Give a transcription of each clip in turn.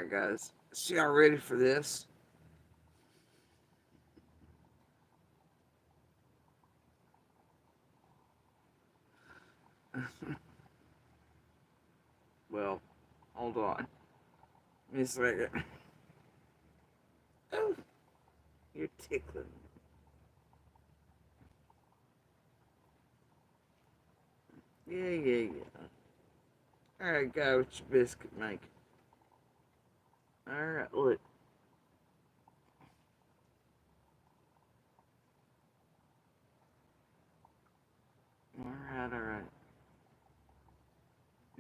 Alright, guys. So y'all ready for this? Well, hold on. Give me a second. Oh, you're tickling. Yeah. Alright, go with your biscuit maker. Alright, look. Alright.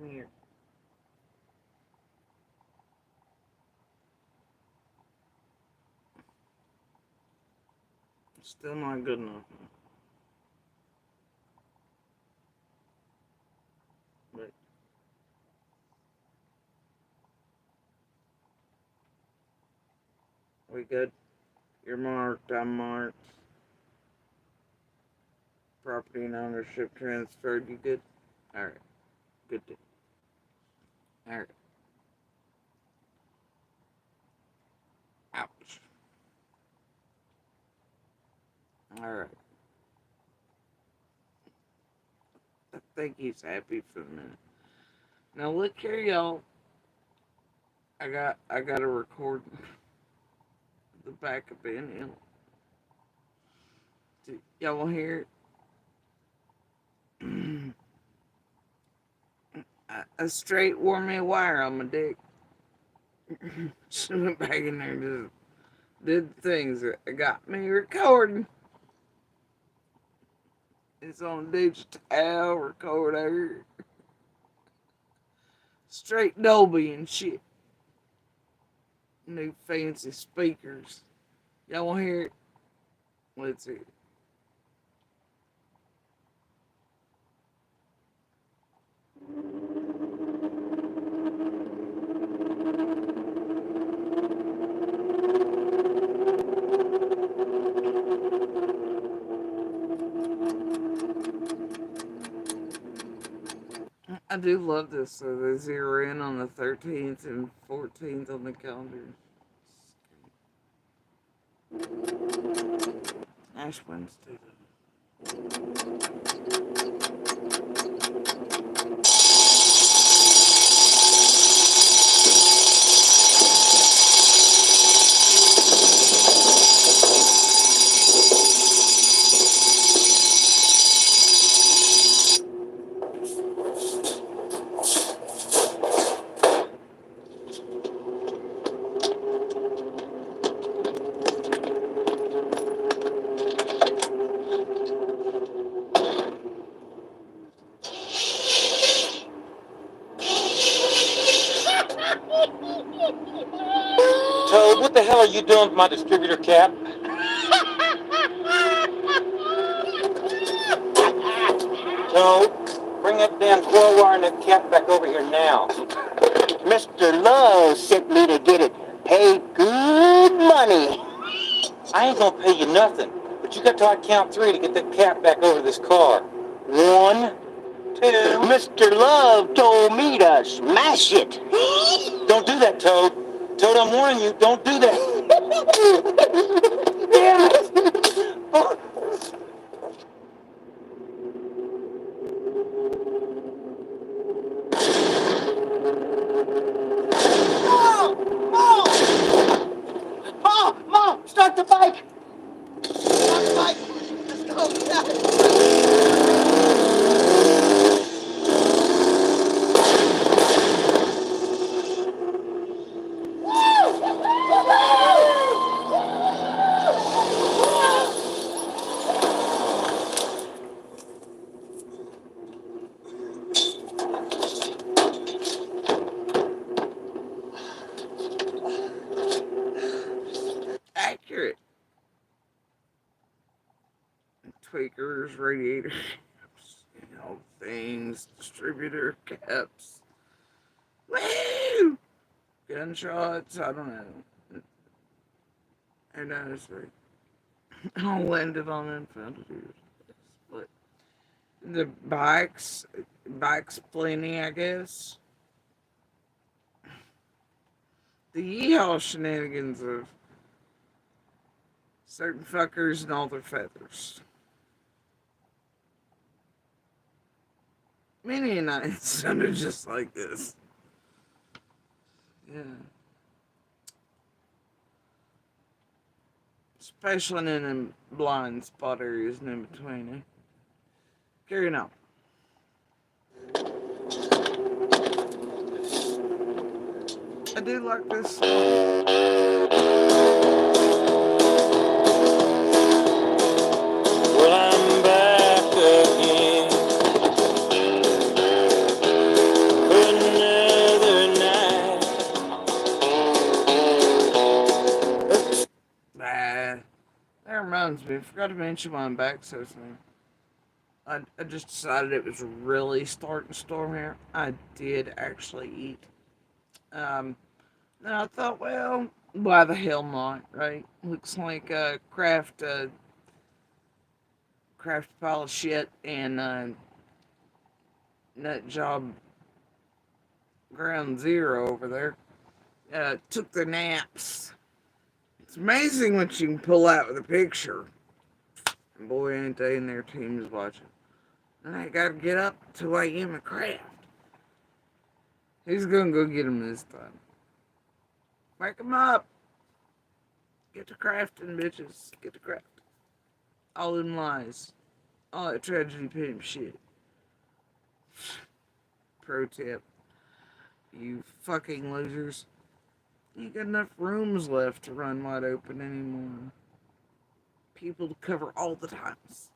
Here. Still not good enough. But we good? You're marked, I'm marked. Property and ownership transferred. You good? Alright. Good. Alright. Ouch. Alright. I think he's happy for the minute. Now look here, y'all. I got a recording. The back of Ben Hill. Y'all want to hear it? A straight wore me a wire on my dick. She went back in there and just did things that got me recording. It's on digital recorder. Straight Dolby and shit. New fancy speakers. Y'all want to hear it? Let's hear it. I do love this. So they zero in on the 13th and 14th on the calendar. Ash Wednesday. Toad, what the hell are you doing with my distributor cap? Toad, bring that damn coil wire and that cap back over here now. Mr. Love sent me to get it. Pay good money. I ain't gonna pay you nothing, but you got till I count 3 to get that cap back over this car. 1, 2. Mr. Love told me to smash it. Don't do that, Toad. Toad, I'm warning you, don't do that. Damn it. Mom, start the bike. Start the bike. Let's go. Accurate. Tweakers, radiator caps, things, distributor caps. Woo! Gunshots, I don't know. Who knows? I'll land it on Infinity. But the bikes plenty, I guess. the yeehaw shenanigans of certain fuckers and all their feathers. Many nights sounded just like this. Yeah. Especially in them blind spot areas and in between, eh? Carrying on. I do like this song. Well, I'm back again for another night. That reminds me, I forgot to mention why I'm back so soon. I just decided it was really starting to storm here. I did actually eat. And I thought, well, why the hell not, right? Looks like a craft pile of shit and nut job ground zero over there. Took their naps. It's amazing what you can pull out with a picture. And boy, ain't they and their teams watching. And I gotta get up to 2 a.m. and craft. Who's gonna go get him this time? Wake him up. Get to crafting, bitches. Get to crafting. All them lies. All that tragedy pimp shit. Pro tip. You fucking losers. You ain't got enough rooms left to run wide open anymore. People to cover all the times.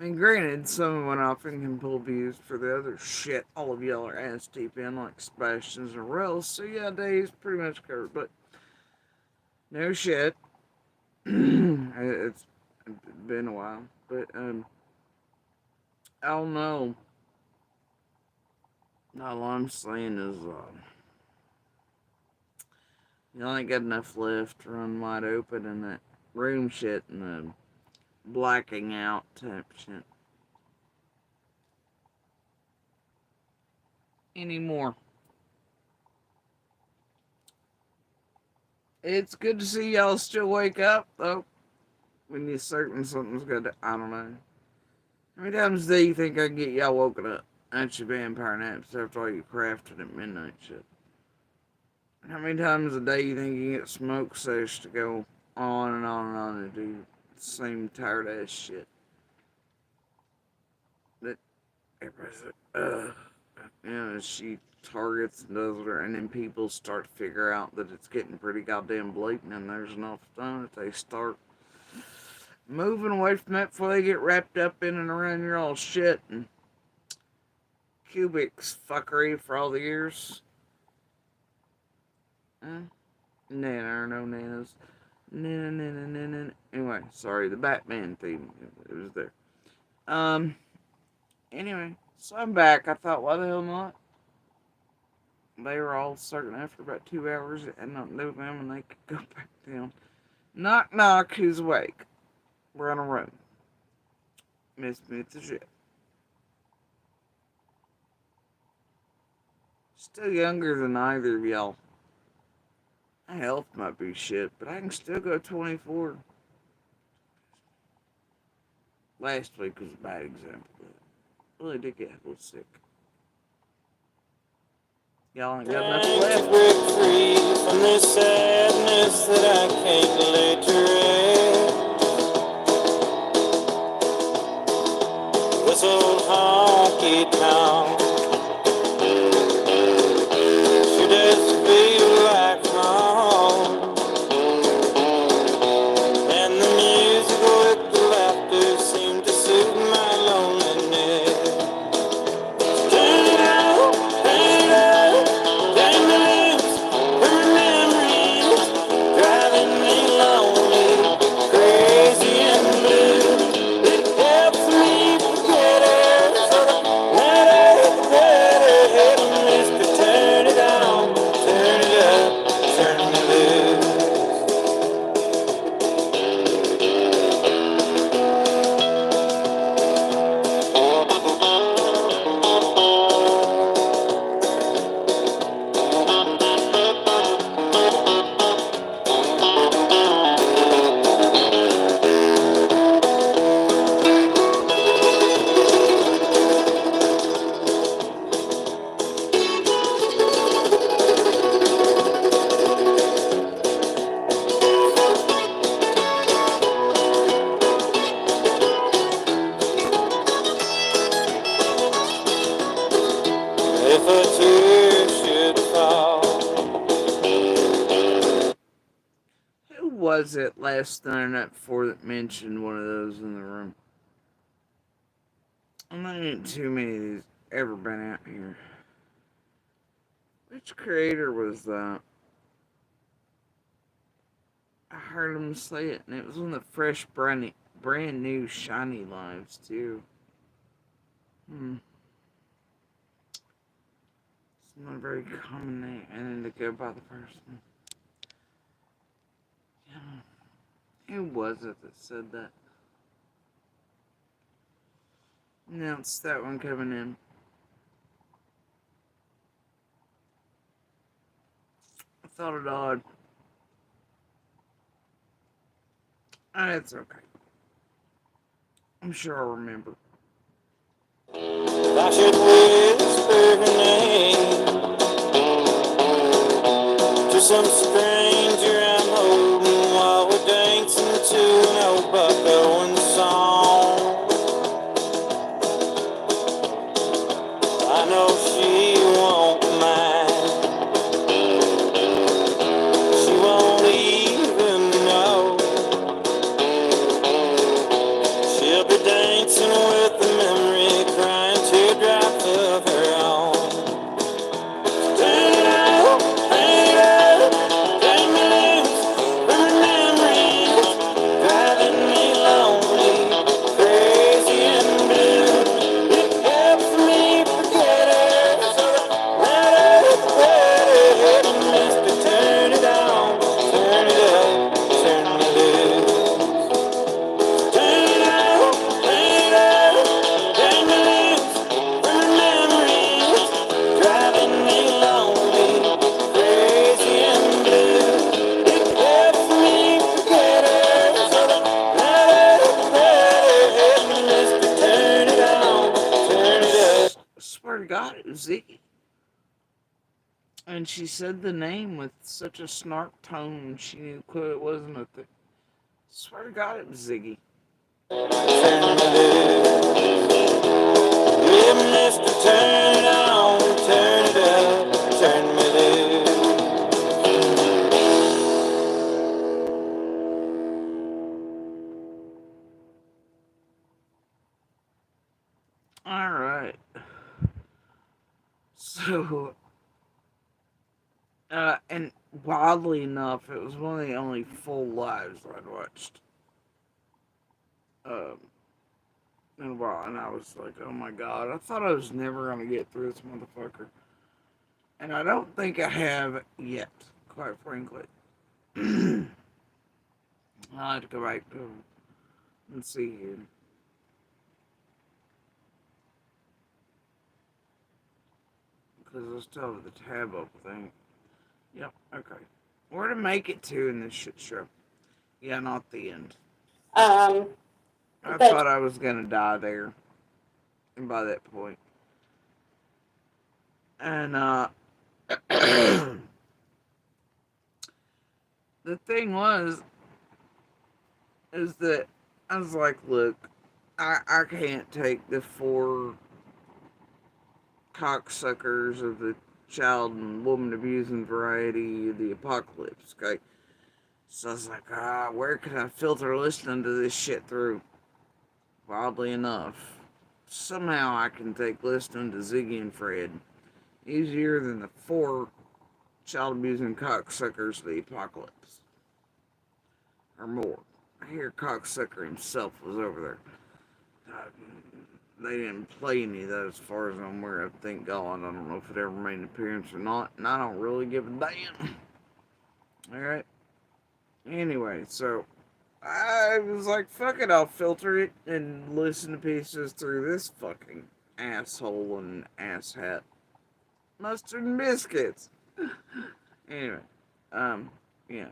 I mean, granted, some went off and can pull views for the other shit all of y'all are ass deep in, like Sebastian's and Rails. So yeah, Dave's pretty much covered, but no shit. It's been a while, but I don't know. All I'm saying is, you ain't got enough left to run wide open in that room shit and the blacking out type shit anymore. It's good to see y'all still wake up, though. When you're certain something's good, I don't know. How many times do you think I can get y'all woken up at your vampire naps after all you crafted at midnight shit? How many times a day you think you get smoke sesh to go on and on and on and do the same tired ass shit? That everybody's like, ugh. You know, she targets and does whatever, and then people start to figure out that it's getting pretty goddamn blatant and there's enough time that they start moving away from that before they get wrapped up in and around your all shit and Kubik's fuckery for all the years. Nana or no nanas. Nana. Anyway, sorry, the Batman theme. It was there. Anyway, so I'm back. I thought, why the hell not? They were all starting after about 2 hours and not know them and they could go back down. Knock knock, who's awake? We're on a run. Miss me the shit. Still younger than either of y'all. My health might be shit, but I can still go 24. Last week was a bad example, but really did get a little sick. Y'all ain't got enough left. Break free from this sadness that I can't lay to rest. This old honky tonk sure does feel like home. And the music with the laughter seemed to soothe my loneliness. Turn it out, turn it out, turn the lips, her memories, driving me lonely, crazy and blue. It helps me forget her, so the matter a tear should fall. Who was it last night or night before that mentioned one of those in the room? I'm not ain't too many of these ever been out here. Which creator was that? I heard him say it, and it was one of the fresh, brand new, shiny lives, too. It's not a very common name, and then to go by the person. Yeah. Who was it that said that? Announced that one coming in. I thought it odd. It's okay. I'm sure I'll remember. I should whisper her name to some stranger I'm holding while we're dancing to an old Buck Owens song. I know she won't mind. She won't even know. She'll be dancing with the memory, crying teardrops of her own. Turn it up, turn it up, turn me loose from the memories, driving me lonely, crazy and blue. It helps me forget her, so let her let it, mister, turn it on, turn it up, turn me loose. Turn it up, turn it up, turn me loose from the memories, driving me lonely, crazy and blue. It helps me forget her, so let her, mister, turn it on, turn it up. I swear to God, it was Ziggy. And she said the name with such a snark tone, she knew it wasn't a thing. Swear to God, it was Ziggy. Turn me loose. Yeah, mister, turn it on, turn it up, turn me loose. Alright. So, and wildly enough, it was one of the only full lives I'd watched. Um, in a while, and I was like, oh my God, I thought I was never gonna get through this motherfucker. And I don't think I have yet, quite frankly. I'll have to go back to and see here. Because I still have the tab up thing. Yep, okay. Where to make it to in this shit show? Yeah, not the end. I thought I was gonna die there. And by that point. And the thing is that I was like, look, I can't take the four cocksuckers of the child and woman abusing variety of the apocalypse, okay? So I was like, where can I filter listening to this shit through? Oddly enough, somehow I can take listening to Ziggy and Fred easier than the four child abusing cocksuckers of the apocalypse. Or more. I hear cocksucker himself was over there. They didn't play any of those as far as I'm aware of, thank God. I don't know if it ever made an appearance or not, and I don't really give a damn. Alright? Anyway, so I was like, fuck it, I'll filter it and listen to pieces through this fucking asshole and asshat. Mustard and biscuits. Anyway, yeah.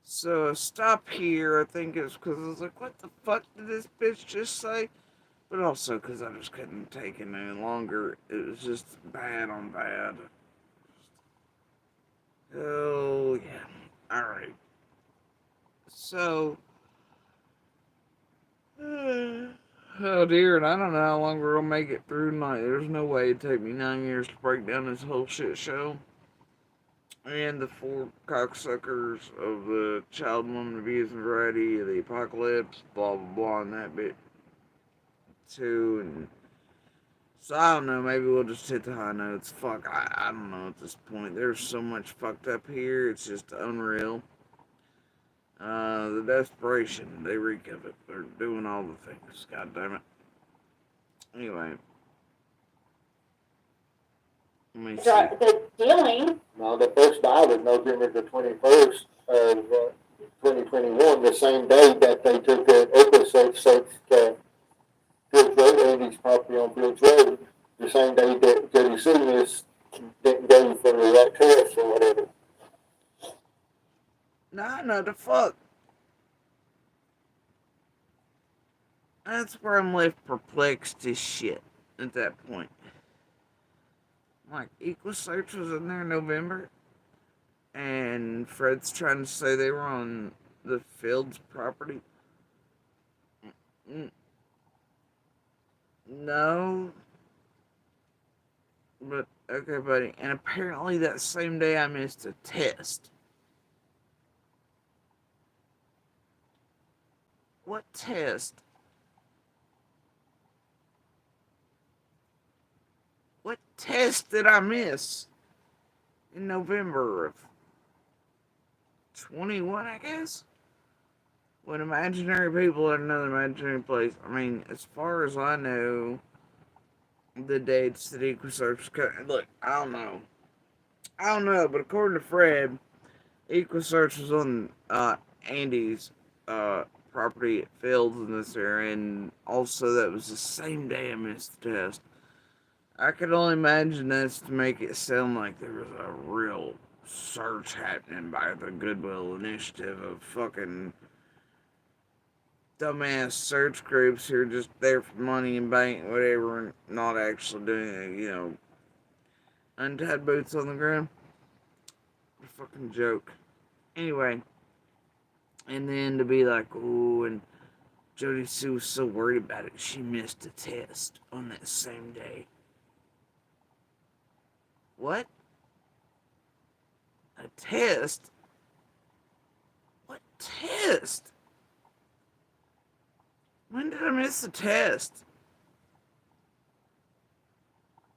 So stop here, I think it's because I was like, what the fuck did this bitch just say? But also because I just couldn't take it any longer. It was just bad on bad. Oh, yeah. Alright. So, Oh dear, and I don't know how long we're gonna make it through tonight. There's no way it'd take me 9 years to break down this whole shit show. And the four cocksuckers of the child and woman abuse and variety of the apocalypse, blah blah blah, and that bit too. And so I don't know, maybe we'll just hit the high notes. Fuck, I don't know at this point. There's so much fucked up here, it's just unreal. The desperation, they reek of it. They're doing all the things, god damn it. Anyway. Let me see. The killing. No, the first die was November the 21st of 2021, the same day that they took an episode search to Fields Road, Andy's property on Fields Road, the same day that Jody Seniors didn't go for the right test or whatever. Nah, no, the fuck. That's where I'm left perplexed as shit at that point. Like, EquuSearch was in there in November, and Fred's trying to say they were on the Fields property. No. But, okay, buddy. And apparently that same day I missed a test. What test? What test did I miss in November of 21, I guess? When imaginary people at another imaginary place. I mean, as far as I know, the dates that EquuSearch cut. Look, I don't know. But according to Fred, EquuSearch was on Andy's property at Fields in this area, and also that was the same day I missed the test. I could only imagine this to make it sound like there was a real search happening by the Goodwill Initiative of fucking dumbass search groups who are just there for money and bank, whatever, and not actually doing it, untied boots on the ground. A fucking joke. Anyway, and then to be like, ooh, and Jody Sue was so worried about it, she missed a test on that same day. What? A test? What test? When did I miss a test?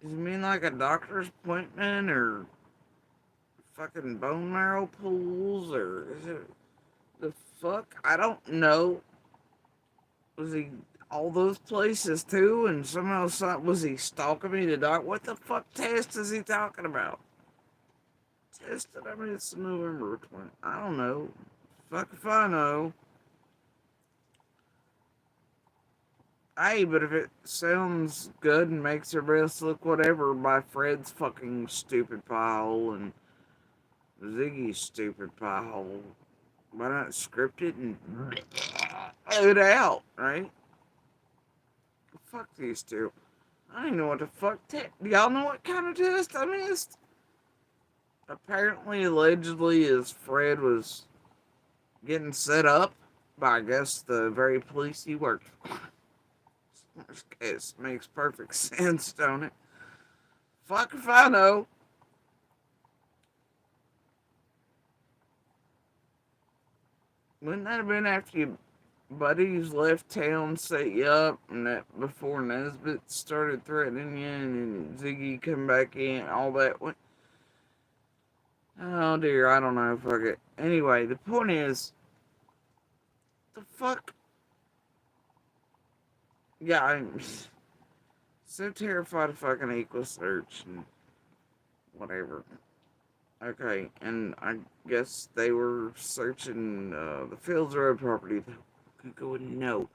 Does it mean like a doctor's appointment or fucking bone marrow pools or is it the fuck? I don't know. Was he all those places too? And somehow was he stalking me to doc? What the fuck test is he talking about? Test that I missed in November 20. I don't know. Fuck if I know. Hey, but if it sounds good and makes everybody else look whatever by Fred's fucking stupid pie hole and Ziggy's stupid pie hole, why not script it and it out, right? Fuck these two. I don't even know what the fuck do y'all know what kind of test I missed? Apparently, allegedly, as Fred was getting set up by, I guess, the very police he worked for. It makes perfect sense, don't it? Fuck if I know. Wouldn't that have been after your buddies left town, set you up, and that before Nesbitt started threatening you, and Ziggy come back in, all that? Oh dear, I don't know. Fuck it. Anyway, the point is, the fuck. Yeah, I'm so terrified of fucking EquuSearch and whatever. Okay, and I guess they were searching the Fields Road property. Go wouldn't know.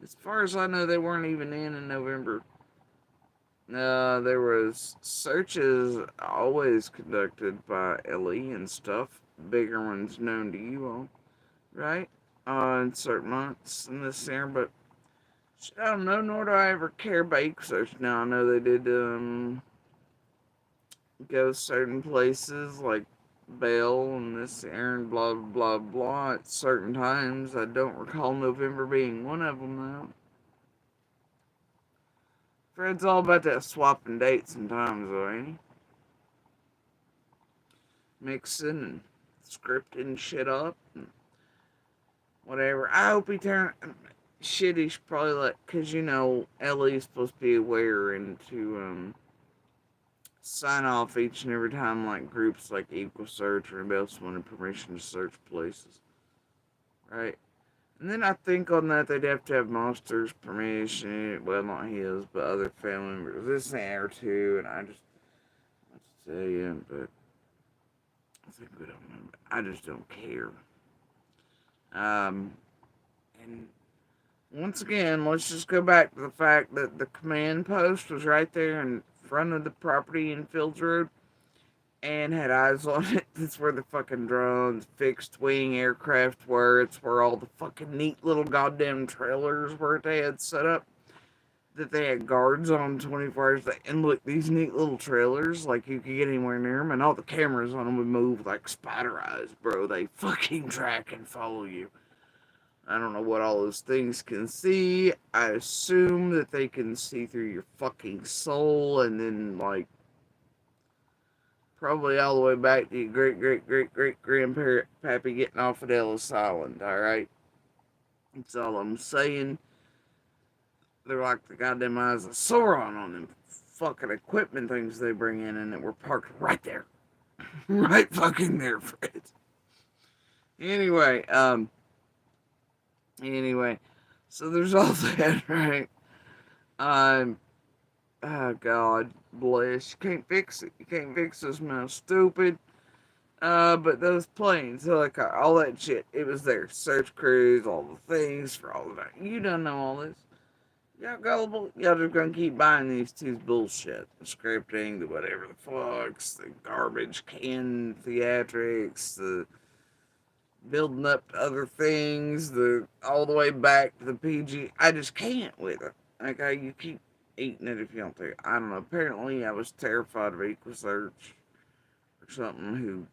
As far as I know, they weren't even in November. There was searches always conducted by Ellie and stuff. Bigger ones known to you all, right? In certain months in this year, but I don't know, nor do I ever care about EquuSearch. Now I know they did go certain places like Bell and this and blah blah blah at certain times. I don't recall November being one of them though. Fred's all about that swapping dates and times, though, ain't he? Mixing and scripting shit up and whatever. I hope he turn shit. He should probably cause Ellie's supposed to be aware and to sign off each and every time like groups like Equal Search or anybody else wanted permission to search places, right? And then I think on that they'd have to have Monster's permission. Well, not his, but other family members. This and or two, and I just want to tell you, but I think we don't know. I just don't care. And once again, let's just go back to the fact that the command post was right there in front of the property in Fields Road and had eyes on it. That's where the fucking drones, fixed wing aircraft were. It's where all the fucking neat little goddamn trailers were they had set up. That they had guards on 24 hours. And look, these neat little trailers, like you could get anywhere near them, and all the cameras on them would move like spider eyes, bro. They fucking track and follow you. I don't know what all those things can see. I assume that they can see through your fucking soul and then, like, probably all the way back to your great-great-great-great-grandpappy getting off at Ellis Island, alright? That's all I'm saying. They're like the goddamn eyes of Sauron on them fucking equipment things they bring in and that were parked right there. Right fucking there, Fred. Anyway, so there's all that, right? Oh God, bless. You can't fix it. You can't fix this mouse. Stupid. But those planes, helicopter, all that shit, it was there. Search crews, all the things for all of that. You don't know all this. Y'all gullible. Y'all just gonna keep buying these two bullshit. The scripting, the whatever the fucks, the garbage can theatrics, the building up to other things, the all the way back to the PG. I just can't with it. Okay, you keep eating it if you don't think. I don't know. Apparently, I was terrified of Equal Search or something who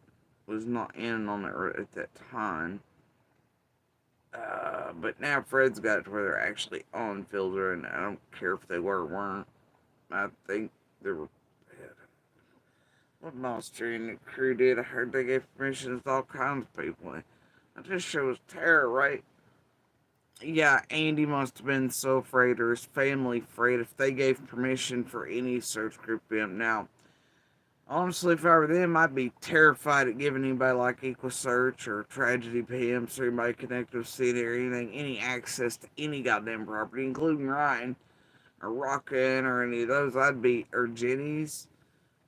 was not in on it at that time. But now Fred's got it to where they're actually on filter, and I don't care if they were or weren't. I think they were. What Monster and the crew did, I heard they gave permission to all kinds of people. That just shows terror, right? Yeah, Andy must have been so afraid, or his family afraid, if they gave permission for any search group to him. Now, honestly, if I were them, I'd be terrified at giving anybody like Equal Search or Tragedy PMs or anybody connected with City or anything, any access to any goddamn property, including Ryan or Rockin' or any of those. Or Jenny's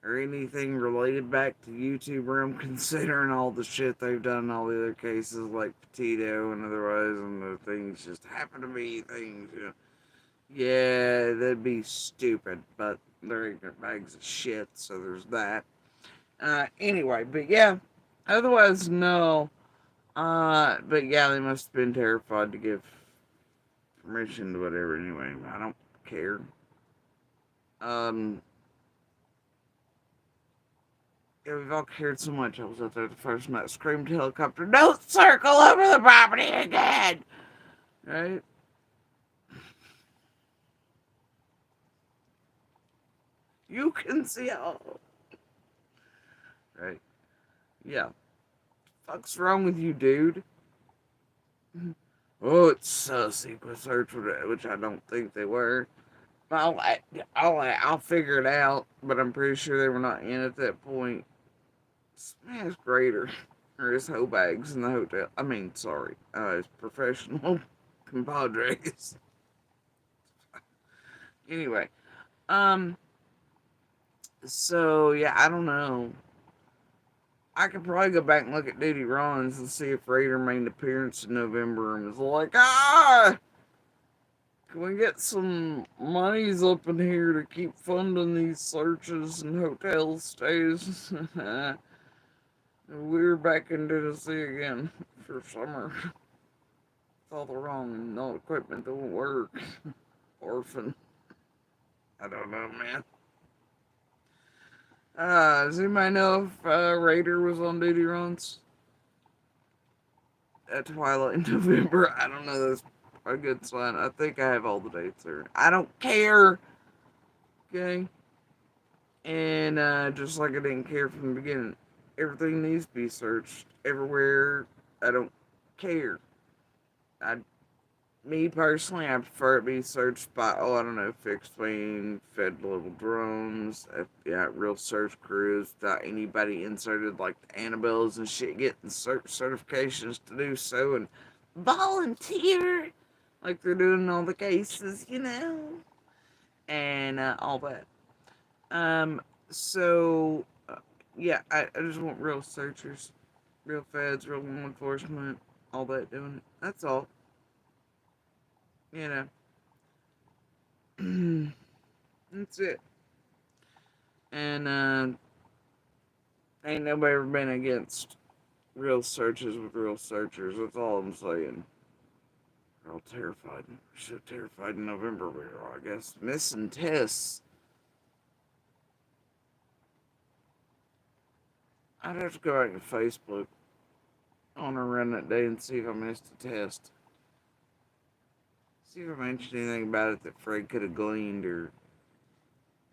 or anything related back to YouTube Room, considering all the shit they've done in all the other cases like Petito and otherwise, and the things just happen to be things, Yeah, that'd be stupid, but they're ignorant bags of shit, so there's that. Anyway, but yeah, otherwise, no. But yeah, they must have been terrified to give permission to whatever anyway. I don't care. Yeah, we've all cared so much. I was out there the first night, screamed helicopter, don't circle over the property again! Right? You can see all. Right? Yeah. Fuck's wrong with you, dude? Oh, it's Secret Search, which I don't think they were. I'll figure it out, but I'm pretty sure they were not in at that point. Smash Grader, or his hoe bags in the hotel. I mean, sorry, his professional compadres. Anyway, so yeah, I don't know. I could probably go back and look at Duty Runs and see if Raider made an appearance in November and was like, can we get some monies up in here to keep funding these searches and hotel stays? We're back in Tennessee again for summer. It's all the wrong, no equipment don't work. Orphan. I don't know, man. Does anybody know if Raider was on Duty Runs at Twilight in November? I don't know. That's a good sign. I think I have all the dates there. I don't care. Okay? And just like I didn't care from the beginning, everything needs to be searched everywhere. I don't care. I, me personally, I prefer it be searched by, I don't know, fixed wing, fed little drones, FBI, real search crews, without anybody inserted like the Annabelles and shit getting certifications to do so and volunteer like they're doing in all the cases, and all that. Um, so, yeah, I just want real searchers, real feds, real law enforcement, all that doing it. That's all. You know, that's it. And ain't nobody ever been against real searches with real searchers. That's all I'm saying. They're all terrified. So terrified in November we were, I guess. Missing tests. I'd have to go back to Facebook on a run that day and see if I missed a test. See if I mentioned anything about it that Fred could have gleaned, or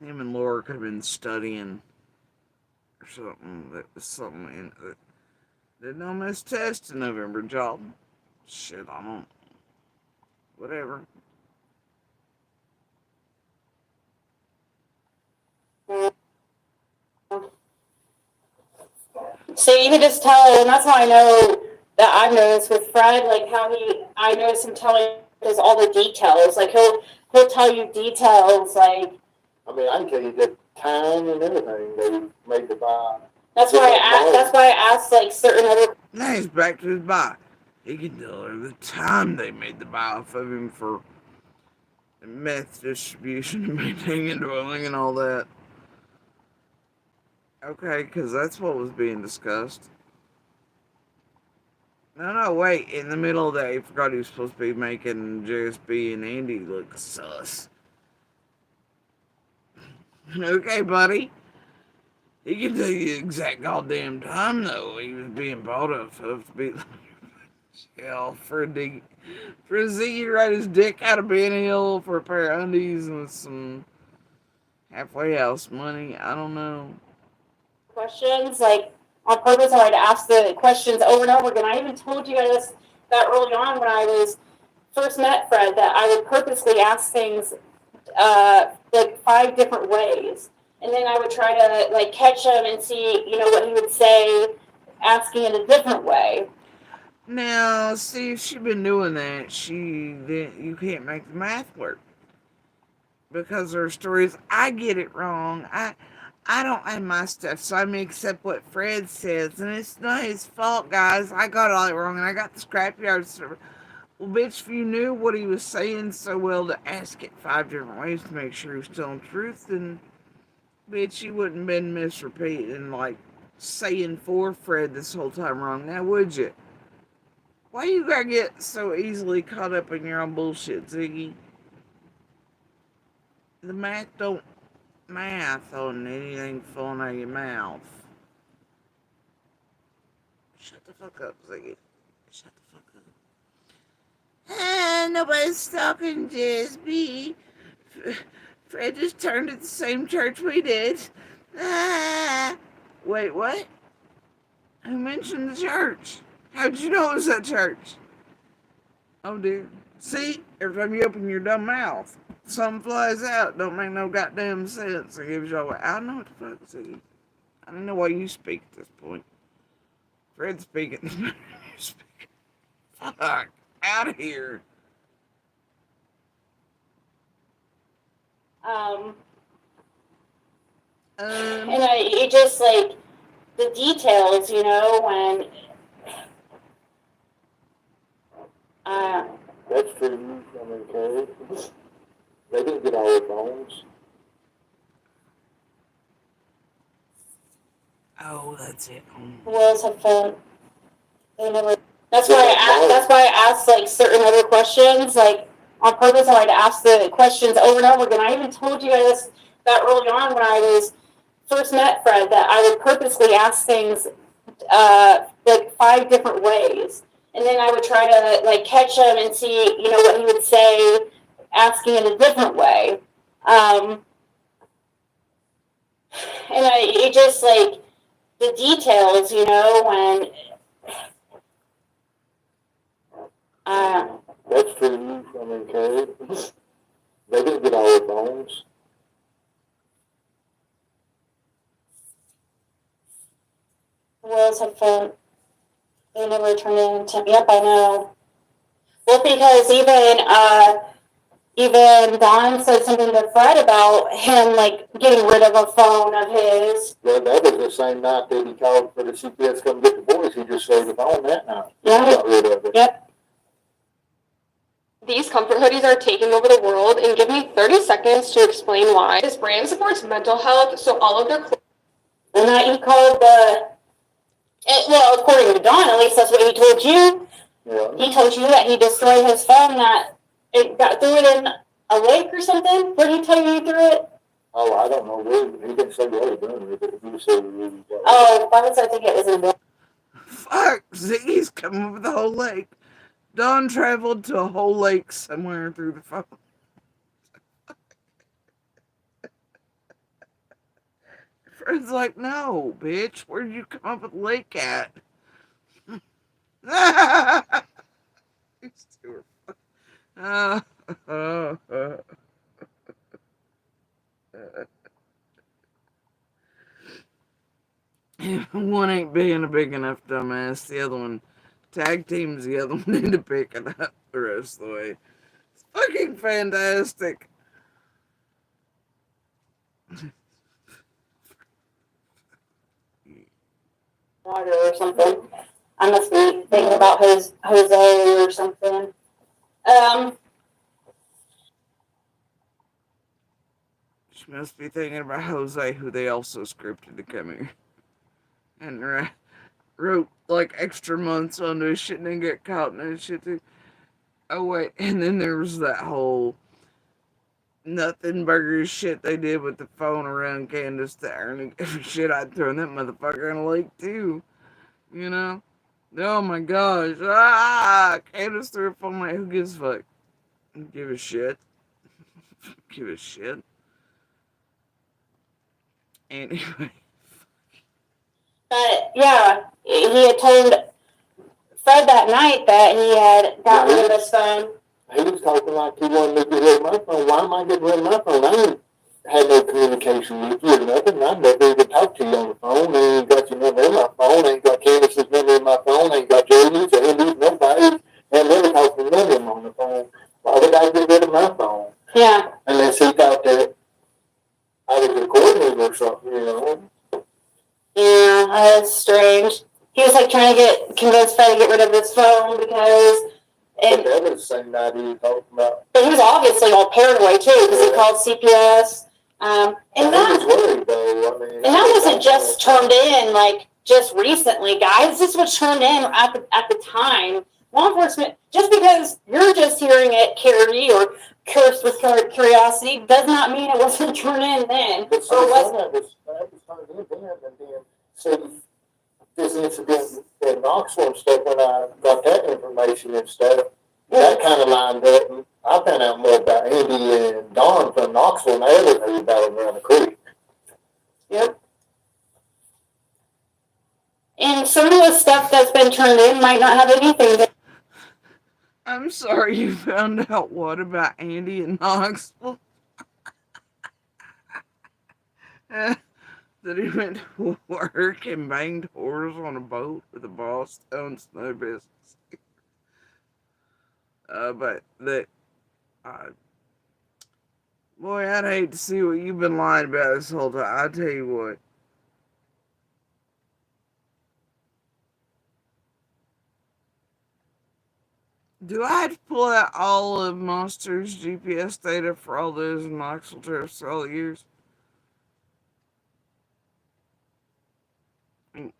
him and Laura could have been studying, or something. That was something in it. Didn't know miss test in November, job. Shit, I don't. Whatever. So you can just tell, and that's how I know that I've noticed with Fred, like how I notice him telling us all the details. Like he'll tell you details, like. I mean, I can tell you the time and everything they made the buy. That's why I asked like certain other. Now he's back to his buy. He can tell her the time they made the buy off of him for meth distribution and maintaining a dwelling and all that. Okay, because that's what was being discussed. No, wait. In the middle of that, he forgot he was supposed to be making JSB and Andy look sus. Okay, buddy. He can tell you the exact goddamn time, though, he was being bought up of to be hell for a Ziggy to ride his dick out of Ben Hill for a pair of undies and some halfway house money. I don't know. Questions, like on purpose. I would ask the questions over and over again. I even told you guys that early on when I was first met Fred that I would purposely ask things like 5 different ways, and then I would try to like catch him and see, what he would say, asking it a different way. Now, see, if she'd been doing that, you can't make the math work because her stories. I get it wrong. I don't add my stuff, so I may accept what Fred says, and it's not his fault, guys. I got all it wrong, and I got the scrapyard server. Well, bitch, if you knew what he was saying so well to ask it 5 different ways to make sure he was telling the truth, then, bitch, you wouldn't have been misrepeating, like, saying for Fred this whole time wrong, now would you? Why you gotta get so easily caught up in your own bullshit, Ziggy? The math don't math on anything falling out of your mouth. Shut the fuck up, Ziggy. Shut the fuck up. Nobody's talking, JSB. Fred just turned at the same church we did. Wait, what? Who mentioned the church? How'd you know it was that church? Oh dear. See, every time you open your dumb mouth, something flies out. Don't make no goddamn sense. It gives you all. I know what the fuck it is. I don't know why you speak at this point. Fred's speaking. You speak. Fuck. Out of here. And it just like the details, when. That's true. I mean, Carrie. They didn't get all their phones. Oh, that's it. Was a phone. That's why I asked like certain other questions, like on purpose. I would ask the questions over and over again. I even told you guys that early on when I was first met Fred that I would purposely ask things like 5 different ways, and then I would try to like catch him and see, what he would say, asking it a different way. it just like the details, you know, when That's true. I mean, Carrie, they didn't get all the phones. Will's had phone. They never turned it into. Yep, I know. Well, because even Don said something to Fred about him like getting rid of a phone of his. Well, that was the same night that he called for the CPS to come get the boys. He just sold the phone that night. Yeah. Got rid of it. Yep. These comfort hoodies are taking over the world, and give me 30 seconds to explain why. This brand supports mental health, so all of their clothes. And that he called well, according to Don, at least that's what he told you. Yeah. He told you that he destroyed his phone, that it threw it in a lake or something. Where did he tell you he threw it? Oh, I don't know. He didn't say what he done with it. He just said he Oh, why was I think it was in the. Fuck, Ziggy's coming up with the whole lake. Don traveled to a whole lake somewhere through the phone. Fred's like, no, bitch, where did you come up with lake at? These two are one ain't being a big enough dumbass. The other one, tag teams the other one into picking up the rest of the way. It's fucking fantastic. Water or something. I must be thinking about his Jose or something. She must be thinking about Jose, who they also scripted to come here. And wrote like extra months onto his shit and then get caught in his shit too. Oh wait, and then there was that whole nothing burger shit they did with the phone around Candace to earn every shit. I'd thrown that motherfucker in a lake too. You know? Oh my gosh. Candace threw a phone like, who gives a fuck? Give a shit. Give a shit. Anyway. But yeah, he had told Fred that night that he had got rid of his phone. He was talking like he wanted me to get rid of my phone. Why am I getting rid of my phone? I ain't had no communication with you or nothing. I never even talked to you on the phone. I ain't got your number in my phone. I ain't got Candace's number in my phone. I ain't got Jamie's or Andy's, nobody. I never talked to none of them on the phone. Why would I get rid of my phone? Yeah. Unless he thought that I was recording him or something, you know. Yeah, that's strange. He was like trying to convince Fred to get rid of his phone because. But that was the same night he was talking about. But he was obviously all paranoid too because he called CPS. And that was worried though. I mean, and that wasn't just turned in like just recently, guys. This was turned in at the time. Law enforcement, just because you're just hearing it, Carrie, or cursed with curiosity, does not mean it wasn't turned in then. But so that was turned in then, and then so this incident in Knoxville and stuff, when I got that information and stuff, that kind of lined up. And I found out more about Andy and Don from Knoxville, and I ever heard about them around the creek. Yep. And some of the stuff that's been turned in might not have anything to. I'm sorry you found out what about Andy and Knoxville? That he went to work and banged whores on a boat with a boss owns no business. But that, boy, I'd hate to see what you've been lying about this whole time. I tell you what. Do I have to pull out all of Monster's GPS data for all those Knoxville trips for all the years?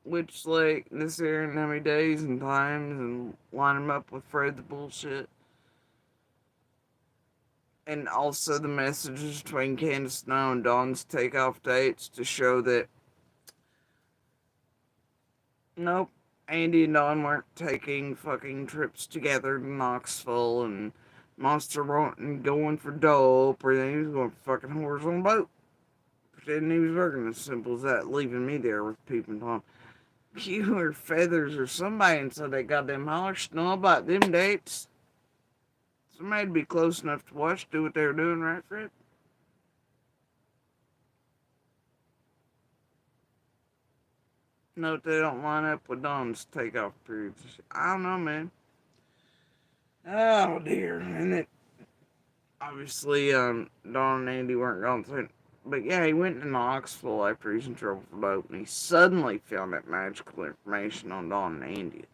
Which lake, this year, and how many days and times, and line them up with Fred the bullshit. And also the messages between Candace Snow and Dawn's takeoff dates to show that, nope, Andy and Dawn weren't taking fucking trips together to Knoxville, and Monster wasn't going for dope, or then he was going for fucking whores on a boat. And he was working as simple as that, leaving me there with peeping Tom. You or Feathers or somebody inside that goddamn holler know about them dates. Somebody'd be close enough to watch, do what they were doing, right, Fred? Note they don't line up with Dawn's takeoff periods. I don't know, man. Oh dear, and it obviously Dawn and Andy weren't going through. But yeah, he went to Knoxville after he's in trouble for dope, and he suddenly found that magical information on Dawn and Andy.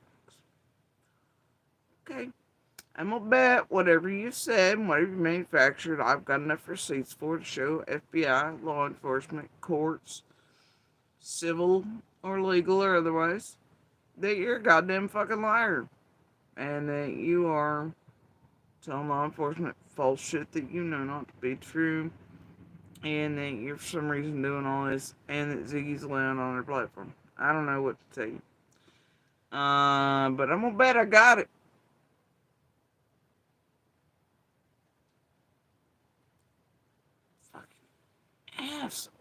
Okay, I'm gonna bet whatever you said and whatever you manufactured, I've got enough receipts for to show FBI, law enforcement, courts, civil or legal or otherwise, that you're a goddamn fucking liar. And that you are telling law enforcement false shit that you know not to be true. And that you're for some reason doing all this. And that Ziggy's allowed on their platform. I don't know what to tell you. But I'm gonna bet I got it. Fucking asshole.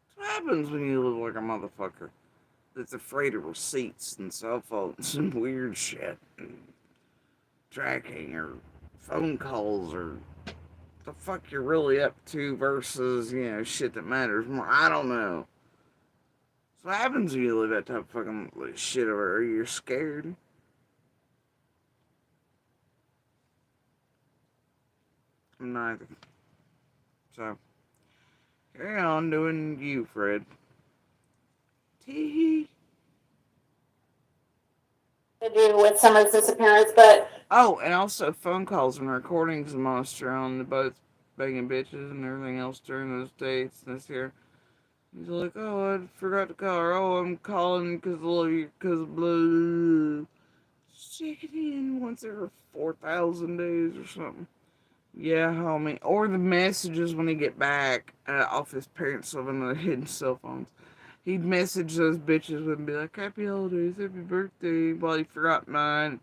That's what happens when you look like a motherfucker that's afraid of receipts and cell phones and weird shit and tracking or phone calls or the fuck you're really up to versus, shit that matters more. I don't know. So what happens when you live that type of fucking shit over? Are you scared? I'm neither. So, carry on doing you, Fred. Tee. To do with Summer's disappearance, but Oh, and also phone calls and recordings of Monster on the both banging bitches and everything else during those dates this year. He's like, oh, I forgot to call her. Oh, I'm calling because of you, because of blah. Check it in once every 4,000 days or something. Yeah, homie. Or the messages when he get back off his parents' living on hidden cell phones. He'd message those bitches and be like, happy holidays, happy birthday, while he forgot mine.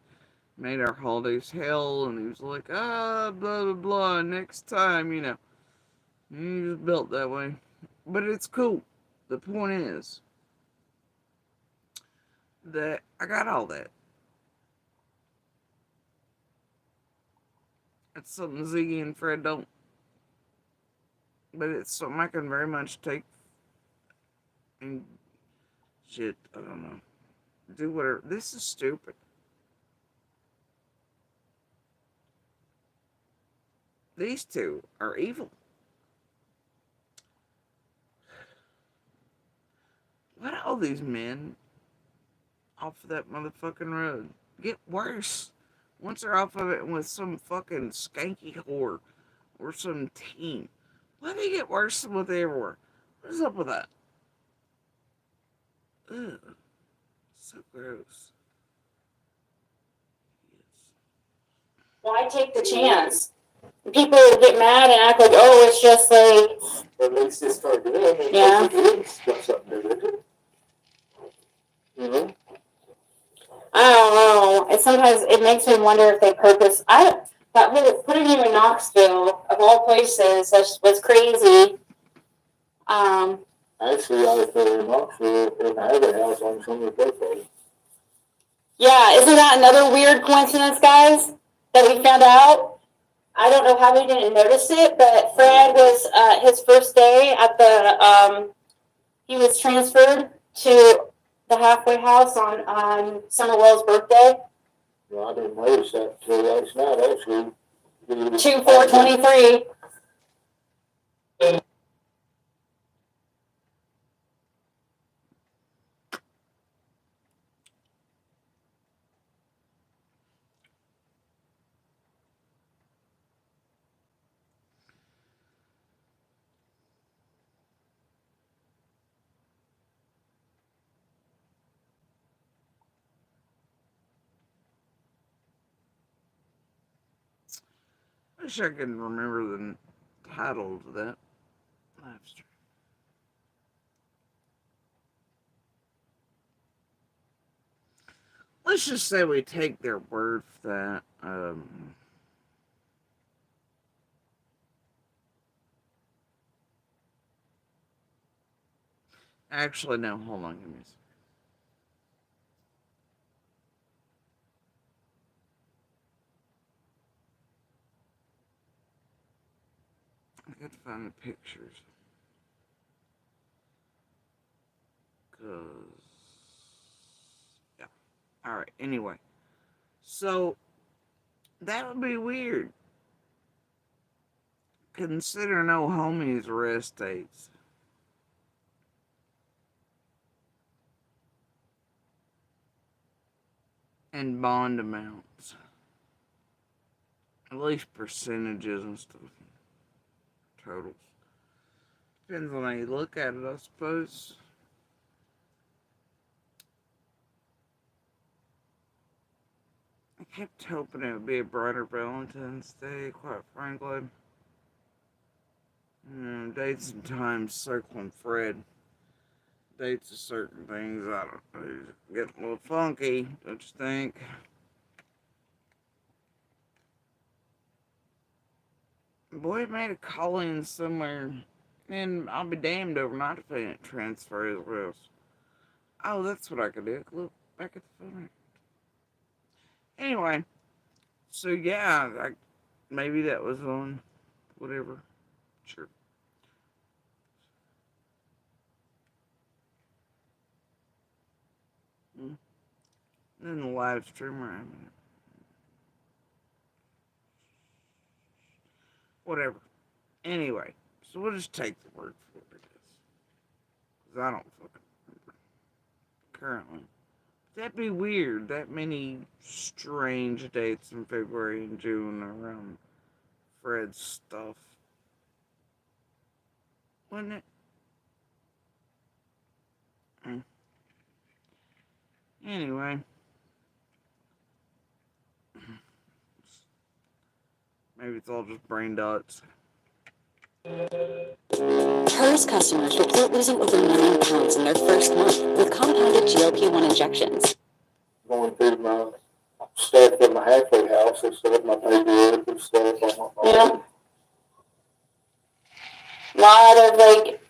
Made our holidays hell, and he was like, blah, blah, blah, next time, He was built that way. But it's cool. The point is that I got all that. It's something Ziggy and Fred don't. But it's something I can very much take and shit, I don't know. Do whatever. This is stupid. These two are evil. Let all these men off of that motherfucking road get worse. Once they're off of it with some fucking skanky whore or some teen, let they get worse than what they ever were. What is up with that? Ugh. So gross. Yes. why take the chance? People get mad and act like, oh, it's just like, At least they start doing it. Yeah. It's got something to do with it. I don't know. And sometimes it makes me wonder if they purpose. That whole putting you in Knoxville of all places was crazy. Actually, I thought in Knoxville, in have a house on some of the birthday. Yeah, isn't that another weird coincidence, guys? That we found out. I don't know how we didn't notice it, but Fred was his first day at the. He was transferred to the halfway house on Summerwell's birthday. Well, I didn't notice that till last night, actually. 2/4/23. Wish I could remember the title to that live stream. Let's just say we take their word for that. Actually, no. Hold on, give me a second. I got to find the pictures. Cause yeah. All right. Anyway, so that would be weird. Consider no homies arrest dates and bond amounts. At least percentages and stuff. Totals. Depends on how you look at it, I suppose. I kept hoping it would be a brighter Valentine's Day, quite frankly. Dates and times circling Fred. Dates of certain things, I don't know, get a little funky, don't you think? Boy made a calling somewhere, and I'll be damned over not to pay it transfer as well. Oh, that's what I could do. Look back at the phone. Anyway, so yeah, maybe that was on whatever. Sure. And then the live streamer. Whatever. Anyway, so we'll just take the word for it, I guess. Because I don't fucking remember currently. That'd be weird. That many strange dates in February and June around Fred's stuff. Wouldn't it? Anyway. Maybe it's all just brain dots. Hers customers report losing over 9 pounds in their first month with compounded GLP-1 injections. Going through my stuff in my halfway house and stuff, my paperwork and stuff on my phone. Yeah. A lot of like,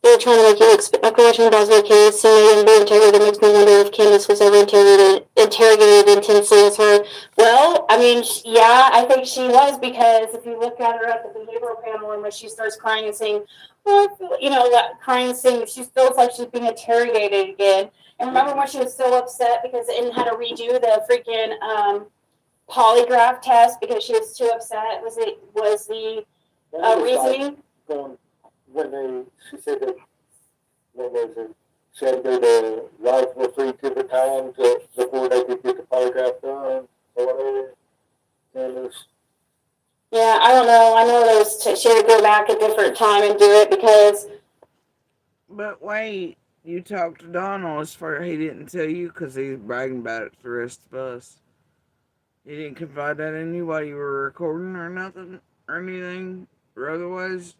they were trying to make you after watching the Boswell case, seeing the interrogated makes me wonder if Candace was ever interrogated intensely as her. Well, I mean, yeah, I think she was, because if you look at her at the behavioral panel and when she starts crying and saying, well, you know, crying and saying she feels like she's being interrogated again. And remember when she was so upset because it had to redo the freaking polygraph test because she was too upset? Was the reasoning? When she said that, what was it? She had to go to Roswell 3 different times before they could get the polygraph done or whatever. And Yeah, I don't know. I know she had to go back a different time and do it because. But wait, you talked to Donald as far he didn't tell you because he's bragging about it to the rest of us. He didn't confide that in you while you were recording or nothing or anything or otherwise.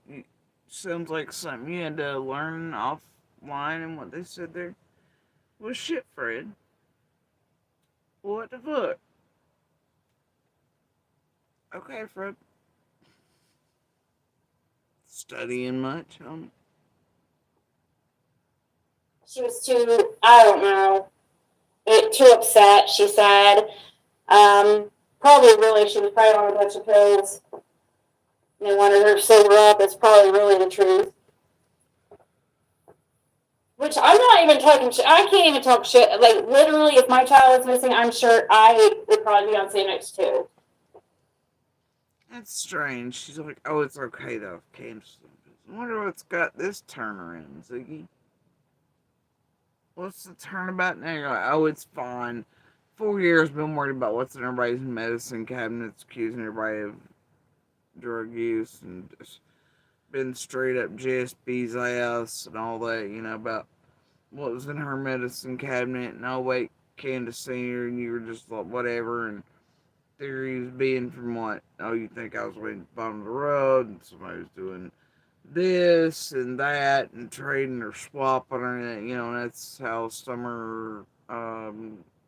Sounds like something you had to learn offline and what they said there. Well, shit, Fred. What the fuck? Okay, Fred. Studying much, homie? She was too, I don't know, too upset, she said. Probably really, she was probably on a bunch of pills. They wanted her to sober up. It's probably really the truth. Which I'm not even talking shit. I can't even talk shit. Like, literally, if my child was missing, I'm sure I would probably be on Xanax too. That's strange. She's like, oh, it's okay though. Candace. I wonder what's got this turnaround, Ziggy. What's the turnabout now? You're like, oh, it's fine. 4 years been worried about what's in everybody's medicine cabinets, accusing everybody of drug use, and just been straight up JSB's ass and all that, you know, about what was in her medicine cabinet. And oh, wait, Candace Senior, and you were just like, whatever. And theories being from what? Oh, you think I was waiting at the bottom of the road, and somebody was doing this and that and trading or swapping or, you know, that's how Summer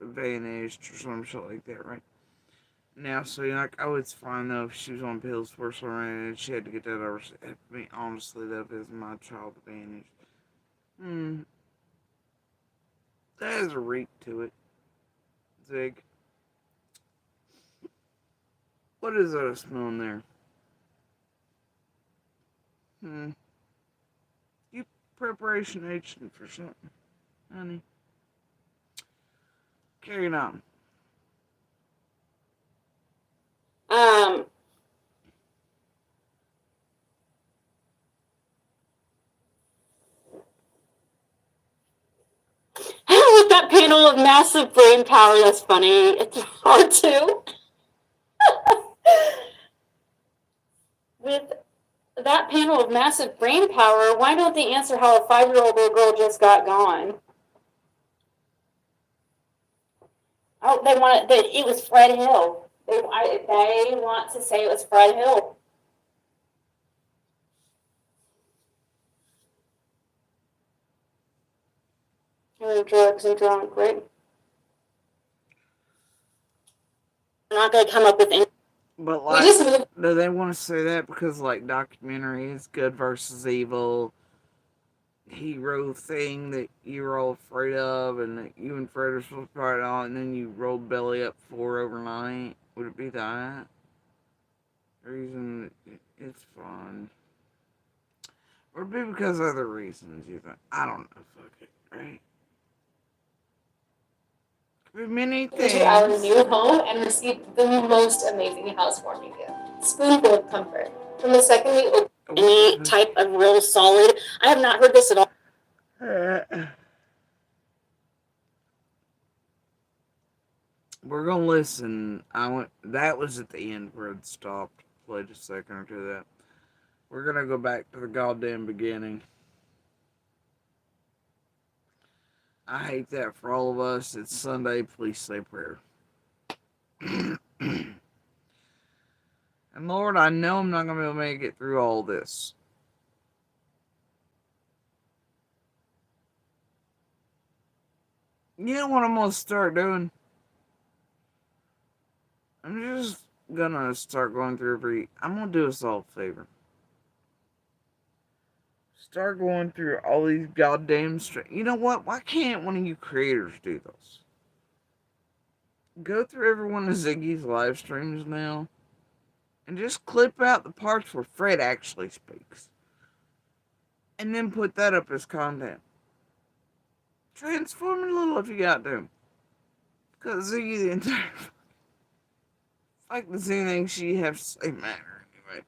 vanished or some shit like that, right? Now, so you're like, oh, it's fine though if she was on pills for so long and she had to get that over. I mean, honestly, that is my child advantage. That has a reek to it. Zig. What is that smelling there? You preparation agent for something, honey. Carrying on. With that panel of massive brain power, that's funny. It's hard to. With that panel of massive brain power, why don't they answer how a 5-year-old little girl just got gone? Oh, they want it. It was Fred Hill. They want to say it was Fred Hill. Drugs and drunk, right? I'm not gonna come up with any. But like, do they want to say that because like documentary is good versus evil hero thing that you're all afraid of and that you and Fred are supposed to fight on, and then you rolled belly up for overnight? Would it be that reason? It's fun, or be because of other reasons you think? I don't know. Fuck it, right? Could be many things. To our new home and received the most amazing housewarming gift. Spoonful of comfort. From the second we opened Any type of real solid. I have not heard this at all. We're gonna listen. That was at the end where it stopped. Played a second or two of that. We're gonna go back to the goddamn beginning. I hate that for all of us. It's Sunday. Please say prayer. And Lord, I know I'm not gonna be able to make it through all this. You know what I'm gonna start doing? I'm just gonna start going through I'm gonna do us all a favor. Start going through all these goddamn You know what? Why can't one of you creators do this? Go through every one of Ziggy's live streams now and just clip out the parts where Fred actually speaks. And then put that up as content. Transform it a little if you got to. Because Ziggy the entire like the same thing she has to say matter anyway.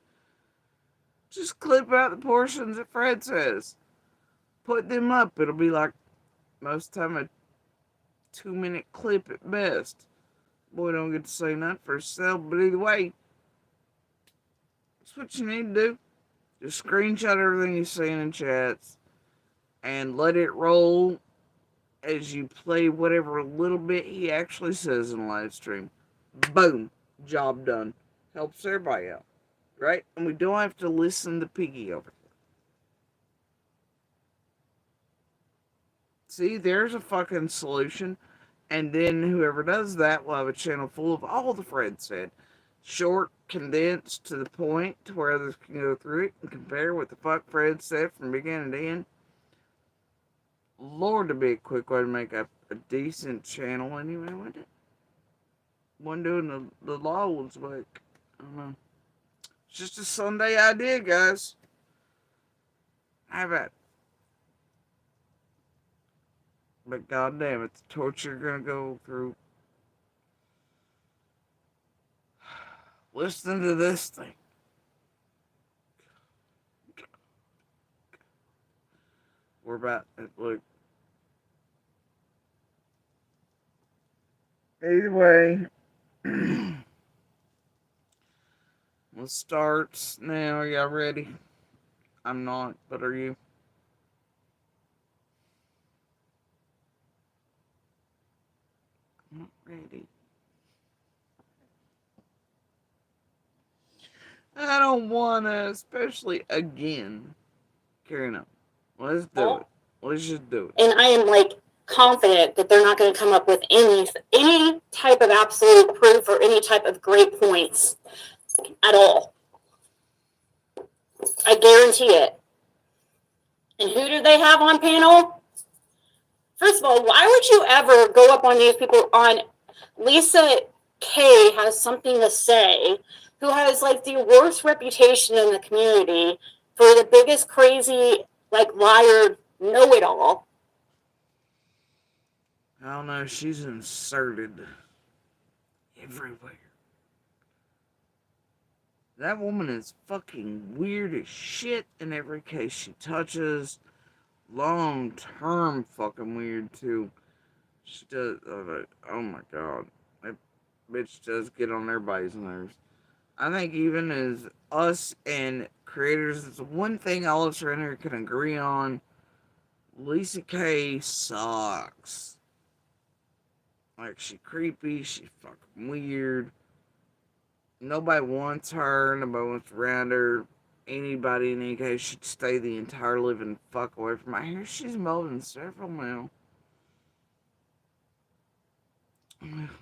Just clip out the portions that Fred says. Put them up. It'll be like most of the time a 2-minute clip at best. Boy, don't get to say nothing for himself, but either way, that's what you need to do. Just screenshot everything he's saying in chats and let it roll as you play whatever little bit he actually says in a live stream. Boom. Job done. Helps everybody out. Right? And we don't have to listen to Piggy over here. See, there's a fucking solution. And then whoever does that will have a channel full of all the Fred said. Short, condensed, to the point, to where others can go through it and compare what the fuck Fred said from beginning to end. Lord, to be a quick way to make a decent channel anyway, wouldn't it? One doing the law was like, I don't know. It's just a Sunday idea, guys. How about it? But goddamn, it's the torture you're gonna go through. Listen to this thing. We're about to look. Either way, we'll start now. Are y'all ready? I'm not, but are you? I'm not ready. I don't wanna, especially again. Carrying on. Let's do it. Let's just do it. And I am like confident that they're not going to come up with any type of absolute proof or any type of great points at all. I guarantee it. And who do they have on panel? First of all, why would you ever go up on these people? On Lisa K has something to say, who has like the worst reputation in the community for the biggest crazy, like, liar, know-it-all. I don't know, she's inserted everywhere. That woman is fucking weird as shit in every case she touches. Long term fucking weird too. She does, oh my god. That bitch does get on everybody's nerves. I think even as us and creators, it's one thing all of us around here can agree on. Lisa K sucks. Like, she creepy, she fucking weird. Nobody wants her, nobody wants around her. Anybody in any case should stay the entire living fuck away from her. I hear she's involved in several now.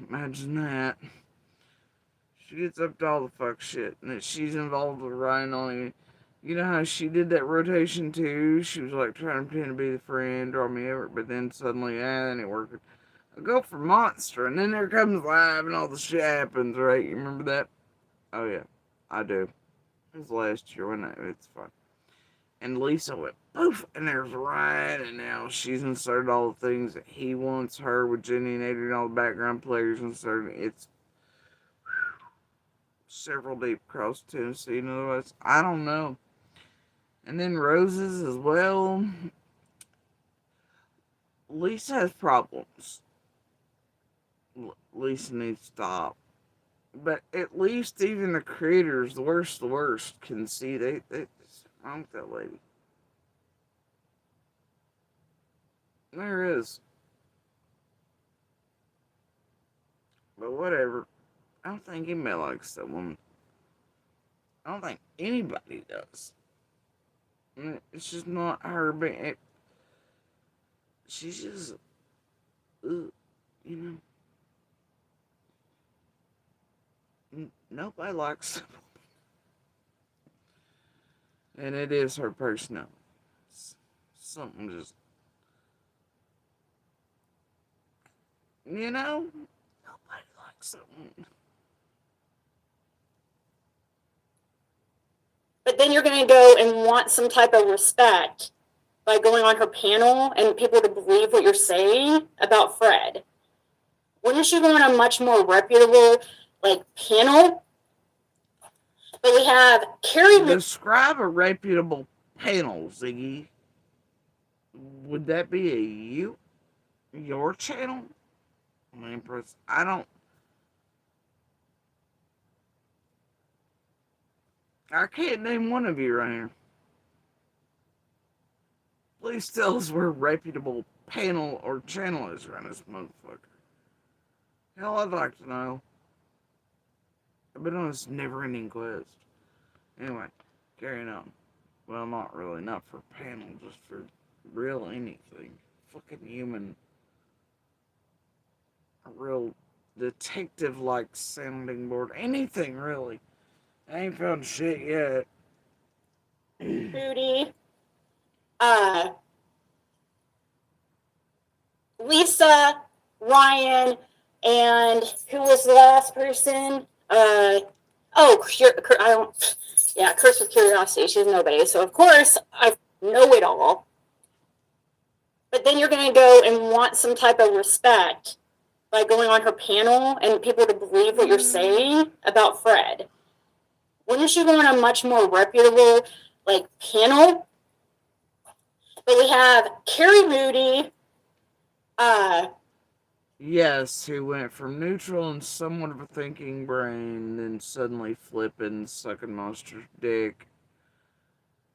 Imagine that. She gets up to all the fuck shit, and that she's involved with Ryan only. You know how she did that rotation too? She was like trying to pretend to be the friend, draw me over, but then suddenly, that ain't working. I go for Monster, and then there comes Live, and all the shit happens, right? You remember that? Oh yeah, I do. It was last year, wasn't it? It's fun. And Lisa went poof, and there's Ryan, and now she's inserted all the things that he wants her with Jenny and Adrian, all the background players inserted. It's several deep across Tennessee, in other words. I don't know. And then Roses as well. Lisa has problems. Lisa needs to stop. But at least even the creators, the worst, can see they what's wrong with that lady. There is. But whatever. I don't think anybody likes that woman. I don't think anybody does. It's just not her being. She's just, you know. Nobody likes her. And it is her personality. Something just, you know, nobody likes that woman. But then you're going to go and want some type of respect by going on her panel and people to believe what you're saying about Fred. Wouldn't you go on a much more reputable, like, panel? But we have Carrie. Describe a reputable panel, Ziggy. Would that be your channel? I mean, I can't name one of you right here. Please tell us where a reputable panel or channel is around this motherfucker. Hell, I'd like to know. I've been on this never-ending quest. Anyway, carrying on. Well, not really. Not for panel, just for real anything. Fucking human. A real detective-like sounding board. Anything, really. I ain't found shit yet. Rudy. Lisa, Ryan, and who was the last person? I don't. Yeah, Curse with Curiosity. She's nobody. So, of course, I know it all. But then you're going to go and want some type of respect by going on her panel and people to believe what you're saying about Fred. Wouldn't you go on a much more reputable, like, panel? But we have Carrie Moody. Yes, who went from neutral and somewhat of a thinking brain, then suddenly flipping, sucking monster's dick,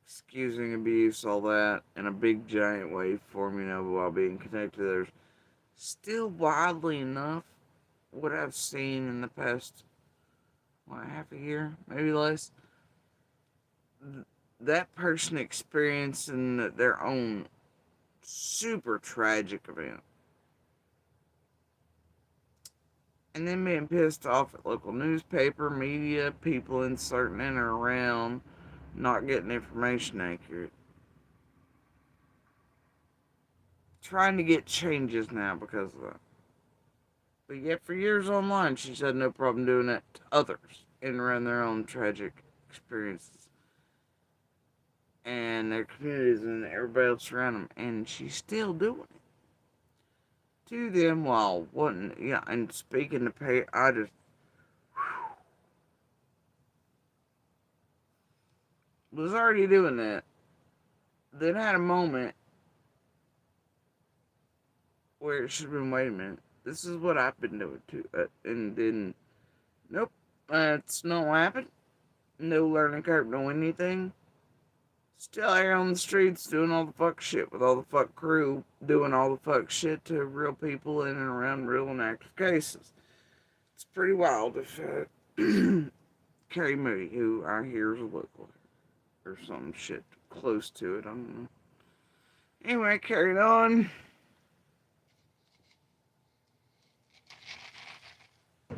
excusing abuse, all that, in a big giant waveform, you know, while being connected to others. Still, wildly enough, what I've seen in the past, half a year, maybe less, that person experiencing their own super tragic event. and then being pissed off at local newspaper, media, people inserting in or around, not getting information accurate. Trying to get changes now because of that. But yet, for years online, she's had no problem doing that to others and around their own tragic experiences and their communities and everybody else around them. And she's still doing it to them while wanting, yeah, and speaking to pay. I just was already doing that. Then had a moment where it should have been, wait a minute, this is what I've been doing too. And then, nope, that's not what happened. No learning curve, no anything. Still out on the streets doing all the fuck shit with all the fuck crew, doing all the fuck shit to real people in and around real and active cases. It's pretty wild if Carrie Moody, who I hear is a local, or some shit close to it, I don't know. Anyway, carried on.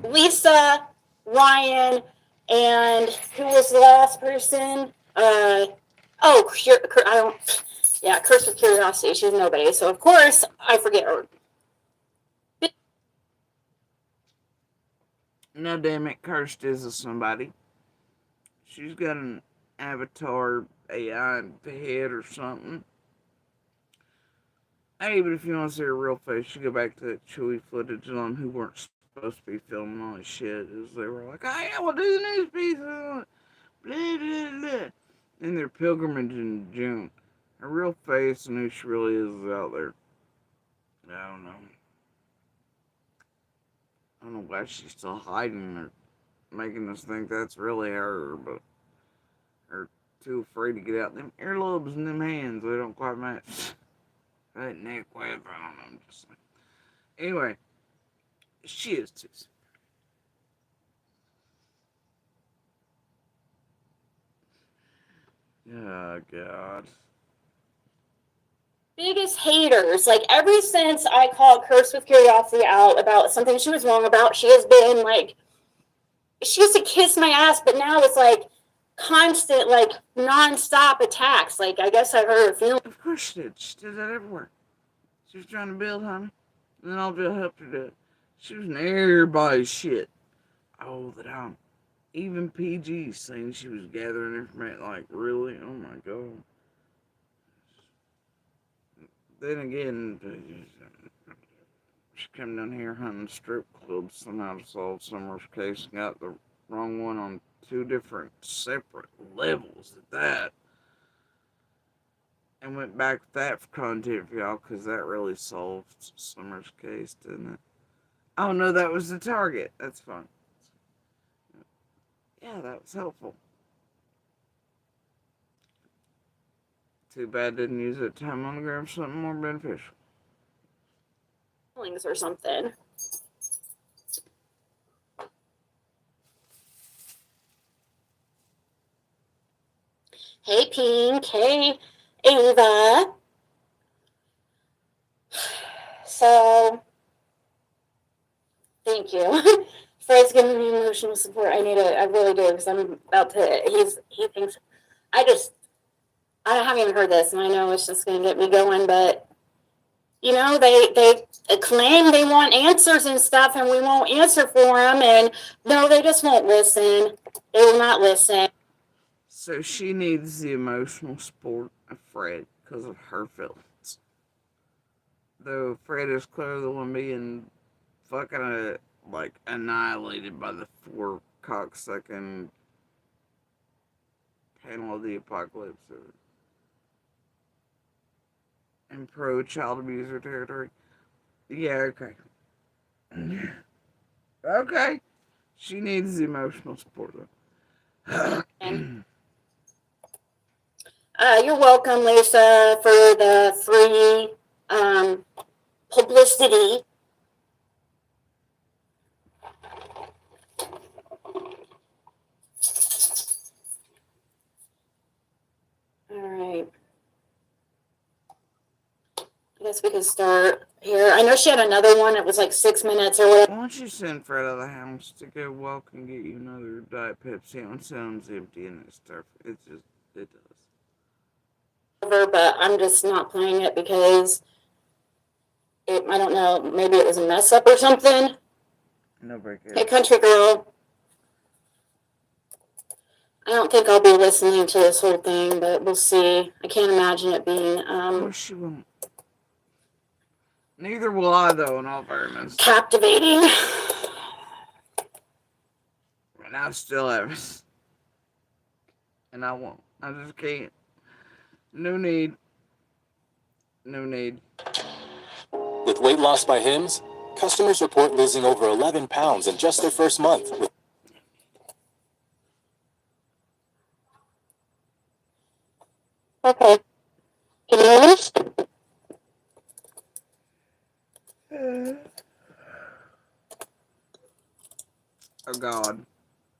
Lisa, Ryan, and who was the last person? I don't. Yeah, Curse with Curiosity. She's nobody, so of course I forget her. No, damn it, Cursed is a somebody. She's got an avatar AI head or something. Hey, but if you want to see her real face, you go back to that Chewy footage on who weren't supposed to be filming all this shit. As they were like, hey, I will do the news piece. Blah, blah, blah. In their pilgrimage in June. Her real face and who she really is out there. I don't know. I don't know why she's still hiding or making us think that's really her, but her too afraid to get out. Them earlobes and them hands, they don't quite match. That neck web, I don't know, I'm just like. Anyway, she is too. Oh, God. Biggest haters. Like, ever since I called Curse with Curiosity out about something she was wrong about, she has been like, she used to kiss my ass, but now it's like constant, like non-stop attacks. Like, I guess I hurt her feelings. Of course she did. She did that everywhere. She was trying to build, honey. And then I'll help her do it. She was in everybody's shit all the time. Even PG saying she was gathering information. Like, really? Oh my God. Then again, she came down here hunting strip clubs somehow to solve Summer's case and got the wrong one on 2 different separate levels at that. And went back with that for content for y'all because that really solved Summer's case, didn't it? Oh no, that was the target. That's fine. Yeah, that was helpful. Too bad didn't use that time on the gram for something more beneficial. Or something. Hey, Pink. Hey, Ava. So, thank you. Fred's giving me emotional support. I really do, because I'm about to, he thinks, I haven't even heard this, and I know it's just going to get me going, but, you know, they claim they want answers and stuff, and we won't answer for them, and no, they just won't listen. They will not listen. So she needs the emotional support of Fred because of her feelings. Though Fred is clearly the one being fucking annihilated by the 4 cocksucking panel of the apocalypse in pro child abuser territory. Yeah, okay. Okay. She needs the emotional support though. You're welcome, Lisa, for the free publicity. All right. guess we could start here. I know she had another one. It was like 6 minutes or whatever. Why don't you send Fred out of the house to go walk and get you another Diet Pepsi? It sounds empty and that stuff. It does. But I'm just not playing it because I don't know, maybe it was a mess up or something. Nobody cares. Hey, country girl. I don't think I'll be listening to this whole thing, but we'll see. I can't imagine it being Of course she won't. Neither will I, though, in all fairness. captivating. And I still have. And I won't. I just can't. No need. No need. With weight loss by Hims, customers report losing over 11 pounds in just their first month. Okay. Can you hear me? Oh, God.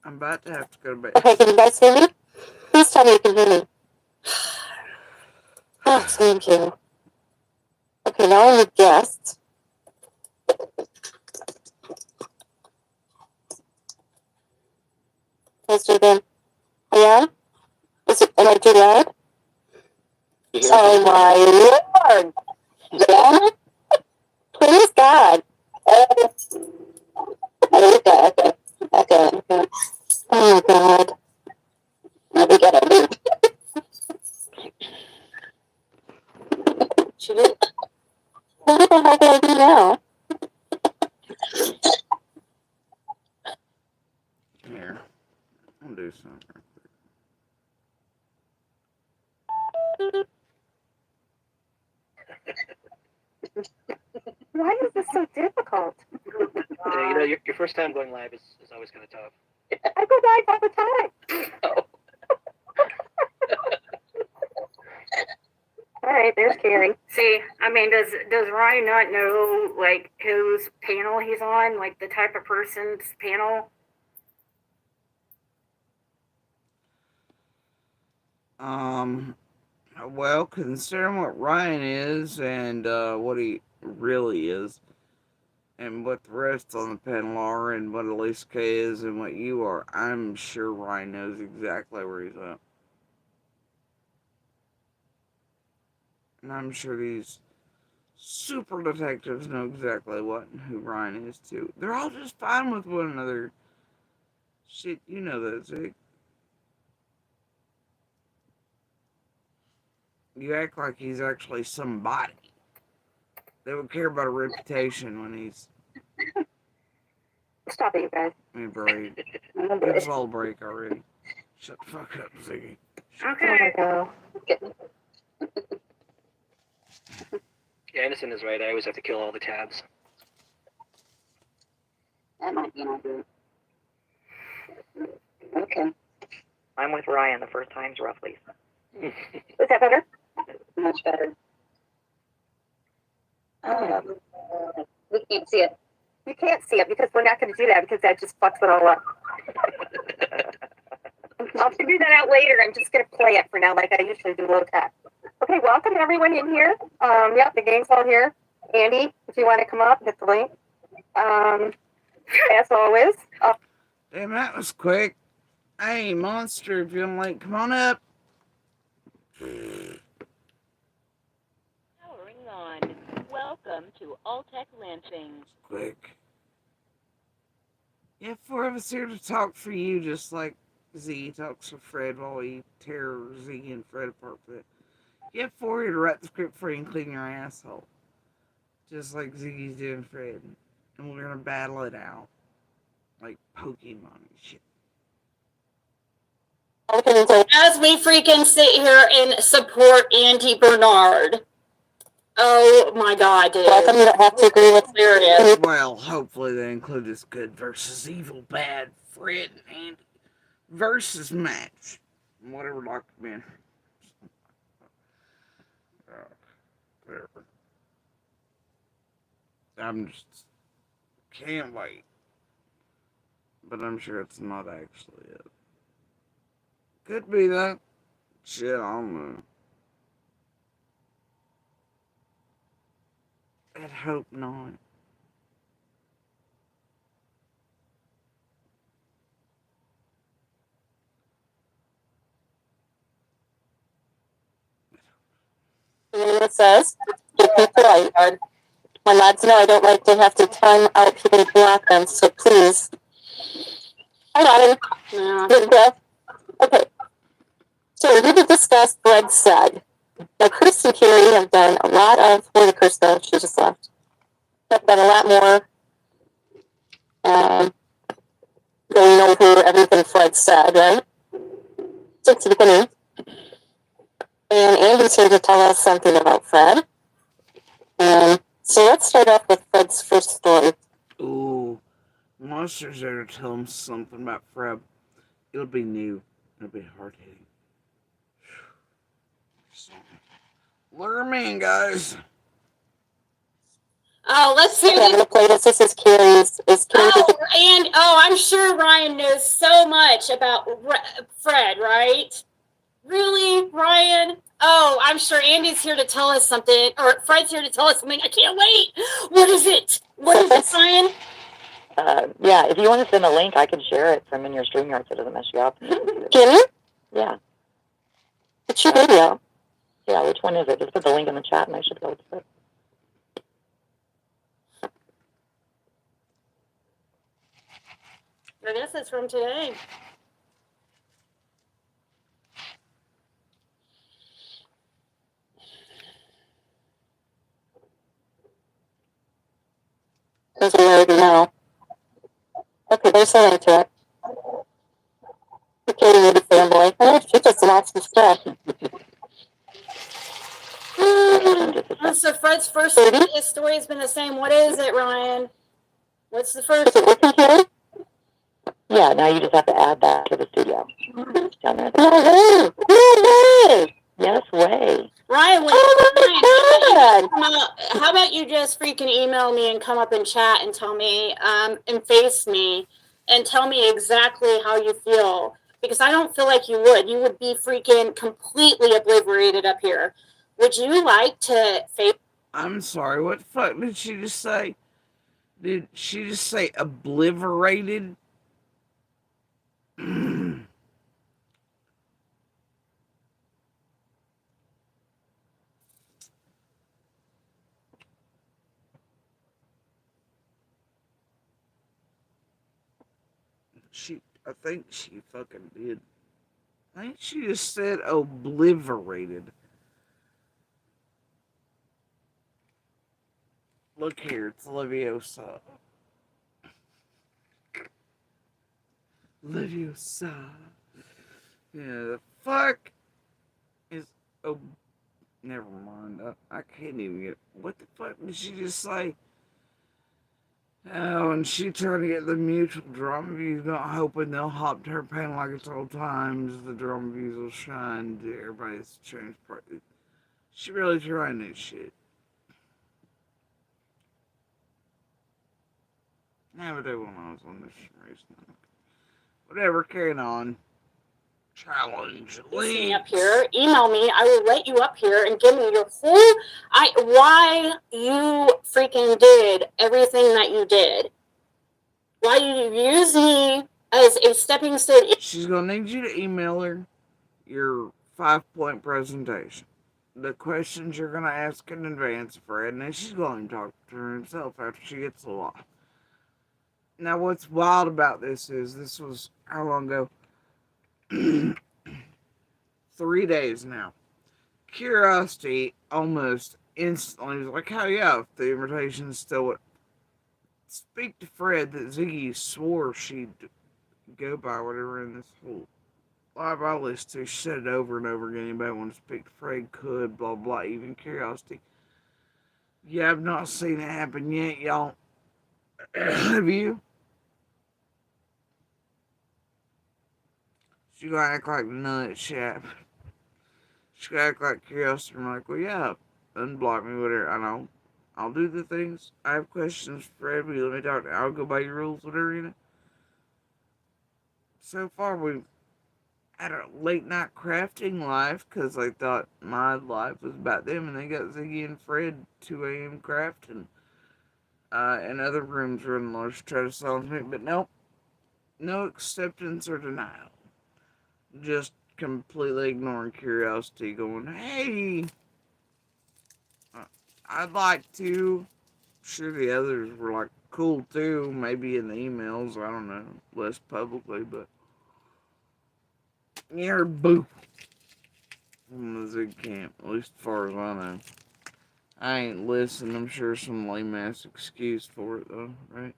I'm about to have to go to bed. Okay, can you guys hear me? Please tell me you can hear me. Oh, thank you. Okay, now I'm with guests. Let's do them. Yeah? Am I too loud? Oh my Lord! Yeah? Praise God. Okay. Oh God. Now we gotta leave. What the heck do I do now? Here. I'll do something. Why is this so difficult? Yeah, your first time going live is always kind of tough. I go live all the time. Oh. All right, there's Carrie. See, I mean, does Ryan not know like whose panel he's on, like the type of person's panel? Well, considering what Ryan is and what he really is, and what the rest on the panel are, and what Elise K is, and what you are, I'm sure Ryan knows exactly where he's at. And I'm sure these super detectives know exactly what and who Ryan is too. They're all just fine with one another. Shit, you know that, Zeke. You act like he's actually somebody. They would care about a reputation when he's. Stop it, you guys. Give me a break. Give us all a break already. Shut the fuck up, Ziggy. Okay. Go. Yeah, Anderson is right. I always have to kill all the tabs. That might be an idea. Okay. I'm with Ryan the first times roughly. Is that better? Much better. We can't see it. You can't see it because we're not going to do that because that just fucks it all up. I'll figure that out later. I'm just going to play it for now like I usually do low tech. Okay, welcome everyone in here. Yep, the gang's all here. Andy, if you want to come up, hit the link. As always. Damn, that was quick. Hey, Monster, if you're like, come on up. Powering on. Welcome to Alltech Lansing. Quick. Yeah, four of us here to talk for you, just like Z talks for Fred while we tear Z and Fred apart for it. You have four here to write the script for you and clean your asshole. Just like Ziggy's doing Fred. And we're gonna battle it out. Like Pokemon and shit. As we freaking sit here and support Andy Bernard. Oh my God, dude. How come you don't have to agree with serious? Well, hopefully they include this good versus evil bad Fred and Andy versus match. Whatever documentary. Whatever. I'm just can't wait. But I'm sure it's not actually it. Could be that. Shit, I don't know. I'd hope not. And it says, "Give me polite, guard. My lads know I don't like to have to time out people to block them, so please." I got it. Yeah. Okay. So we did discuss Greg said. Now, Chris and Carrie have done a lot of, where the Chris though, she just left. Have done a lot more going over everything Fred said, right? Since the beginning. And Andy's here to tell us something about Fred. And so let's start off with Fred's first story. Ooh, Monster's there to tell him something about Fred. It'll be new. It'll be hard hitting. Lure me in, guys. Oh, let's see. I'm gonna play this. This is Carrie's. I'm sure Ryan knows so much about Fred, right? Really, Ryan? Oh, I'm sure Andy's here to tell us something, or Fred's here to tell us something. I can't wait. What is it? What is it, Ryan? Yeah, if you want to send a link, I can share it from in your StreamYard so it doesn't mess you up. Can you? Yeah. It's your video. Yeah, which one is it? Just put the link in the chat and I should go to it. I guess it's from today. Because we already know. Okay, there's a link to it. Katie, you're the fanboy. Oh, she just lost some stuff. So Fred's first story has been the same. What is it, Ryan? What's the first? Is it working, Katie? Yeah, now you just have to add that to the studio. Down there. No way! Yes, way. Ryan, how about you just freaking email me and come up in chat and tell me, and face me, and tell me exactly how you feel. Because I don't feel like you would. You would be freaking completely obliterated up here. Would you like to face? I'm sorry, what the fuck did she just say? Did she just say obliterated? I think she fucking did. I think she just said obliterated. Look here, it's Leviosa. Leviosa. Yeah, the fuck is. Oh, never mind. I can't even get. What the fuck did she just say? Oh, and she trying to get the mutual drama views, not hoping they'll hop to her panel like it's old times. The drama views will shine to everybody's change part. She really trying this shit. Yeah, but they won't know I was on this reason. Whatever, carrying on. Challenge. Me up here. Email me. I will let you up here and give me your whole why you freaking did everything that you did. Why you use me as a stepping stone. She's gonna need you to email her your 5-point presentation. The questions you're gonna ask in advance, Fred, and then she's going to talk to herself after she gets a lot. Now, what's wild about this is this was how long ago? 3 days now. Curiosity almost instantly was like, hell yeah, if the invitation still would speak to Fred that Ziggy swore she'd go by whatever in this whole live I listened to. She said it over and over again. Anybody want to speak to Fred could, blah blah, even Curiosity. Yeah, I've not seen it happen yet, y'all. Have you? She gonna act like none of that shit happened. She gonna act like Curiosity. I'm like, well, yeah, unblock me, whatever. I know. I'll do the things. I have questions for everybody. Let me talk. I'll go by your rules, whatever, you know. So far, had a late night crafting live because I thought my life was about them, and they got Ziggy and Fred 2 a.m. crafting. And other rooms were in large to try to silence me, but nope, no acceptance or denial. Just completely ignoring curiosity, going, hey, I'd like to. Sure, the others were like, cool too, maybe in the emails, I don't know, less publicly, but yeah, boo. From the Zig camp, at least as far as I know. I ain't listening, I'm sure some lame ass excuse for it though, right?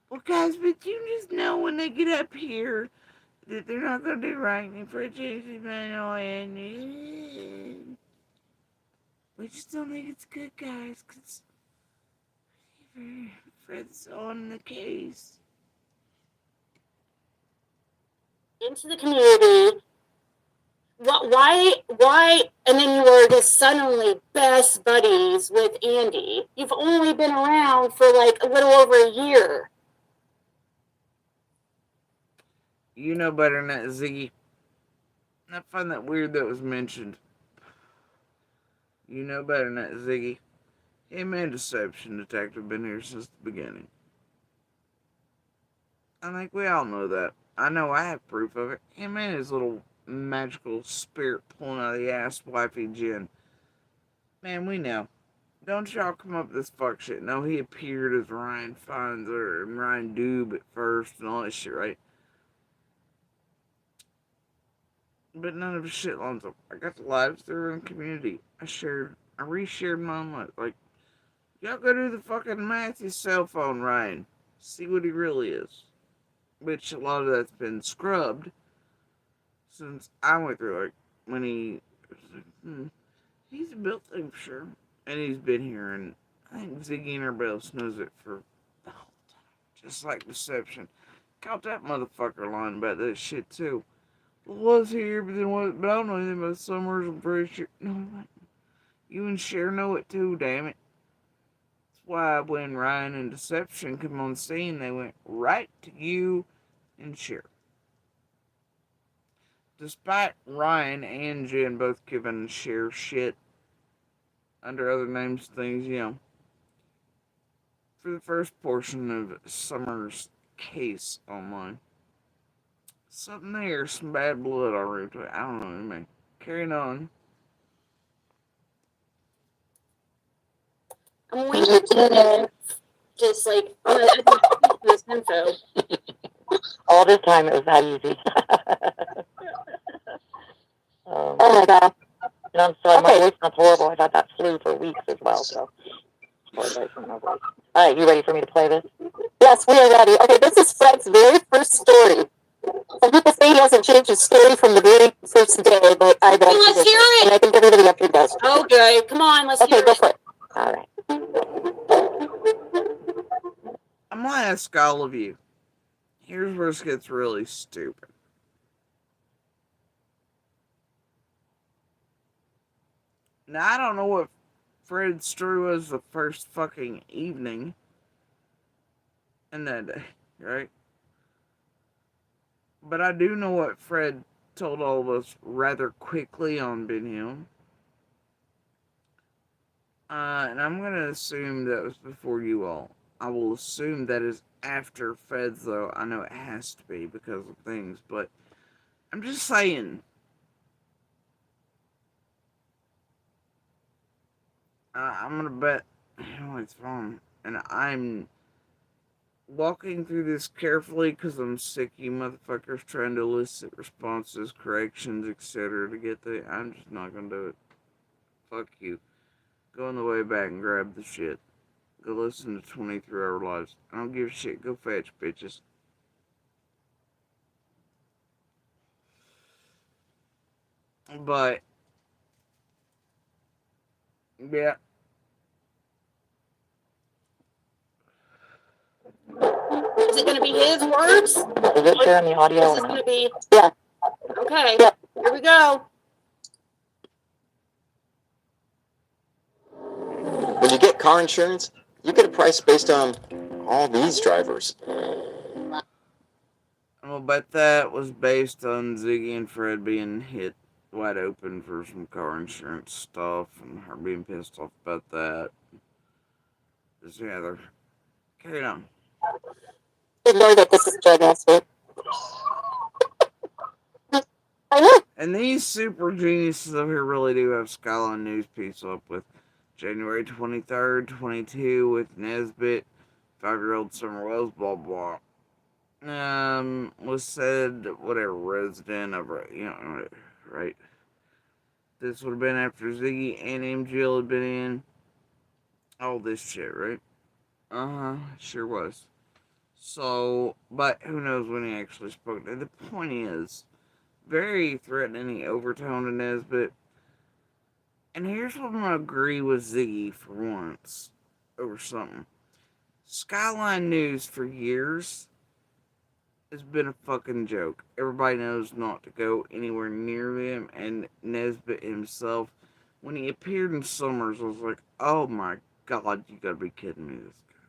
Well, guys, but you just know when they get up here that they're not gonna do right for a Jason manual, and we just don't think it's good, guys, because Fred's on the case. Into the community. Why, and then you were just suddenly best buddies with Andy. You've only been around for like a little over a year. You know better than that, Ziggy. I find that weird that was mentioned. You know better than that, Ziggy. Him and Deception Detective been here since the beginning. I think we all know that. I know I have proof of it. Him and his little magical spirit pulling out of the ass wifey Jen. Man, we know. Don't y'all come up with this fuck shit. No, he appeared as Ryan Fonzer and Ryan Doob at first and all that shit, right? But none of his shit lines up. I got the lives that are in the community. I reshared my own life. Like, y'all go do the fucking Matthew's cell phone, Ryan. See what he really is. Which a lot of that's been scrubbed since I went through, like, when he was like, he's a built thing for sure. And he's been here, and I think Ziggy and everybody else knows it for the whole time. Just like Deception. Caught that motherfucker lying about that shit, too. Well, was here, but then what? But I don't know anything about Summers. I'm pretty sure. No, you and Cher know it, too, damn it. That's why when Ryan and Deception come on scene, they went right to you and Cher. Despite Ryan and Jen both giving Cher shit under other names, things, for the first portion of Summer's case online. Something there, some bad blood already. I don't know, man. Carrying on. I'm waiting to just like, this info. All this time it was that easy. Oh my God. And I'm sorry, my voice sounds horrible. I've had that flu for weeks as well, so. All right, you ready for me to play this? Yes, we are ready. Okay, this is Fred's very first story. Some people say he hasn't changed his story from the very first day, but I don't. Let's hear it. And I think everybody up here does. Okay, come on, let's hear it. Okay, go for it. All right. I'm gonna ask all of you. Here's where this gets really stupid. Now, I don't know what Fred's story was the first fucking evening in that day, right? But I do know what Fred told all of us rather quickly on Ben Hill. And I'm going to assume that was before you all. I will assume that is after Feds, though. I know it has to be because of things, but I'm just saying. I'm going to bet. Oh, it's fine. And I'm walking through this carefully because I'm sick of you motherfuckers trying to elicit responses, corrections, etc. to get the. I'm just not going to do it. Fuck you. Go on the way back and grab the shit. Go listen to 23-Hour Lives. I don't give a shit. Go fetch, bitches. But, yeah. Is it going to be his words? Is it sharing the audio? This is going to be. Yeah. Okay. Yeah. Here we go. When you get car insurance, you get a price based on all these drivers. I'm Well, but that was based on Ziggy and Fred being hit wide open for some car insurance stuff and her being pissed off about that. Just yeah, they're carrying on. Ignore that this is drug expert. I know. And these super geniuses over here really do have Skyline News piece up with January 23rd, 22 with Nesbitt, 5-year-old Summer Wells, blah blah. Was said whatever resident of right. This would have been after Ziggy and MGL had been in. All this shit, right? Sure was. So, but who knows when he actually spoke. The point is, very threatening overtone to Nesbitt. And here's what I'm gonna agree with Ziggy for once over something. Skyline News for years has been a fucking joke. Everybody knows not to go anywhere near them, and Nesbitt himself, when he appeared in Summers, was like, oh my god, you gotta be kidding me, this guy.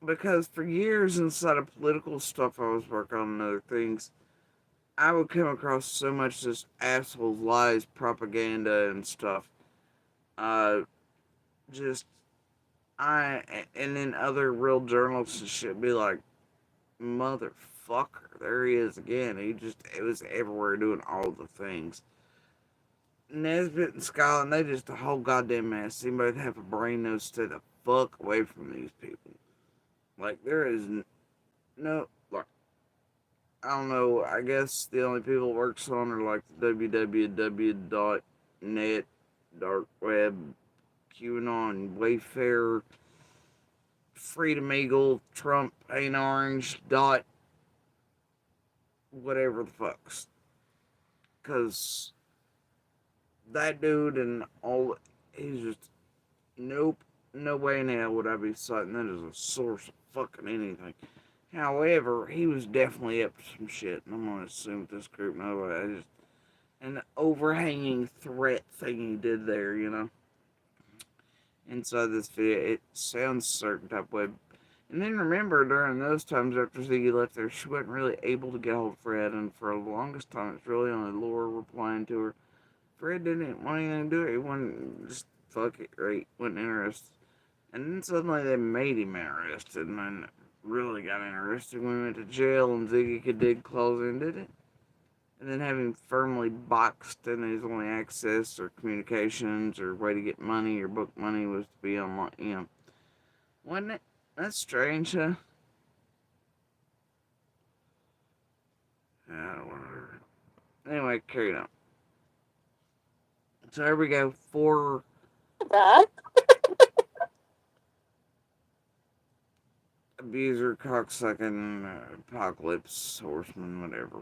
Because for years inside of political stuff I was working on and other things, I would come across so much just assholes, lies, propaganda, and stuff. And then other real journalists and shit be like, motherfucker, there he is again. It was everywhere doing all the things. Nesbitt and Skyline, they just a whole goddamn mess. Anybody that have a brain knows stay the fuck away from these people. Like, there is no, like, I don't know, I guess the only people it works on are like the www.net, dark web, QAnon, Wayfair, Freedom Eagle, Trump Ain't Orange, dot, whatever the fucks. Because that dude and all, he's just, nope, no way in hell would I be citing that as a source of fucking anything. However, he was definitely up to some shit, and I'm gonna assume with this group, no, an overhanging threat thing he did there, you know. Inside this video, it sounds a certain type of way. And then remember, during those times after Ziggy left there, she wasn't really able to get hold of Fred, and for the longest time, it's really only Laura replying to her. Fred didn't want anything to do it. He wasn't, just fuck it, right? Wasn't interested. And then suddenly they made him interested, and then really got interested when we went to jail and Ziggy could dig claws in, did it? And then having firmly boxed and his only access or communications or way to get money or book money was to be online, you know. Wasn't it? That's strange, huh? Whatever. Anyway, carry on. So there we go. 4 abuser, cocksucking, apocalypse, horseman, whatever.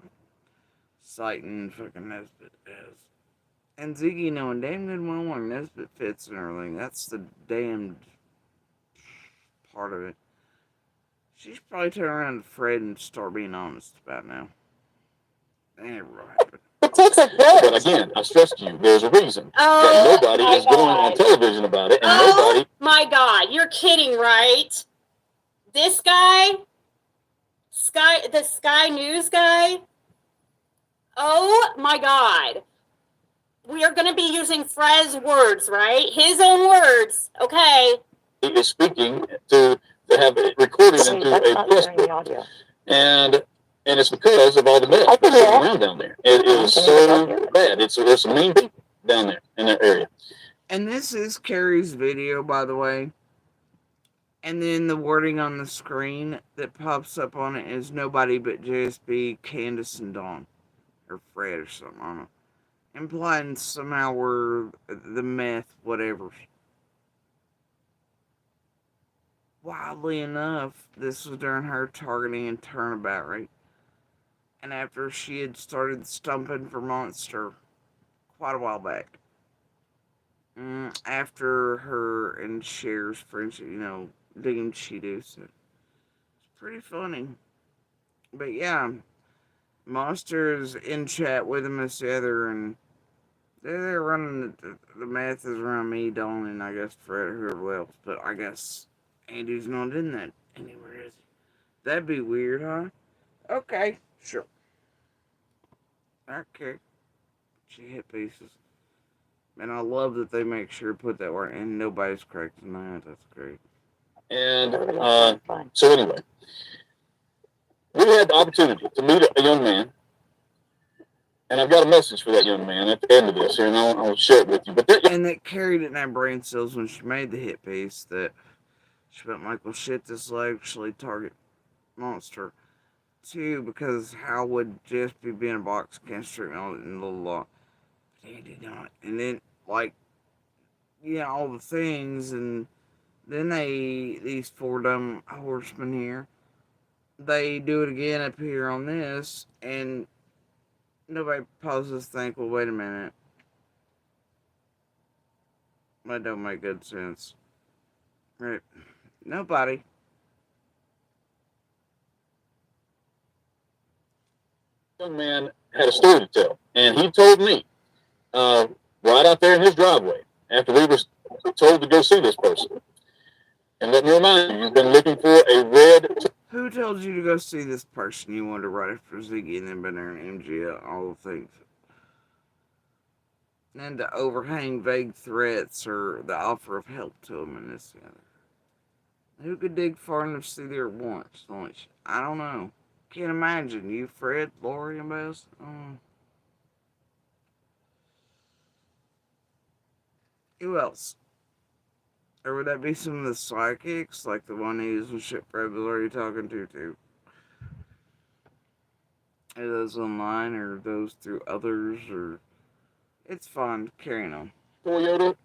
Citing fucking Nesbitt as. And Ziggy knowing damn good well where Nesbitt fits and everything. That's the damned part of it. She should probably turn around to Fred and start being honest about it now. That never will happen. It takes a village. But again, I stress to you, there's a reason that nobody is going on television about it, and nobody. My God, you're kidding, right? This guy, the Sky News guy. Oh my God. We are going to be using Fred's words, right? His own words. Okay. He is speaking to have it recorded into a press book. And it's because of all the mess that's going around down there. It is so bad. There's some mean people down there in that area. And this is Carrie's video, by the way. And then the wording on the screen that pops up on it is nobody but JSB, Candace, and Dawn. Or Fred or something, I don't know. Implying somehow we're the meth, whatever. Wildly enough, this was during her targeting and turnabout, right? And after she had started stumping for Monster quite a while back. After her and Cher's friendship, you know, digging Cheetos. So it's pretty funny. But yeah, Monster's in chat with him as the other, and they're running the math is around me, Dawn, and I guess Fred or whoever else. But I guess Andy's not in that anywhere, is he? That'd be weird, huh? Okay, sure. Okay. She hit pieces. And I love that they make sure to put that word and nobody's correcting that. That's great. And so anyway, we had the opportunity to meet a young man, and I've got a message for that young man at the end of this here, and I'll share it with you. But and that Carrie didn't have brain cells when she made the hit piece. That she went like, well, shit, this will actually target monster too, because how would just be being a box against treatment in the law? They did not. And then like, yeah, all the things, and then these four dumb horsemen here, they do it again up here on this, and nobody pauses to think, well, wait a minute. That don't make good sense. Right? Nobody. young man had a story to tell, and he told me right out there in his driveway after we were told to go see this person. And let me remind you, you've been looking for a red. Who told you to go see this person you wanted right after Ziggy and then been there in MGL, all the things? And to overhang vague threats or the offer of help to them and this and the other. Who could dig far enough to see their wants? I don't know. Can't imagine. You, Fred, Lori, and Bess? Who else? Or would that be some of the psychics, like the one he was with Shipwreck was already talking to, too? Are those online, or those through others, or... It's fun. Carrying on. Toyota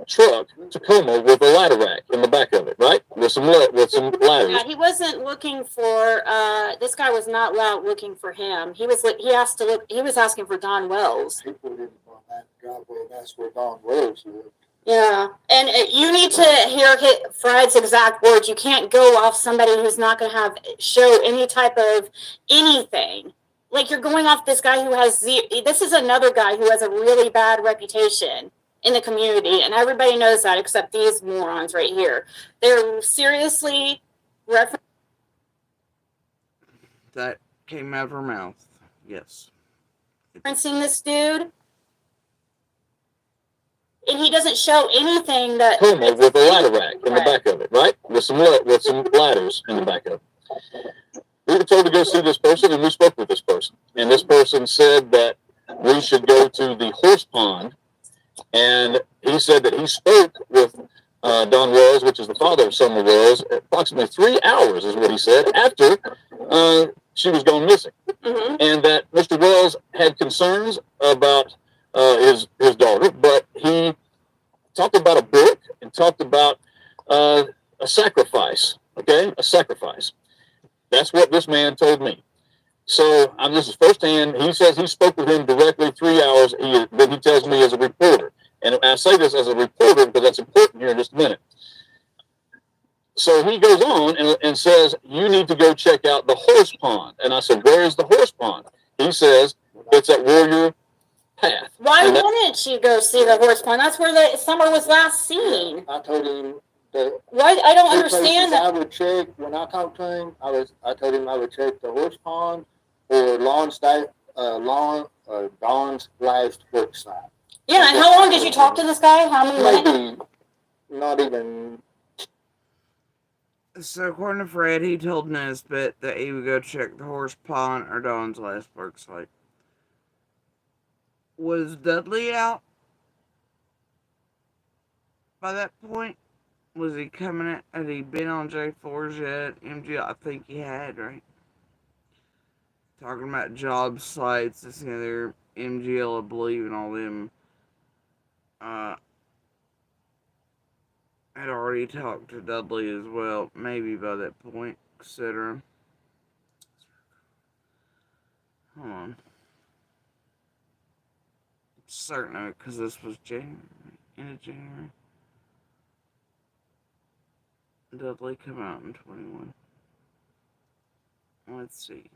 truck Tacoma with a ladder rack in the back of it, right? With some ladders. Yeah, he wasn't looking for. This guy was not out looking for him. He was. He asked to look. He was asking for Don Wells. People didn't want that driveway. That's where Don Wells lived. Yeah, and you need to hear Fred's exact words. You can't go off somebody who's not going to have show any type of anything. Like you're going off this guy who has this is another guy who has a really bad reputation in the community, and everybody knows that except these morons right here. They're seriously That came out of her mouth. Yes. referencing this dude, and he doesn't show anything that. Tacoma with a ladder rack in the back of it, right? With some ladders in the back of it. We were told to go see this person, and we spoke with this person. And this person said that we should go to the horse pond. And he said that he spoke with Don Wells, which is the father of Summer Wells, approximately 3 hours, is what he said, after she was gone missing. Mm-hmm. And that Mr. Wells had concerns about his daughter, but he talked about a book and talked about a sacrifice, okay? A sacrifice. That's what this man told me. So this is firsthand. He says he spoke with him directly 3 hours. Then he tells me as a reporter. And I say this as a reporter because that's important here in just a minute. So he goes on and says, you need to go check out the horse pond. And I said, where is the horse pond? He says, it's at Warrior Path. Why wouldn't you go see the horse pond? That's where the Summer was last seen. I told him why I don't understand that. I would check when I talked to him. I told him I would check the horse pond or Don's last work site. Yeah, and how long did you talk to this guy? How many minutes? Not even. So according to Fred, he told Nesbitt that he would go check the horse pond or Don's last work site. Was Dudley out by that point? Was he coming at? Had he been on J4s yet? MGL, I think he had, right? Talking about job sites, this and the other. MGL, I believe, and all them. Had already talked to Dudley as well, maybe by that point, etc. Hold on. Certain of it, because this was January, end of January. Dudley come out in 21. Let's see.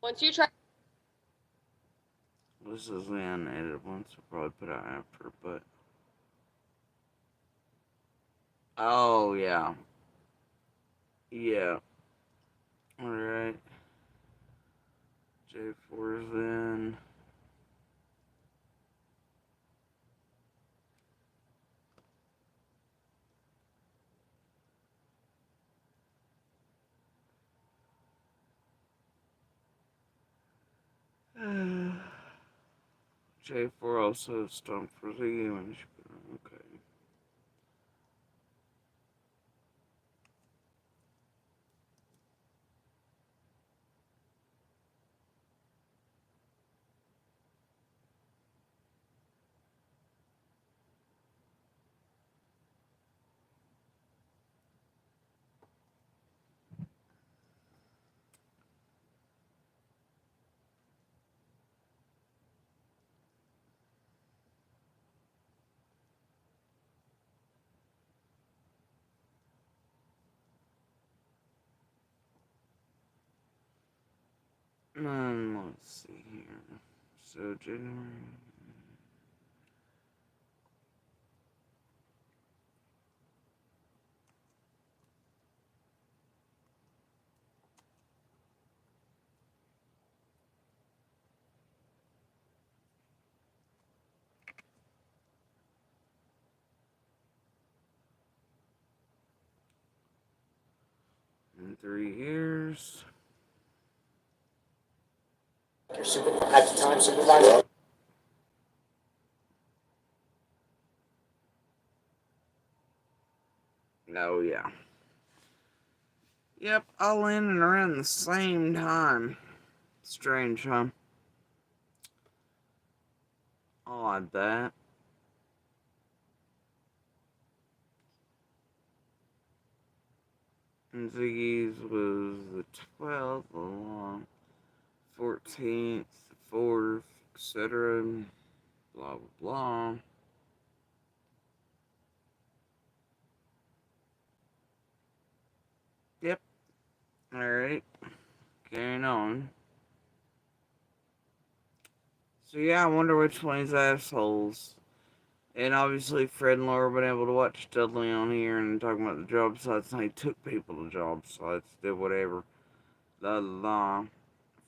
Once you try. This is the unedited one, so probably put out after, but. Oh, yeah. Yeah. Alright. J4 is in. J4 also stumped for Ziggy when she put on. Okay. Let's see here. So, January. In 3 years. At the time, supervisor. Oh, yeah. Yep, all in and around the same time. Strange, huh? Odd that. And Ziggy's was the 12th, along 14th, 4th, etc. Blah, blah, blah. Yep. Alright. Carrying on. So yeah, I wonder which one is assholes. And obviously Fred and Laura have been able to watch Dudley on here and talking about the job sites, and he took people to job sites, did whatever. La la la.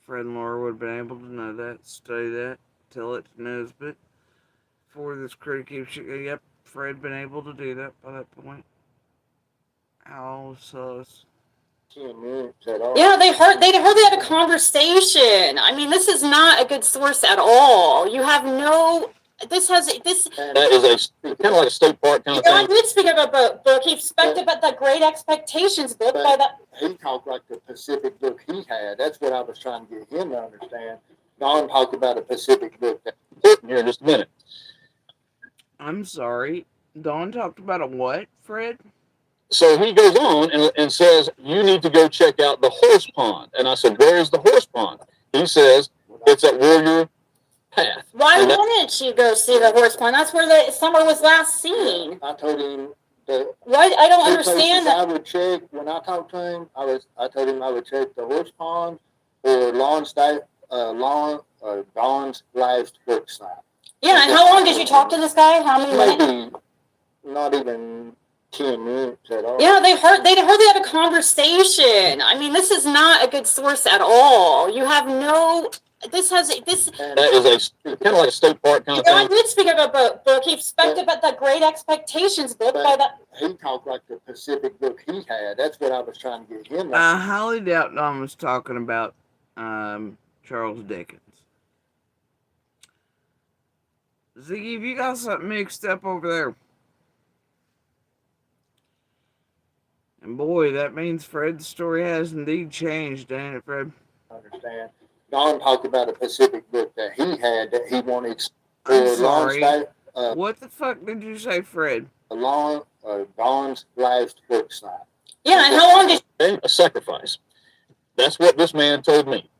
Fred and Laura would have been able to know that, study that, tell it to Nesbitt. For this crew to keep shit. Yep, Fred been able to do that by that point. How sus. Yeah, they hardly had a conversation. I mean, this is not a good source at all. You have no. This has this. That is a kind of like a state park kind of I thing. did speak of a book. He spoke about the Great Expectations book by the. He talked like the Pacific book he had. That's what I was trying to get him to understand. Don talked about a Pacific book. Here in just a minute. I'm sorry. Dawn talked about a what, Fred? So he goes on and says, you need to go check out the horse pond. And I said, where is the horse pond? He says, it's at Warrior Path. Why wouldn't you go see the horse pond? That's where the summer was last seen. I told him that. Why? I don't understand that. I would check, when I talked to him, I told him I would check the horse pond or Dawn's last work site. Yeah, and how long did you talk to this guy? How many minutes? Maybe not even 10 minutes at all. Yeah, they hardly had a conversation. I mean, this is not a good source at all. You have no. This has this. That is a kind of like a state park kind of thing. I did speak of a book. He spoke about the Great Expectations book by the. He talked like the Pacific book he had. That's what I was trying to get him. I highly doubt Don was talking about Charles Dickens. Ziggy, have you got something mixed up over there? And boy, that means Fred's story has indeed changed, ain't it, Fred? I understand. Don talked about a Pacific book that he had that he wanted. I'm sorry. What the fuck did you say, Fred? Don's last work site. Yeah, and how long did a sacrifice? That's what this man told me.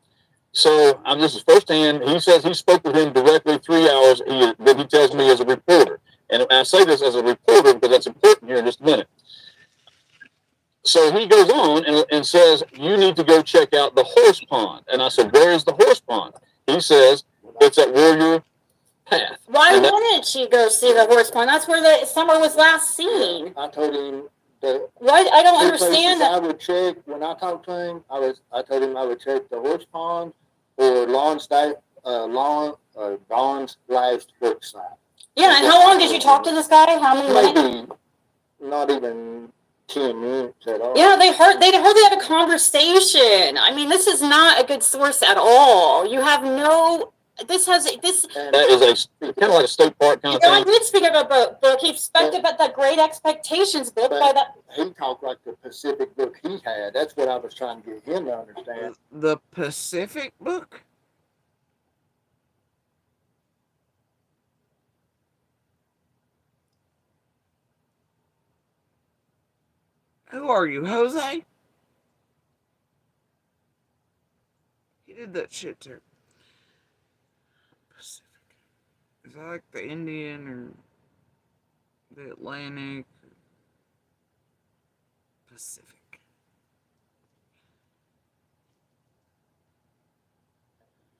So this is firsthand. He says he spoke with him directly 3 hours. That he tells me as a reporter, and I say this as a reporter because that's important here in just a minute. So he goes on and says, you need to go check out the horse pond. And I said, where is the horse pond? He says, it's at Warrior Path. Why wouldn't she go see the horse pond? That's where the summer was last seen. I told him that. Why? I don't two understand places I that. would check when I talked to him. I told him I would check the horse pond or Dawn's last work site. Yeah, and how long did you talk to this guy? How many minutes? Maybe not even 10 minutes at all. Yeah, they hardly have a conversation. I mean, this is not a good source at all. You have no. This has this. That is a kind of like a state park kind of thing. I did speak of a book. He spoke about the Great Expectations book by that. He talked like the Pacific book he had. That's what I was trying to get him to understand. The Pacific book? Who are you, Jose? He did that shit too. Pacific. Is that like the Indian or the Atlantic? Pacific.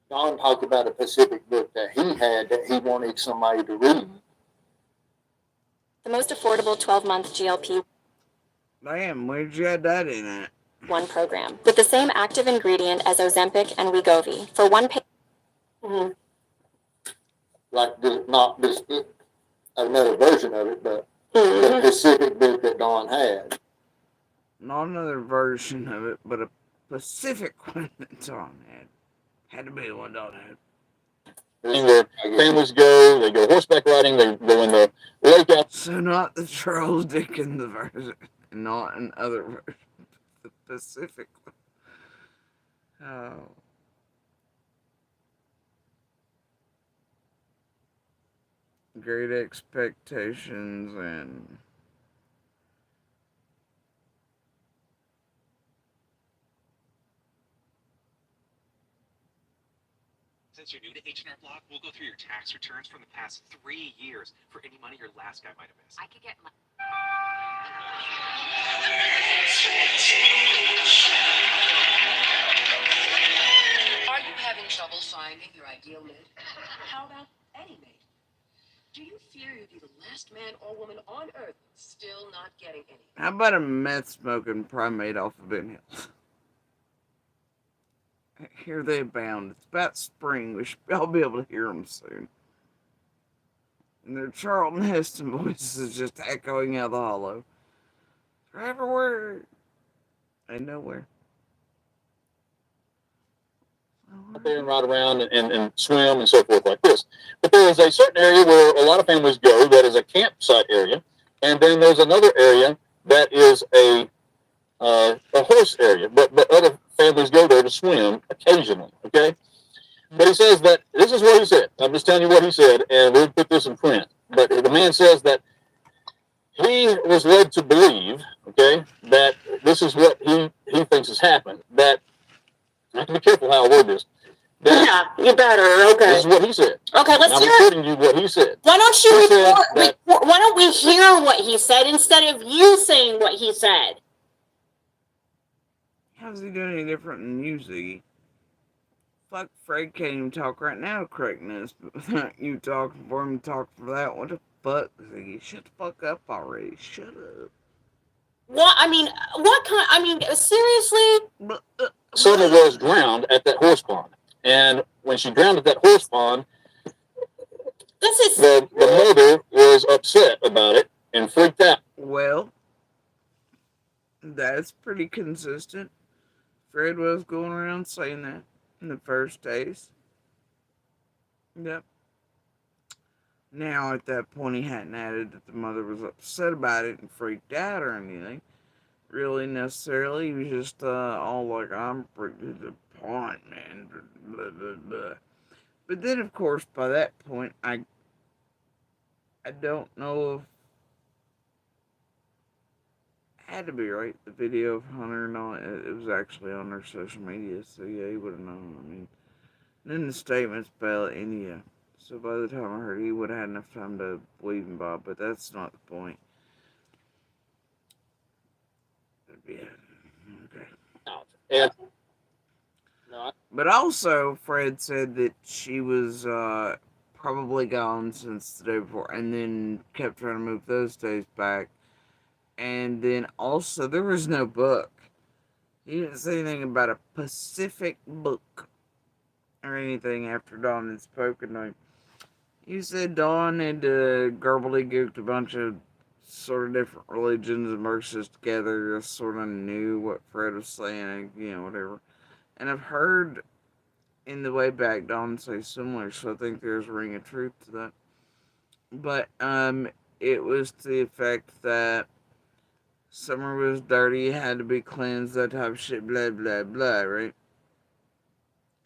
Don talked about a Pacific book that he had that he wanted somebody to read. The most affordable 12-month GLP Damn, where'd you add that in at? one program with the same active ingredient as Ozempic and Wegovy for one pay. Mm-hmm. Like not this another version of it, but the Pacific book that Don had. Not another version of it, but a Pacific one that Don had. Had to be the one Don had. Where families go, they go horseback riding, they go in the lake out. So not the Charles Dickens version, and not another version. The Pacific one. Oh. Great Expectations and Since you're new to H&R Block, we'll go through your tax returns from the past 3 years for any money your last guy might have missed. I could get my. Are you having trouble finding your ideal mate? How about any mate? Do you fear you'd be the last man or woman on earth still not getting any? how about a meth smoking primate off of Ben Hills? Here they abound. It's about spring. We should all be able to hear them soon. And their Charlton Heston voices just echoing out the hollow. They're everywhere. And nowhere. Out there and ride around and swim and so forth like this. But there is a certain area where a lot of families go that is a campsite area. And then there's another area that is a horse area. But other families go there to swim occasionally, okay? But he says that, this is what he said. I'm just telling you what he said, and we'll put this in print. But the man says that he was led to believe, okay, that this is what he thinks has happened. That, I have to be careful how I word this. Yeah, you better, okay. This is what he said. Okay, let's I'm hear reporting you what he said. Why don't you He said that, why don't we hear what he said instead of you saying what he said? How's he doing any different than you, Ziggy? Fuck, Fred can't even talk right now correctness, but without you talking for him to talk for that, what the fuck, Ziggy? Shut the fuck up already. Shut up. What? I mean, what kind? I mean, seriously? Soda was drowned at that horse pond. And when she drowned at that horse pond, the mother was upset about it and freaked out. Well, that's pretty consistent. Fred was going around saying that in the first days. Yep. Now, at that point, he hadn't added that the mother was upset about it and freaked out or anything. Really, necessarily. He was just all like, I'm pretty disappointed, man. Blah, blah, blah. But then, of course, by that point, I don't know if it had to be right. The video of Hunter and all, it was actually on their social media, so yeah, he would have known. I mean, and then the statements about India. So by the time I heard, he would have had enough time to believe in Bob, but that's not the point. Yeah. Okay. And no, But also, Fred said that she was probably gone since the day before, and then kept trying to move those days back. And then also, there was no book. He didn't say anything about a Pacific book or anything after Dawn had spoken to him. You said Dawn had garbly gooked a bunch of sort of different religions and verses together, just sort of knew what Fred was saying, whatever. And I've heard in the way back Dawn say similar, so I think there's a ring of truth to that. But it was to the effect that summer was dirty, had to be cleansed, that type of shit, blah blah blah, right?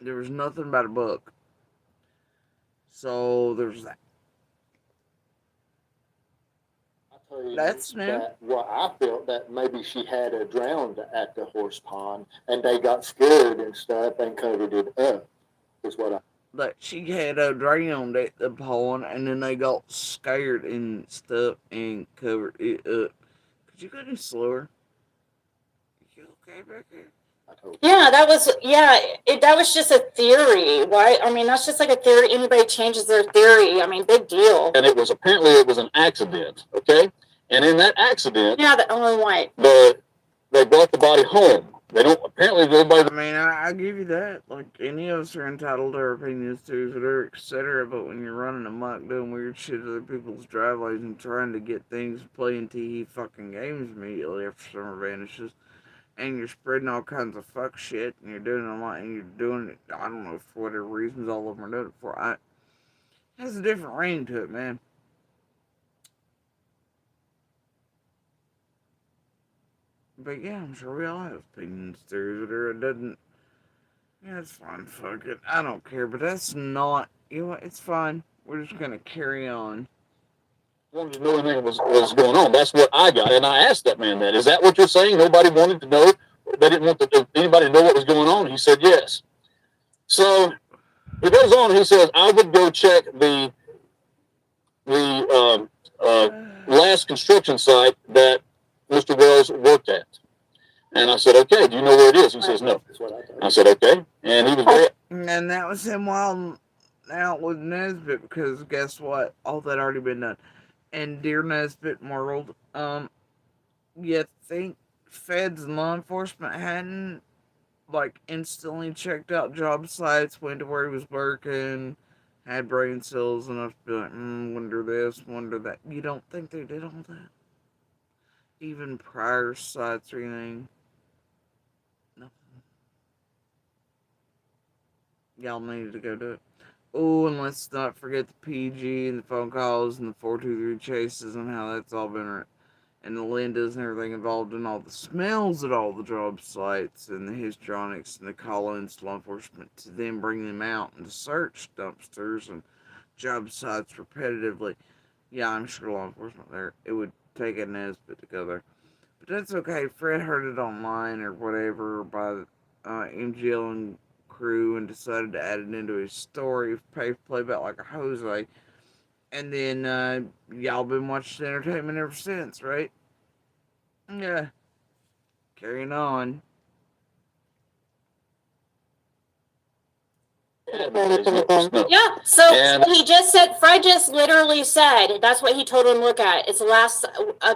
There was nothing about a book. So there's that. I tell you That's new. that what I felt that maybe she had her drowned at the horse pond and they got scared and stuff and covered it up. Is what I. But she had drowned at the pond and then they got scared and stuff and covered it up. Could you go any slower? You okay back there? Yeah, that was just a theory. Why? I mean, that's just like a theory. Anybody changes their theory. I mean, big deal. And it was an accident, okay? And in that accident, Yeah, the only way. they brought the body home. They don't apparently everybody. I mean, I give you that. Like, any of us are entitled to our opinions too, whatever, etc. But when you're running amok doing weird shit to other people's driveways and trying to get things playing tee fucking games immediately after summer vanishes, and you're spreading all kinds of fuck shit, and you're doing a lot, and you're doing it, I don't know, for whatever reasons all of them are doing it for, it has a different ring to it, man. But yeah, I'm sure we all have opinions, theories, whatever. It doesn't. Yeah, it's fine. Fuck it. I don't care. But that's not. You know what? It's fine. We're just gonna carry on. Wanted to know anything was going on. That's what I got, and I asked that man that. Is that what you're saying? Nobody wanted to know. They didn't want anybody to know what was going on. He said yes. So he goes on. He says, "I would go check the last construction site that Mr. Wells worked at." And I said, "Okay, do you know where it is?" He says, "No." I said, "Okay." And he was there. And that was him while out with Nesbitt, because guess what? All that already been done. And dear Nesbitt world, you think feds and law enforcement hadn't like instantly checked out job sites, went to where he was working, had brain cells enough to be like, wonder this, wonder that. You don't think they did all that? Even prior sites or anything? Nothing. Y'all needed to go do it. Oh, and let's not forget the PG and the phone calls and the 423 chases and how that's all been, and the Lindas and everything involved in all the smells at all the job sites and the histrionics and the call-ins to law enforcement to then bring them out and to search dumpsters and job sites repetitively. Yeah, I'm sure law enforcement there. It would take a Nesbitt to go there. But that's okay. Fred heard it online or whatever by the MGL and crew and decided to add it into his story, play about like a Jose. And then y'all been watching entertainment ever since, right? Yeah. Carrying on. Yeah, so he just said, Fred just literally said, that's what he told him to look at. It's the last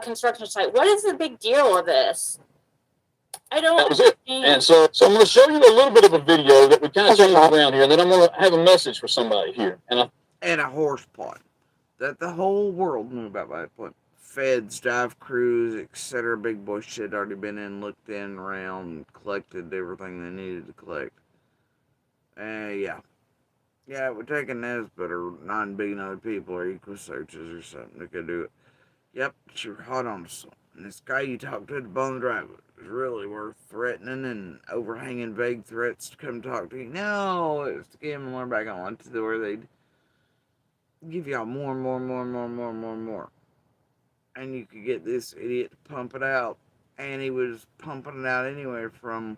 construction site. What is the big deal of this? I don't That was it. And so I'm going to show you a little bit of a video that we kind of changed around here, and then I'm going to have a message for somebody here. And a horse pond that the whole world knew about by that point. Feds, dive crews, etc. Big boy shit already been in, looked in, around, collected everything they needed to collect. Yeah. Yeah, it would take a Nesbitt or 9 billion other people or equal searches or something to go do it. Yep, but you're hot on something. And this guy you talked to at the bone drive was really worth threatening and overhanging vague threats to come talk to you. No, it was to get him more back on to where they'd give y'all more and more and more and more and more and more and more. And you could get this idiot to pump it out. And he was pumping it out anyway from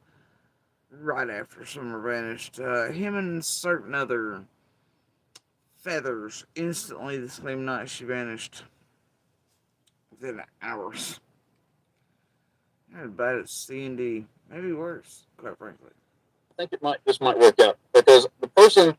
right after summer vanished. Him and certain other feathers instantly the same night she vanished. Within hours. Not as bad as C&D. Maybe worse, quite frankly. I think this might work out because the person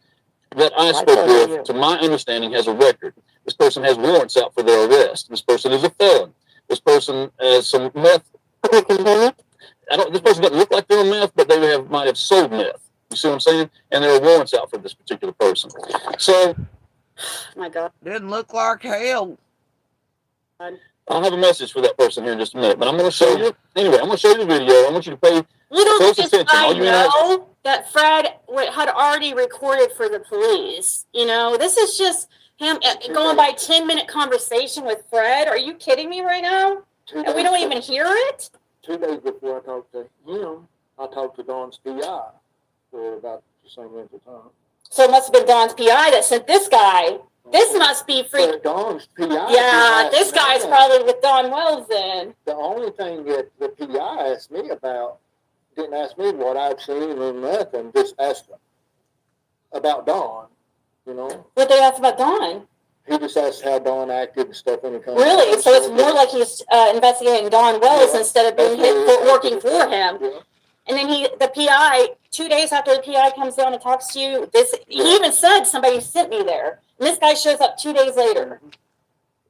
that I spoke with, to my understanding, has a record. This person has warrants out for their arrest. This person is a felon. This person has some meth. This person doesn't look like they're on meth, but they might have sold meth. You see what I'm saying? And there are warrants out for this particular person. So, My God. Didn't look like hell. I'll have a message for that person here in just a minute. But I'm going to show you. Anyway, I'm going to show you the video. I want you to pay close attention. I know that Fred had already recorded for the police. You know, this is just him going by 10-minute conversation with Fred. Are you kidding me right now? And we don't even hear it? 2 days before I talked to him, I talked to Don's PI for about the same length of time. So it must have been Don's PI that sent this guy. This must be free. Don's PI. Yeah, this guy's probably with Don Wells then. The only thing that the PI asked me about, didn't ask me what I'd seen or nothing, just asked about Don, you know. What they asked about Don? He just asked how Don acted and stuff when he comes. Really? So it's more like he's investigating Don Wells instead of being working for him. Yeah. And then the PI, 2 days after the PI comes down and talks to you, he even said somebody sent me there. And this guy shows up 2 days later.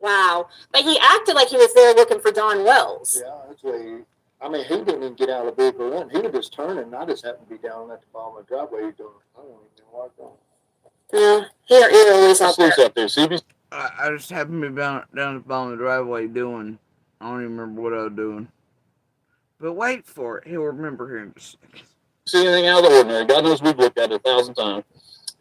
Wow. But he acted like he was there looking for Don Wells. Yeah, that's what he didn't even get out of the vehicle run. He was just turning, and I just happened to be down at the bottom of the driveway. He's doing, I don't even know what's going. Yeah, here always out there. I just happened to be down at the bottom of the driveway doing, I don't even remember what I was doing. But wait for it. He'll remember here in just a second. See anything out of the ordinary. God knows we've looked at it 1,000 times.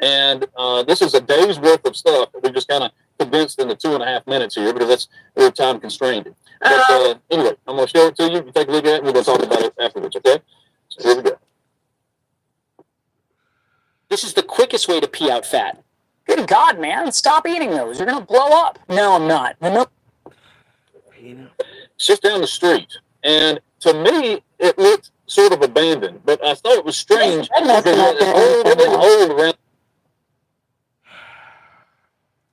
And this is a day's worth of stuff that we just kind of condensed into 2.5 minutes here because we're time constrained. But anyway, I'm going to show it to you. You take a look at it, and we're going to talk about it afterwards, okay? So here we go. This is the quickest way to pee out fat. Good God, man. Stop eating those. You're going to blow up. No, I'm not. It's just down the street. And to me, it looked sort of abandoned. But I thought it was strange because it's old around.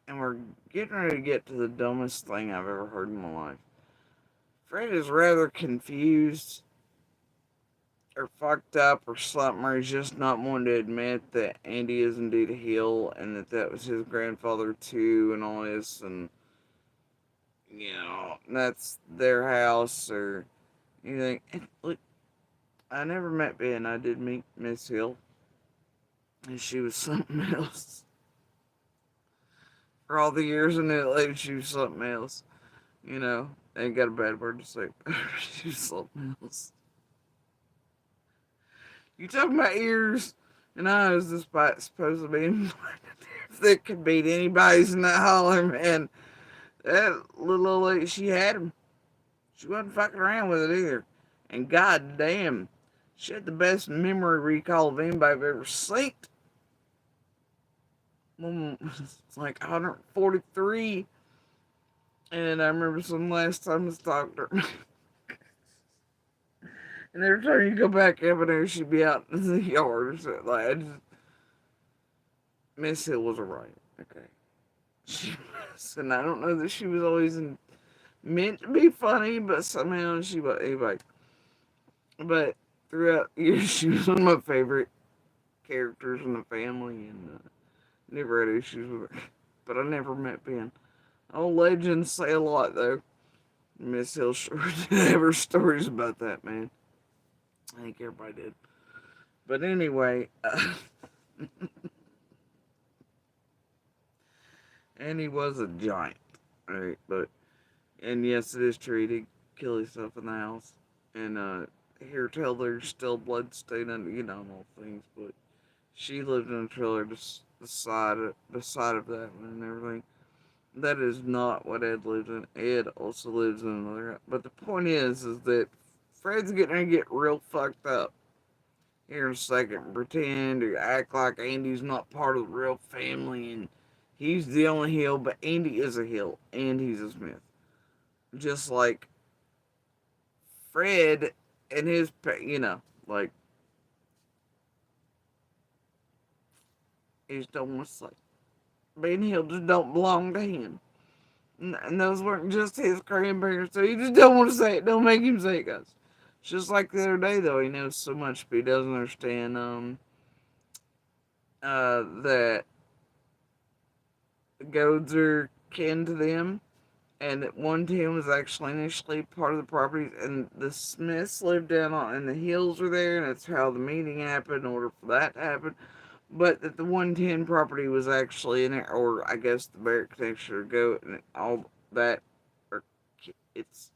And we're getting ready to get to the dumbest thing I've ever heard in my life. Fred is rather confused or fucked up or something, or he's just not wanting to admit that Andy is indeed a heel and that was his grandfather too and all this, and you know, that's their house or anything. And look, I never met Ben. I did meet Miss Hill, and she was something else. For all the years in that lady, she was something else. You know, I ain't got a bad word to say. She was something else. You talking about ears and eyes, despite supposed to be if that could beat anybody's in that holler, man. That little old lady, she had him. She wasn't fucking around with it either. And goddamn, she had the best memory recall of anybody I've ever seen. It's like 143. And I remember some last time I talked to her. And every time you go back up there, she'd be out in the yard or something. Like, Miss Hill was alright. Okay. She was, and I don't know that she was always meant to be funny, but somehow she was, anyway. But throughout the years, she was one of my favorite characters in the family, and never had issues with her. But I never met Ben. Old legends say a lot, though. Miss Hill sure did have her stories about that, man. I think everybody did. But anyway, and he was a giant, right? And yes, it is true, he did kill himself in the house. And here tell there's still blood stain under, you know, all things. But she lived in a trailer just beside of that one and everything. That is not what Ed lives in. Ed also lives in another house. But the point is that Fred's getting ready to get real fucked up here in a second. Pretend or act like Andy's not part of the real family and he's the only heel, but Andy is a heel and he's a Smith. Just like Fred and his, you know, like, he just don't want to say. Ben Hill just don't belong to him. And those weren't just his grandparents, so you just don't want to say it. Don't make him say it, guys. Just like the other day, though, he knows so much, but he doesn't understand that goats are kin to them, and that 110 was actually initially part of the property, and the Smiths lived down on, and the hills were there, and that's how the meeting happened in order for that to happen. But that the 110 property was actually in it, or I guess the Barrett connection or goat, and all that. Or it's.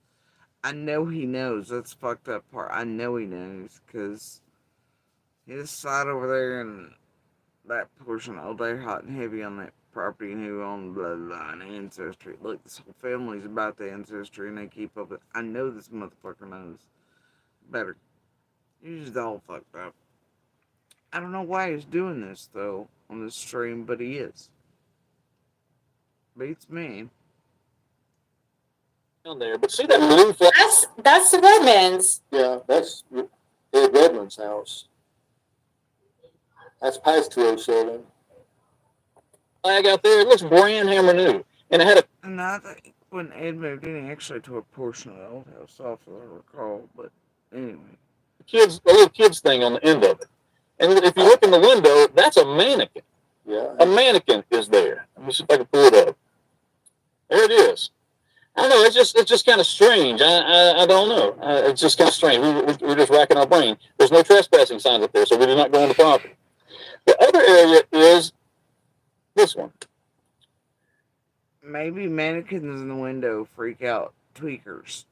I know he knows. That's the fucked up part. I know he knows, because his side over there and that portion, oh, they're hot and heavy on that property and who on blah blah and ancestry. Look, this whole family's about the ancestry and they keep up with. I know this motherfucker knows better. He's just all fucked up. I don't know why he's doing this though on this stream, but he is. Beats me. Down there, but see that blue flag? That's the Redmonds. Yeah, that's Ed Redmond's house. That's past 207. Flag out there, it looks brand hammer new. And it had a. And I think when Ed moved in, he actually tore a portion of the old house off, as I recall. But anyway. A little kids thing on the end of it. And if you look in the window, that's a mannequin. Yeah. A mannequin is there. Let me see if I can pull it up. There it is. I don't know. It's just kind of strange. I don't know. It's just kind of strange. We're just racking our brain. There's no trespassing signs up there, so we do not go on the property. The other area is this one. Maybe mannequins in the window freak out tweakers.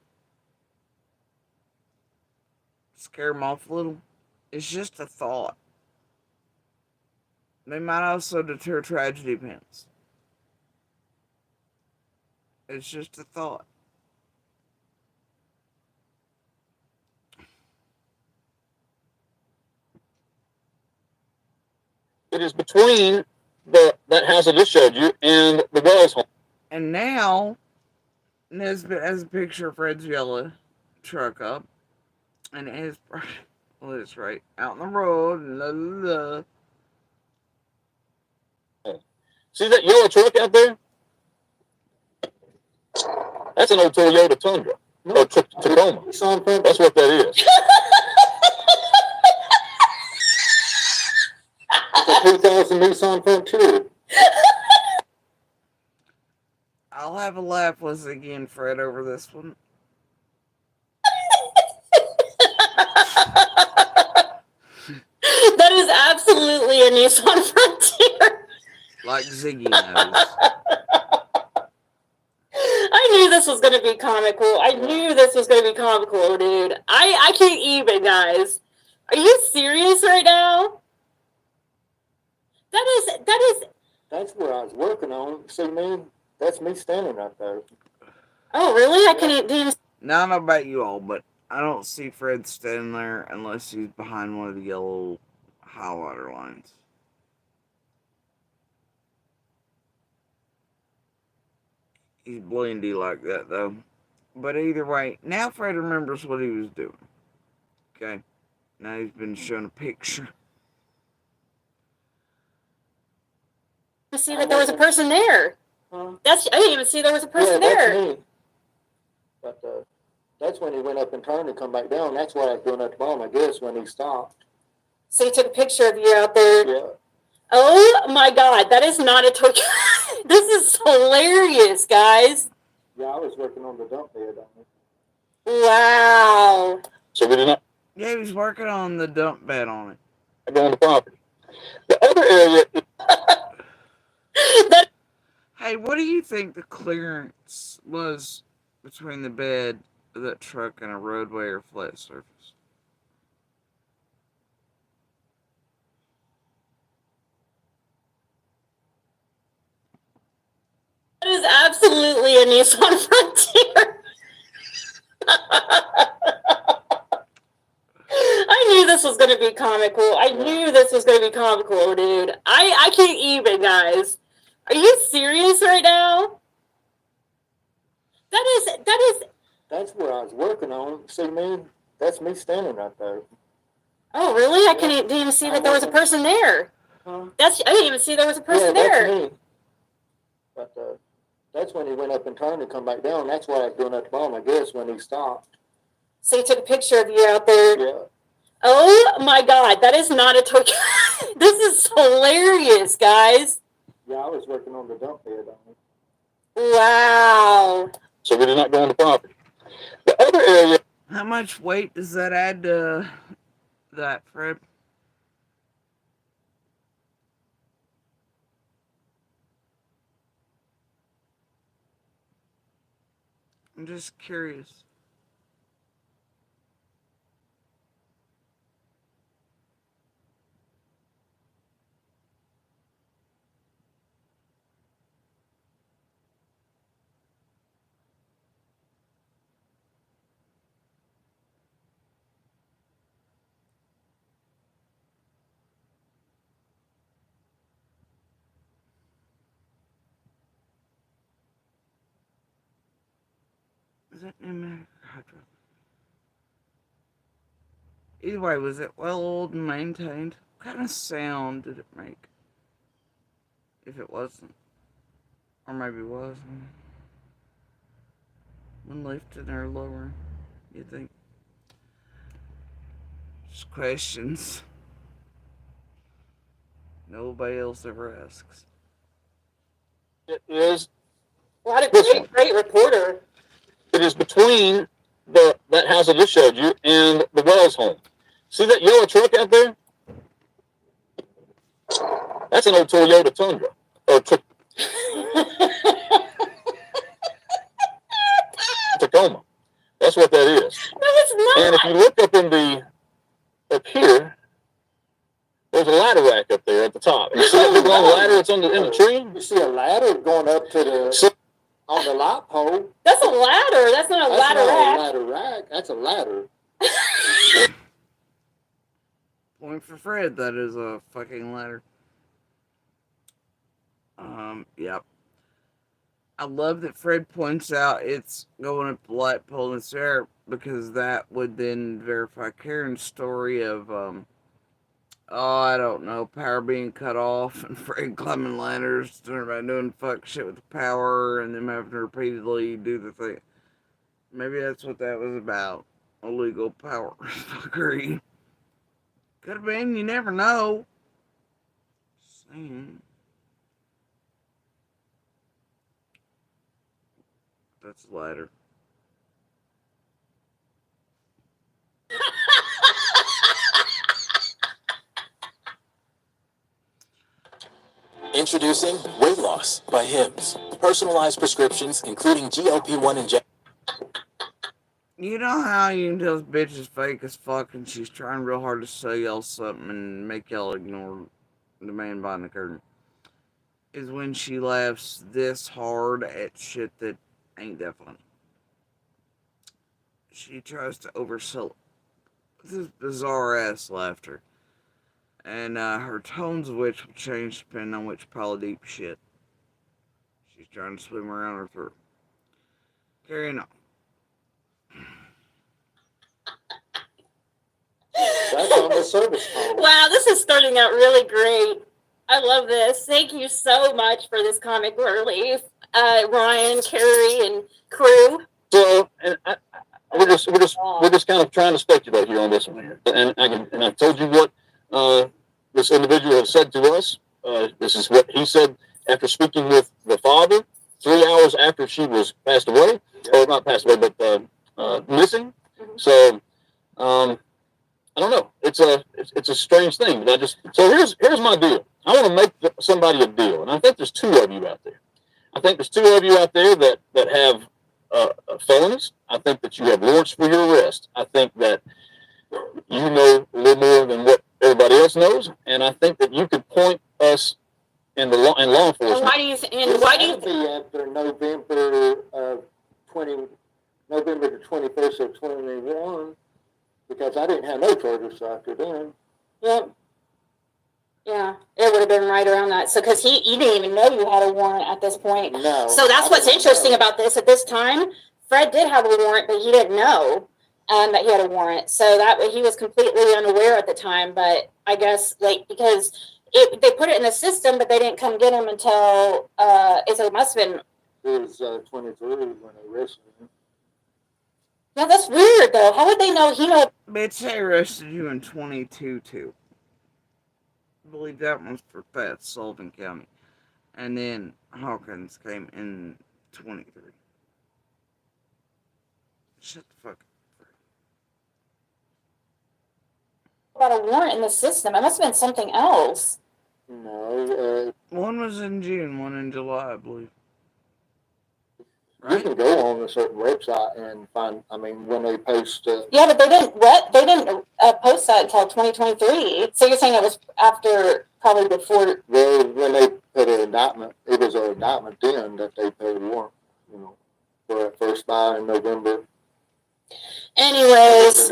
Scare them off a little. It's just a thought. They might also deter tragedy pins. It's just a thought. It is between that house I just showed you and the Wells home. And now, Nesbitt has a picture of Fred's yellow truck up. And it is, well, it's right out on the road. La, la, la. See that yellow truck out there? That's an old Toyota Tundra. Or Tacoma. That's what that is. It's a 2000 Nissan Frontier. I'll have a laugh once again, Fred, over this one. That is absolutely a Nissan Frontier. Like Ziggy knows. I knew this was going to be comical. I knew this was going to be comical, dude. I can't even, guys. Are you serious right now? That is. That's where I was working on. See me? That's me standing right there. Oh, really? I couldn't even. Now, I don't know about you all, but I don't see Fred standing there unless he's behind one of the yellow highlighter lines. He's blendy like that, though. But either way, now Fred remembers what he was doing. Okay? Now he's been shown a picture. To see that there was a person there. I didn't even see there was a person there. That's me. But that's when he went up and turned and come back down. That's why I was doing at the bottom, I guess, when he stopped. So he took a picture of you out there. Yeah. Oh my God, that is not a Tokyo. This is hilarious, guys. Yeah, I was working on the dump bed on it. Wow. So we did not. Yeah, he was working on the dump bed on it. I go on the property. The other area. Hey, what do you think the clearance was between the bed of that truck and a roadway or flat surface? That is absolutely a Nissan Frontier. I knew this was going to be comical. I knew this was going to be comical, dude. I can't even, guys. Are you serious right now? That is. That's where I was working on. See me? That's me standing right there. Oh, really? I didn't even see that there was a person there. I didn't even see there was a person there. That's me. But that's when he went up and turned and come back down. That's why I was doing at the bottom, I guess, when he stopped. So he took a picture of you out there. Yeah. Oh my God, that is not a token. This is hilarious, guys. Yeah, I was working on the dump bed on it. Wow. So we did not go on the property. The other area. How much weight does that add to that, Fred? I'm just curious. Is that pneumatic or hydraulic? Either way, was it well oiled and maintained? What kind of sound did it make? If it wasn't. Or maybe it was. When lifting or lowering, you think? Just questions. Nobody else ever asks. It is. What a great reporter. It is between that house I just showed you and the Wells home. See that yellow truck out there? That's an old Toyota Tundra. Or Tacoma. That's what that is. No, it's not. And if you look up here, there's a ladder rack up there at the top. You see that big long ladder that's in the tree? You see a ladder going up to on the light pole. That's a ladder. That's not a ladder rack. That's not a ladder rack. That's a ladder. Point for Fred, that is a fucking ladder. Yep. I love that Fred points out it's going up the light pole and there because that would then verify Karen's story of, I don't know, power being cut off and Fred climbing ladders, doing fuck shit with the power and them having to repeatedly do the thing. Maybe that's what that was about. Illegal power fuckery. Could have been, you never know. Saying. That's a ladder. Introducing Weight Loss by Hims. Personalized prescriptions, including GLP-1 injections. You know how you can tell this bitch is fake as fuck and she's trying real hard to sell y'all something and make y'all ignore the man behind the curtain? Is when she laughs this hard at shit that ain't that funny. She tries to oversell it with this bizarre ass laughter. And her tones of which will change depending on which pile of deep shit she's trying to swim around her through. Carrying on. That's on the service phone. Wow, this is starting out really great. I love this. Thank you so much for this comic relief, Ryan, Carrie, and crew. So, and we're just kind of trying to speculate here on this one here. And I told you what this individual has said to us. This is what he said after speaking with the father 3 hours after she was passed away, or not passed away, but missing. So, I don't know. It's a strange thing. But here's my deal. I want to make somebody a deal, and I think there's two of you out there. I think there's two of you out there that have felonies. I think that you have warrants for your arrest. I think that you know a little more than what everybody else knows, and I think that you could point us in law enforcement. And why do you be after November the 21st of 2021, because I didn't have no charges after then. Yep. Yeah, it would have been right around that. So, because you didn't even know you had a warrant at this point. No. So that's what's interesting about this. At this time, Fred did have a warrant, but he didn't know that he had a warrant. So that he was completely unaware at the time. But I guess because they put it in the system, but they didn't come get him until it must have been. It was 23 when they arrested him. Yeah, that's weird though. How would they know he know? Bitch, they arrested you in 22 too. I believe that one's for theft, Sullivan County. And then Hawkins came in 23. Shut the fuck up. Got a warrant in the system. It must have been something else. No, One was in June, one in July, I believe. you can go on a certain website and find, I mean, when they post. Yeah, but they didn't. What they didn't post that until 2023. So you're saying it was after, probably before. Well, when they put an indictment, it was an indictment then that they put a warrant, you know, for that first buy in November. Anyways,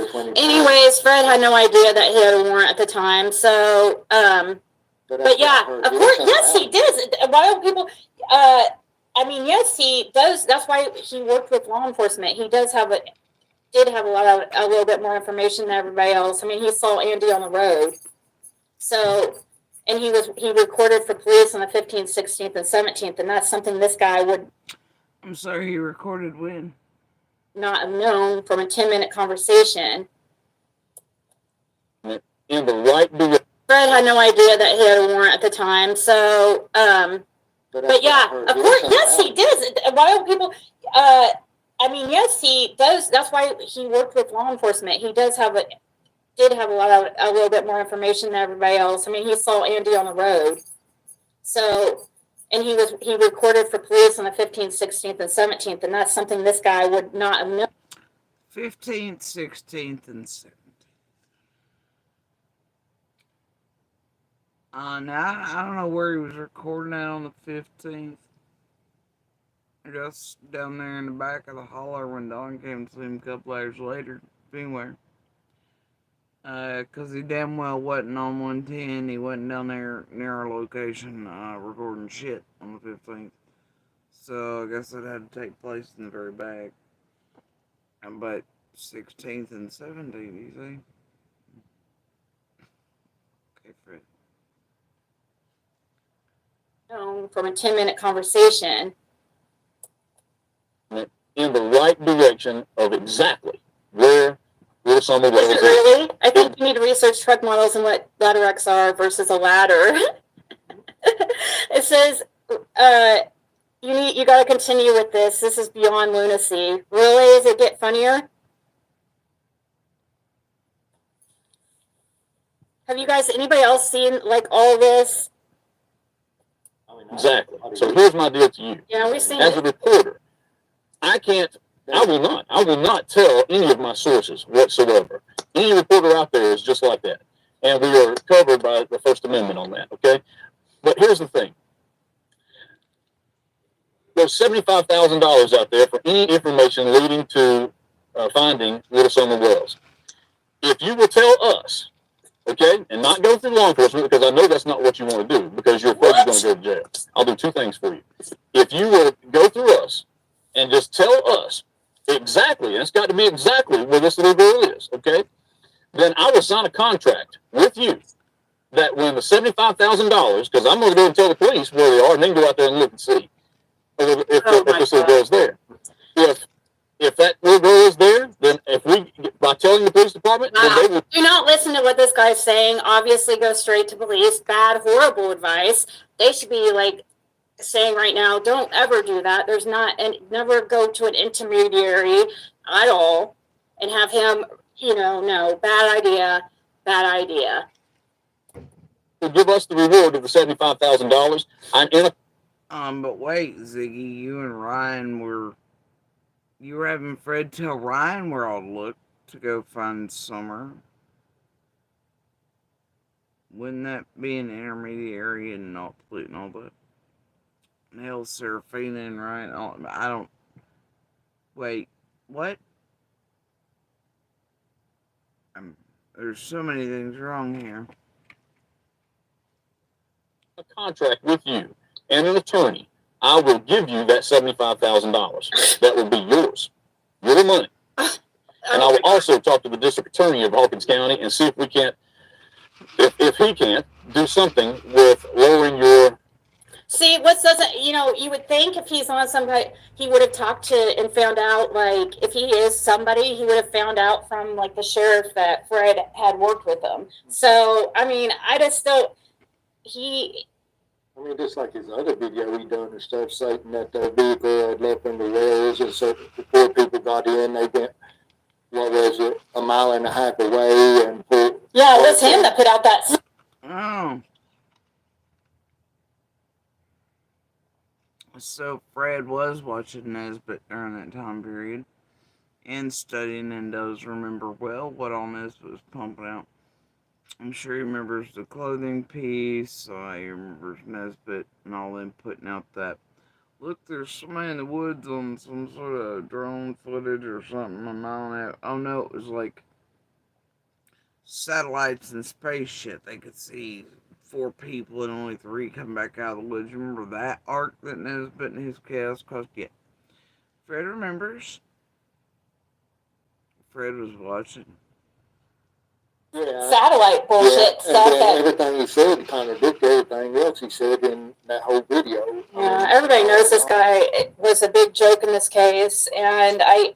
Fred had no idea that he had a warrant at the time. So, but yeah, of course, yes, he did. Why don't people? I mean, yes, he does. That's why he worked with law enforcement. He did have a little bit more information than everybody else. I mean, he saw Andy on the road. So, and he recorded for police on the 15th, 16th, and 17th, and that's something this guy would. I'm sorry, he recorded when? Not have known from a 10-minute conversation. In the right direction. Fred had no idea that he had a warrant at the time. So, but yeah, of course, yes, he did. Why don't people? I mean, yes, he does. That's why he worked with law enforcement. He did have a little bit more information than everybody else. I mean, he saw Andy on the road. So, and he recorded for police on the 15th, 16th, and 17th, and that's something this guy would not have known. 15th, 16th, and 17th. Now, I don't know where he was recording at on the 15th. Just down there in the back of the holler when Dawn came to see him a couple hours later. Anywhere. Because he damn well wasn't on 110. He wasn't down there near our location recording shit on the 15th. So I guess it had to take place in the very back. But 16th and 17th, you see? Okay, Fred. From a 10-minute conversation. In the right direction of exactly where some of those. Really? I think you need to research truck models and what ladder X are versus a ladder. It says, you got to continue with this. This is beyond lunacy. Really? Does it get funnier? Have you guys, anybody else seen like all this? Exactly. So here's my deal to you. Yeah, we've seen as it. a reporter, I will not tell any of my sources whatsoever. Any reporter out there is just like that. And we are covered by the First Amendment on that, okay? But here's the thing. There's $75,000 out there for any information leading to finding Little Summer Wells. If you will tell us, okay, and not go through law enforcement, because I know that's not what you want to do, because you're afraid you're going to go to jail. I'll do two things for you. If you will go through us and just tell us exactly, and it's got to be exactly where this little girl is, okay, then I will sign a contract with you that when the $75,000, because I'm going to go and tell the police where they are, and they can go out there and look and see if this little girl's there. If that little girl is there, then by telling the police department, then they will. Do not listen to what this guy's saying. Obviously, go straight to police. Bad, horrible advice. They should be like saying right now, don't ever do that. There's not, and never go to an intermediary at all and have him, no, bad idea, bad idea. To give us the reward of the $75,000. I'm in a. But wait, Ziggy, you and Ryan were having Fred tell Ryan where I'll look to go find Summer. Wouldn't that be an intermediary and not polluting all that? Hell, Serafina and Ryan, I don't. Wait, what? There's so many things wrong here. A contract with you and an attorney. I will give you that $75,000. That will be yours. Your money. And I will also talk to the district attorney of Hawkins County and see if we can't, if he can't, do something with lowering your See, what doesn't, you would think if he's on somebody, he would have talked to and found out, like, if he is somebody, he would have found out from, like, the sheriff that Fred had worked with him. So, I mean, I just don't, I mean, just like his other video he done and stuff, citing that the vehicle had left in the rails, and so before people got in, they went, what was it, a mile and a half away, and yeah, it was him that put out that. Oh. So Fred was watching Nesbitt during that time period and studying and does remember well what all Nesbitt was pumping out. I'm sure he remembers the clothing piece. He remembers Nesbitt and all them putting out that, look, there's somebody in the woods on some sort of drone footage or something. Oh no, it was like satellites and space shit. They could see 4 people and only 3 come back out of the woods. You remember that arc that Nesbitt and his chaos caused? Yeah. Fred remembers. Fred was watching. Yeah. Satellite bullshit stuff. And everything he said contradicted everything else he said in that whole video. Yeah, everybody knows this guy was a big joke in this case, and I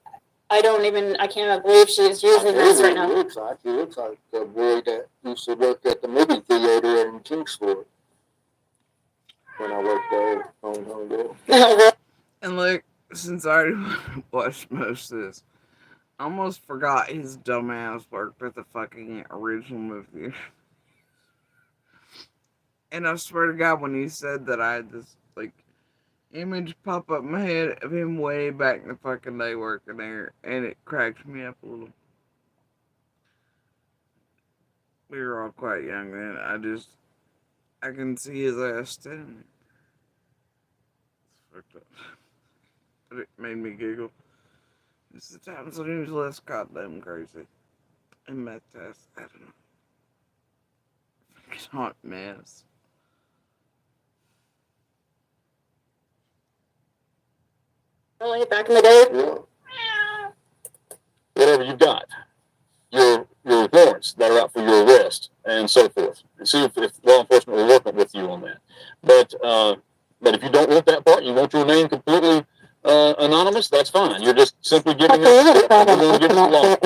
can't believe she's using this right now. He looks like the boy that used to work at the movie theater in Kingsport when I worked there on Home. And look, since I already watched most of this, I almost forgot his dumbass worked at the fucking original movie. And I swear to God, when he said that, I had this, like, image pop up in my head of him way back in the fucking day working there, and it cracked me up a little. We were all quite young then. I can see his ass standing there. It's fucked up. But it made me giggle. It's the times when he was less goddamn crazy. And meth test, I don't know. Fucking hot mess. Really, back in the day? Yeah. Whatever you got, your warrants that are out for your arrest and so forth. And see if law enforcement will work with you on that. But if you don't want that part, you want your name completely anonymous, that's fine. You're just simply giving it to law.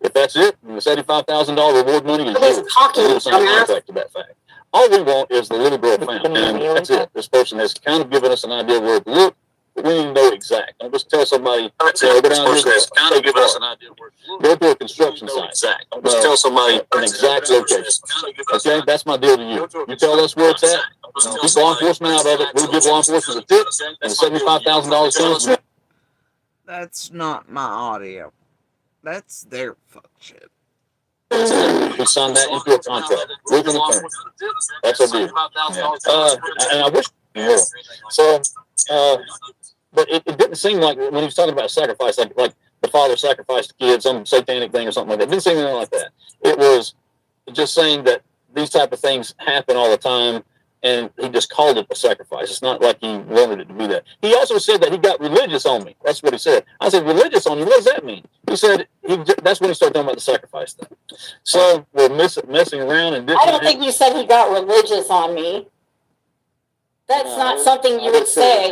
If that's it, the $75,000 reward money is yours. We'll sign a contract to that fact. All we want is the little girl found, and that's it. This person has kind of given us an idea where to look, but we didn't know exact. Don't just tell somebody. This person has kind of given us an idea where to look. Go to a construction site. Don't just tell somebody an exact location. Okay, that's my deal to you. You tell us where it's at. Keep law enforcement out of it. We'll give law enforcement a tip, and $75,000 comes. That's not my audio. That's their fuck shit. We signed that into a contract. Legal attorney. That's a deal. And I wish more. So, but it didn't seem like when he was talking about sacrifice, like the father sacrificed the kid, some satanic thing or something like that. It didn't seem anything like that. It was just saying that these type of things happen all the time, and he just called it a sacrifice. It's not like he wanted it to be that. He also said that he got religious on me. That's what he said. I said, religious on you? What does that mean? He said, that's when he started talking about the sacrifice thing. So we're messing around and I don't think you said he got religious on me. That's not something you would say.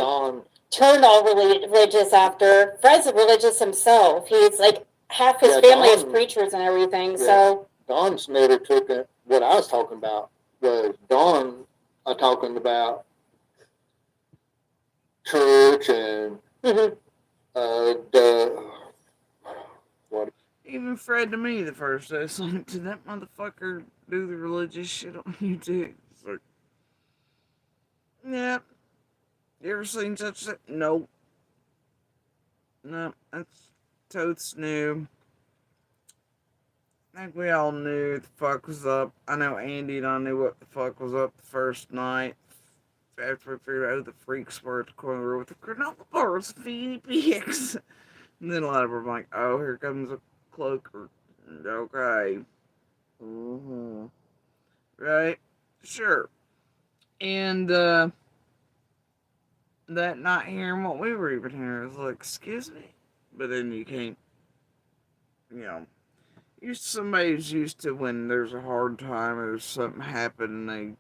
Turned all religious after. Fred's religious himself. He's like, half his family is preachers and everything, so. Don's never took it. What I was talking about was Don talking about church and what. Even Fred to me the first day, it's like, did that motherfucker do the religious shit on you too? It's like, yeah. You ever seen such a thing? Nope. No, that's totes new. I think we all knew the fuck was up. I know Andy and I knew what the fuck was up the first night. After we figured out who the freaks were at the corner of the road with the granola bars and feedy pigs. And then a lot of them were like, oh, here comes a cloaker. Okay. Right? Sure. And, that not hearing what we were even hearing was like, excuse me? But then you can't, somebody's used to when there's a hard time or something happened and they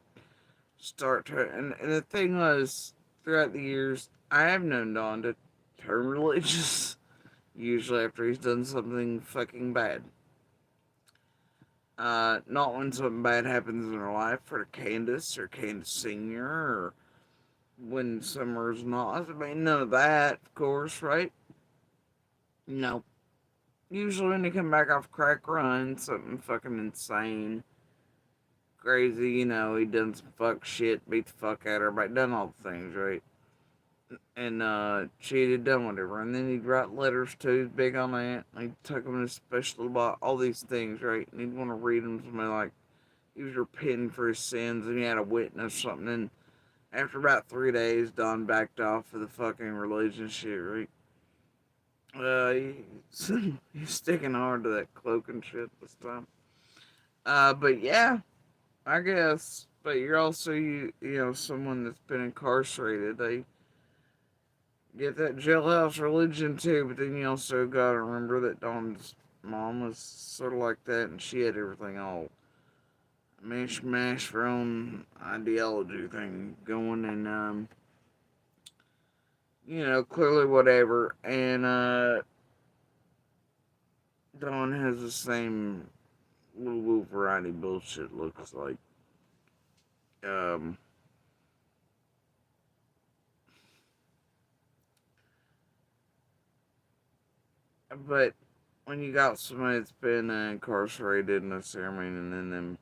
start to. And the thing was, throughout the years, I have known Don to turn religious, usually after he's done something fucking bad. Not when something bad happens in her life for Candace or Candace Senior, or when Summer's not. I mean, none of that, of course, right? No. Usually when they come back off crack run, something fucking insane, crazy, he done some fuck shit, beat the fuck out of everybody, done all the things, right? And cheated, done whatever. And then he'd write letters too, he's big on that. He'd tuck them in a special little box, all these things, right? And he'd want to read them to somebody like he was repenting for his sins and he had a witness or something. And after about 3 days, Don backed off of the fucking religion shit, right? He's sticking hard to that cloak and shit this time. But yeah, I guess. But you're also, someone that's been incarcerated. They get that jailhouse religion too, but then you also gotta remember that Don's mom was sort of like that, and she had everything all mash her own ideology thing going, and clearly whatever. And Don has the same little variety bullshit looks like. But when you got somebody that's been incarcerated in a ceremony and then them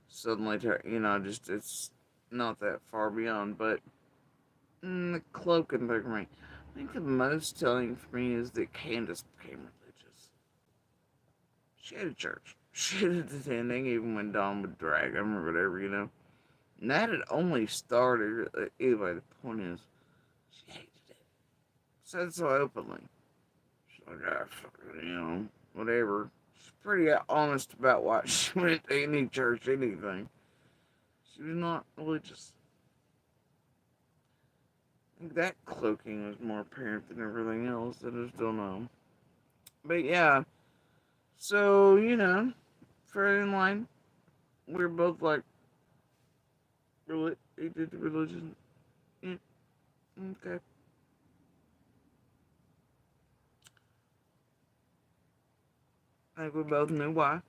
suddenly, just it's not that far beyond. But the cloaking thing for me, I think the most telling for me is that Candace became religious. She had a church. She had attending even when Don would drag them or whatever, And that had only started, anyway, the point is, she hated it. Said so openly. She's like, whatever. She's pretty honest about why she went to any church, anything. She was not religious. I think that cloaking was more apparent than everything else. I just don't know. But yeah. So, Fred and line, we were both like, he did the religion. Yeah. Okay. I think we both knew why.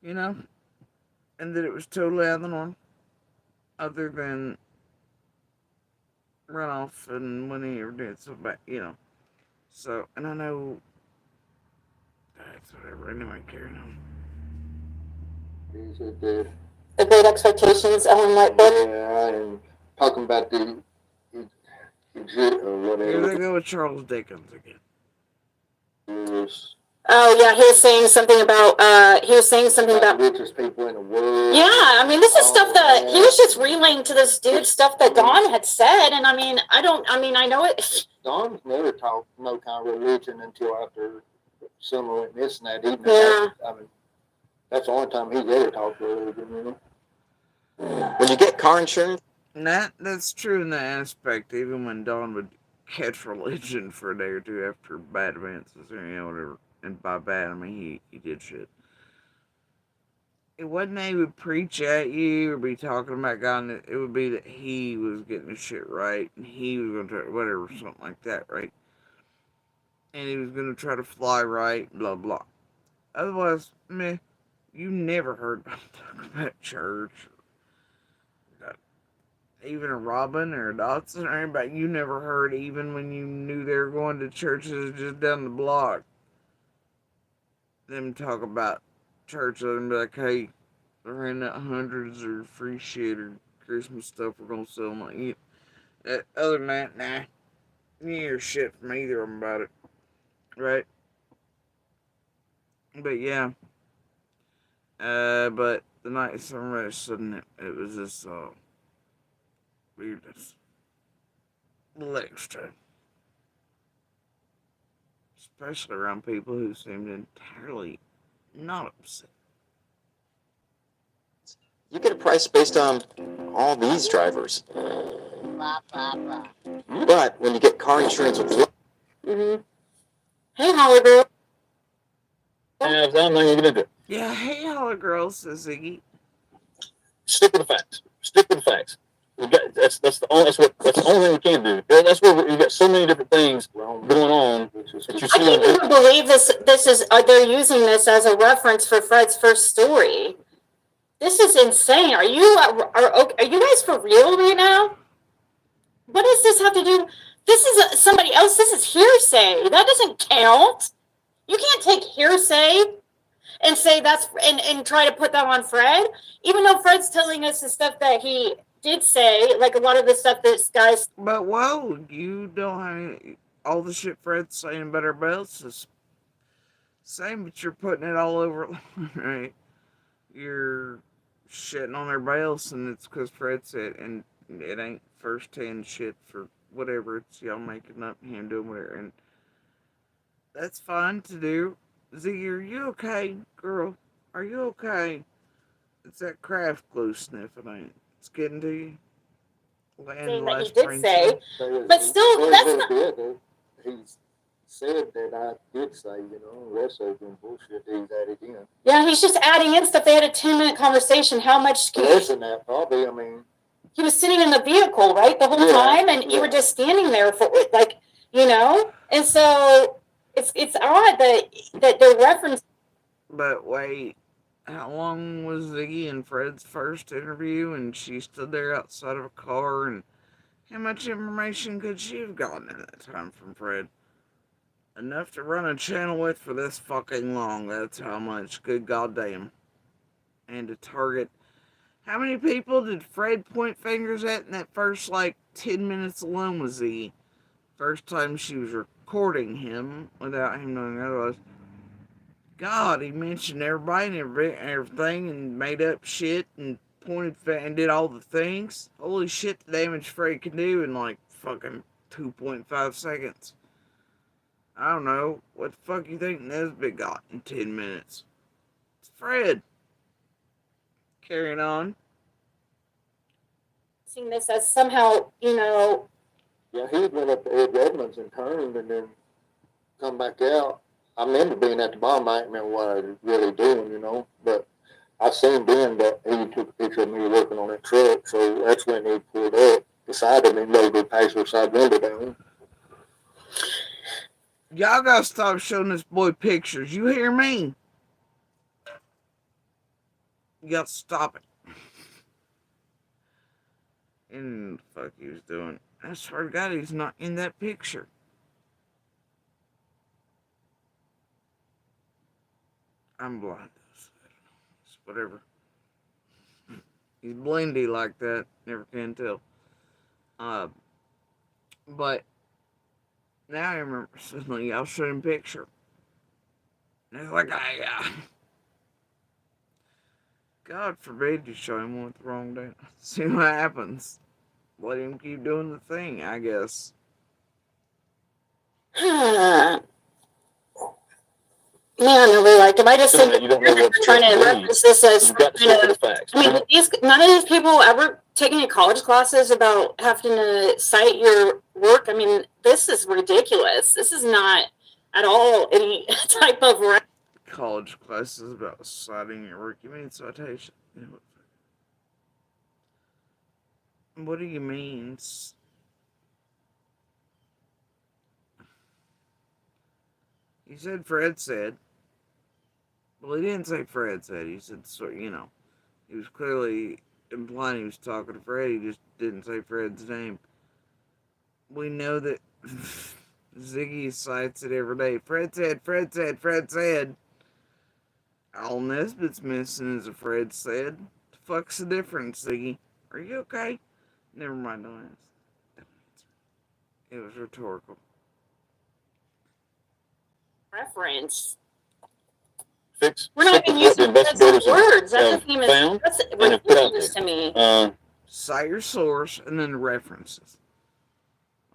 And that it was totally out of the norm. Other than runoff and when he ever did so bad, So, and I know that's whatever. Anyway, carry on. Is it the Great Expectations, Ellen Whitehead. yeah, and talking about the exit or Here whatever. they go with Charles Dickens again. Yes. Oh yeah, he was saying something about richest people in the world. Yeah, I mean, this is stuff that he was just relaying to this dude stuff that Don had said, and I know it. Don's never talked no kind of religion until after Summer went missing that evening. Yeah. That's the only time he's ever talked religion, When you get car insurance, That's true in that aspect, even when Don would catch religion for a day or two after bad events, whatever. And by bad, I mean he did shit. It wasn't that he would preach at you or be talking about God. It would be that he was getting his shit right and he was going to try, whatever, something like that, right? And he was going to try to fly right, blah, blah. Otherwise, meh, you never heard him talk about church. Even a Robin or a Dotson or anybody you never heard, even when you knew they were going to churches just down the block. Them talk about church and be like, hey, they're handing out hundreds or free shit or Christmas stuff we're gonna sell. Other than that, nah, you hear shit from either of them about it, right? But yeah, but the night somebody sudden it was this weirdness, a little extra, especially around people who seemed entirely not upset. you get a price based on all these drivers. But when you get car insurance with Mm-hmm. Hey, Holly girl. I'm not gonna get into it. Yeah, hey, holla girls, says Ziggy. Stick with the facts. Stick with the facts. That's the only thing we can do. That's where you got so many different things going on that you see. I can't even believe this. This is they're using this as a reference for Fred's first story. This is insane. Are you guys for real right now? What does this have to do? This is somebody else. This is hearsay. That doesn't count. You can't take hearsay and say that's and try to put that on Fred, even though Fred's telling us the stuff that he did say, like a lot of the stuff this guy's. But whoa, you don't have any, all the shit Fred's saying about our belts is same, but you're putting it all over, right? You're shitting on everybody else, and it's because Fred said, and it ain't first-hand shit for whatever. It's y'all making up him doing whatever, and that's fine to do. Ziggy, are you okay, girl? Are you okay? It's that craft glue sniffing, ain't it? It's getting to you. Thing that he did say, but still, that's not. He said that I did say, the rest of them bullshit he's added in. Yeah, he's just adding in stuff. They had a 10-minute conversation. How much? Less than that, probably. I mean, he was sitting in the vehicle, right, the whole time, and you were just standing there for and so it's odd that they're referencing. But wait, how long was Ziggy in Fred's first interview, and she stood there outside of a car, and how much information could she have gotten in that time from Fred? Enough to run a channel with for this fucking long, that's how much, good goddamn. And to target, how many people did Fred point fingers at in that first, 10 minutes alone with Ziggy? First time she was recording him, without him knowing otherwise. God, he mentioned everybody and everything and made up shit and pointed and did all the things. Holy shit, the damage Fred can do in fucking 2.5 seconds. I don't know. What the fuck you think Nesbitt got in 10 minutes? It's Fred. Carrying on. Seeing this as somehow, Yeah, he went up to Ed Redmonds and turned and then come back out. I remember being at the bottom. I didn't remember what I was really doing, but I seen then that he took a picture of me working on that truck, so that's when he pulled up beside him and laid the passenger side window down. Y'all gotta stop showing this boy pictures. You hear me? You gotta stop it. And the fuck he was doing. I swear to God, he's not in that picture. I'm blind. It's whatever. He's blindy like that. Never can tell. But now I remember suddenly I'll show him a picture. And it's like, God forbid you show him one with the wrong date. See what happens. Let him keep doing the thing, I guess. Man, I really liked him. I just think you don't know what trying to reference this as facts. I mean, none of these people ever taking any college classes about having to cite your work. I mean, this is ridiculous. This is not at all any type of college classes about citing your work. You mean citation? What do you mean? He said Fred said. Well, he didn't say Fred said. He said, he was clearly implying he was talking to Fred. He just didn't say Fred's name. We know that Ziggy cites it every day. Fred said, Fred said, Fred said. All Nesbitt's missing is a Fred said. The fuck's the difference, Ziggy? Are you okay? Never mind, don't answer. It was rhetorical. reference. We're not even using words. That doesn't even found that's ridiculous to me. Cite your source and then references.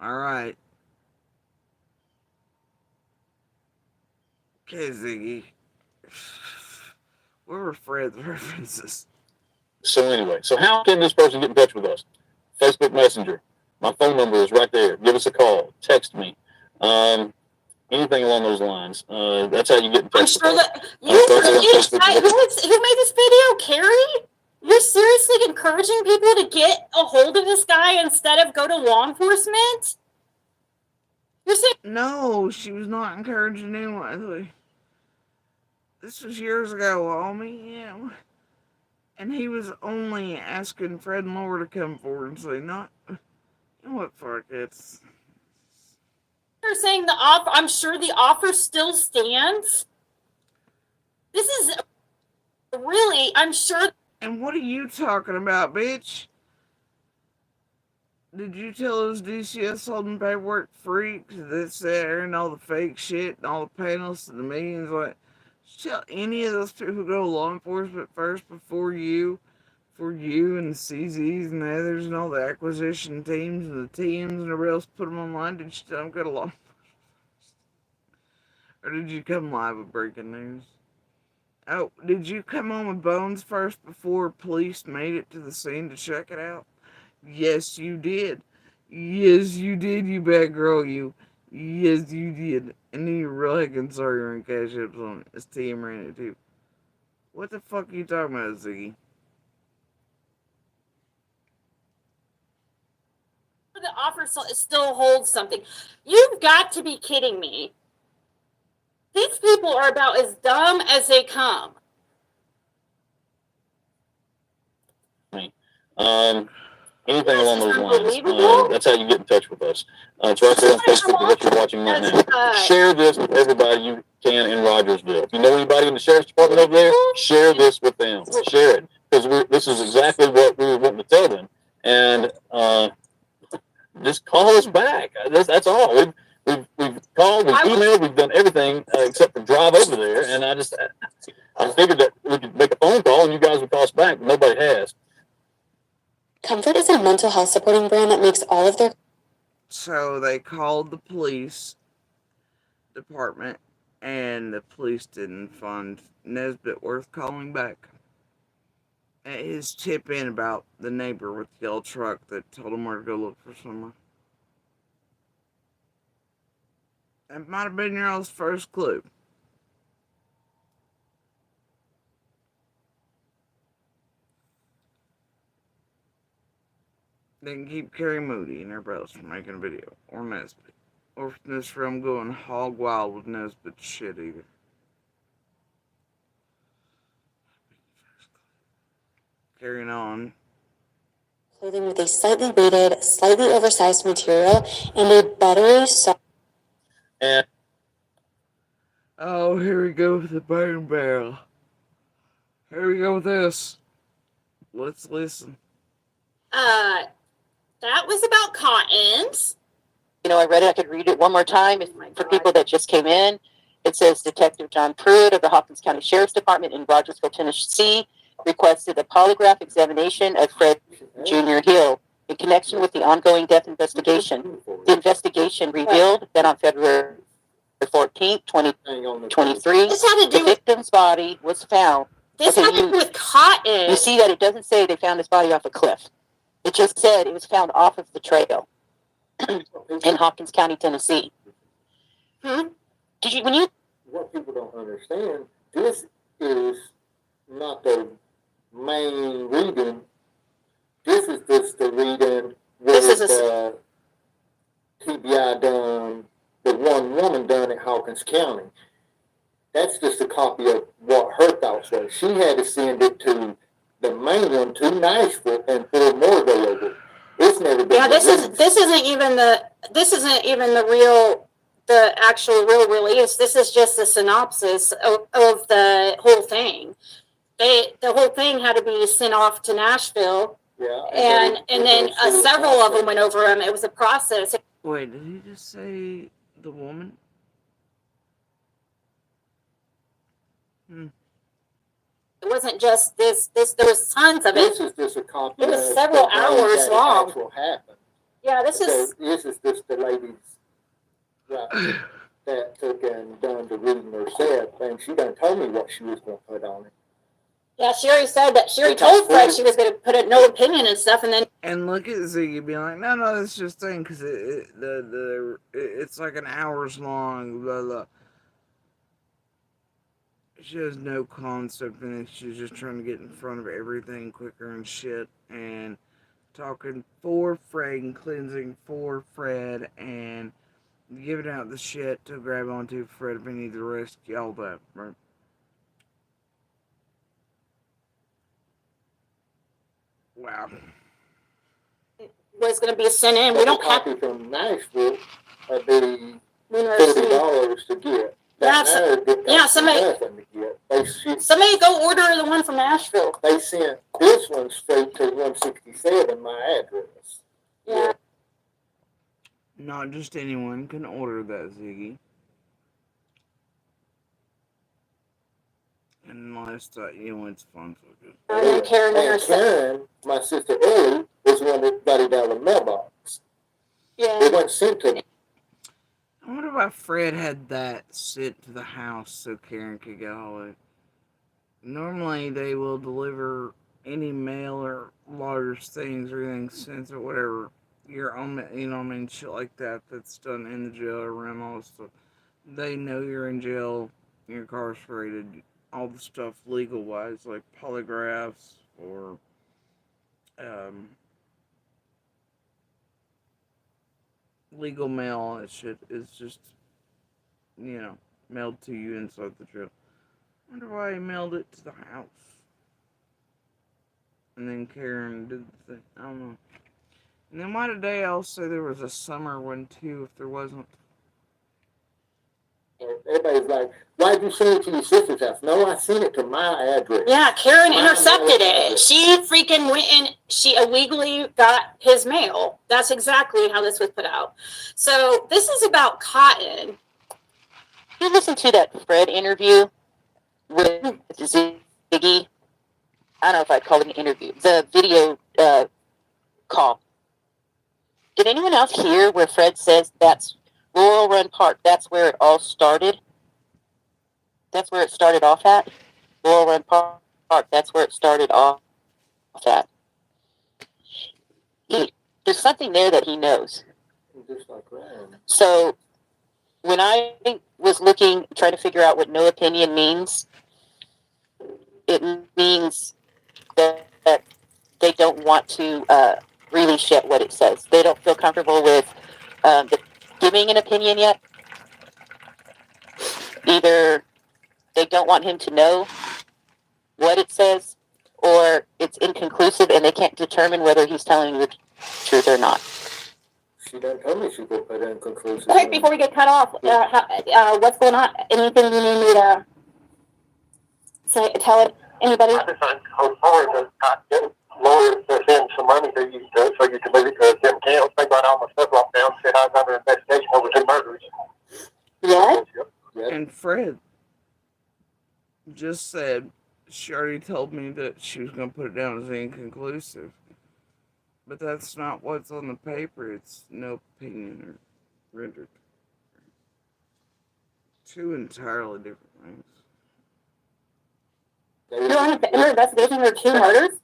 All right. Okay, Ziggy. Where were Fred's references? So anyway, so how can this person get in touch with us? Facebook Messenger. My phone number is right there. Give us a call. Text me. anything along those lines. That's how you get in touch I'm with sure us. that who made this video, Carrie? You're seriously encouraging people to get a hold of this guy instead of go to law enforcement? You're saying No, she was not encouraging anyone. This was years ago, homie. Yeah. And he was only asking Fred and Laura to come forward and say, not, you know what, fuck, it's... You're saying the offer, I'm sure the offer still stands. This is really, I'm sure. And what are you talking about, bitch? Did you tell those DCS holding paperwork freaks that's there and all the fake shit and all the panels and the meetings? Like, tell any of those people who go to law enforcement first before you, for you and the CZs and the others and all the acquisition teams and the teams and everybody else put them online? Did you tell them go to law enforcement? Or did you come live with breaking news? Oh, did you come on with Bones first before police made it to the scene to check it out? Yes, you did. Yes, you did, you bad girl, you. Yes, you did. And then you really concerned your own cash ups on it. It's TM ran it too. What the fuck are you talking about, Ziggy? The offer still holds something. You've got to be kidding me. These people are about as dumb as they come. Anything along those lines. That's how you get in touch with us. It's right there on Facebook, what you're watching right now. Share this with everybody you can in Rogersville. If you know anybody in the sheriff's department over there, share this with them. Share it. Because this is exactly what we were wanting to tell them. And just call us back. That's all. We've called, we've emailed, we've done everything except for drive over there. And I figured that we could make a phone call and you guys would call us back. But nobody has. Comfort is a mental health supporting brand that makes all of their... So they called the police department, and the police didn't find Nesbitt worth calling back. And his tip in about the neighbor with the yellow truck that told him where to go look for someone. That might have been your all's first clue. Then keep Carrie Moody and everybody else from making a video. Or Nesbitt. Or from this realm going hog wild with Nesbitt shit either. Carrying on. Clothing with a slightly weighted, slightly oversized material and a buttery soft... Oh, here we go with the burn barrel. Here we go with this. Let's listen. That was about cottons. You know, I read it. I could read it one more time for people that just came in. It says Detective John Pruitt of the Hawkins County Sheriff's Department in Rogersville, Tennessee, requested a polygraph examination of Fred Jr. Hill in connection with the ongoing death investigation. The investigation revealed that on February 14th, 2023, the victim's body was found. This had to do with cotton. You see that it doesn't say they found his body off a cliff. It just said it was found off of the trail in Hawkins County, Tennessee. What people don't understand, this is not the main reading. This is just the reading where TBI done, the one woman done in Hawkins County. That's just a copy of what her thoughts were. She had to send it to the main one to Nashville and pull more go over. It's never been. Yeah, this isn't even the actual real release. This is just a synopsis of the whole thing. The whole thing had to be sent off to Nashville. Yeah. And then several of them went over them. It was a process. Wait, did he just say the woman? It wasn't just this. There was tons of it. This is just a copy. It was several hours long. Happened. Yeah, this is just the ladies that took and done the reading herself, and she done told me what she was going to put on it. Yeah, she already said that. She already told Fred she was going to put a no opinion and stuff, and then. And look at Ziggy being like, no, that's just thing, because it's like an hour's long, blah, blah. She has no concept in it. She's just trying to get in front of everything quicker and shit, and talking for Fred and cleansing for Fred, and giving out the shit to grab onto Fred if he needs a risk, all that, right? Wow. Was going to be sent in. We don't have. Copy from Nashville would be $40 to get. Somebody go order the one from Nashville. They sent this one straight to 167, my address. Yeah. Not just anyone can order that, Ziggy. Unless, it's fun for you. And Karen, my sister Ellie, was the one that got it down the mailbox. Yeah. It wasn't sent to me. I wonder why Fred had that sent to the house so Karen could get all of it. Normally, they will deliver any mail or large things or anything sent or whatever. Your own, shit like that that's done in the jail or around all this stuff. They know you're in jail, you're incarcerated, all the stuff legal-wise, like polygraphs or, legal mail, all that shit is just, mailed to you inside the jail. I wonder why he mailed it to the house. And then Karen did the thing. I don't know. And then why today I'll say there was a summer one too if there wasn't. Everybody's like, why'd you send it to your sister's house? No, I sent it to my address. Yeah, Karen intercepted it. She freaking went and she illegally got his mail. That's exactly how this was put out. So this is about Cotton. You listen to that Fred interview with Ziggy. I don't know if I'd call it an interview. The video call. Did anyone else hear where Fred says that's Laurel Run Park? That's where it all started. That's where it started off at. Laurel Run Park. That's where it started off at. There's something there that he knows. Just like Ryan. So when I was trying to figure out what no opinion means, it means that they don't want to release yet what it says. They don't feel comfortable with giving an opinion yet. Either they don't want him to know what it says, or it's inconclusive and they can't determine whether he's telling the truth or not. She done told me she could put it inconclusive. Quick, before we get cut off, what's going on? Anything you need me to tell it? Anybody? I just hope forward to lawyers to send some money to you so you can move it to Jim Camps. They got all my stuff locked down. Said I was under investigation over 2 murders. What? Yep. And Fred just said she already told me that she was going to put it down as inconclusive. But that's not what's on the paper. It's no opinion or rendered. 2 entirely different things. You're on an investigation for 2 murders?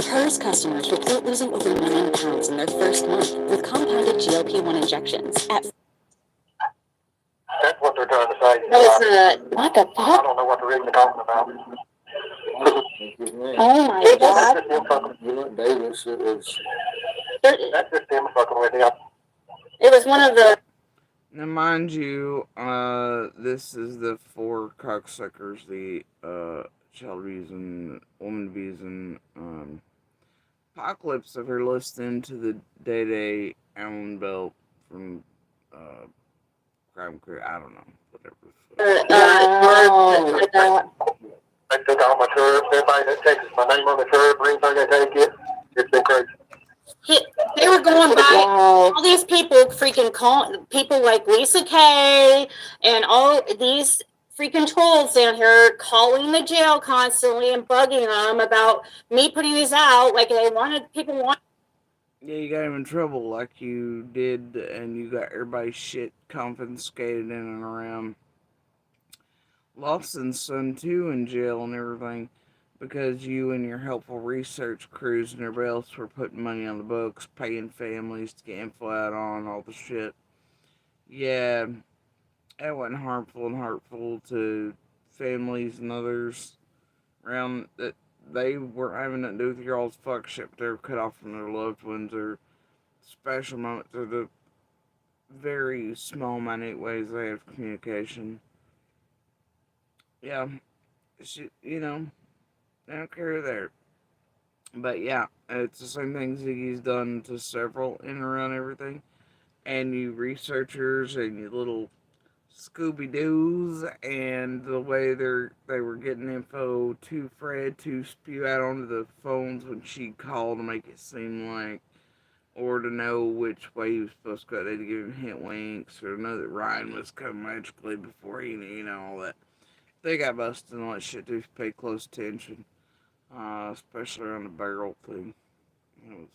Hers customers report losing over 9 pounds in their first month with compounded GLP-1 injections. That's what they're trying to say. What the fuck? I don't know what they're even talking about. Oh my God. That's just him fucking with you. It was one of the. Now, mind you, this is the 4 cocksuckers, the child abusing, woman abusing, Apocalypse, if you're listening to the Day Alan Bell from Crime Crew, I don't know, whatever. They took all my shirts. Everybody that takes my name on the shirt, everything they take it. It's been crazy. They were going by all these people freaking calling people like Lisa Kay and all these freaking trolls down here calling the jail constantly and bugging them about me putting these out. Like people want. Yeah, you got him in trouble like you did, and you got everybody's shit confiscated in and around Lawson's son too in jail and everything because you and your helpful research crews and everybody else were putting money on the books, paying families to get info out on all the shit. Yeah, that wasn't harmful and hurtful to families and others around that they weren't having nothing to do with your all's fuck shit, but they were cut off from their loved ones or special moments or the very small, minute ways they have communication. Yeah, you know, I don't care there. But yeah, it's the same thing Ziggy's done to several in and around everything. And you researchers and you little Scooby Doos and the way they were getting info to Fred to spew out onto the phones when she called to make it seem like, or to know which way he was supposed to go. They'd give him hint winks or know that Ryan was coming magically before he knew, all that. They got busted and all that shit too. Pay close attention, especially around the barrel thing. It was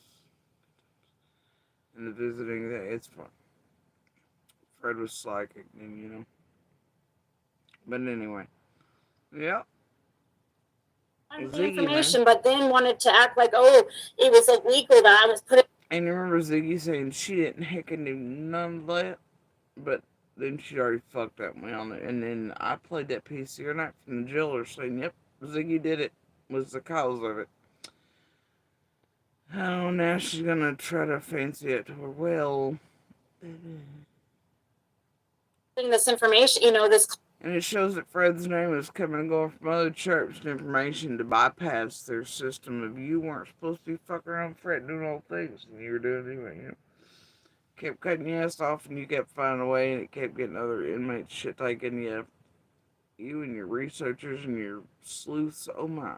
in the visiting that it's fun. Fred was psychic, and. But anyway, yeah. The Ziggy, information, man. but then wanted to act like, oh, it was illegal that I was putting. And you remember Ziggy saying she didn't heckin' do none of that, but then she already fucked up me on it. And then I played that piece the other night from the jailer saying, yep, Ziggy did it, was the cause of it. Oh, now she's gonna try to fancy it to her. Well, This information, this. And it shows that Fred's name is coming and going from other chirps and information to bypass their system of you weren't supposed to be fucking around Fred doing all things, and you were doing it anyway, Kept cutting your ass off and you kept finding a way and it kept getting other inmates shit taken. You and your researchers and your sleuths, oh my.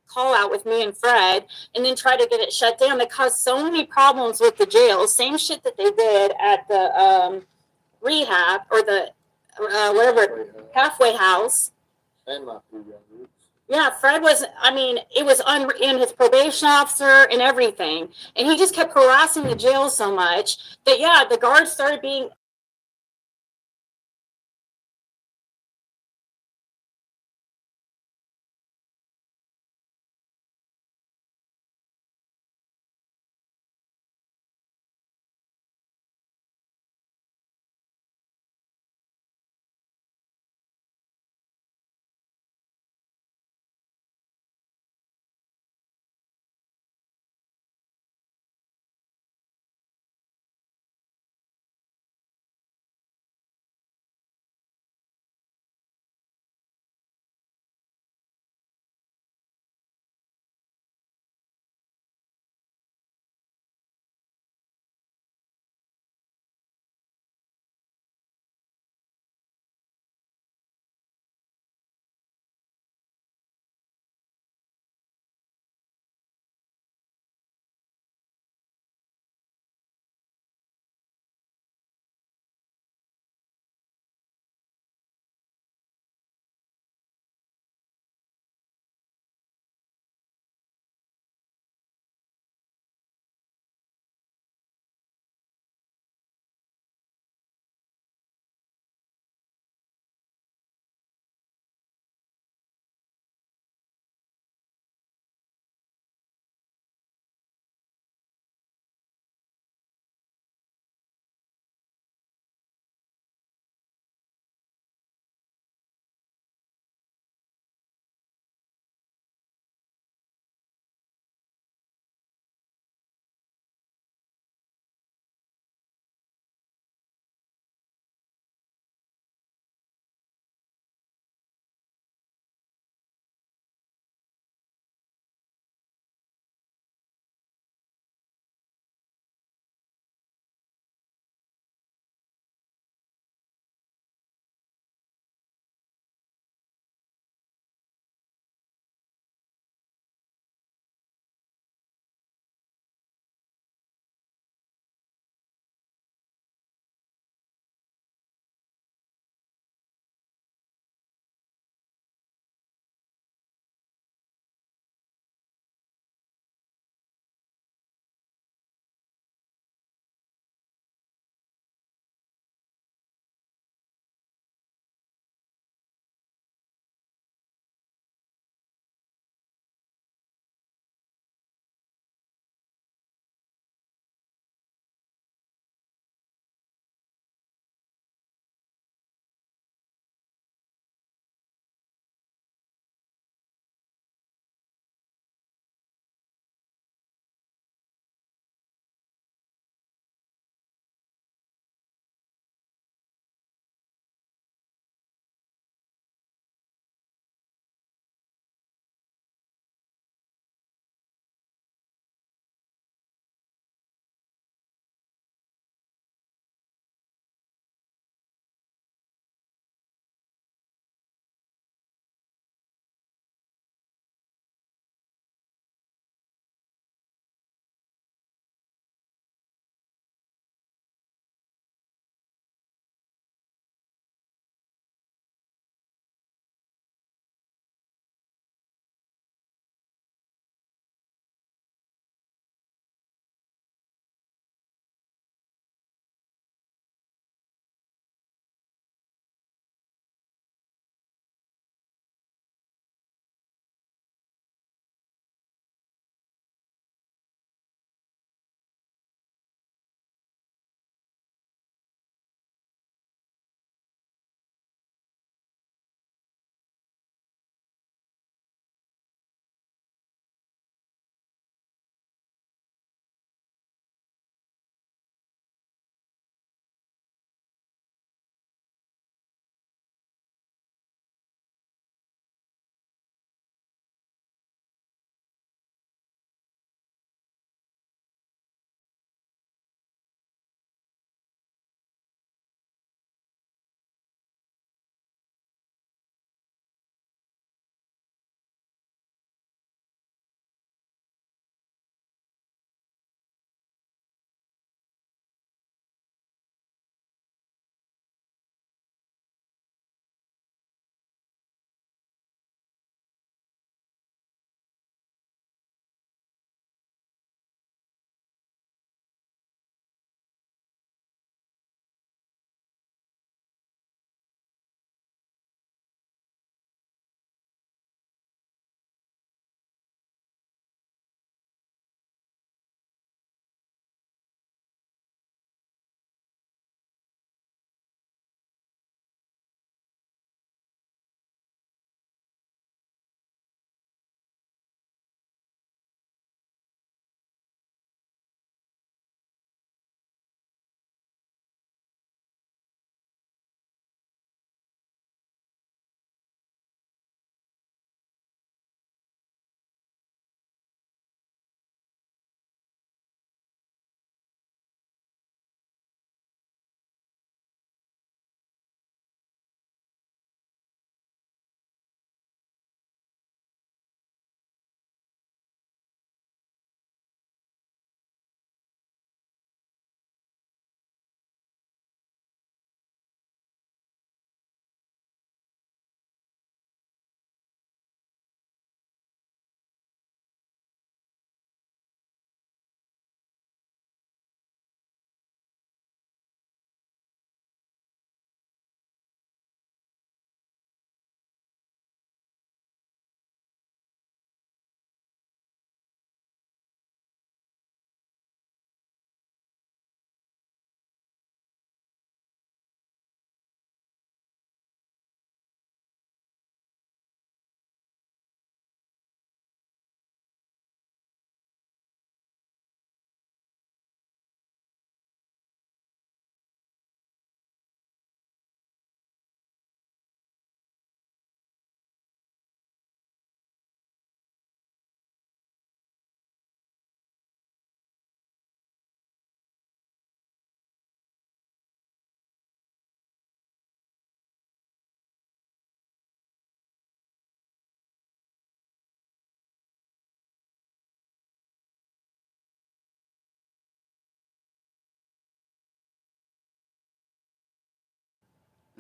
Call out with me and Fred and then try to get it shut down. They caused so many problems with the jail. Same shit that they did at the rehab or the whatever halfway house. And my 2 young. Yeah, Fred was, it was in his probation officer and everything. And he just kept harassing the jail so much that, yeah, the guards started being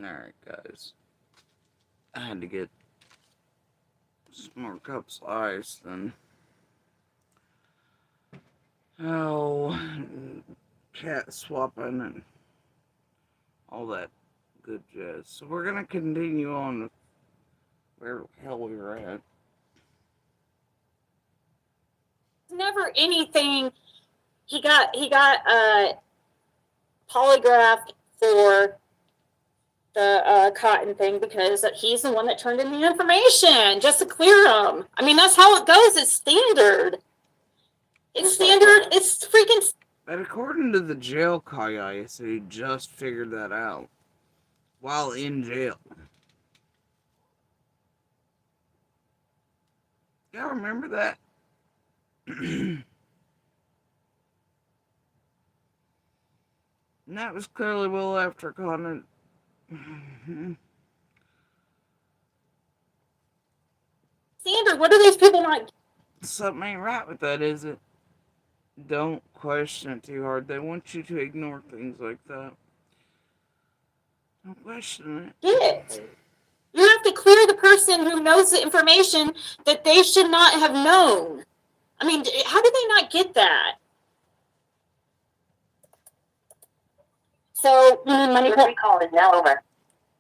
Alright, guys. I had to get some more cups of ice then. Oh, cat swapping and all that good jazz. So we're gonna continue on with where the hell we were at. Never anything. He got polygraphed for the cotton thing because he's the one that turned in the information just to clear him. I mean, that's how it goes. It's standard. It's standard. It's freaking. But according to the jail guy, I said he just figured that out while in jail. Y'all remember that? And that was clearly well after Connor. Standard. What are these people not? Something ain't right with that, is it? Don't question it too hard. They want you to ignore things like that. Don't question it. You have to clear the person who knows the information that they should not have known. I mean, how did they not get that? So, money recall is now over.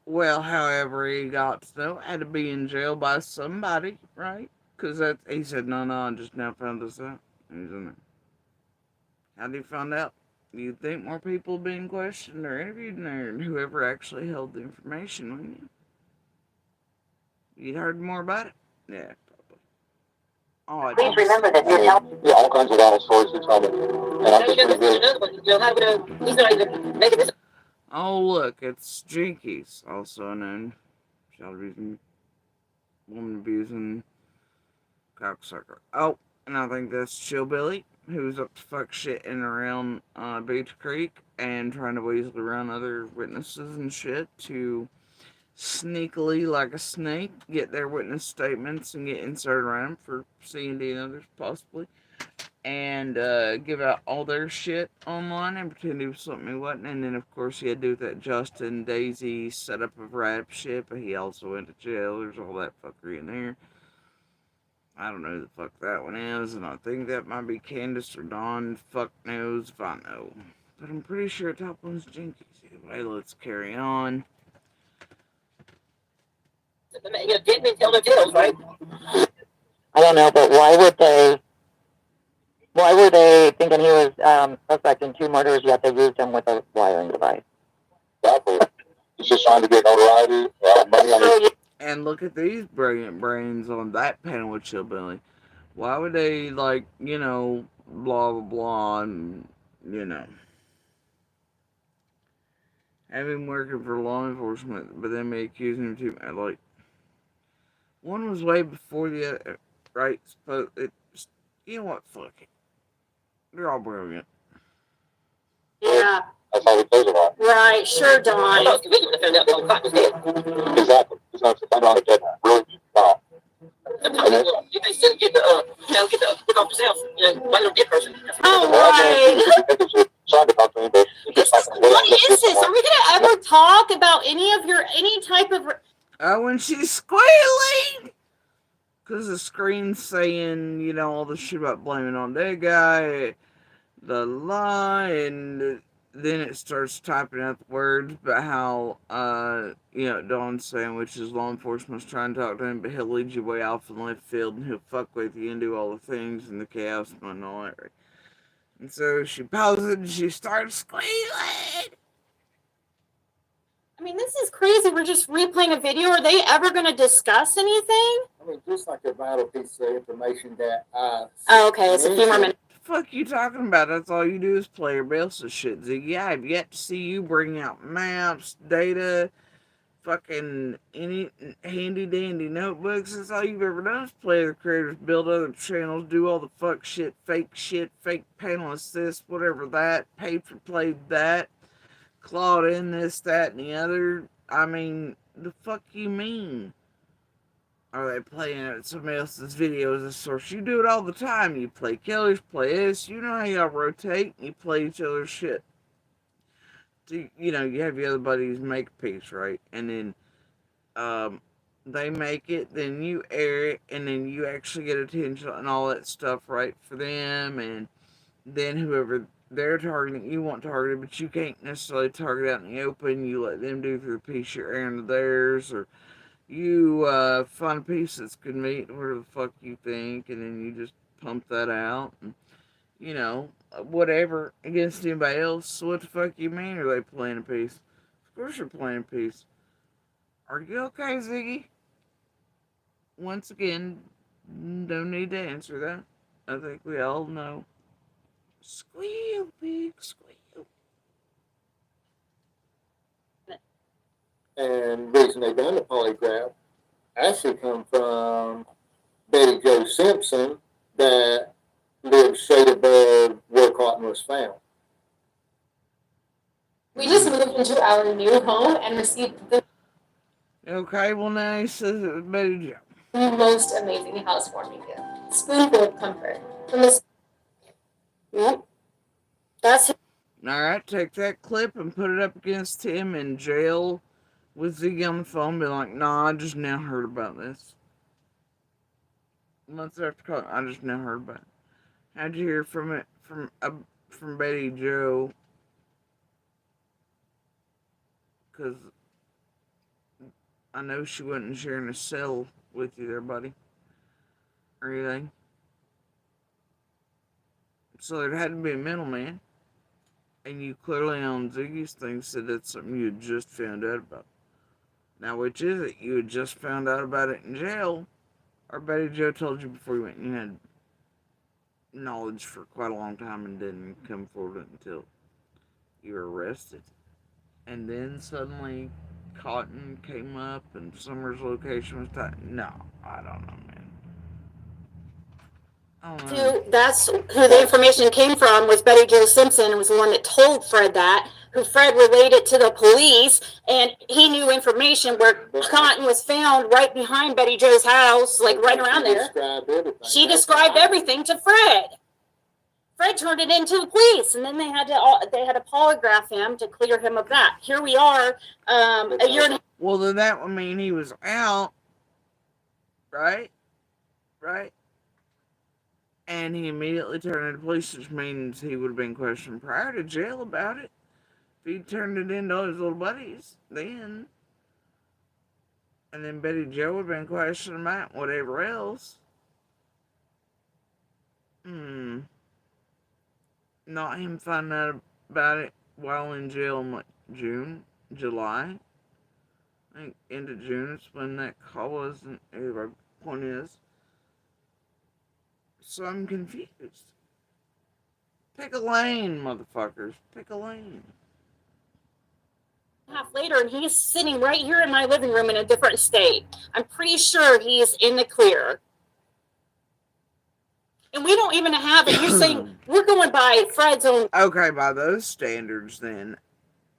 Well, however, he got to know had to be in jail by somebody, right? Because he said, no, I just now found this out. He's in there. How did he find out? You'd think more people being questioned or interviewed in there, and whoever actually held the information, wouldn't you? You'd heard more about it? Yeah, probably. Oh, Please remember that your health. Yeah, all kinds of other stories to tell me. And I'm just pretty good. Oh, look, it's Jinkies, also known child abusing, woman abusing, cocksucker. Oh, and I think that's Chillbilly, who's up to fuck shit in and around Beach Creek and trying to weasel around other witnesses and shit to sneakily, like a snake, get their witness statements and get inserted around them for C&D and others, possibly. And give out all their shit online and pretend he was something he wasn't. And then, of course, he had to do with that Justin Daisy setup of rap shit, but he also went to jail. There's all that fuckery in there. I don't know who the fuck that one is, and I think that might be Candace or Dawn. Fuck knows if I know. But I'm pretty sure top one's Jinkies. Anyway, let's carry on. Didn't tell the tales, right? I don't know, but why were they thinking he was suspecting 2 murders, yet they used him with a wiring device? Exactly. He's just trying to get notoriety, money on it. And look at these brilliant brains on that panel with Chillbilly. Why would they, like, blah, blah, blah, and, have him working for law enforcement, but then may accuse him too, like, one was way before the other, right? You know what? Fuck it. They're all brilliant. Yeah. That's how he plays it on. Right. Sure, Dawn. Exactly. He's not find out that really not. You can still get the pick off yourself, one little dead person. Oh, right. What is this? Are we gonna ever talk about any type of? When she's squealing, because the screen's saying, all the shit about blaming on that guy, the lie, and then it starts typing out the words about how, Dawn's saying, which is law enforcement's trying to talk to him, but he'll lead you way off in the left field, and he'll fuck with you and do all the things and the chaos and all that. And so she pauses and she starts squealing. I mean, this is crazy. We're just replaying a video. Are they ever going to discuss anything? I mean, just like a vital piece of information that Oh, okay. It's a few more minutes. What the fuck you talking about? That's all you do is play your Elsa shit, Ziggy. I've yet to see you bring out maps, data, fucking any handy dandy notebooks. That's all you've ever done is play the creators, build other channels, do all the fuck shit, fake panelists this, whatever that, paid for play that, clawed in this, that, and the other. I mean, the fuck you mean? Are they playing at somebody else's video as a source? You do it all the time. You play killers, play this. You know how y'all rotate. You play each other's shit. you know, you have your other buddies make a piece, right? And then they make it, then you air it, and then you actually get attention and all that stuff, right, for them, and then whoever they're targeting, you want targeted, but you can't necessarily target out in the open. You let them do through the piece you're airing to theirs, or you find a piece that's good meat, whatever the fuck you think, and then you just pump that out, and, you know, whatever, against anybody else. What the fuck you mean, are they playing a piece? Of course you're playing a piece. Are you okay, Ziggy? Once again, no need to answer that. I think we all know. Squeal, pig, squeal. And the reason they done the polygraph actually come from Betty Jo Simpson that lived straight above where Cotton was found. We just moved into our new home and received the Okay, well now he says it was Betty Jo. most amazing housewarming gift. Spoonful of comfort. From this. Yep. That's Alright, take that clip and put it up against him in jail with Ziggy on the phone. Be like, nah, I just now heard about this. Months after calling, I just now heard about it. How'd you hear from it from Betty Jo? Because I know she wasn't sharing a cell with you there, buddy, or anything. So there had to be a middleman. And you clearly on Ziggy's thing said that's something you had just found out about. Now, which is it? You had just found out about it in jail, or Betty Jo told you before you went and you had knowledge for quite a long time and didn't come forward until you were arrested. And then suddenly Cotton came up and Summer's location was tight. No, I don't know, man. that's who the information came from, was Betty Jo Simpson, was the one that told Fred that, who Fred related to the police, and he knew information where Cotton was found right behind Betty Jo's house, like right around there. She described everything to Fred. Fred turned it into the police, and then they had to polygraph him to clear him of that. Here we are, a year and a half. Well, then that would mean he was out, right? Right? And he immediately turned into police, which means he would have been questioned prior to jail about it. If he turned it into all his little buddies, then. And then Betty Jo would have been questioned about whatever else. Not him finding out about it while in jail in like June, July. I think end of June is when that call was, and anyway, point is. So I'm confused. Pick a lane, motherfuckers. Pick a lane. Half later, and he's sitting right here in my living room in a different state. I'm pretty sure he's in the clear. And we don't even have it. You're saying we're going by Fred's own. Okay, by those standards, then,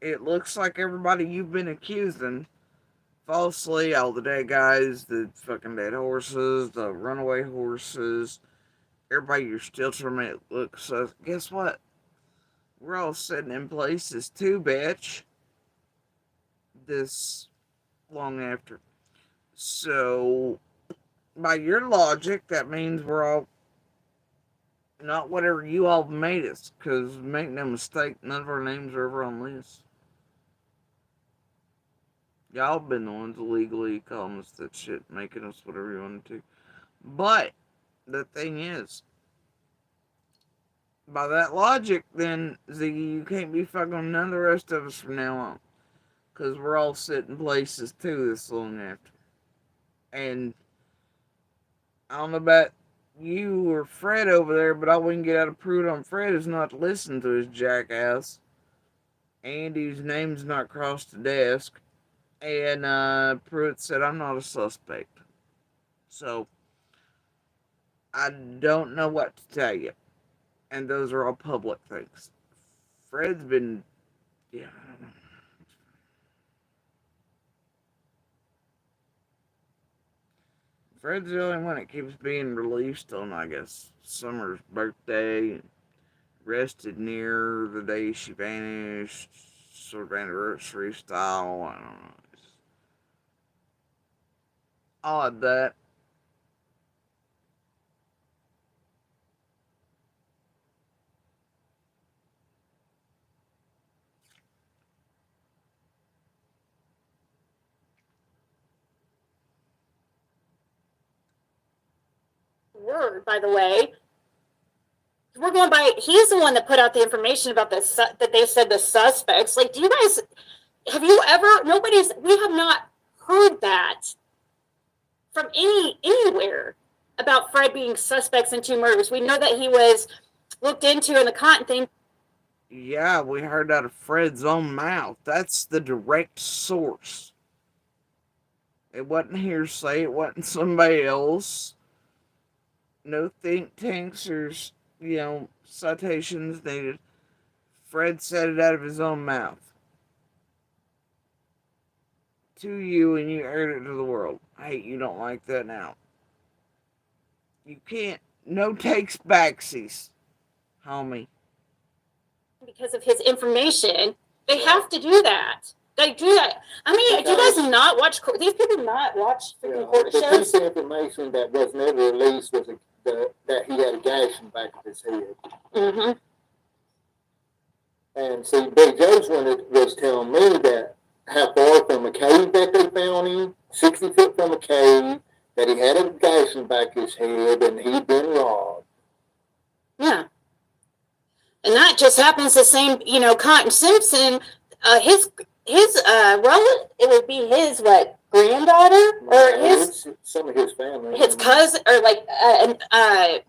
it looks like everybody you've been accusing falsely, all the dead guys, the fucking dead horses, the runaway horses, everybody you're still trying to make look so. Guess what? We're all sitting in places too, bitch. This long after. So, by your logic, that means we're all not whatever you all made us. Because, make no mistake, none of our names are ever on lists. Y'all been the ones illegally calling us that shit, making us whatever you wanted to. But, the thing is, by that logic, then, Ziggy, you can't be fucking none of the rest of us from now on. Because we're all sitting places too this long after. And I don't know about you or Fred over there, but all we can get out of Pruitt on Fred is not to listen to his jackass. Andy's name's not crossed the desk. And Pruitt said, I'm not a suspect. So, I don't know what to tell you. And those are all public things. Fred's been, yeah, I don't know. Fred's the only one that keeps being released on, I guess, Summer's birthday. Arrested near the day she vanished. sort of anniversary style. I don't know. It's odd that. Word, by the way. We're going by, he's the one that put out the information about that they said the suspects. Like, do you guys, have you ever, we have not heard that from anywhere about Fred being suspects in 2 murders. We know that he was looked into in the Cotton thing. Yeah, we heard out of Fred's own mouth. That's the direct source. It wasn't hearsay. It wasn't somebody else. No think tanks or, citations needed. Fred said it out of his own mouth. To you, and you aired it to the world. Hey, you don't like that now. You can't. No takes backsies, homie. Because of his information, they have to do that. They do that. I mean, do you guys not watch, these people not watch freaking court The shows? piece of information that was never released was that he had a gash in the back of his head. Mm-hmm. And see, Big Joe's one that was telling me that how far from a cave that they found him, 60 feet from a cave, that he had a gash in the back of his head, and he'd been robbed. Yeah. And that just happens the same, Cotton Simpson, his relative, it would be his, granddaughter? Or his... Some of his family. His cousin, or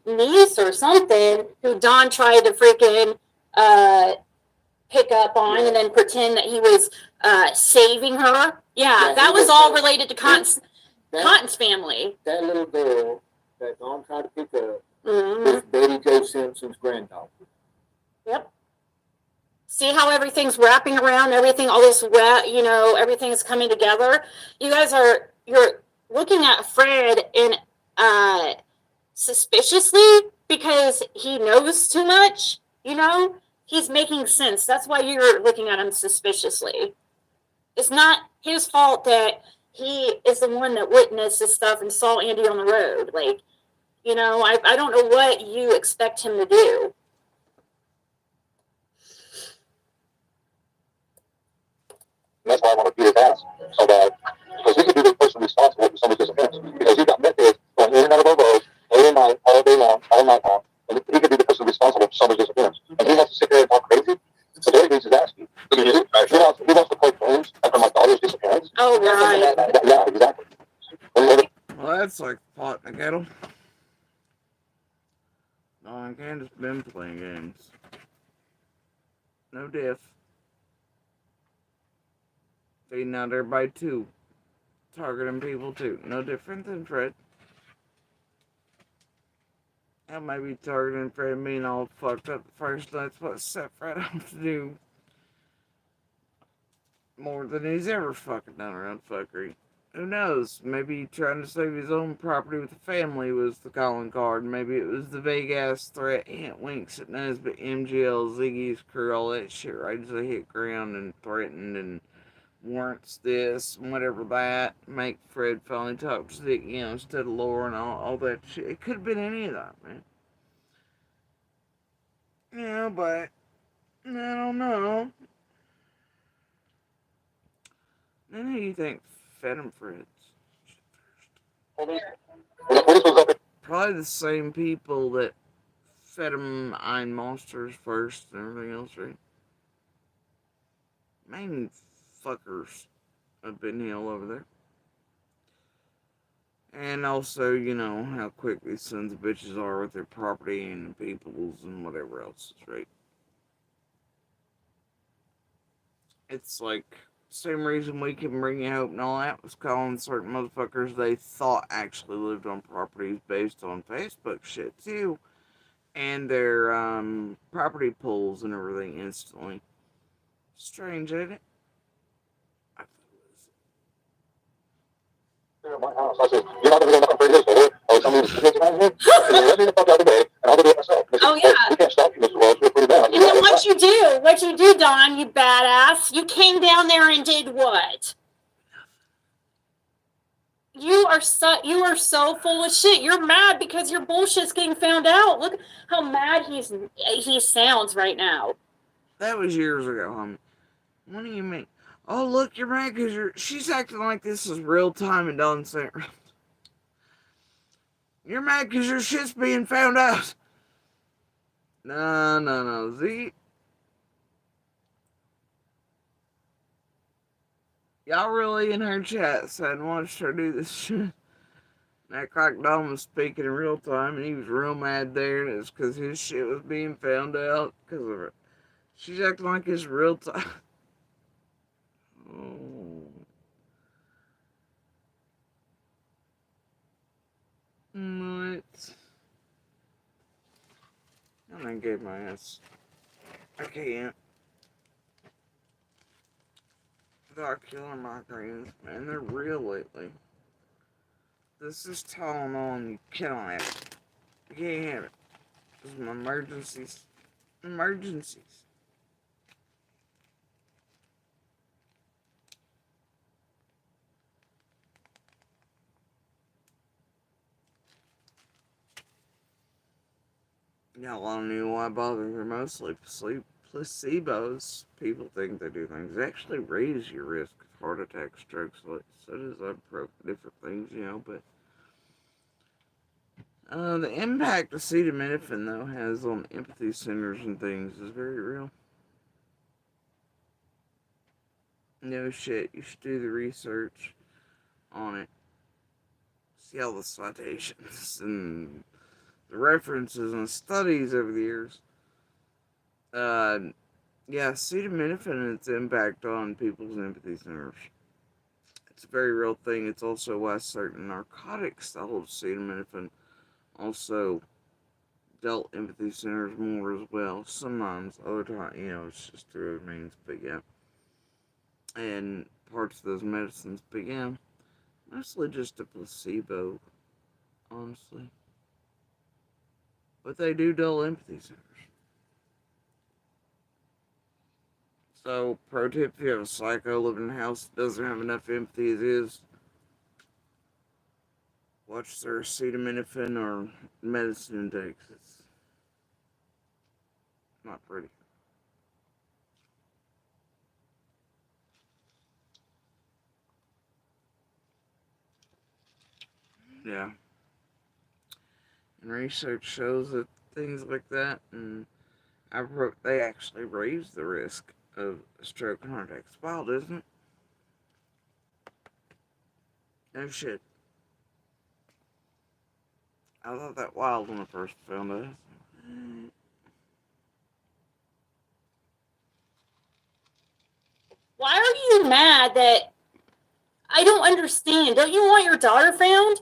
niece or something, who Don tried to freaking, pick up on and then pretend that he was, saving her. Yeah, that was all related to Cotton's family. That little girl that Don tried to pick up Mm-hmm. was Betty Jo Simpson's granddaughter. Yep. See how everything's wrapping around, everything, all this everything's coming together. You're looking at Fred in suspiciously because he knows too much, he's making sense. That's why you're looking at him suspiciously. It's not his fault that he is the one that witnessed this stuff and saw Andy on the road. I don't know what you expect him to do. That's why I want to beat his ass so bad. Because he could be the person responsible for somebody's disappearance. Because he got methods going in and out of our roads, day and night, all day long, all night long. And he could be the person responsible for somebody's disappearance. And he wants to sit there and talk crazy. So there he beats his ass. He wants to play games after my daughter's disappearance. Oh, right. Yeah, exactly. Well, that's like pot in a kettle. No, I can't just been playing games. No diff. Feeding out everybody too. Targeting people too. No different than Fred. That might be targeting Fred and being all fucked up first. That's what set Fred up to do. More than he's ever fucking done around fuckery. Who knows? Maybe trying to save his own property with the family was the calling card. Maybe it was the vague ass threat Aunt Winks at Nesbitt, MGL, Ziggy's crew, all that shit right as they hit ground and threatened and warrants this and whatever that. Make Fred finally talk to Ziggy, instead of Laura and all that shit. It could have been any of that, man. Yeah, but I don't know. Then who do you think fed him Fred's? Probably the same people that fed him Iron Monsters first and everything else, right? Main fuckers have been here all over there. And also, how quick these sons of bitches are with their property and peoples and whatever else, right? It's like, same reason we can bring you hope and all that was calling certain motherfuckers they thought actually lived on properties based on Facebook shit too. And their property pools and everything instantly. Strange, ain't it? At my house. I said, you're not going to go for this, or somebody to sit down here? I said, let me the fuck out of the way, and I'll go do it myself. Oh, yeah. We can't stop you, Mr. Wells. We're pretty bad. You know what? What'd you do? What'd you do, Don, you badass? You came down there and did what? You are so full of shit. You're mad because your bullshit's getting found out. Look how mad he sounds right now. That was years ago, homie. What do you mean? Oh, look, you're mad because she's acting like this is real time and Dawn's saying, you're mad because your shit's being found out. No. Z. Y'all really in her chat said watched her do this shit. Act like Don was speaking in real time and he was real mad there, and it's because his shit was being found out because of it. She's acting like it's real time. Oh. What? I done gave my ass. I can't. The ocular migraines, man, they're real lately. This is Tylenol and you cannot have it. You can't have it. This is my emergencies. Emergencies. Y'all knew why bother. They're mostly placebos. People think they do things. They actually raise your risk of heart attack, strokes, so does different things, but the impact acetaminophen, though, has on empathy centers and things is very real. No shit, you should do the research on it. See all the citations and the references and studies over the years. Yeah, acetaminophen and its impact on people's empathy centers. It's a very real thing. It's also why certain narcotics that hold acetaminophen also dealt empathy centers more as well. Sometimes, other times, it's just through other means, but yeah. And parts of those medicines, but yeah, mostly just a placebo, honestly. But they do dull empathy centers. So, pro tip, if you have a psycho living in a house that doesn't have enough empathy as is, watch their acetaminophen or medicine intakes. It's not pretty. Yeah. And research shows that things like that, and they actually raise the risk of stroke and heart attack. It's wild, isn't it? No shit. I thought that wild when I first found it. Why are you mad that I don't understand? Don't you want your daughter found?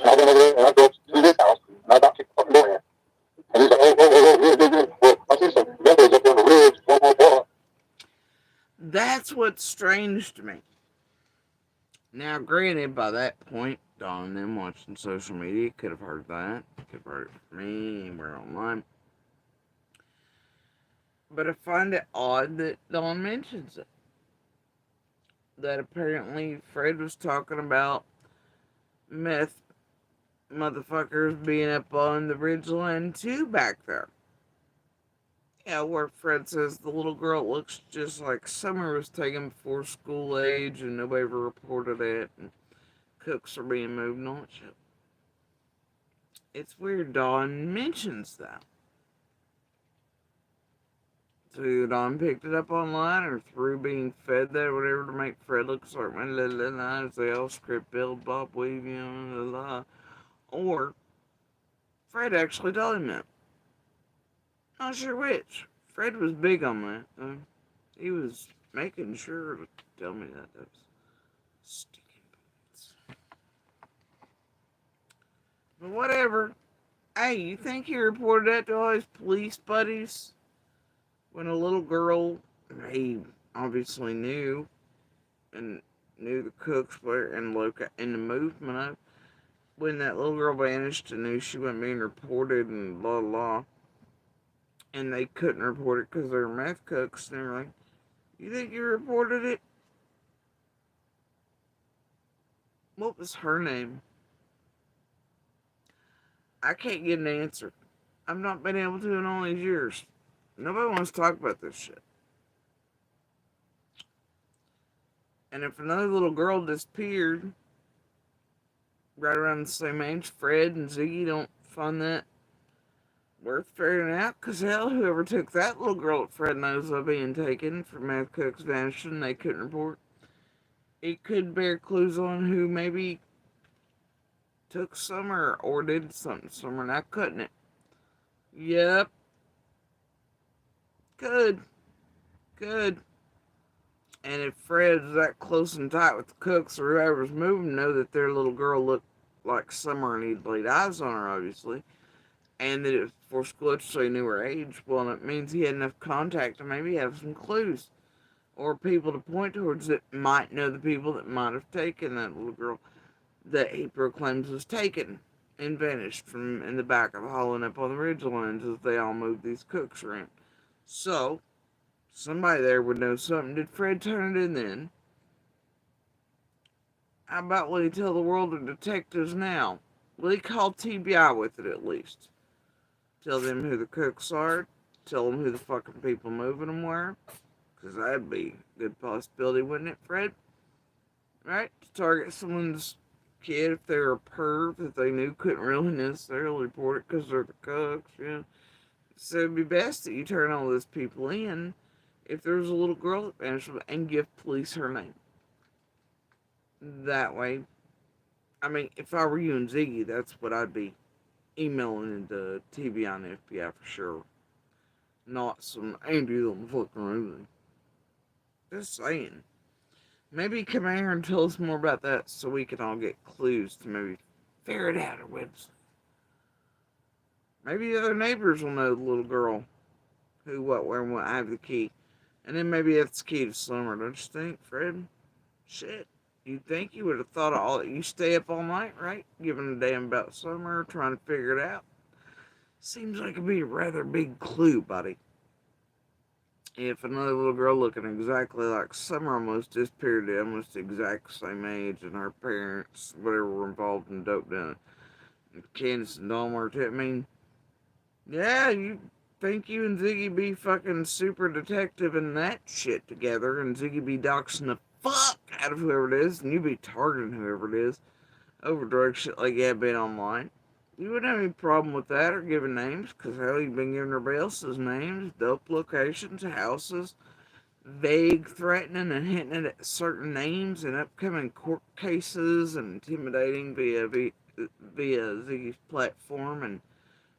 I went over there and I go to his house and I knocked his fucking door in. And he's like, I see some members up on the ridge, blah, blah, blah. That's what's strange to me. Now, granted, by that point, Dawn and them watching social media could have heard that. Could have heard it from me, anywhere online. But I find it odd that Dawn mentions it. That apparently Fred was talking about meth motherfuckers being up on the ridgeline too back there. Yeah, where Fred says the little girl looks just like Summer was taken before school age and nobody ever reported it, and cooks are being moved and all that shit. It's weird Dawn mentions that. So either Dawn picked it up online or through being fed that or whatever to make Fred look like my la as they all script build Bob Weave, la. Or Fred actually told him that. Not sure which. Fred was big on that. He was making sure to tell me that. That was sticking points. But whatever. Hey, you think he reported that to all his police buddies? When a little girl, he obviously knew, and knew the cooks were in the movement of, when that little girl vanished and knew she wasn't being reported and blah blah. and they couldn't report it because they were meth cooks. And they were like, "You think you reported it?" What was her name? I can't get an answer. I've not been able to in all these years. Nobody wants to talk about this shit. And if another little girl disappeared right around the same age, Fred and Ziggy don't find that worth figuring out. Because hell, whoever took that little girl that Fred knows of being taken for meth cooks vanishing, they couldn't report. It could bear clues on who maybe took Summer or did something to Summer, now couldn't it? Yep. Good. And if Fred's that close and tight with the cooks or whoever's moving, know that their little girl looked like Summer and he'd laid eyes on her, obviously. And that it was before school, so he knew her age. Well, it means he had enough contact to maybe have some clues. Or people to point towards that might know the people that might have taken that little girl that he proclaims was taken and vanished from in the back of a hauling up on the ridgelines as they all moved these cooks around. So, somebody there would know something. Did Fred turn it in then? How about will he tell the world of detectives now? Will he call TBI with it at least? Tell them who the cooks are. Tell them who the fucking people moving them were. Because that'd be a good possibility, wouldn't it, Fred? Right? To target someone's kid if they were a perv that they knew couldn't really necessarily report it because they're the cooks, you know. So it'd be best that you turn all those people in if there's a little girl that vanished and give police her name. That way, I mean, if I were you and Ziggy, that's what I'd be emailing into TBI and FBI for sure. Not some Andy on the fucking Ruby. Just saying. Maybe come here and tell us more about that so we can all get clues to maybe figure it out or website. Maybe the other neighbors will know the little girl who, what, where, and what. I have the key. And then maybe that's the key to Summer, don't you think, Fred? Shit. You'd think you would have thought of all that. You stay up all night, right? Giving a damn about Summer, trying to figure it out. Seems like it'd be a rather big clue, buddy. If another little girl looking exactly like Summer almost disappeared at almost the exact same age, and her parents, whatever, were involved in dope doing it. Candace and Dalmar, I mean, yeah, you think you and Ziggy be fucking super detective and that shit together, and Ziggy be doxing the fuck out of whoever it is, and you be targeting whoever it is over drug shit like you have been online. You wouldn't have any problem with that or giving names, because hell, you've been giving everybody else's names, dope locations, houses, vague threatening and hinting at certain names and upcoming court cases and intimidating via Ziggy's platform and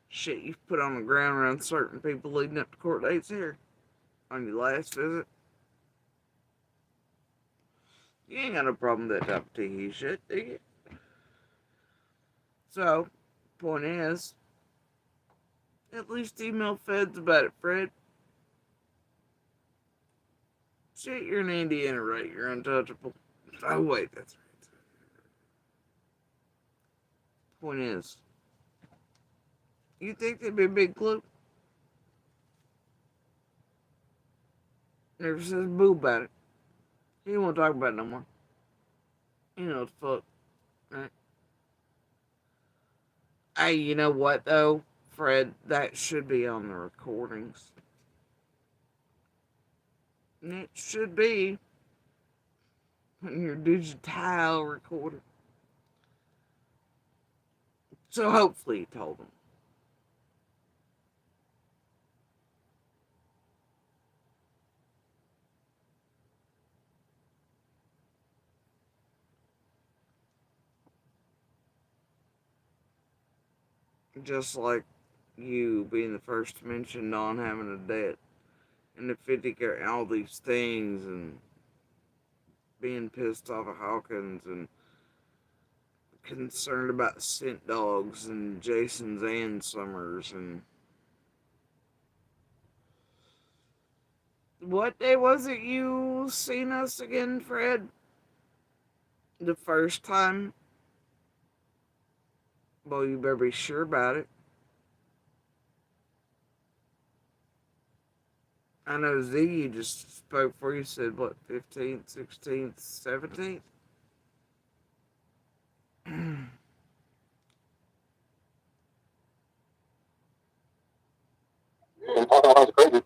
shit you've put on the ground around certain people leading up to court dates here on your last visit. You ain't got no problem with that type of tee shit, do you? So, point is, at least email feds about it, Fred. Shit, you're an Indiana, right? You're untouchable. Oh, wait, that's right. Point is, you think there'd be a big clue? Never says boo about it. He don't want to talk about it no more. You know what the fuck, right? Hey, you know what, though, Fred? That should be on the recordings. It should be on your digital recorder. So hopefully he told them. Just like you being the first to mention Don having a debt. And the 50 and all these things and being pissed off at Hawkins and concerned about scent dogs and Jason's and Summers and what day was it you seen us again, Fred? The first time? Well, you better be sure about it. I know Ziggy just spoke for you, said what, 15th, 16th, 17th? And talking about it's crazy.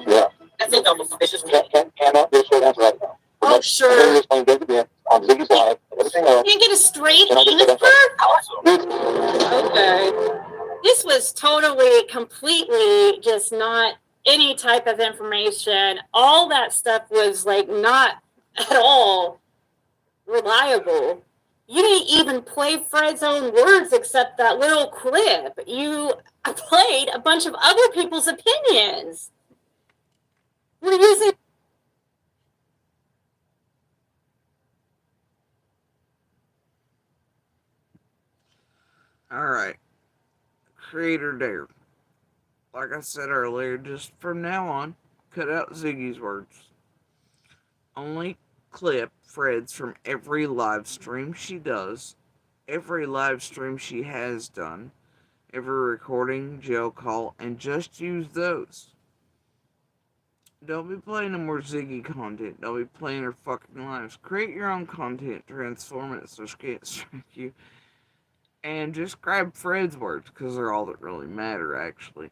Yeah. I think I'm suspicious. Cannot get a straight answer right now. Oh, sure. Explain this again on Ziggy's live and everything else. Can't get a straight Can I get answer? that? Okay. This was totally, completely just not any type of information. All that stuff was like not at all reliable. You didn't even play Fred's own words except that little clip. You played a bunch of other people's opinions. We're using. Alright. Creator Dare. Like I said earlier, just from now on, cut out Ziggy's words. Only clip Fred's from every live stream she does, every live stream she has done, every recording, jail call, and just use those. Don't be playing no more Ziggy content. Don't be playing her fucking lives. Create your own content, transform it so she can't strike you. And just grab Fred's words, because they're all that really matter, actually.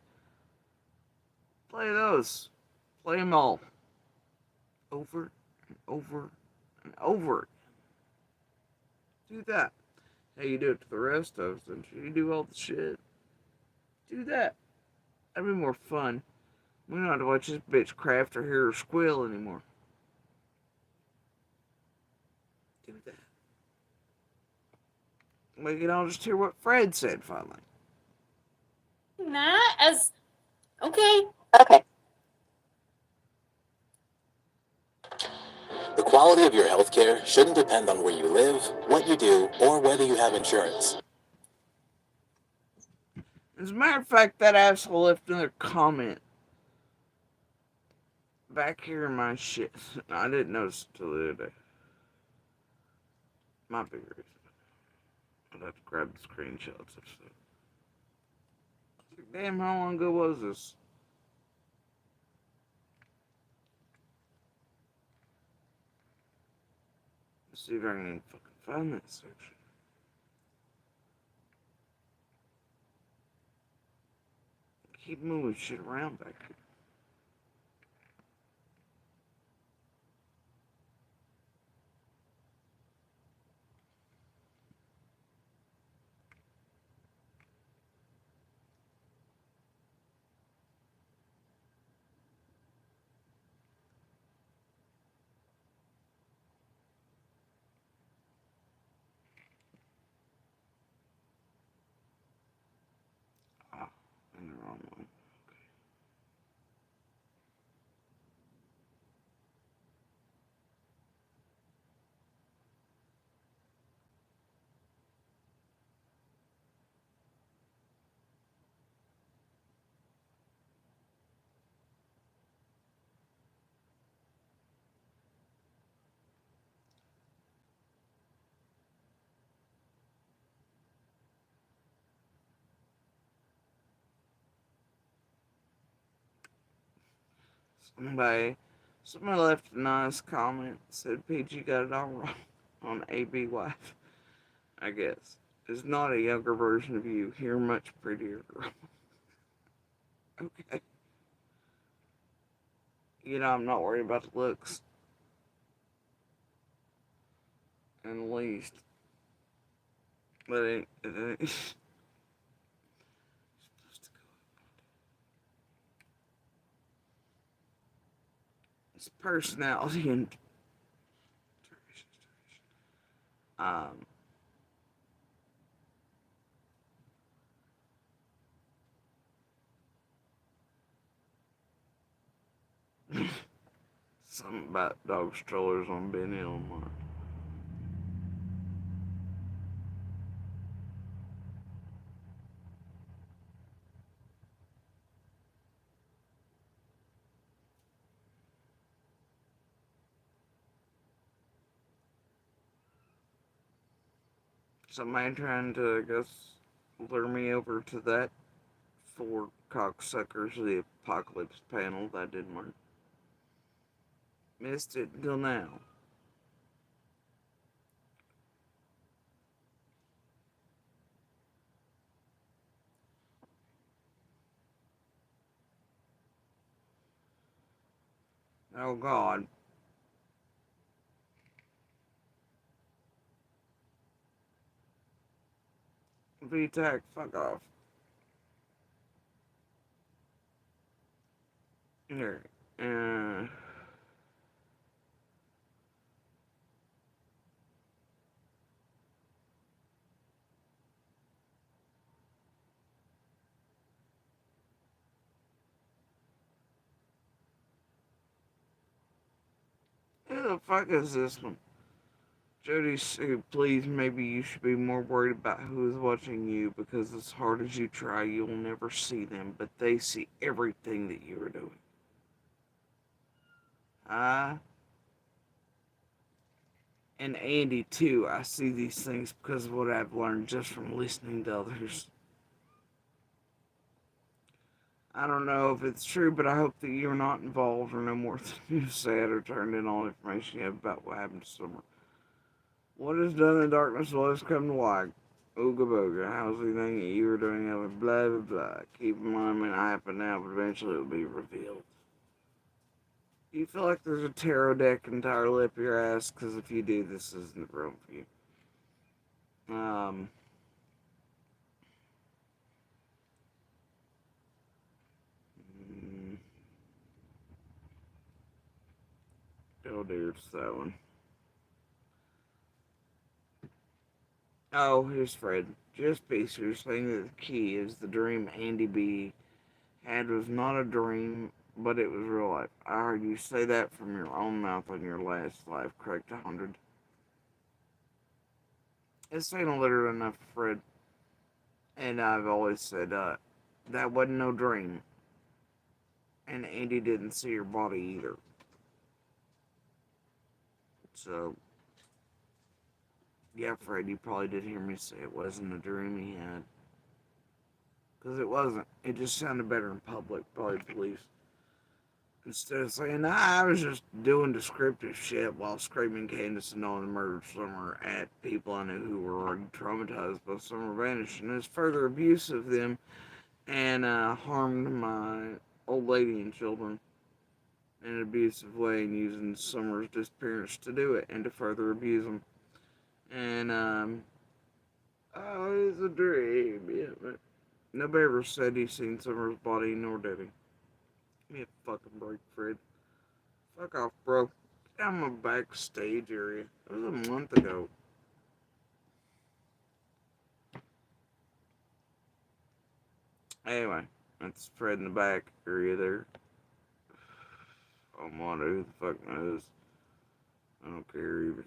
Play those. Play them all. Over and over and over. Do that. How you do it to the rest of us, and you do all the shit. Do that. That'd be more fun. We don't have to watch this bitch craft or hear her squeal anymore. Do that. We can all just hear what Fred said finally. That as okay. Okay. The quality of your health care shouldn't depend on where you live, what you do, or whether you have insurance. As a matter of fact, that asshole left another comment back here in my shit. I didn't notice it till the other day. Might be reason. I'd have to grab the screenshots of stuff. Damn, how long ago was this? Let's see if I can even fucking find that section. Keep moving shit around back here. Ah, in the wrong one. Somebody left a nice comment. Said PG got it all wrong on AB wife. I guess it's not a younger version of you. You're much prettier, girl. Okay. You know I'm not worried about the looks. In the least. But it ain't. It's personality and um something about dog strollers on Ben Elmore. Somebody trying to, I guess, lure me over to that 4 cocksuckers of the apocalypse panel. That didn't work. Missed it until now. Oh God. VTAC, fuck off. Here. Who the fuck is this one? Jody Sue, please, maybe you should be more worried about who is watching you, because as hard as you try, you'll never see them, but they see everything that you are doing. And Andy, too. I see these things because of what I've learned just from listening to others. I don't know if it's true, but I hope that you're not involved or know more than you've said or turned in all information you have about what happened to Summer. What is done in darkness will always come to light. Ooga booga, how's anything that you were doing ever? Blah blah blah. Keep in mind, it may not happen now, but eventually it will be revealed. Do you feel like there's a tarot deck entirely up your ass? Because if you do, this isn't the room for you. Oh dear, it's that one. Oh, here's Fred. Just be serious, saying that the key is the dream Andy B had was not a dream, but it was real life. I heard you say that from your own mouth on your last live, correct? 100. This ain't a literal enough, Fred. And I've always said, that wasn't no dream. And Andy didn't see your body either. So, yeah, Fred, you probably did hear me say it wasn't a dream he had. Because it wasn't. It just sounded better in public, probably police. Instead of saying, nah, I was just doing descriptive shit while screaming Candace and Nolan murdered Summer at people I knew who were already traumatized by Summer vanishing. It was further abuse of them and harmed my old lady and children in an abusive way, and using Summer's disappearance to do it and to further abuse them. And, oh, it's a dream. Yeah, but nobody ever said he seen Summer's body, nor did he. Give me a fucking break, Fred. Fuck off, bro. Get out of my backstage area. It was a month ago. Anyway, that's Fred in the back area there. I wonder who the fuck knows. I don't care either.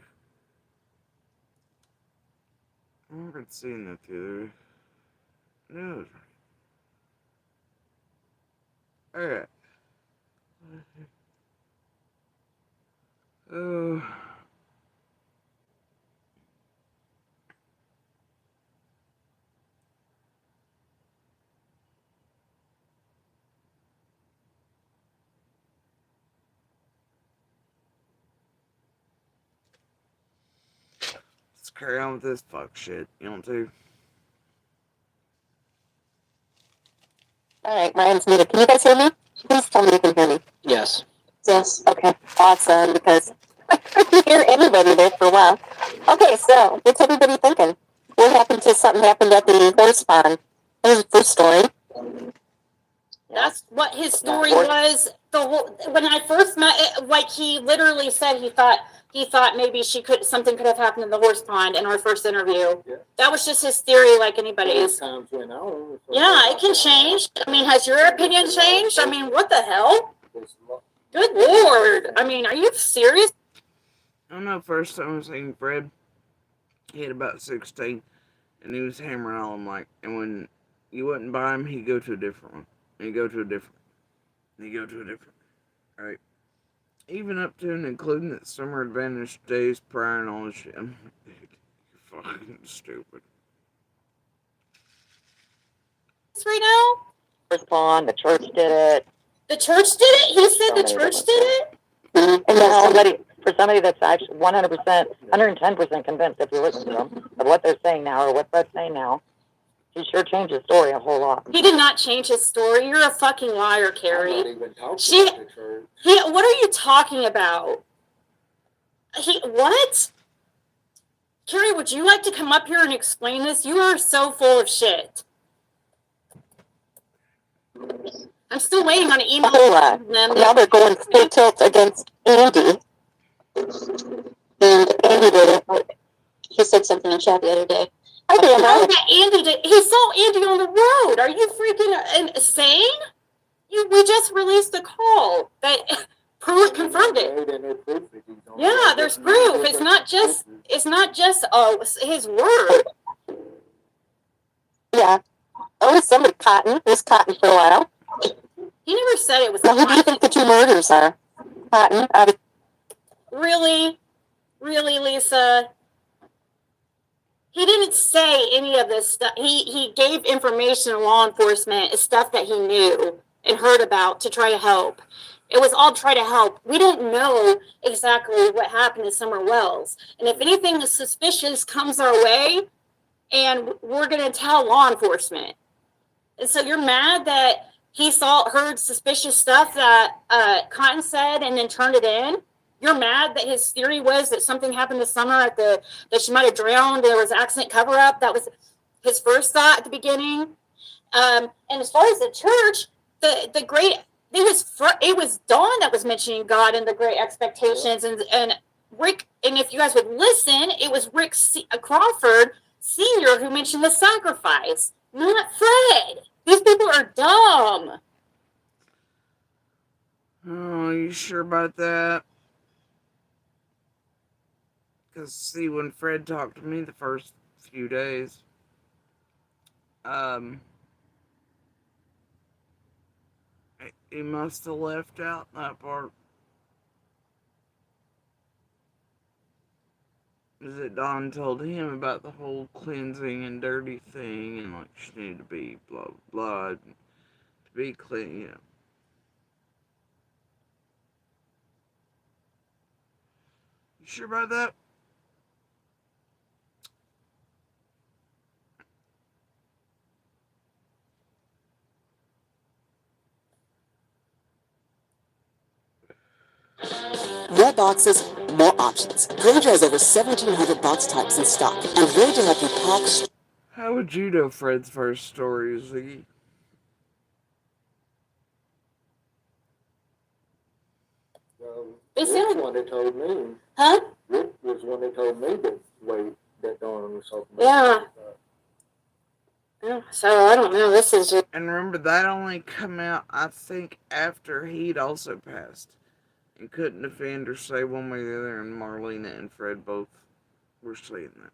I remember seeing that the other day. No, it was right. Alright. Oh. Let's carry on with this fuck shit. You want to? All right, Ryan's muted. Can you guys hear me? Please tell me you can hear me. Yes. Yes. Okay. Awesome. Because I couldn't hear anybody there for a while. Okay, so what's everybody thinking? What happened to something happened at the horse barn? That was the first story. That's what his story was. The whole when I first met it, like he literally said he thought maybe something could have happened in the horse pond in our first interview. Yeah. That was just his theory, like anybody's. Yeah, it can change. I mean, has your opinion changed? I mean, what the hell? Good Lord! I mean, are you serious? I don't know. First time I was seeing Fred, he had about 16, and he was hammering all them like. And when you wouldn't buy him, he'd go to a different one. And he'd go to a different one. And he'd go to a different one. Right? Even up to and including that Summer had vanished days prior and all this shit. I'm like, dude, you're fucking stupid. Right now, Respond, the church did it. The church did it? He said the church did it? And for somebody that's actually 100%, 110% convinced, if you listen to them, of what they're saying now or what Fred's saying now, he sure changed his story a whole lot. He did not change his story. You're a fucking liar, Carrie. I'm not even talking about the church. What are you talking about? What? Carrie, would you like to come up here and explain this? You are so full of shit. I'm still waiting on an email from them. Now they're going full tilt against Andy. And Andy did it. He said something in chat the other day. He saw Andy on the road. Are you freaking insane? We just released a call that confirmed it. Yeah, there's proof. It's not just his word. Yeah. Oh, was somebody Cotton? It was Cotton for a while. He never said it was. Now, who do you think the two murders are? Cotton. Really, Lisa? He didn't say any of this stuff. He gave information to law enforcement, stuff that he knew and heard about to try to help. It was all try to help. We don't know exactly what happened to Summer Wells. And if anything suspicious comes our way, and we're going to tell law enforcement. And so you're mad that he heard suspicious stuff that Cotton said and then turned it in? You're mad that his theory was that something happened to Summer that she might have drowned, there was an accident cover-up? That was his first thought at the beginning. And as far as the church, it was Dawn that was mentioning God and the great expectations, and Rick. And if you guys would listen, it was Rick Crawford Sr. who mentioned the sacrifice, not Fred. These people are dumb. Oh, you sure about that? Because, see, when Fred talked to me the first few days, he must have left out that part. Is it Don told him about the whole cleansing and dirty thing, and like she needed to be blah blah, to be clean, you know. You sure about that? More boxes, more options. Grainger has over 1,700 box types in stock, and Grainger have you packed. How would you know Fred's first story, Ziggy? Rick was one that told me. Huh? Rick was one that told me that Dawn was talking about. Yeah. So I don't know. This is just. And remember, that only come out, I think, after he'd also passed. And couldn't defend or say one way or the other, and Marlena and Fred both were saying that.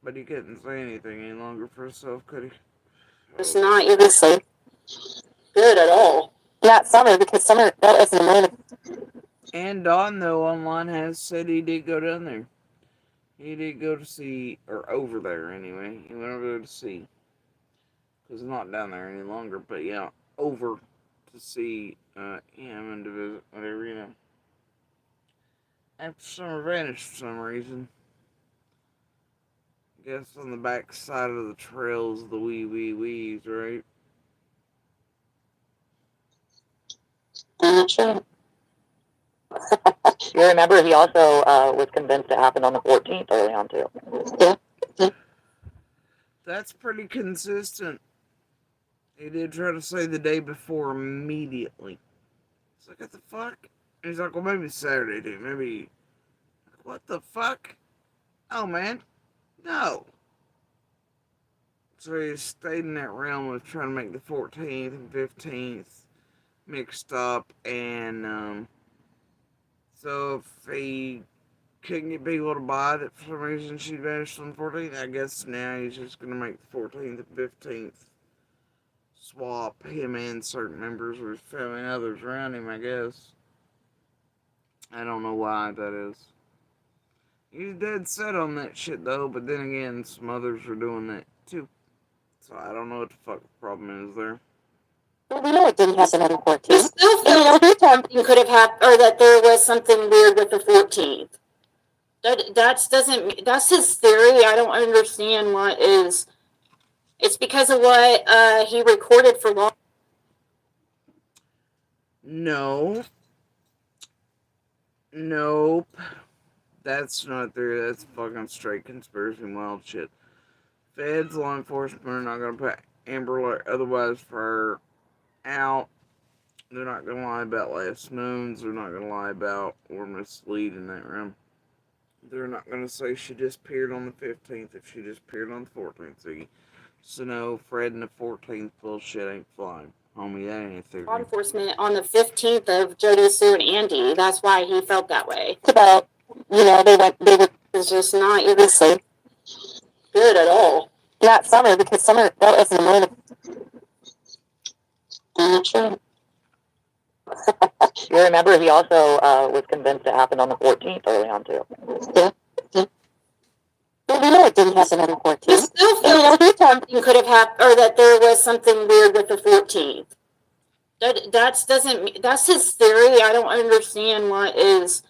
But he couldn't say anything any longer for himself, could he? It's not even so good at all. Not Summer, because Summer, that wasn't a man. And Don, though, online has said he did go down there. He did go to see, or over there anyway. He went over there to see. Because it's not down there any longer, but yeah, over to see him and to visit, whatever, you know. After Summer vanished for some reason. I guess on the back side of the trails, the wees, right? I'm not sure. You remember he also was convinced it happened on the 14th early on, too. Yeah. That's pretty consistent. He did try to say the day before immediately. It's like, what the fuck? And he's like, well, maybe Saturday, dude. Maybe. What the fuck? Oh, man. No. So he stayed in that realm of trying to make the 14th and 15th mixed up. And so if he couldn't get people to buy that for some reason she vanished on the 14th, I guess now he's just going to make the 14th and 15th. Swap him and certain members of his family and others around him, I guess. I don't know why that is. He's dead set on that shit though, but then again, some others are doing that too. So I don't know what the fuck the problem is there. Well, we know it didn't happen on the 14th. You still feel something could have happened, or that there was something weird with the 14th. That's his theory. I don't understand what is. It's because of what he recorded for long. No. Nope. That's not there. That's fucking straight conspiracy wild shit. Feds, law enforcement are not going to put Amber Alert otherwise for her out. They're not going to lie about last knowns. They're not going to lie about or mislead in that room. They're not going to say she disappeared on the 15th if she disappeared on the 14th. Ziggy. So no, Fred and the 14th bullshit ain't flying. Homie, that ain't a theory. Law enforcement on the 15th of Jody, Sue, and Andy. That's why he felt that way. It's about, they were It's just not even so good at all. not Summer, because Summer, that wasn't a moment. True. You remember he also was convinced it happened on the 14th early on too. Yeah. Well, we know it didn't happen on the 14th. You still feel something could have happened, or that there was something weird with the 14th. That's his theory. I don't understand what is.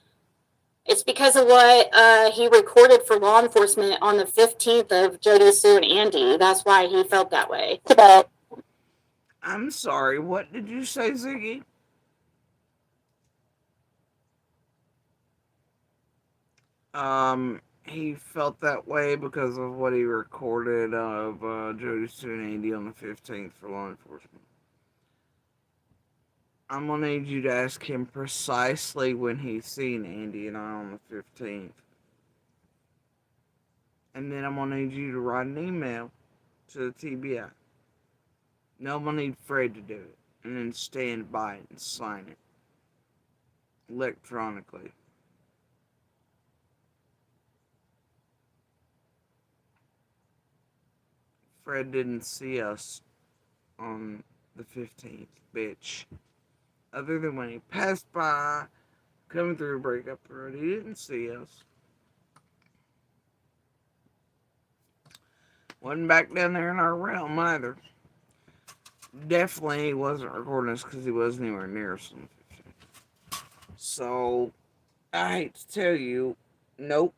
It's because of what he recorded for law enforcement on the 15th of Jody, Sue, and Andy. That's why he felt that way. It's about. I'm sorry, what did you say, Ziggy? He felt that way because of what he recorded of Jody, Sue, and Andy on the 15th for law enforcement. I'm gonna need you to ask him precisely when he's seen Andy and I on the 15th. And then I'm gonna need you to write an email to the TBI. No, I'm gonna need Fred to do it. And then stand by it and sign it. Electronically. Fred didn't see us on the 15th, bitch. Other than when he passed by, coming through Breakup Road, he didn't see us. Wasn't back down there in our realm either. Definitely he wasn't recording us because he wasn't anywhere near us on the 15th. So, I hate to tell you, nope.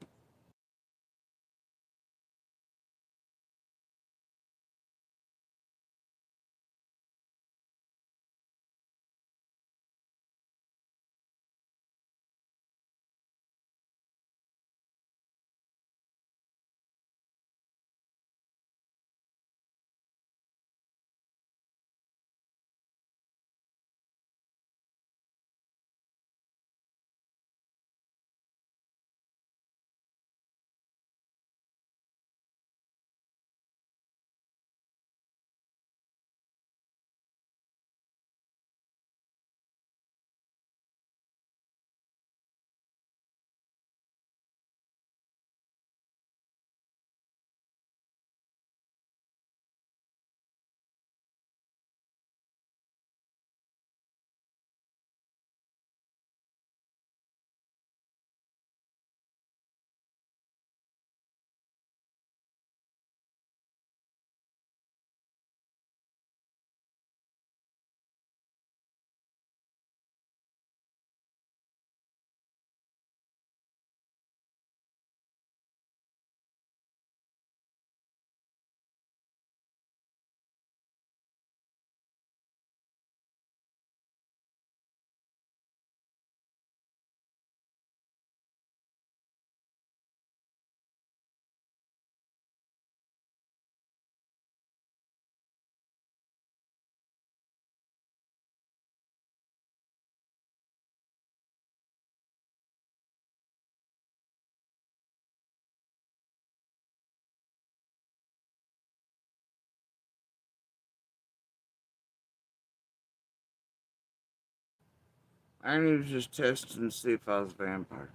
I was just testing to see if I was a vampire.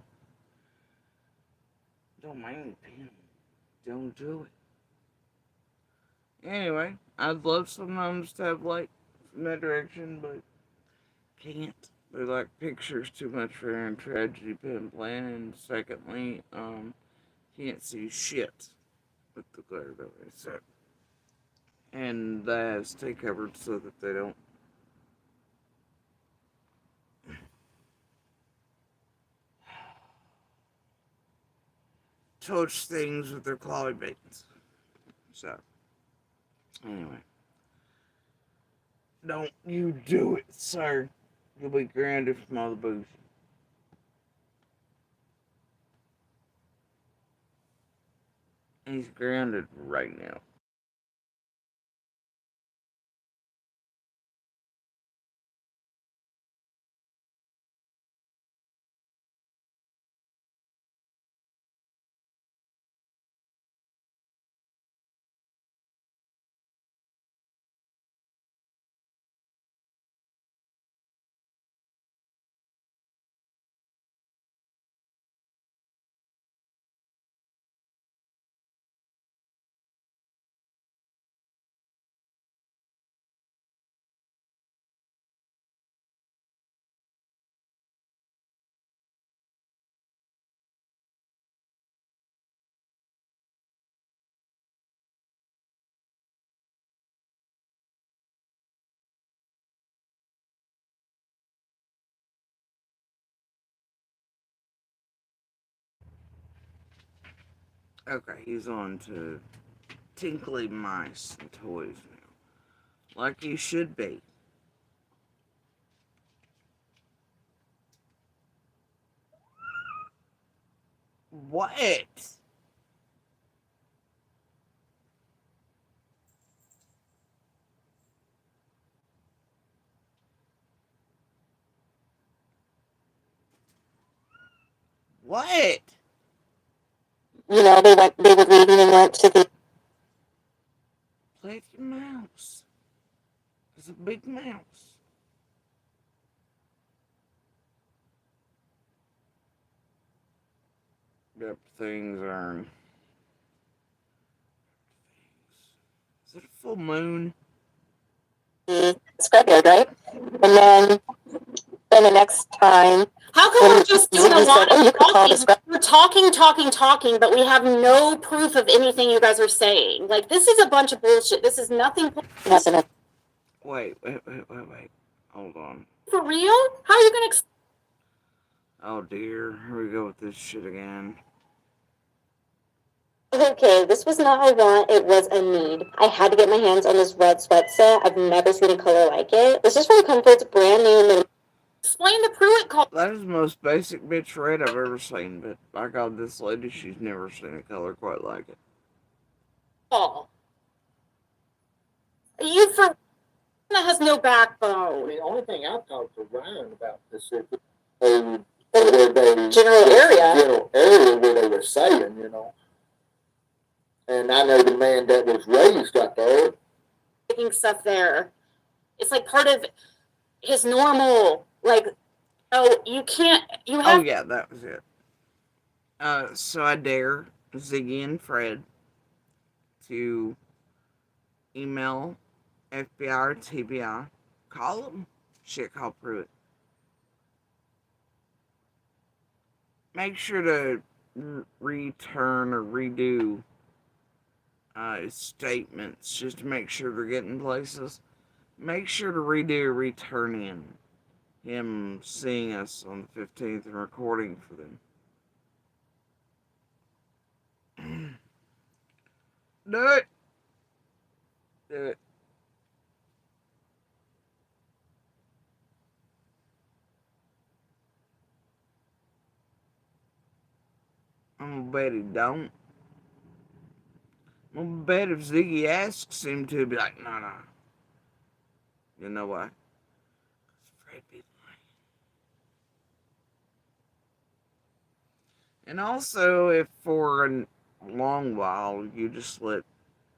Don't mind me, Pam. Don't do it. Anyway, I'd love sometimes to have light from that direction, but can't. They're like pictures too much for Aaron Tragedy pen plan. And secondly, Can't see shit with the glare ability. So, and that has to stay covered so that they don't touch things with their clawy baits. So, anyway. Don't you do it, sir. You'll be grounded from all the booze. He's grounded right now. Okay, he's on to tinkly mice and toys now. Like he should be. What? What? You know, they were leaving and went to the. Play with your mouse. It's a big mouse. Yep, things are. Is it a full moon? The scrapyard, right? And then the next time. How come we're just doing a lot "Oh, you of could call the talking? We're talking, but we have no proof of anything you guys are saying. Like, this is a bunch of bullshit. This is nothing. Wait. Hold on. For real? How are you gonna? Oh dear, here we go with this shit again. Okay, this was not a want, it was a need. I had to get my hands on this red sweat set. I've never seen a color like it. This is from Comfort's brand new. Explain the Pruitt color. That is the most basic bitch red I've ever seen, but by God, this lady, she's never seen a color quite like it. Oh. You for that has no backbone. The only thing I've talked to Ryan about this is General area where they were saying, you know. And I know the man that was raised up there. Making stuff there. It's like part of his normal, like, oh, you can't, you have. Oh yeah, that was it. So I dare Ziggy and Fred to email FBI or TBI. Call them. Shit, call Pruitt. Make sure to return or redo statements just to make sure they're getting places. Make sure to redo or return in him seeing us on the 15th and recording for them. Do it. Do it. I'm gonna bet he don't. I'm gonna bet if Ziggy asks him to, be like, no. You know why? Fred be lying. And also, if for a long while you just let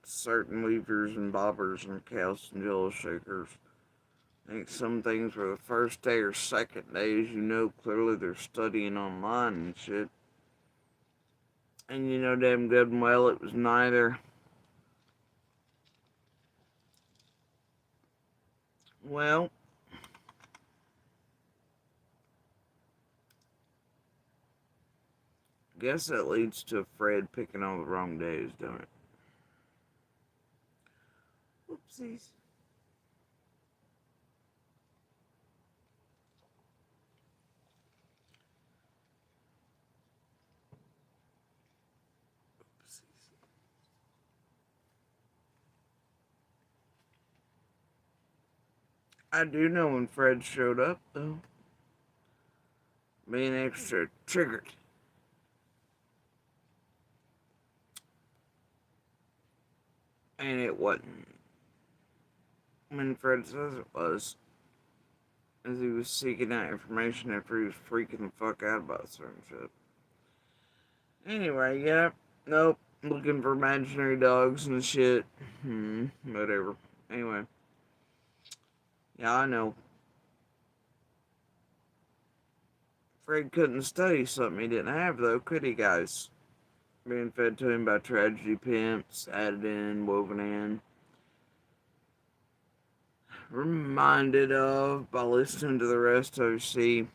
certain weavers and bobbers and cows and jello shakers think some things were the first day or second day, as you know clearly they're studying online and shit. And you know damn good and well it was neither. Well, guess that leads to Fred picking all the wrong days, don't it? Oopsies. I do know when Fred showed up, though. Being extra triggered. And it wasn't when Fred says it was, as he was seeking out information after he was freaking the fuck out about certain shit. Anyway, yeah, nope, looking for imaginary dogs and shit. Whatever. Anyway. Yeah, I know. Fred couldn't study something he didn't have, though, could he, guys? Being fed to him by tragedy pimps, added in, woven in. Reminded of by listening to the rest of see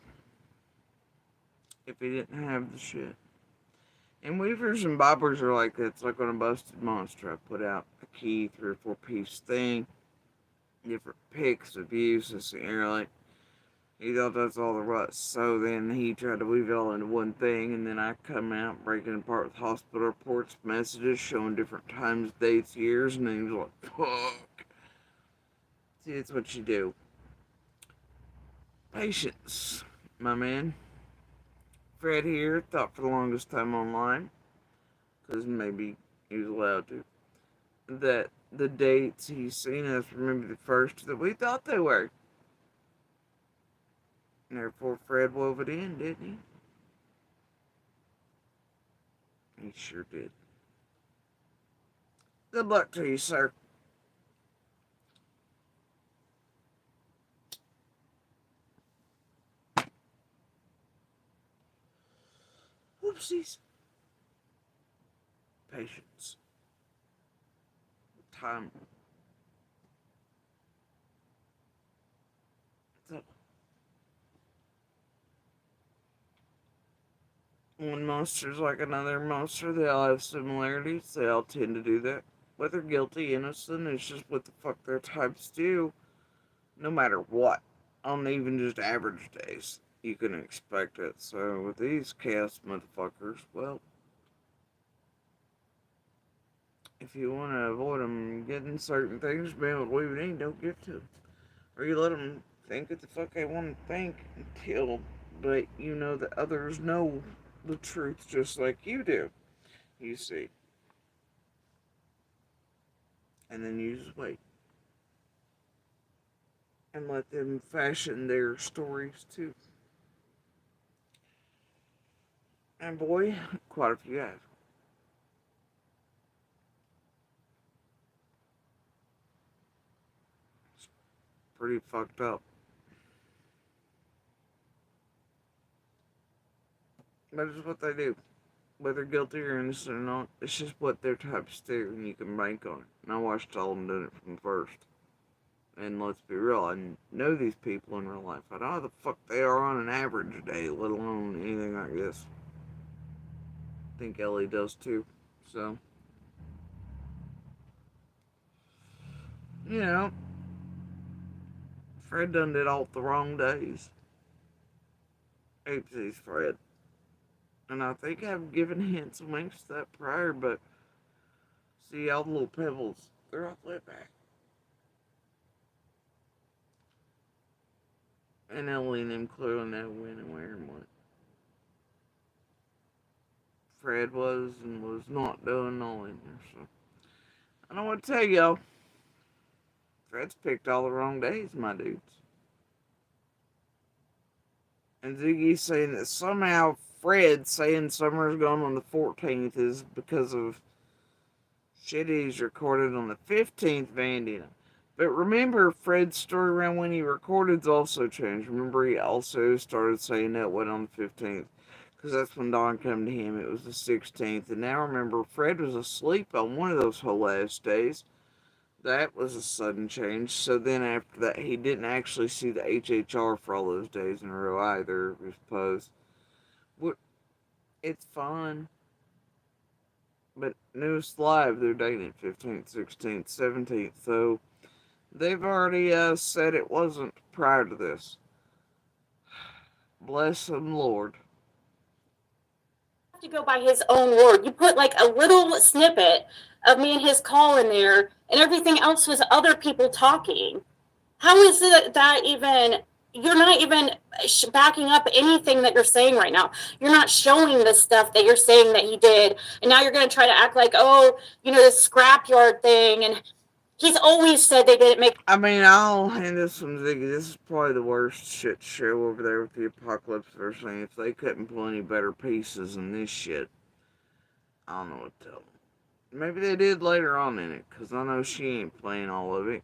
if he didn't have the shit. And weavers and bobbers are like that. It's like on a busted monster. I put out a key 3 or 4 piece thing, different pics of uses, and you're like, he thought that's all there was. So then he tried to weave it all into one thing, and then I come out breaking apart with hospital reports, messages showing different times, dates, years, and then he was like, fuck. See, it's what you do. Patience, my man. Fred here thought for the longest time online, because maybe he was allowed to, that the dates he's seen us remember the first that we thought they were. And therefore Fred wove it in, didn't he? He sure did. Good luck to you, sir. Whoopsies. Patience. Time. So, one monster's like another monster. They all have similarities. They all tend to do that. Whether guilty, innocent, it's just what the fuck their types do. No matter what. On even just average days. You can expect it. So with these chaos motherfuckers, well, if you want to avoid them getting certain things, being able to weave it in, don't give to them. Or you let them think what the fuck they want to think until, but you know that others know the truth just like you do, you see. And then you just wait. And let them fashion their stories too. And boy, quite a few have. It's pretty fucked up. But it's what they do. Whether guilty or innocent or not, it's just what their types do, and you can bank on it. And I watched all of them doing it from the first. And let's be real, I know these people in real life. I know how the fuck they are on an average day, let alone anything like this. I think Ellie does too. So, you know, Fred done did all the wrong days. Oopsies, Fred. And I think I've given hints and winks to that prior, but see, all the little pebbles, they're all the way back. And Ellie and them clearly know when and where and what Fred was and was not doing all in there. So, I don't want to tell y'all, Fred's picked all the wrong days, my dudes. And Ziggy's saying that somehow Fred saying summer's gone on the 14th is because of shit he's recorded on the 15th Vandina. But remember, Fred's story around when he recorded's also changed. Remember, he also started saying that went on the 15th. Because that's when Dawn came to him. It was the 16th. And now remember, Fred was asleep on one of those whole last days. That was a sudden change. So then after that, he didn't actually see the HHR for all those days in a row either, I suppose. It's fun. But Newest Live, they're dating 15th, 16th, 17th, so they've already said it wasn't prior to this. Bless them, Lord. To go by his own word. You put like a little snippet of me and his call in there, and everything else was other people talking. How is it that even you're not even backing up anything that you're saying right now? You're not showing the stuff that you're saying that he did, and now you're going to try to act like, oh, the scrapyard thing, and he's always said they didn't make. I mean, I'll hand this some Ziggy. This is probably the worst shit show over there with the Apocalypse version. If they couldn't pull any better pieces than this shit, I don't know what to tell them. Maybe they did later on in it, because I know she ain't playing all of it,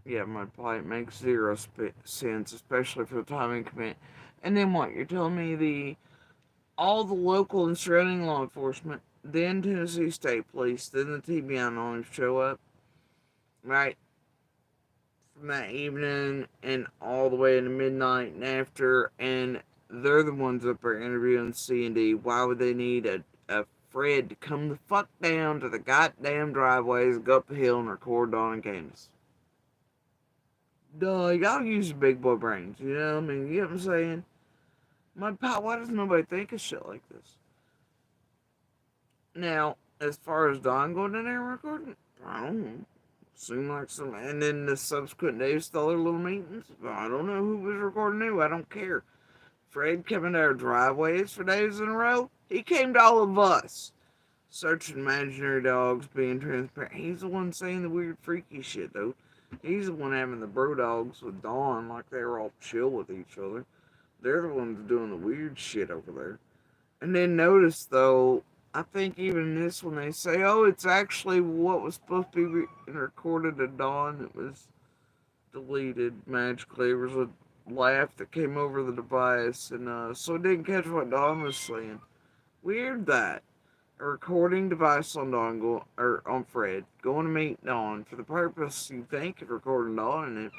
Yeah, my plight makes zero sense, especially for the timing commit. And then what? You're telling me all the local and surrounding law enforcement, then Tennessee State Police, then the TBI only show up, right? From that evening and all the way into midnight and after, and they're the ones up there interviewing C&D. Why would they need a Fred to come the fuck down to the goddamn driveways, go up the hill and record Dawn and Candace? Duh, y'all use your big boy brains, you know what I mean? You know what I'm saying? My pal, why does nobody think of shit like this? Now, as far as Dawn going in there and recording, I don't know. Seemed like some, and then the subsequent days, still their little meetings. I don't know who was recording who. I don't care. Fred coming to our driveways for days in a row. He came to all of us. Searching imaginary dogs, being transparent. He's the one saying the weird, freaky shit, though. He's the one having the bro dogs with Dawn like they were all chill with each other. They're the ones doing the weird shit over there. And then notice, though, I think even in this one they say, oh, it's actually what was supposed to be recorded at Dawn that was deleted magically. There was a laugh that came over the device, and so it didn't catch what Dawn was saying. Weird that. A recording device on Dawn, or on Fred, going to meet Dawn for the purpose you think of recording Dawn,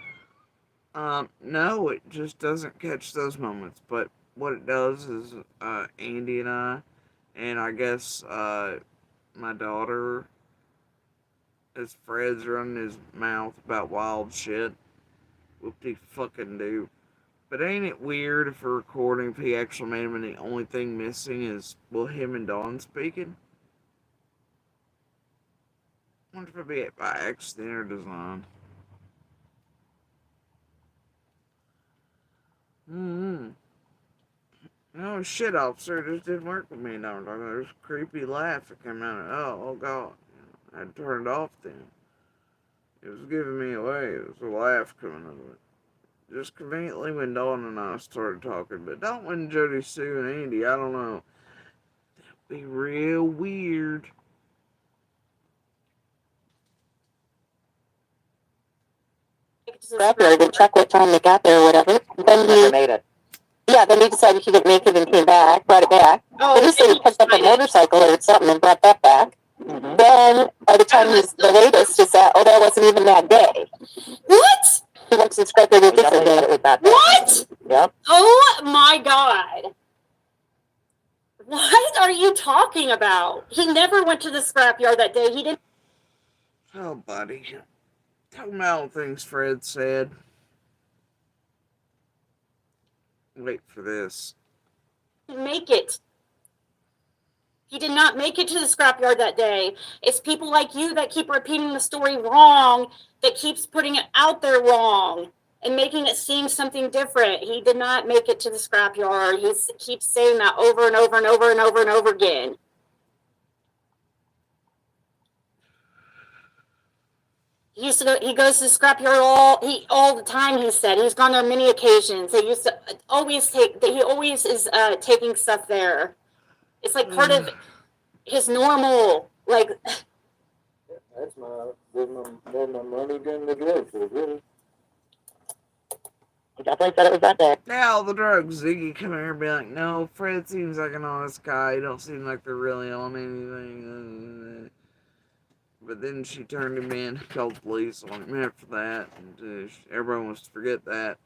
and no, it just doesn't catch those moments. But what it does is, Andy and I guess, my daughter, as Fred's running his mouth about wild shit, whoop-de fucking do. But ain't it weird if a recording, if he actually made him and the only thing missing is, well, him and Dawn speaking? I wonder if it'd be by accident or design. Oh shit, officer, it just didn't work with me. No, there's a creepy laugh that came out of it. Oh god. I had to turn it off then. It was giving me away. It was a laugh coming out of it. Just conveniently when Dawn and I started talking, but not when Jody, Sue, and Andy. I don't know. That'd be real weird. Scrapyard and check what time they got there or whatever. Then he made it. Yeah, then he decided he didn't make it and came back, brought it back. Oh, then he said he picked up a motorcycle or something and brought that back. Mm-hmm. Then by the time the latest is that, that wasn't even that day. What? He went to the scrapyard a different day. What? Yep. Oh my god. What are you talking about? He never went to the scrapyard that day. He didn't. Oh, buddy. Talking about all things Fred said. Wait for this. Make it. He did not make it to the scrapyard that day. It's people like you that keep repeating the story wrong, that keeps putting it out there wrong and making it seem something different. He did not make it to the scrapyard. He keeps saying that over and over and over and over and over again. He goes to the scrapyard all the time. He said he's gone there many occasions. He used to always he always is taking stuff there. It's like part of his normal, like. That's more my money than the drugs, really. He definitely said it was that day. Now the drugs, Ziggy come here and be like, no, Fred seems like an honest guy. He don't seem like they're really on anything. But then she turned him in, called the police on him after that, and everyone wants to forget that.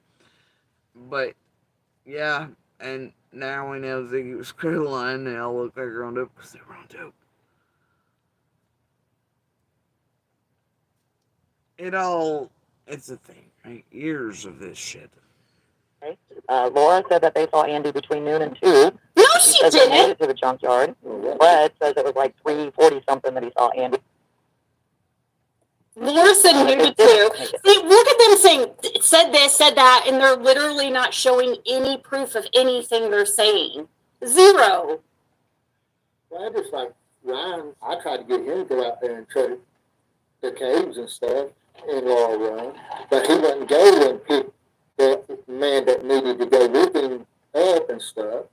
But yeah, and now we know Ziggy was Caroline. They all look like they're on dope because they were on dope. It's a thing, right? Years of this shit. Laura said that they saw Andy between noon and 2. No, She she says he made didn't. it to the junkyard. Fred says it was like 3:40 something that he saw Andy. Laura said noon to 2. See, look at them saying, said this, said that, and they're literally not showing any proof of anything they're saying. Zero. Well, I just like Ryan, I tried to get him to go out there and try the caves and stuff in Laurel Run, but he wouldn't go and pick the man that needed to go with him up and stuff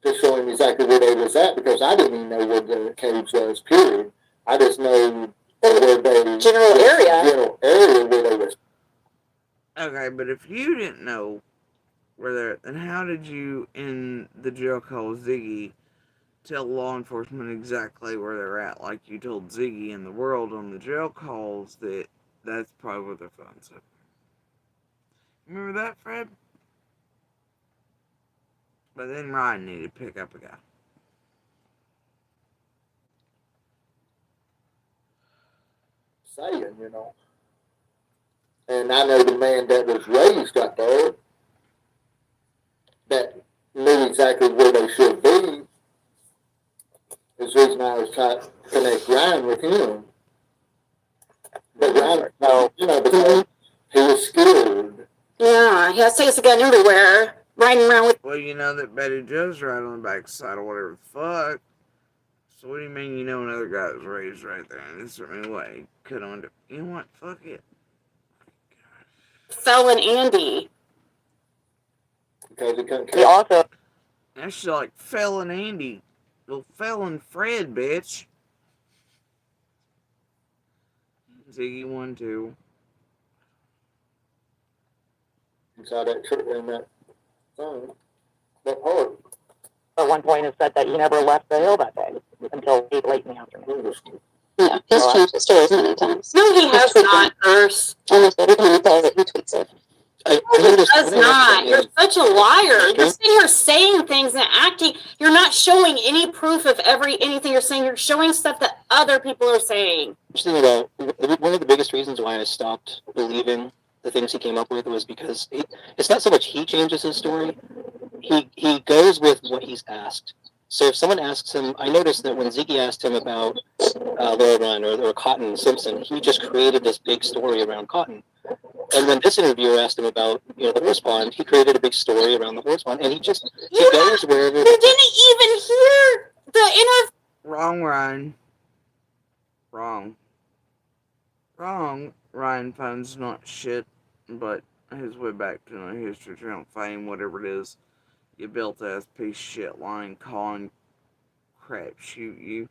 to show him exactly where they was at, because I didn't even know where the caves was, period. I just know where they... General area where they was. Okay, but if you didn't know where they're, then how did you, in the jail call Ziggy, tell law enforcement exactly where they're at? Like you told Ziggy in the world on the jail calls that that's probably where they're found. So, remember that, Fred? But then Ryan needed to pick up a guy. Saying, you know. And I know the man that was raised up there that knew exactly where they should be. Is the reason I was trying to connect Ryan with him. But Ryan, no, you know, because he was scared. Yeah, he has to take us again everywhere. Riding around with. Well, you know that Betty Joe's right on the backside of whatever the fuck. So what do you mean you know another guy was raised right there in a certain way? Could on you know what? Fuck it. Felon Andy. Because he couldn't He also... That's just like Felon Andy. Well, Felon Fred, bitch. Ziggy 1, 2. Inside that trip in that thing. That part. At one point, it said that he never left the hill that day until late in the afternoon. Yeah, he's changed his stories many times. No, he has not, Earth. Almost every time he tells it, he tweets it. No, he does not. You're such a liar. You're sitting here saying things and acting. You're not showing any proof of anything you're saying. You're showing stuff that other people are saying. One of the biggest reasons why I stopped believing the things he came up with was because it's not so much he changes his story. He goes with what he's asked. So if someone asks him, I noticed that when Ziggy asked him about Laura Run or Cotton Simpson, he just created this big story around Cotton. And when this interviewer asked him about the horse pond, he created a big story around the horse pond, and he goes wherever. You didn't even hear the interview. Wrong, Ryan. Wrong. Ryan finds not shit, but his way back to the History Channel fame, whatever it is. You built ass piece of shit lying, calling, crap, shoot you.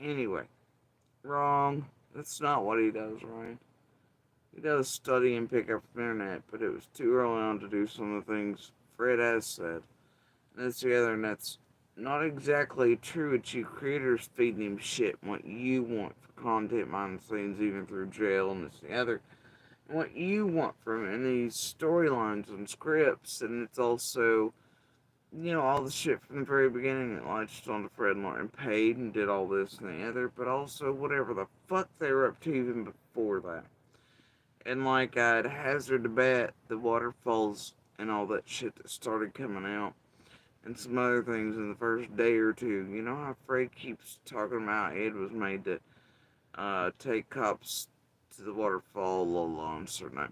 Anyway, wrong. That's not what he does, Ryan. He does study and pick up from the internet, but it was too early on to do some of the things Fred has said. And that's the other, and that's not exactly true. It's you creators feeding him shit, what you want for content behind the scenes, even through jail, and this and the other. And what you want from it, and these storylines and scripts, and it's also, all the shit from the very beginning that latched on to Fred and Martin paid and did all this and the other, but also whatever the fuck they were up to even before that. And like I'd hazard to bet the waterfalls and all that shit that started coming out, and some other things in the first day or two. You know how Fred keeps talking about Ed was made to take cops to the waterfall on certain night.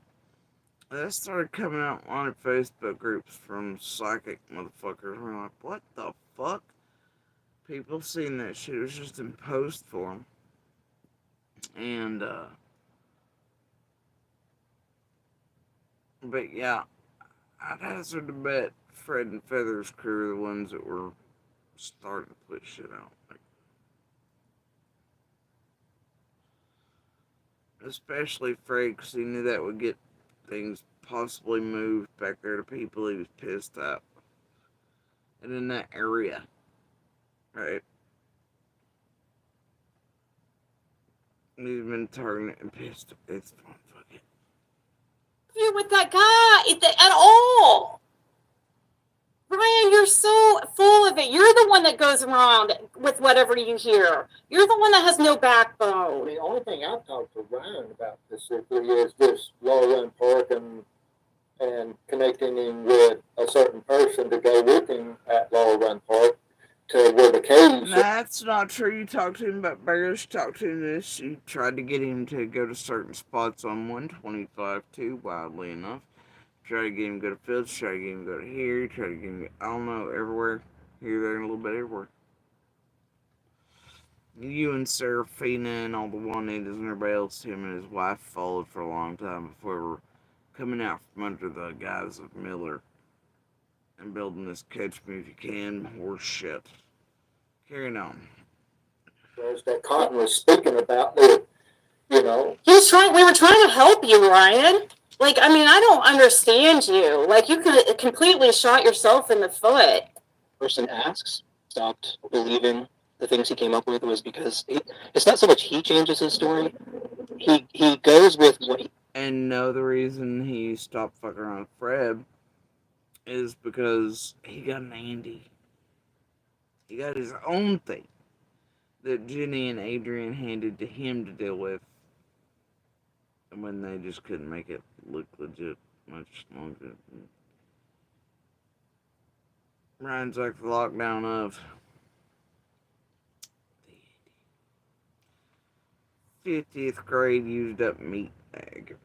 That started coming out on Facebook groups from psychic motherfuckers. We're like, what the fuck? People seeing that shit. It was just in post form. And, but yeah, I'd hazard to bet Fred and Feather's crew are the ones that were starting to put shit out. Especially Fred, because he knew that would get things possibly moved back there to people he was pissed at. And in that area. Right? He's been targeted and pissed. It's fun, fuck it. interview with that guy at all. Ryan, you're so full of it. You're the one that goes around with whatever you hear. You're the one that has no backbone. The only thing I've talked to Ryan about specifically is this Laurel Run Park and connecting him with a certain person to go with him at Laurel Run Park to where the caves. That's not true. You talked to him about bears. You talked to him this. You tried to get him to go to certain spots on 125 too, wildly enough. Try to get him to go to fields. Try to get him to go to here. Try to get him, I don't know, everywhere. Here, there, and a little bit everywhere. You and Serafina and all the Juanitas and everybody else, him and his wife followed for a long time before we were coming out from under the guise of Miller and building this Catch Me If You Can horse shit. Carrying on. As that Cotton was speaking about, that, you know. We were trying to help you, Ryan. Like, I mean, I don't understand you. Like, you completely shot yourself in the foot. Person asks, stopped believing the things he came up with was because it's not so much he changes his story. He goes with what he... And no, the reason he stopped fucking around with Fred is because he got an Andy. He got his own thing that Jenny and Adrian handed to him to deal with. And when they just couldn't make it look legit much longer. Ryan's like the lockdown of 50th grade used up meat bag.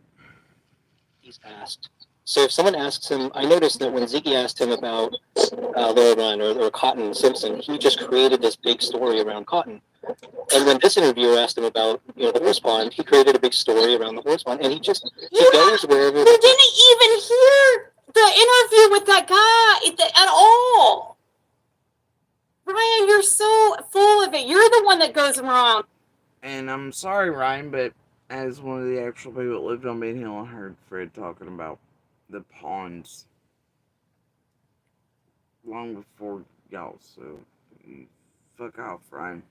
He's asked. So if someone asks him, I noticed that when Ziggy asked him about Laura Run or Cotton Simpson, he just created this big story around Cotton. And when this interviewer asked him about, the horse pond, he created a big story around the horse pond, and he goes wherever. You didn't even hear the interview with that guy at all. Ryan, you're so full of it. You're the one that goes around. And I'm sorry, Ryan, but as one of the actual people that lived on Ben Hill, I heard Fred talking about the ponds long before y'all, so you fuck off, Ryan.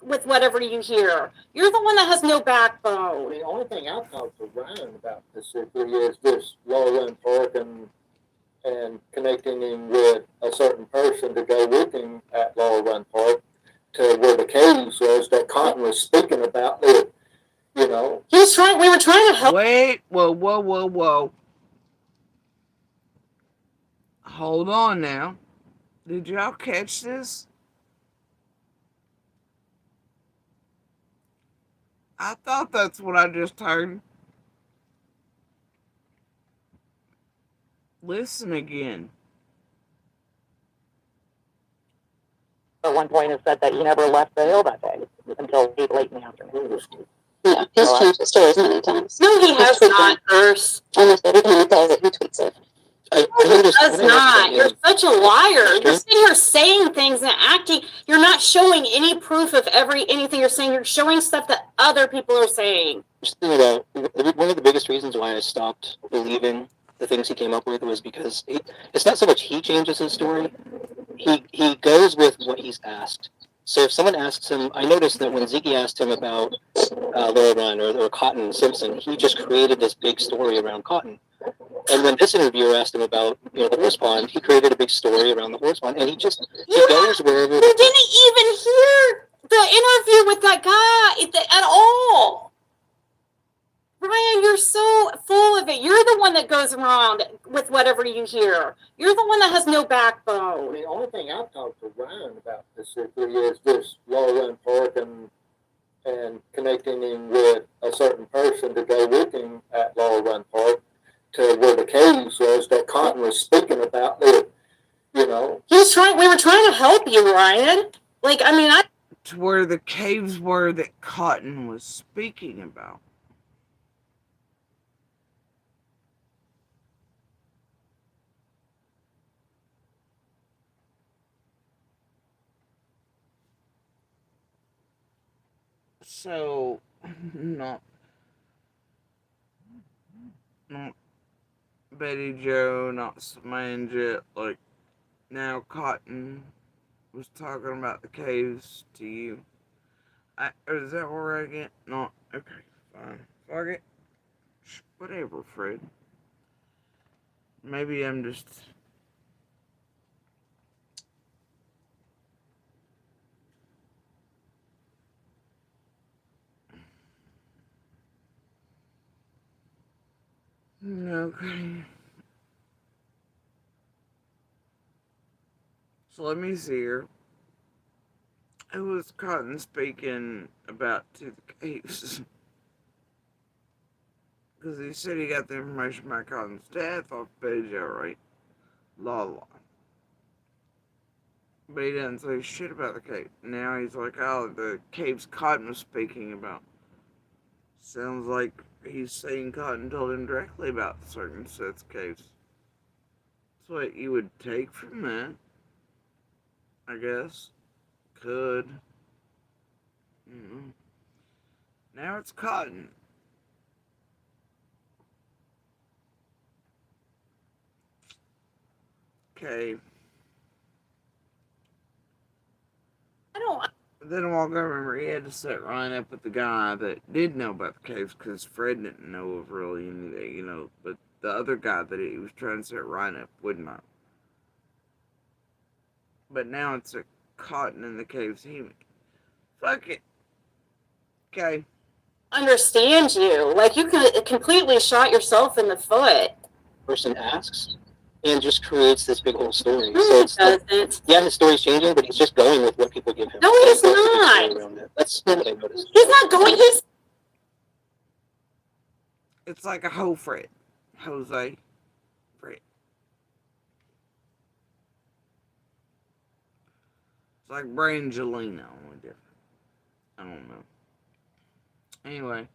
With whatever you hear. You're the one that has no backbone. The only thing I've talked to Ryan about specifically is this Laurel Run Park and connecting him with a certain person to go with him at Laurel Run Park to where the caves was that Cotton was speaking about. That, we were trying to help. Wait, whoa. Hold on now. Did y'all catch this? I thought that's what I just heard. Listen again. At one point, it said that he never left the hill that day until late in the afternoon. Yeah, he's changed his stories many times. No, he has not, Urs. Almost every time he does it, he tweets it. He does not. You're such a liar. You're sitting here saying things and acting. You're not showing any proof of anything you're saying. You're showing stuff that other people are saying. One of the biggest reasons why I stopped believing the things he came up with was because it's not so much he changes his story. He goes with what he's asked. So if someone asks him, I noticed that when Ziggy asked him about Laura Run or Cotton Simpson, he just created this big story around Cotton. And when this interviewer asked him about, the horse pond, he created a big story around the horse pond, and he goes wherever. You didn't even hear the interview with that guy at all. Ryan, you're so full of it. You're the one that goes around with whatever you hear. You're the one that has no backbone. The only thing I've talked to Ryan about specifically is this Laurel Run Park and connecting him with a certain person to go with him at Laurel Run Park to where the caves was that Cotton was speaking about. That, we were trying to help you, Ryan. Like, I mean, to where the caves were that Cotton was speaking about. So, not Betty Joe, not Samanja, like, now Cotton was talking about the caves to you. Is that where I get? No, okay, fine. Fuck it. Whatever, Fred. maybe I'm just. Okay. So let me see here. Who was Cotton speaking about to the caves? Because he said he got the information about Cotton's death off page, right? La. But he didn't say shit about the cave. Now he's like, oh, the caves Cotton was speaking about. Sounds like he's saying Cotton told him directly about certain sets of caves. That's what you would take from that, I guess. Could. Now it's Cotton. Okay. Then a while ago, I remember he had to set Ryan up with the guy that did know about the caves because Fred didn't know of really anything, but the other guy that he was trying to set Ryan up would not. But now it's a Cotton in the caves. Fuck it. Okay. Understand you. Like, you completely shot yourself in the foot. Person asks and just creates this big whole story. So it's like, yeah, his story's changing, but he's just going with what people give him. No, he's not. That's what I noticed. He's not going. It's like a Fred. Jose. Fred. It's like Brangelina, only different. I don't know. Anyway,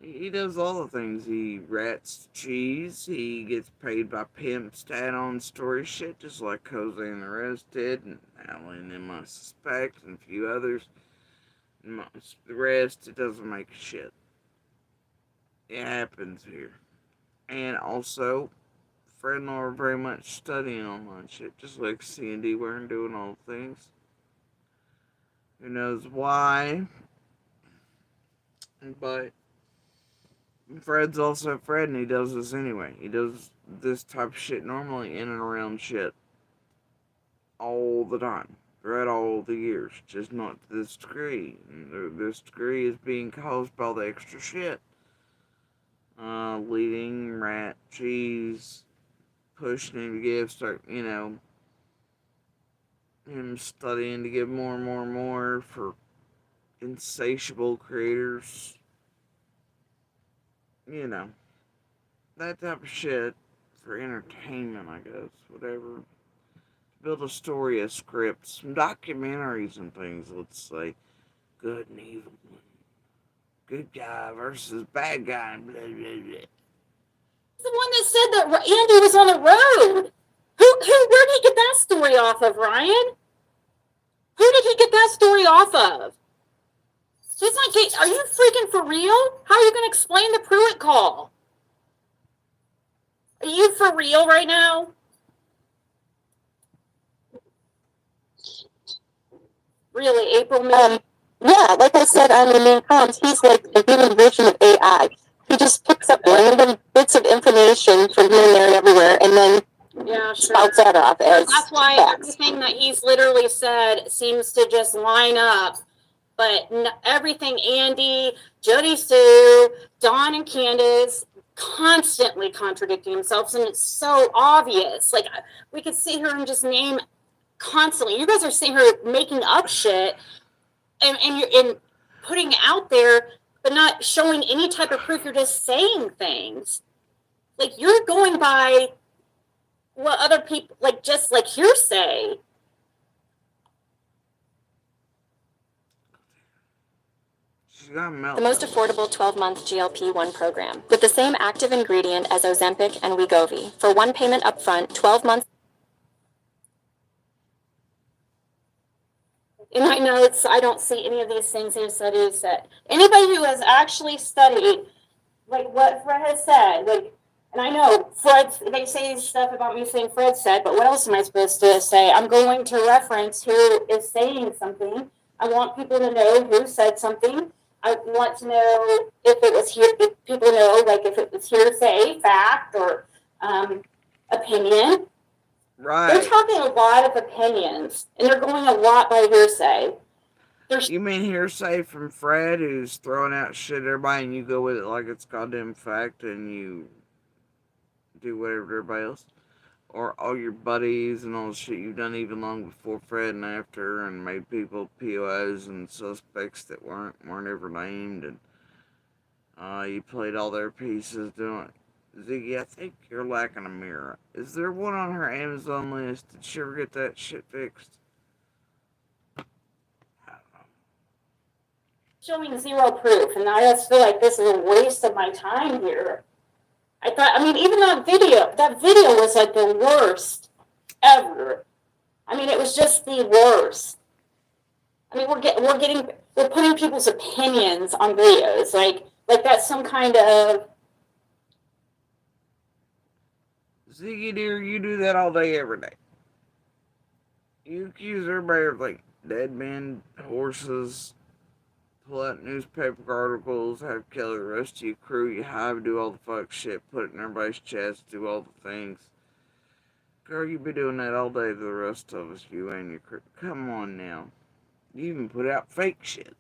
he does all the things. He rats cheese. He gets paid by pimps to add on story shit, just like Jose and the rest did, and Alan and I suspect, and a few others. And the rest, it doesn't make shit. It happens here. And also, Fred and I are very much studying online shit, just like C&D were and doing all the things. Who knows why? But Fred's also Fred, and he does this anyway. He does this type of shit normally in and around shit all the time, throughout all the years, just not to this degree. And this degree is being caused by all the extra shit. Leading, rat, cheese, pushing him to give, him studying to give more and more and more for insatiable creators. That type of shit for entertainment, I guess. Whatever. Build a story, a script, some documentaries and things, let's say. Good and evil. Good guy versus bad guy, and blah, blah, blah. The one that said that Andy was on the road. Where did he get that story off of, Ryan? Who did he get that story off of? Are you freaking for real? How are you going to explain the Pruitt call? Are you for real right now? Really, April, May? Yeah, like I said on the main comms, he's like a human version of AI. He just picks up random bits of information from here and there and everywhere, and then spouts that off as That's why facts. everything that he's literally said seems to just line up. But everything Andy, Jody Sue, Dawn, and Candace constantly contradicting themselves, and it's so obvious. Like, we could sit here and just name constantly. You guys are sitting here making up shit and you're putting it out there, but not showing any type of proof. You're just saying things. Like, you're going by what other people, just like hearsay. The most affordable 12-month GLP-1 program with the same active ingredient as Ozempic and Wegovy for one payment upfront, 12 months. In my notes, I don't see any of these things he studies that anybody who has actually studied, like what Fred has said, and I know they say stuff about me saying Fred said, but what else am I supposed to say? I'm going to reference who is saying something. I want people to know who said something. I want to know if people know, if it was hearsay, fact, or opinion. They're Right. talking a lot of opinions, and they're going a lot by hearsay. You mean hearsay from Fred, who's throwing out shit at everybody, and you go with it like it's goddamn fact, and you do whatever everybody else? Or all your buddies and all the shit you've done even long before Fred and after, and made people POs and suspects that weren't ever named, and you played all their pieces doing it. Ziggy, I think you're lacking a mirror. Is there one on her Amazon list? Did she ever get that shit fixed? Showing zero proof, and I just feel like this is a waste of my time here. I mean, even that video was like the worst ever. I mean, it was just the worst. I mean, we're putting people's opinions on videos, like that's some kind of. Ziggy dear, you do that all day, every day. You accuse everybody of like dead men, horses, pull out newspaper articles, have kill the rest of your crew, you have, do all the fuck shit, put it in everybody's chest, do all the things. Girl, you be doing that all day to the rest of us, you and your crew. Come on now. You even put out fake shit.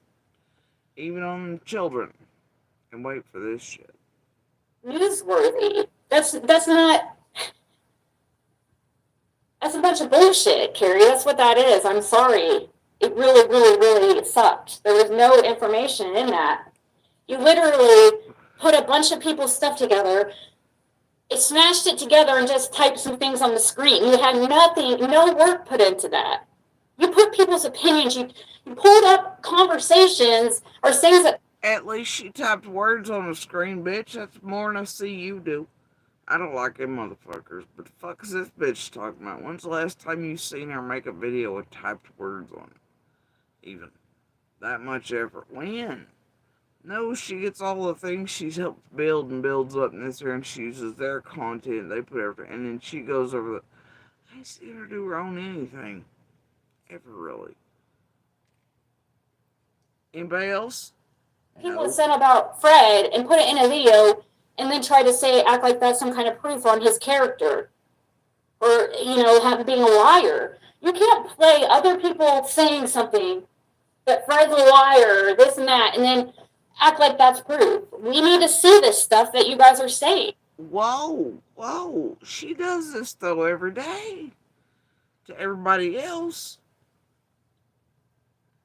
Even on children. And wait for this shit. Newsworthy. That's not. That's a bunch of bullshit, Carrie. That's what that is. I'm sorry. It really, really, really sucked. There was no information in that. You literally put a bunch of people's stuff together. It smashed it together and just typed some things on the screen. You had nothing, no work put into that. You put people's opinions. You pulled up conversations or things that. At least she typed words on the screen, bitch. That's more than I see you do. I don't like them motherfuckers, but the fuck is this bitch talking about? When's the last time you seen her make a video with typed words on it? Even that much effort. When? No, she gets all the things she's helped build and builds up in this here, and she uses their content. They put everything, and then she goes over the. I see her do her own anything, ever really. Anybody else? People said about Fred and put it in a video and then try to act like that's some kind of proof on his character or, being a liar. You can't play other people saying something that Fred's a liar, this and that, and then act like that's proof. We need to see this stuff that you guys are saying. Whoa. She does this, though, every day. To everybody else.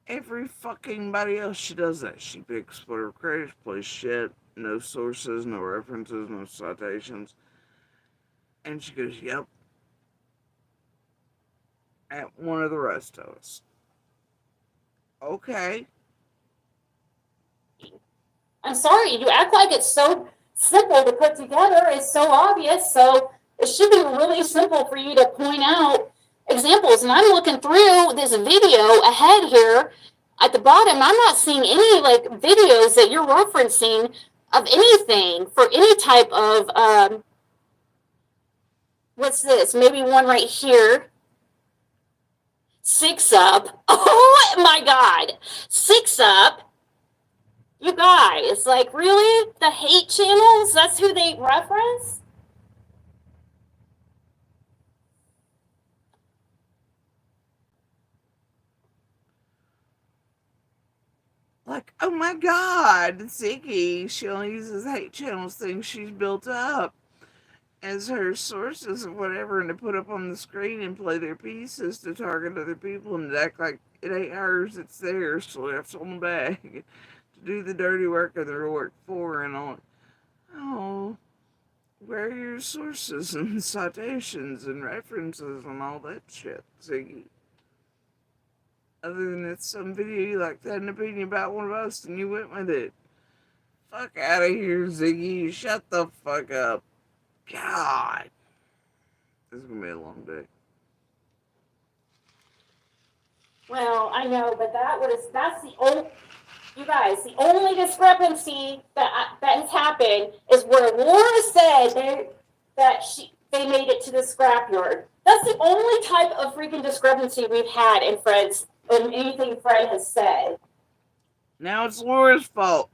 Every fucking body else, she does that. She picks whatever credits, plays shit, no sources, no references, no citations. And she goes, yep. At one of the rest of us. Okay. I'm sorry, you act like it's so simple to put together. It's so obvious. So it should be really simple for you to point out examples. And I'm looking through this video ahead here at the bottom. I'm not seeing any videos that you're referencing of anything for any type of what's this? Maybe one right here. 6 Up. Oh my God. 6 Up. You guys, really? The hate channels? That's who they reference? Oh my God, Ziggy, she only uses hate channels, things she's built up as her sources or whatever, and to put up on the screen and play their pieces to target other people and act like it ain't hers, it's theirs, so left on the bag to do the dirty work of their work for and on. Oh, where are your sources and citations and references and all that shit, Ziggy? Other than it's some video you like had an opinion about one of us and you went with it. Fuck out of here, Ziggy. Shut the fuck up. God. This is gonna be a long day. Well, I know, but that's the only, you guys, the only discrepancy that has happened is where Laura said they made it to the scrapyard. That's the only type of freaking discrepancy we've had in anything Fred has said. Now it's Laura's fault.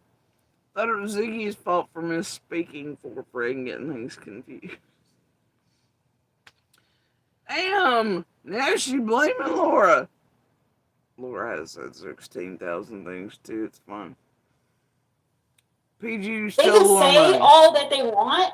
Thought it was Ziggy's fault for misspeaking for Fred and getting things confused. Damn! Now she's blaming Laura. Laura has said 16,000 things too. It's fun. PG, you They still can say lying. all that they want.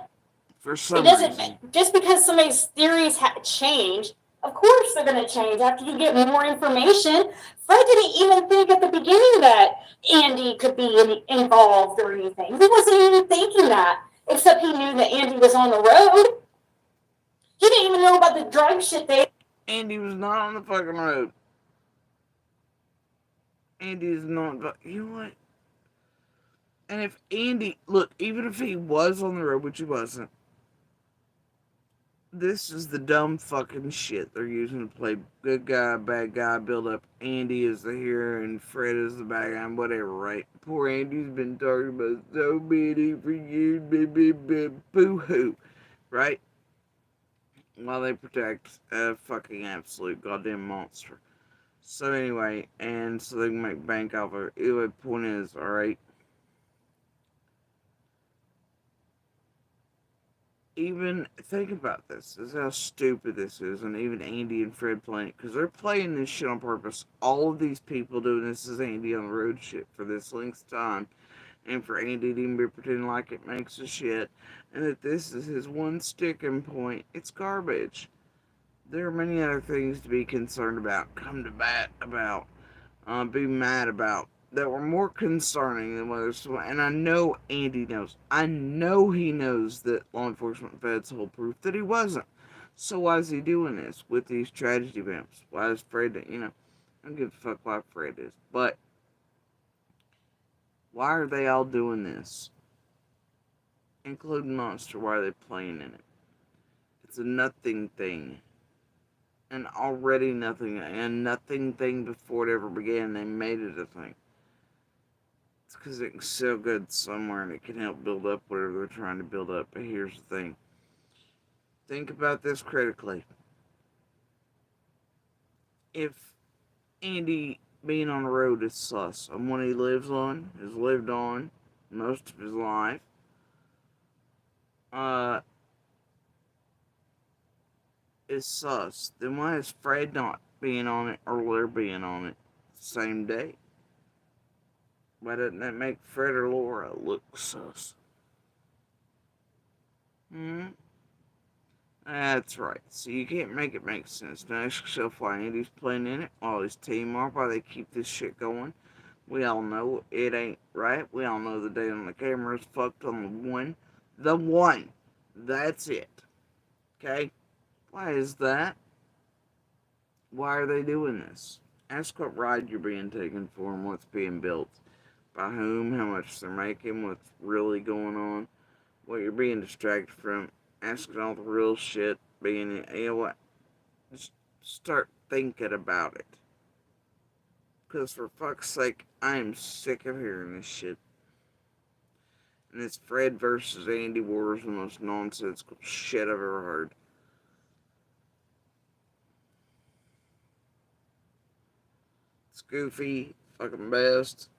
For some It doesn't reason. just because somebody's theories change. Of course they're going to change after you get more information. Fred didn't even think at the beginning that Andy could be involved or anything. He wasn't even thinking that, except he knew that Andy was on the road. He didn't even know about the drug shit they. Andy was not on the fucking road. Andy is not. But you know what? And if Andy, look, even if he was on the road, which he wasn't, this is the dumb fucking shit they're using to play good guy, bad guy, build up Andy as the hero and Fred as the bad guy, and whatever, right? Poor Andy's been talking about so many for years, boo hoo, right? While they protect a fucking absolute goddamn monster. So anyway, and so they can make bank off of it. The point is, alright, even think about this. This is how stupid this is, and even Andy and Fred playing it, because they're playing this shit on purpose. All of these people doing this is Andy on the road shit for this length of time, and for Andy to even be pretending like it makes a shit, and that this is his one sticking point. It's garbage. There are many other things to be concerned about, come to bat about, be mad about, that were more concerning than whether someone, and I know Andy knows. I know he knows that law enforcement feds hold proof that he wasn't. So why is he doing this with these tragedy events? Why is Fred, I don't give a fuck why Fred is. But why are they all doing this? Including Monster, why are they playing in it? It's a nothing thing. And already nothing, and nothing thing before it ever began, they made it a thing. It's because it can sell good somewhere and it can help build up whatever they're trying to build up. But here's the thing. Think about this critically. If Andy being on the road is sus, and one he lives on, has lived on most of his life, is sus, then why is Fred not being on it or Laura being on it the same day? Why doesn't that make Fred or Laura look sus? That's right. So you can't make it make sense. Now ask yourself why Andy's playing in it, while his team are, why they keep this shit going. We all know it ain't right. We all know the date on the camera is fucked on the one. The one. That's it. Okay? Why is that? Why are they doing this? Ask what ride you're being taken for and what's being built. By whom, how much they're making, what's really going on, what you're being distracted from. Asking all the real shit, being, you know what? Just start thinking about it. Because for fuck's sake, I am sick of hearing this shit. And this Fred versus Andy war is the most nonsensical shit I've ever heard. It's goofy, fucking best.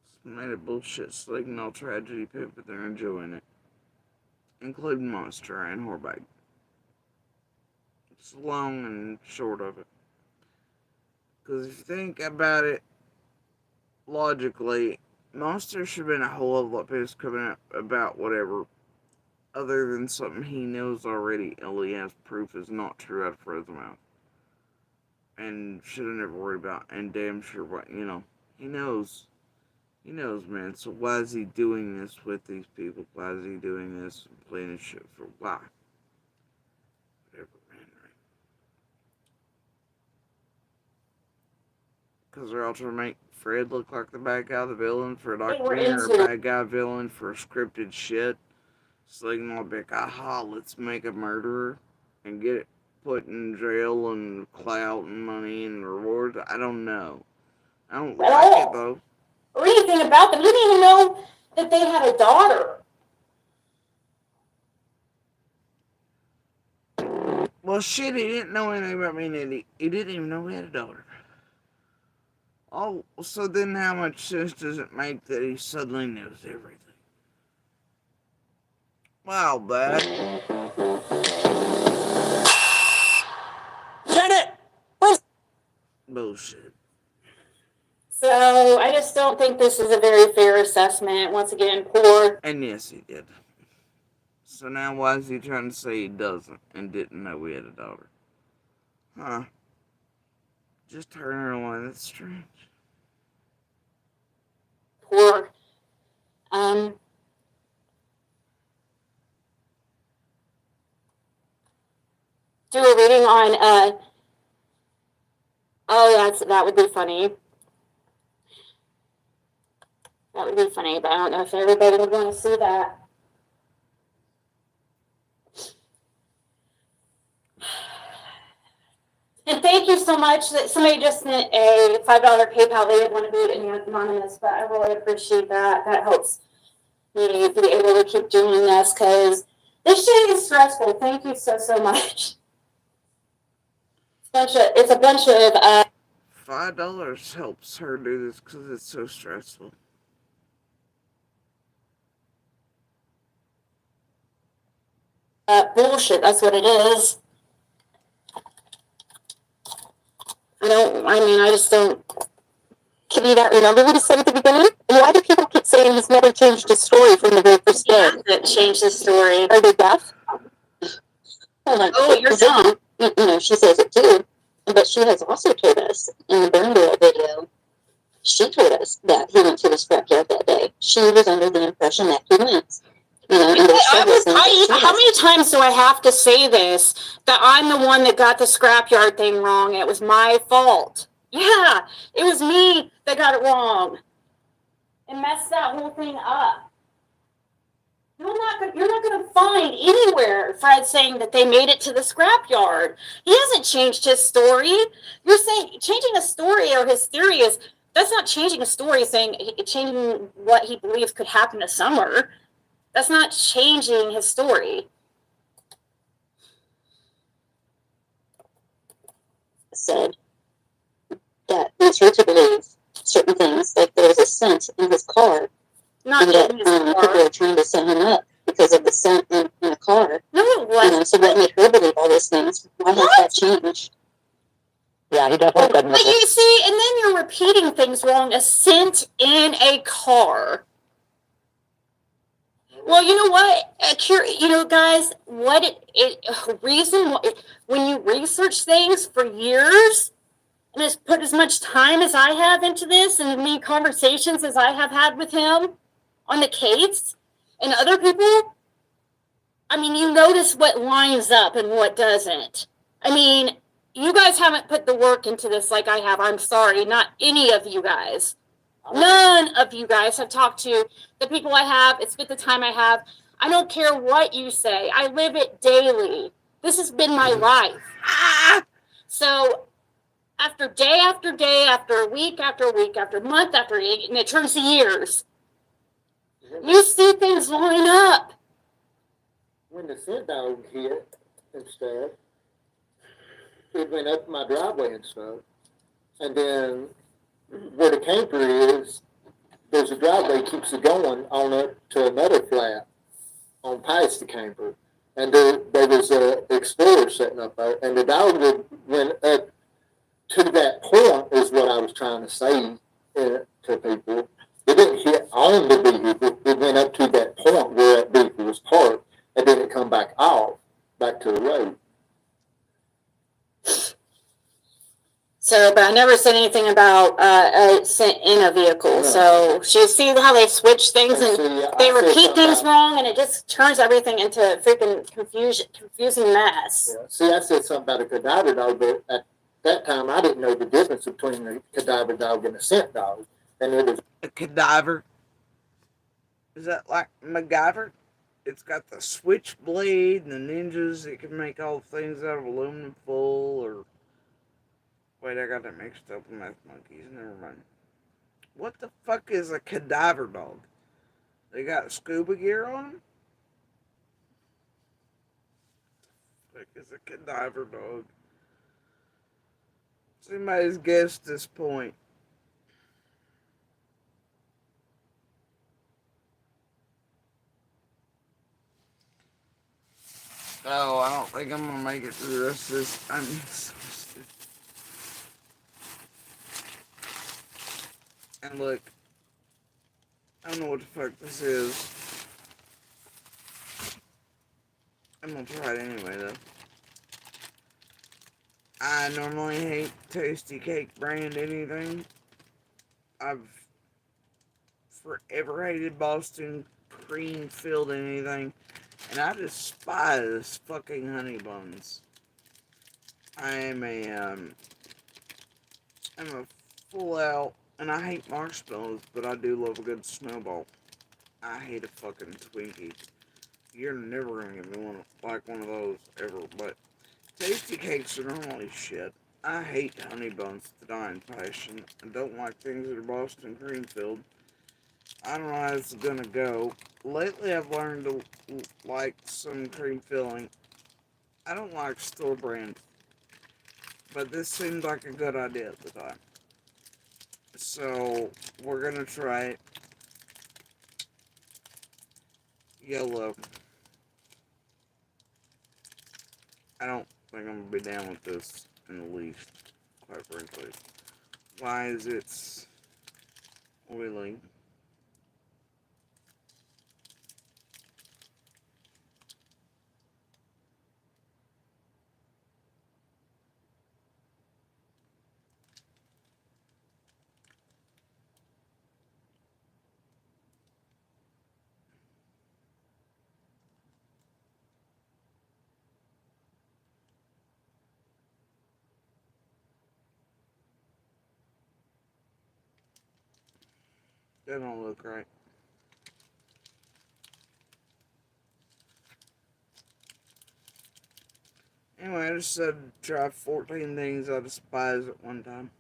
It's made a bullshit slick and all tragedy pit, but they're enjoying it. Including Monster and Horbag. It's long and short of it. Because if you think about it logically, Monster should have been a whole lot pissed coming out about whatever, other than something he knows already, he has proof is not true out of Fred's mouth. And should have never worried about, and damn sure what, he knows. He knows, man, so why is he doing this with these people? Why is he doing this and playing this shit for? Why? Whatever, man, right? Because they're all trying to make Fred look like the bad guy, the villain for a documentary, or a bad guy villain for scripted shit. So they can all be like, aha, let's make a murderer and get it put in jail and clout and money and rewards. I don't know. I don't like it, though. Or anything about them. You didn't even know that they had a daughter. Well, shit, he didn't know anything about me and Eddie. He didn't even know we had a daughter. Oh, so then how much sense does it make that he suddenly knows everything? while back. Janet! Bullshit. So I just don't think this is a very fair assessment. Once again, poor. And yes, he did. So now why is he trying to say he doesn't and didn't know we had a daughter? Huh? Just turn her away. That's strange. Poor. Do a reading on oh, that would be funny. That would be funny, but I don't know if everybody would want to see that. And thank you so much that somebody just sent a $5 PayPal. They didn't want to be anonymous, but I really appreciate that. That helps me be able to keep doing this because this shit is stressful. Thank you so much. It's a bunch of $5 helps her do this because it's so stressful. Bullshit. That's what it is. I just don't. Can you not remember what he said at the beginning? And why do people keep saying he's never changed his story from the very first day? That changed the story. Are they deaf? Hold on. Oh, you're dumb. She says it too. But she has also told us in the burn barrel video, she told us that he went to the scrapyard that day. She was under the impression that he went. How many times do I have to say this? That I'm the one that got the scrapyard thing wrong. It was my fault. Yeah, it was me that got it wrong. And messed that whole thing up. You're not going to find anywhere Fred saying that they made it to the scrapyard. He hasn't changed his story. You're saying changing a story or his theory that's not changing a story, changing what he believes could happen to Summer. That's not changing his story. Said that leads her to believe certain things, like there was a scent in his car. Not and that in his car. people are trying to set him up because of the scent in the car. No, it wasn't. So what made her believe all those things? Why has that changed? Yeah, he definitely doesn't. But you see, and then you're repeating things wrong. A scent in a car. Well, you know what? Guys, when you research things for years and has put as much time as I have into this and as many conversations as I have had with him on the case and other people, you notice what lines up and what doesn't. You guys haven't put the work into this like I have. I'm sorry, not any of you guys. None of you guys have talked to the people I have. It's spent the time I have. I don't care what you say. I live it daily. This has been my life. So after day after day, after week after week, after month after week, and it turns to years, you see things line up. When the scent dog hit and stuff, it went up my driveway and stuff. And then where the camper is, there's a driveway keeps it going on up to another flat on past the camper. And there was an Explorer sitting up there. And the dog went up to that point is what I was trying to say to people. It didn't hit on the vehicle. It went up to that point where that vehicle was parked. And then it come back off, back to the road. So, but I never said anything about sent in a vehicle. No. So, you see how they switch things and they repeat things wrong, and it just turns everything into a freaking confusing mess. Yeah. See, I said something about a cadaver dog, but at that time I didn't know the difference between a cadaver dog and a scent dog. And it was a cadaver. Is that like MacGyver? It's got the switchblade and the ninjas. It can make all things out of aluminum foil or... Wait, I got that mixed up with math monkeys. Never mind. What the fuck is a cadaver dog? They got scuba gear on them? What the fuck is a cadaver dog? Somebody's guessed this point. Oh, I don't think I'm gonna make it through the rest of this. I'm so stupid. And look, I don't know what the fuck this is. I'm gonna try it anyway, though. I normally hate Toasty Cake brand anything. I've forever hated Boston cream filled anything. And I despise fucking honey buns. I'm a full out, and I hate marshmallows, but I do love a good snowball. I hate a fucking Twinkie. You're never gonna get me one of those ever, but tasty cakes are normally shit. I hate honey buns to dying passion. I don't like things that are Boston cream filled. I don't know how it's gonna go. Lately, I've learned to like some cream filling. I don't like store brand, but this seemed like a good idea at the time. So, we're gonna try it. Yellow. I don't think I'm gonna be down with this in the least, quite frankly. Why is it oily? That don't look right. Anyway, I just said try 14 things I despise at one time.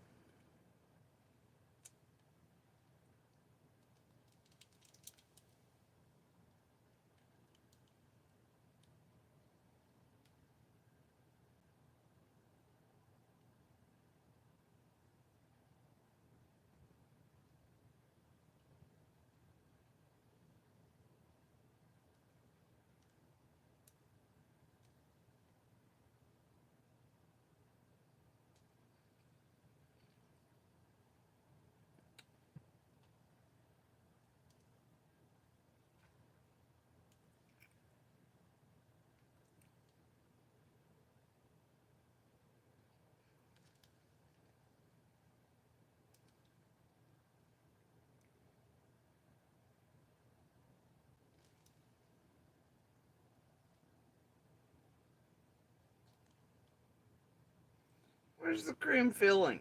Where's the cream filling?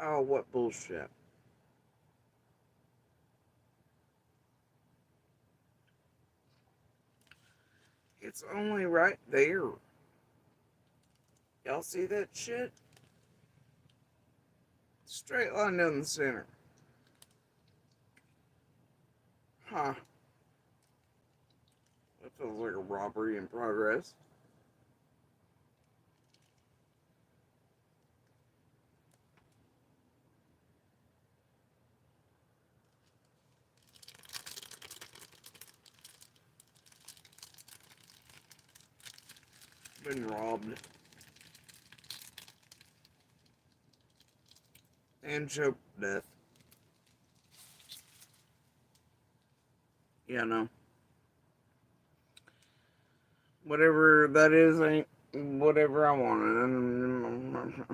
Oh, what bullshit. It's only right there. Y'all see that shit? Straight line down the center. Huh. That feels like a robbery in progress. Been robbed. And choked to death. Yeah, no. Whatever that is ain't whatever I wanted.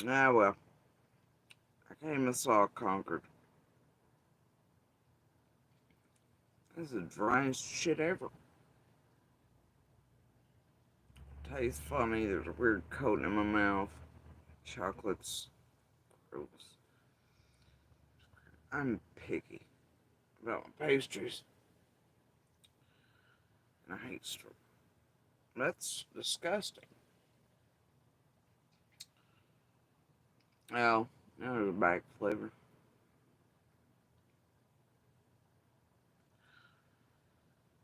Ah, well. I came and saw Concord. This is the driest shit ever. Tastes funny. There's a weird coating in my mouth. Chocolate's gross. I'm picky about my pastries. And I hate strawberry. That's disgusting. Well, now there's a back flavor.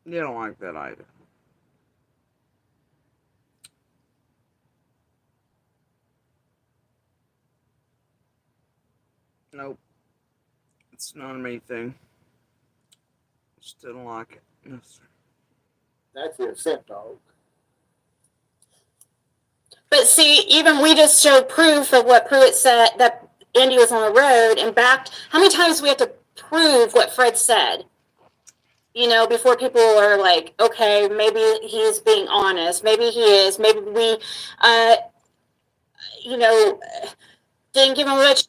You don't like that either. Nope. It's not a me thing. Still don't like it. No, sir. That's the scent dog. But see, even we just showed proof of what Pruitt said, that Andy was on the road and backed. How many times do we have to prove what Fred said? You know, before people are like, okay, maybe he's being honest. Maybe he is. Maybe we, you know, didn't give him much.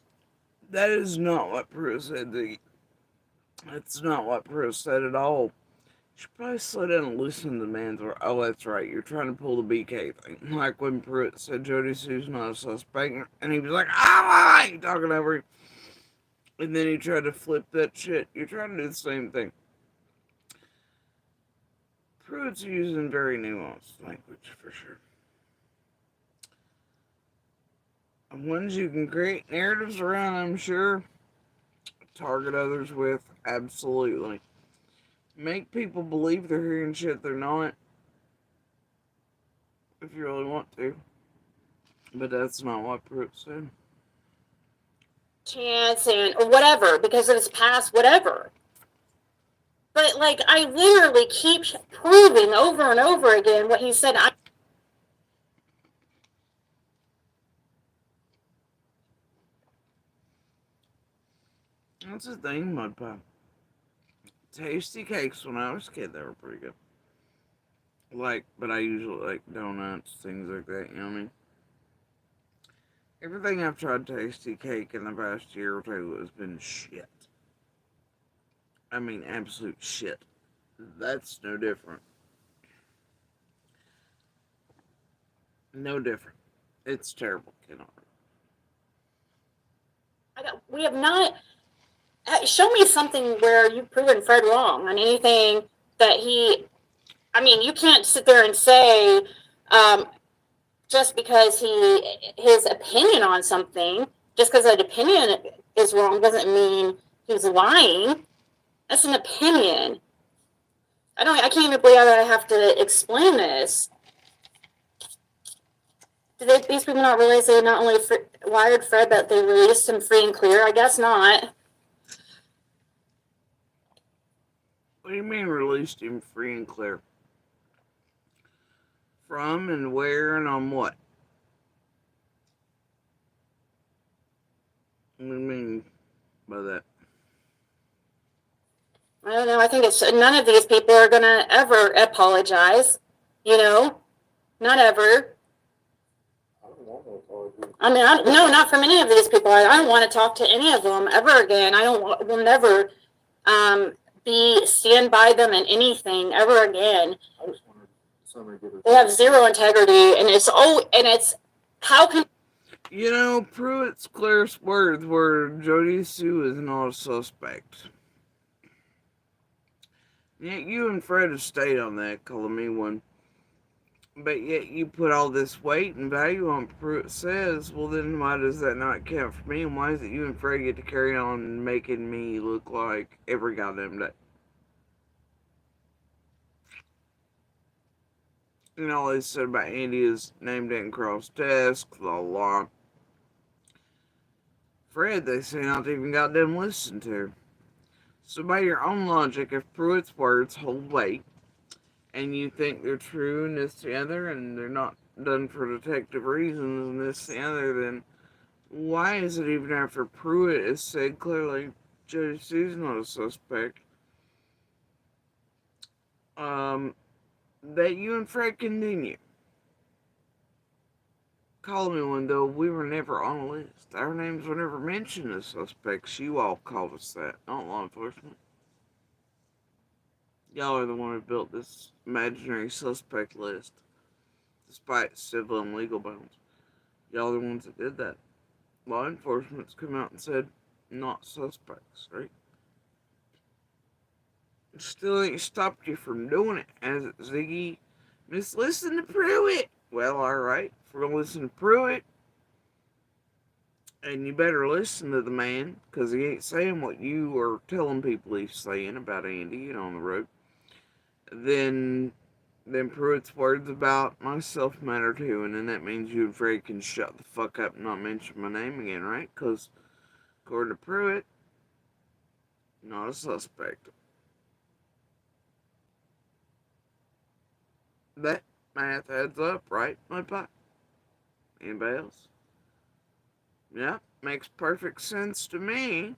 That is not what Pruitt said. That's not what Pruitt said at all. You should probably slow down and listen to the man's word. Oh, that's right. You're trying to pull the BK thing. Like when Pruitt said Jody Sue's not a suspect, and he was like, ah, you talking over him. And then he tried to flip that shit. You're trying to do the same thing. Pruitt's using very nuanced language, for sure. Ones you can create narratives around, I'm sure. Target others with, absolutely. Make people believe they're hearing shit they're not. If you really want to. But that's not what Pruitt said. Chance and or whatever, because of his past, whatever. But like, I literally keep proving over and over again what he said. That's the thing, Mud Pie. Tasty cakes when I was a kid, they were pretty good. Like, but I usually like donuts, things like that, you know what I mean? Everything I've tried tasty cake in the past year or two has been shit. I mean, absolute shit. That's no different. No different. It's terrible, Kennard. We have not. Show me something where you've proven Fred wrong on anything that he. I mean, you can't sit there and say just because his opinion on something, just because that opinion is wrong, doesn't mean he's lying. That's an opinion. I can't even believe that I have to explain this. Did these people not realize they not only wired Fred, but they released him free and clear? I guess not. What do you mean released him free and clear? From and where and on what? What do you mean by that? I don't know. I think it's none of these people are going to ever apologize. You know, not ever. I mean, no, not from any of these people. I don't want to talk to any of them ever again. Will never stand by them in anything ever again. They have zero integrity, and it's how can. You know, Pruitt's clearest words were Jody Sue is not a suspect. Yet you and Fred have stayed on that, calling me one. But yet you put all this weight and value on Pruitt says, well then why does that not count for me? And why is it you and Fred get to carry on making me look like every goddamn day? And all they said about Andy is name didn't cross desk, blah blah. Fred, they say not to even goddamn listen to. So by your own logic, if Pruitt's words hold weight, and you think they're true and this the other, and they're not done for detective reasons and this the other, then why is it even after Pruitt has said clearly Jody Sue's not a suspect, that you and Fred continue? Call me one though, we were never on a list. Our names were never mentioned as suspects. You all called us that, not law enforcement. Y'all are the one who built this imaginary suspect list, despite civil and legal bounds. Y'all are the ones that did that. Law enforcement's come out and said, not suspects, right? Still ain't stopped you from doing it, has it, Ziggy? Just listen to Pruitt. Well, alright, if we're gonna listen to Pruitt, and you better listen to the man, because he ain't saying what you are telling people he's saying about Andy, on the road. then Pruitt's words about myself matter too, and then that means you and Fred can shut the fuck up and not mention my name again, right? Because according to Pruitt, not a suspect. That math adds up, right, my pie? Anybody else? Yeah, makes perfect sense to me.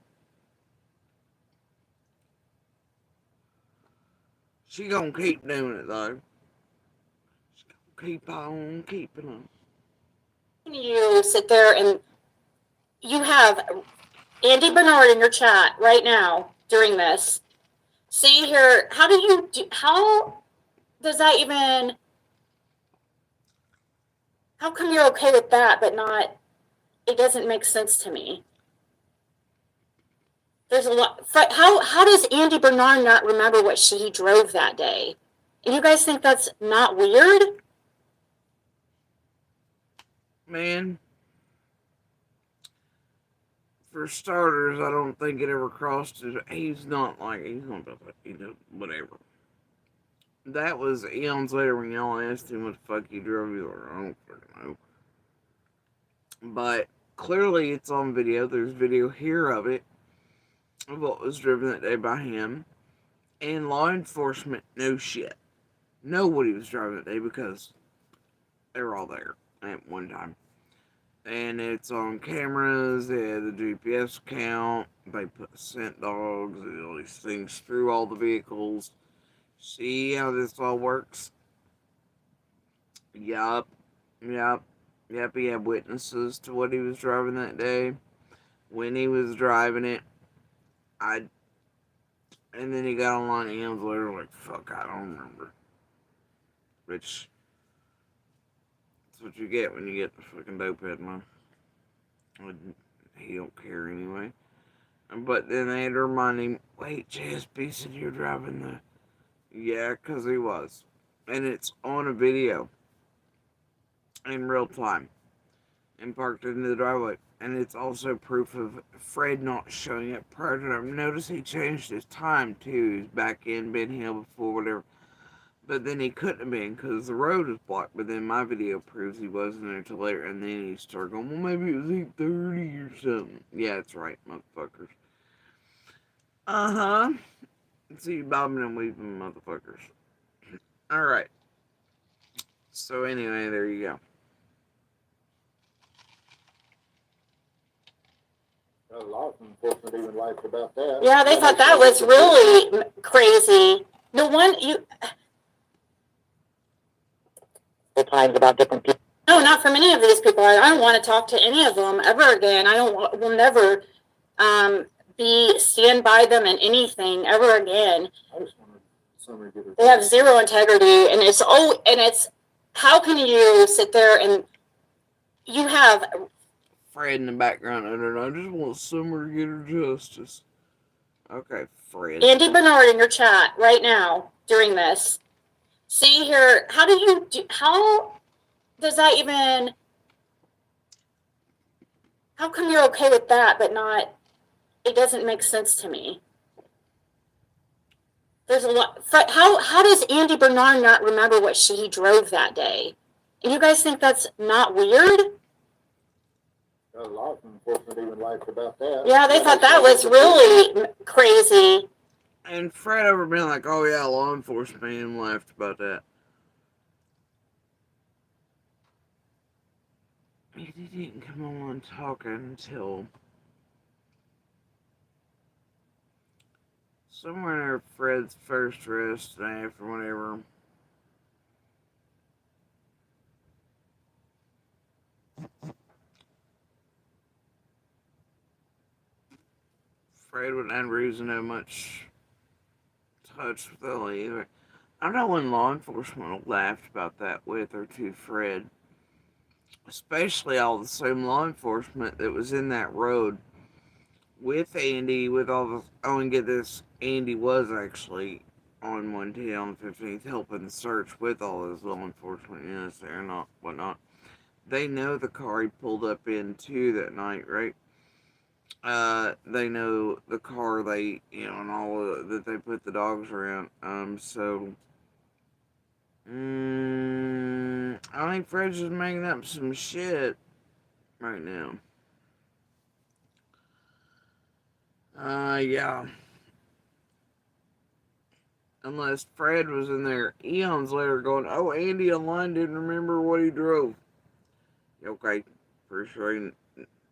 She gonna keep doing it though. She gonna keep on keeping on. You sit there and you have Andy Bernard in your chat right now during this. See here, how does that even, how come you're okay with that, but not, it doesn't make sense to me. There's a lot, how does Andy Bernard not remember what he drove that day? And you guys think that's not weird? Man, for starters, I don't think it ever crossed his. He's not like, he's not like, whatever. That was eons later when y'all asked him what the fuck he drove. He's like, I don't fucking know. But clearly it's on video. There's video here of it, of what was driven that day by him. And law enforcement knows shit. Know what he was driving that day because they were all there at one time. And it's on cameras, they had the GPS count, they put scent dogs, all these things through all the vehicles. See how this all works? Yup. He had witnesses to what he was driving that day. When he was driving it, and then he got online and was later like, fuck, I don't remember. Which, that's what you get when you get the fucking dopehead, man. He don't care anyway. But then they had to remind him, wait, JSB said you're driving the... Yeah, because he was. And it's on a video. In real time. And parked into the driveway. And it's also proof of Fred not showing up prior to that. Notice he changed his time too. He's back in Ben Hill before whatever. But then he couldn't have been because the road was blocked. But then my video proves he wasn't there until later. And then he started going, well, maybe it was 8:30 or something. Yeah, that's right, motherfuckers. Uh-huh. See, bobbing and weaving, motherfuckers. Alright. So anyway, there you go. A lot of enforcement even liked about that. Yeah, they thought that was really crazy. No one, They're talking about different people. No, not from any of these people. I don't want to talk to any of them ever again. Will never stand by them in anything ever again. I just wanted somebody to get her. They have zero integrity, and it's how can you sit there and you have Fred in the background, and I just want Summer to get her justice. Okay, Fred. Andy Bernard in your chat right now during this. See here, how does that even, how come you're okay with that, but not, it doesn't make sense to me. There's a lot, how does Andy Bernard not remember what he drove that day? And you guys think that's not weird? A lot of enforcement even liked about that. Yeah, they thought that was really crazy. And Fred ever been like, oh yeah, law enforcement, and laughed about that. He didn't come on talking until somewhere near Fred's first arrest day or whatever. Fred wouldn't have reason to have much touch with Ellie either. I don't know when law enforcement laughed about that with or to Fred. Especially all the same law enforcement that was in that road with Andy, with all the... Oh, and get this, Andy was actually on 110 on the 15th helping the search with all those law enforcement units there and whatnot. They know the car he pulled up into that night, right? They know the car and all that they put the dogs around. So I think Fred's just making up some shit right now. Yeah. Unless Fred was in there eons later going, oh, Andy online didn't remember what he drove. Okay, pretty sure I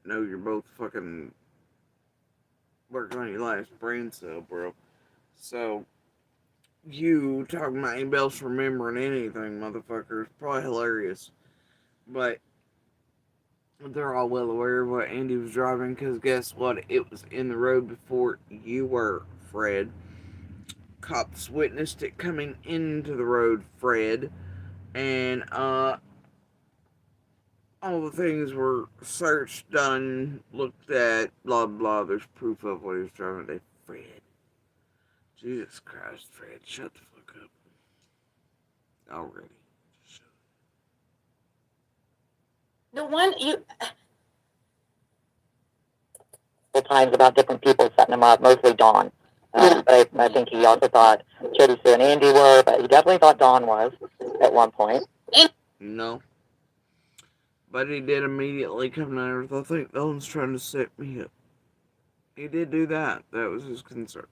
know you're both fucking working on your last brain cell, bro. So, you talking about anybody else remembering anything, motherfucker, is probably hilarious. But they're all well aware of what Andy was driving, because guess what? It was in the road before you were, Fred. Cops witnessed it coming into the road, Fred. And, all the things were searched, done, looked at, blah, blah. There's proof of what he was driving today. Fred. Jesus Christ, Fred. Shut the fuck up. Already. The one you times about different people setting him up, mostly Dawn. But I think he also thought Jody Sue and Andy were, but he definitely thought Dawn was at one point. No. But he did immediately come down with, I think no one's trying to set me up. He did do that. That was his concern.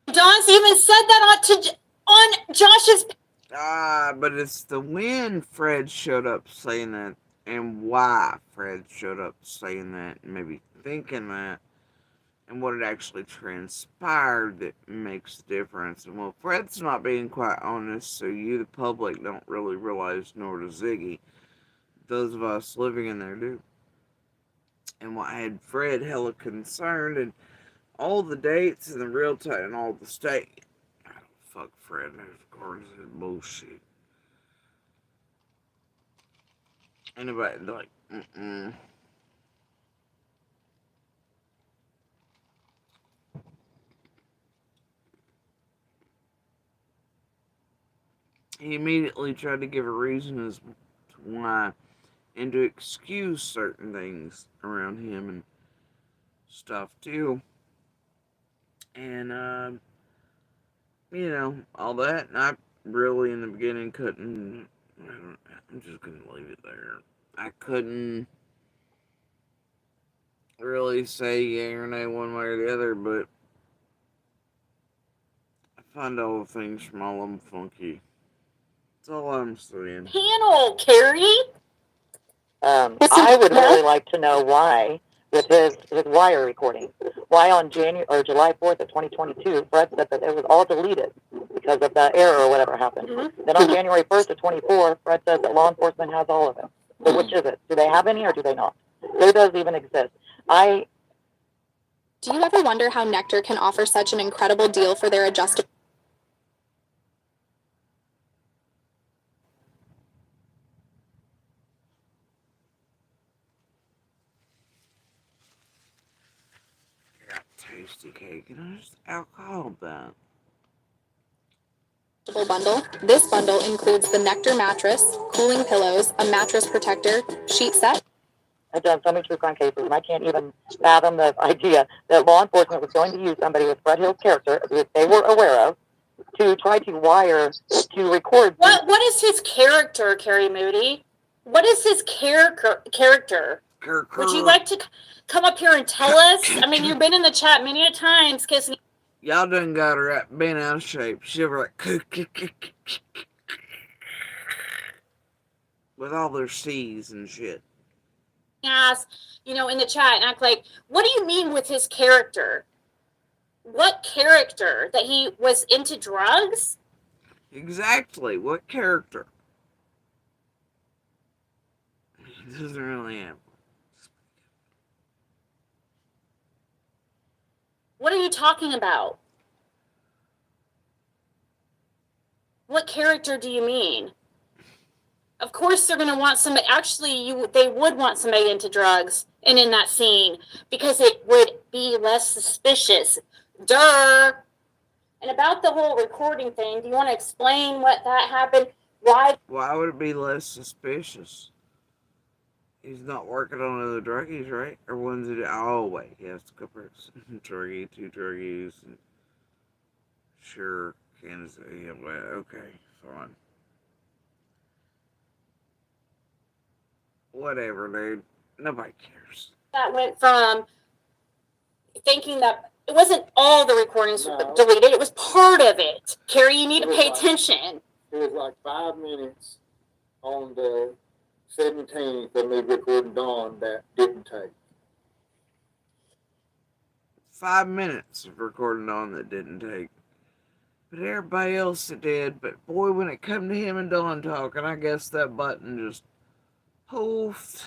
Dawn's even said that on Josh's. But it's the when Fred showed up saying that, and why Fred showed up saying that, and maybe thinking that, and what had actually transpired that makes the difference. And well, Fred's not being quite honest, so you, the public, don't really realize, nor does Ziggy. Those of us living in there do. And what had Fred hella concerned, and all the dates and the real time and all the state. I don't fuck Fred. Of course, it's bullshit. Anybody like, He immediately tried to give a reason as to why, and to excuse certain things around him and stuff too. And all that. And I really in the beginning couldn't. I'm just gonna leave it there. I couldn't really say yay or nay one way or the other, but I find all the things from all of them funky. That's all I'm saying. Panel, Carrie. I would really like to know why, with his wire recording, why on July 4th of 2022, Fred said that it was all deleted because of the error or whatever happened. Then on January 1st of 24, Fred says that law enforcement has all of it. So which is it? Do they have any or do they not? Do those even exist? Do you ever wonder how Nectar can offer such an incredible deal for their adjustable? Tasty cake, there's alcohol that. Bundle. This bundle includes the Nectar mattress, cooling pillows, a mattress protector, sheet set. I've done so many true crime cases, and I can't even fathom the idea that law enforcement was going to use somebody with Fred Hill's character, that they were aware of, to try to wire to record. What is his character, Carrie Moody? What is his character? Would you like to come up here and tell us? I mean, you've been in the chat many a times kissing. Y'all done got her at bent out of shape. Shiver like with all their C's and shit. Ass, in the chat and act like, what do you mean with his character? What character? That he was into drugs? Exactly. What character? He doesn't really have. What are you talking about? What character do you mean? Of course they're going to want somebody. Actually, they would want somebody into drugs and in that scene because it would be less suspicious. Duh. And about the whole recording thing, do you want to explain what that happened? Why would it be less suspicious? He's not working on other druggies, right? Or ones that... Oh, wait. He has to go for druggie, 2 druggies. And sure. Kansas City. Yeah, well, okay. Fine. whatever, dude. Nobody cares. That went from thinking that it wasn't all the recordings deleted, it was part of it. Carrie, you need to pay attention. It was like 5 minutes on the 17th of me recording Dawn that didn't take. 5 minutes of recording on that didn't take. But everybody else it did. But boy, when it come to him and Dawn talking, I guess that button just poofed.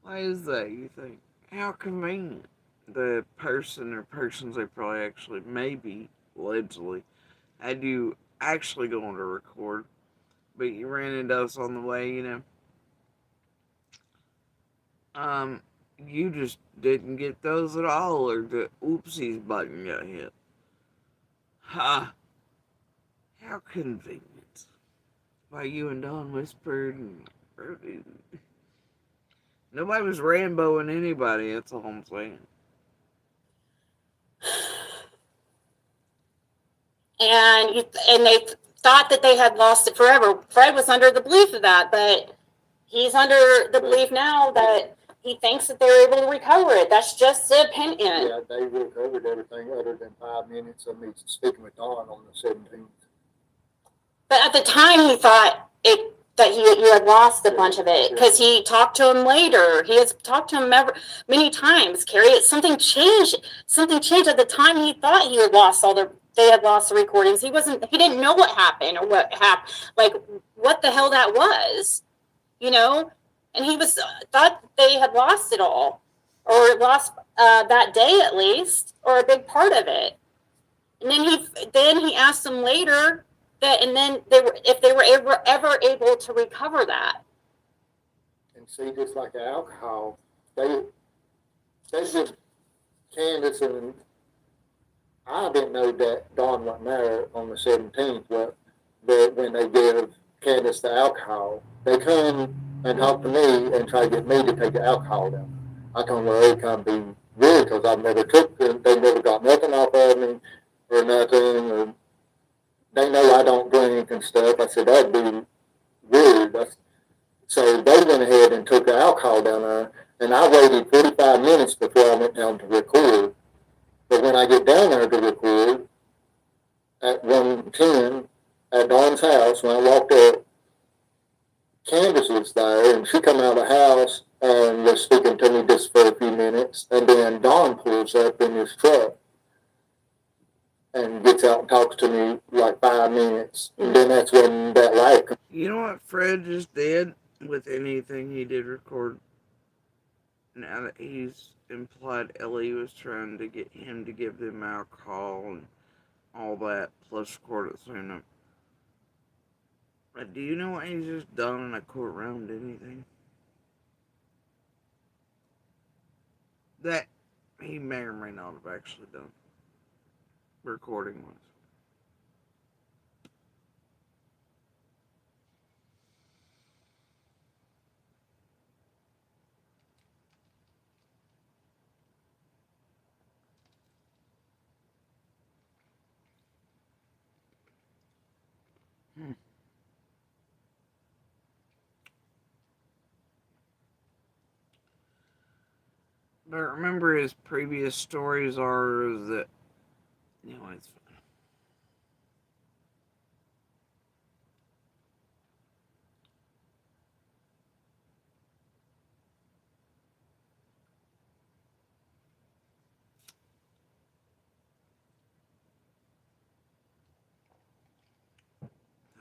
Why is that, you think? How convenient. The person or persons they probably actually, maybe, allegedly, had you actually going to record, but you ran into us on the way, you just didn't get those at all, or the oopsies button got hit. Ha! How convenient. Why you and Dawn whispered and nobody was Ramboing anybody, that's all I'm saying. And they thought that they had lost it forever. Fred was under the belief of that, but he's under the belief now that he thinks that they were able to recover it. That's just the opinion. Yeah, they recovered everything other than 5 minutes of me speaking with Dawn on the 17th. But at the time, he thought that you had lost a bunch of it because he talked to him later. He has talked to him many times. Carrie, something changed. Something changed at the time. He thought he had lost they had lost the recordings. He didn't know what happened or what happened, like what the hell that was, And he thought they had lost it all, or lost that day at least, or a big part of it. And then he asked them later if they were ever able to recover that. And see, just like the alcohol, they just Candace and I didn't know that Dawn wasn't there on the 17th, but when they gave Candace the alcohol, they come and talk to me and try to get me to take the alcohol down. I told them, well, it can't be weird because I've never took them. They never got nothing off of me or nothing. Or they know I don't drink and stuff. I said, that'd be weird. So they went ahead and took the alcohol down there, and I waited 45 minutes before I went down to record. But when I get down there to record, at 1:10 at Dawn's house, when I walked up, Candace was there, and she come out of the house and was speaking to me just for a few minutes, and then Dawn pulls up in his truck and gets out and talks to me like 5 minutes, and then that's when that light comes. You know what Fred just did with anything he did record? Now that he's implied Ellie was trying to get him to give them alcohol and all that, plus record it sooner. But do you know what he's just done in a courtroom? Anything that he may or may not have actually done, recording wise. But remember, his previous stories are that, it's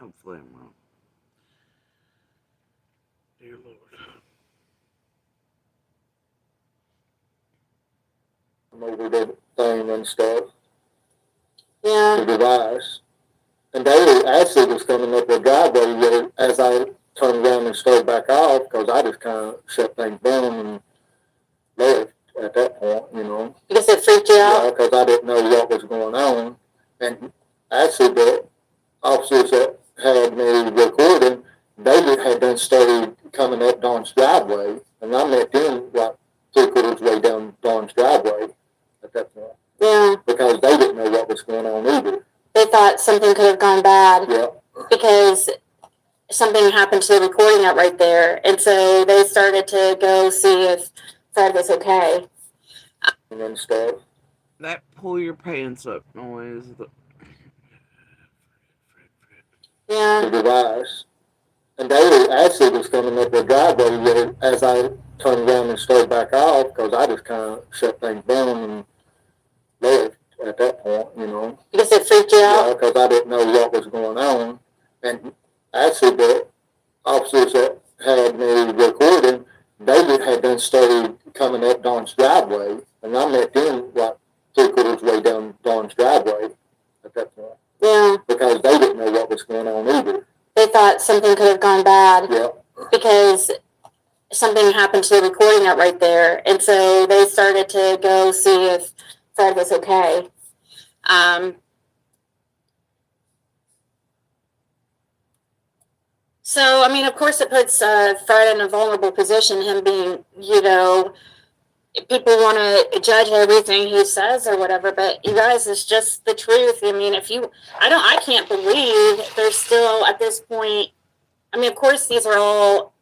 hopefully I'm wrong. Dear Lord. Over the thing and stuff. Yeah. The device. And they actually was coming up the driveway as I turned around and started back off because I just kind of shut things down and left at that point, Because it freaked you out? Yeah, because I didn't know what was going on. And actually, the officers that had me recording, they had done started coming up Dawn's driveway, and I met them like 3/4 way down Dawn's driveway at that point. Yeah. Because they didn't know what was going on either. They thought something could have gone bad. Yeah. Because something happened to the recording out right there. And so they started to go see if Fred was okay. And then stuff. That pull your pants up noise. Yeah. The device. And they actually was coming up the driveway where, as I turned around and started back off, because I just kind of shut things down and left at that point, you know. Because it freaked you out? Yeah, because I didn't know what was going on. And actually, the officers that had me recording, they had then started coming up Don's driveway, and I met them like 3/4 way down Don's driveway at that point. Yeah. Because they didn't know what was going on either. They thought something could have gone bad. Yeah. Because something happened to the recording out right there. And so they started to go see if Fred was okay. So, I mean, of course, it puts Fred in a vulnerable position, him being, you know, people want to judge everything he says or whatever, but you guys, it's just the truth. I mean, I can't believe there's still at this point, I mean, of course, these are all,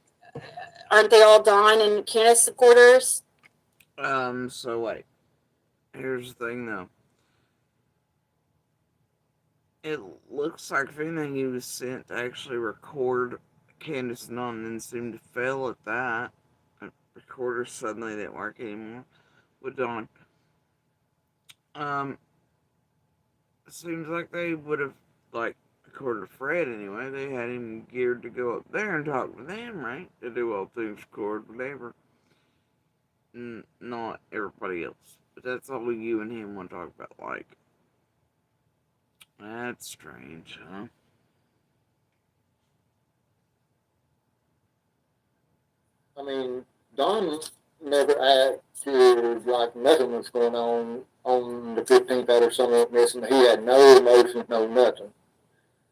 aren't they all Don and Candace supporters? So wait. Here's the thing though. It looks like if anything he was sent to actually record Candace and Don and then seemed to fail at that. The recorder suddenly didn't work anymore with Don. It seems like they would have, like, according to Fred anyway, they had him geared to go up there and talk to them, right? To do all things record, whatever. Not everybody else. But that's all you and him want to talk about, like. That's strange, huh? I mean, Don never acted like nothing was going on the 15th after someone went missing. He had no emotions, no nothing.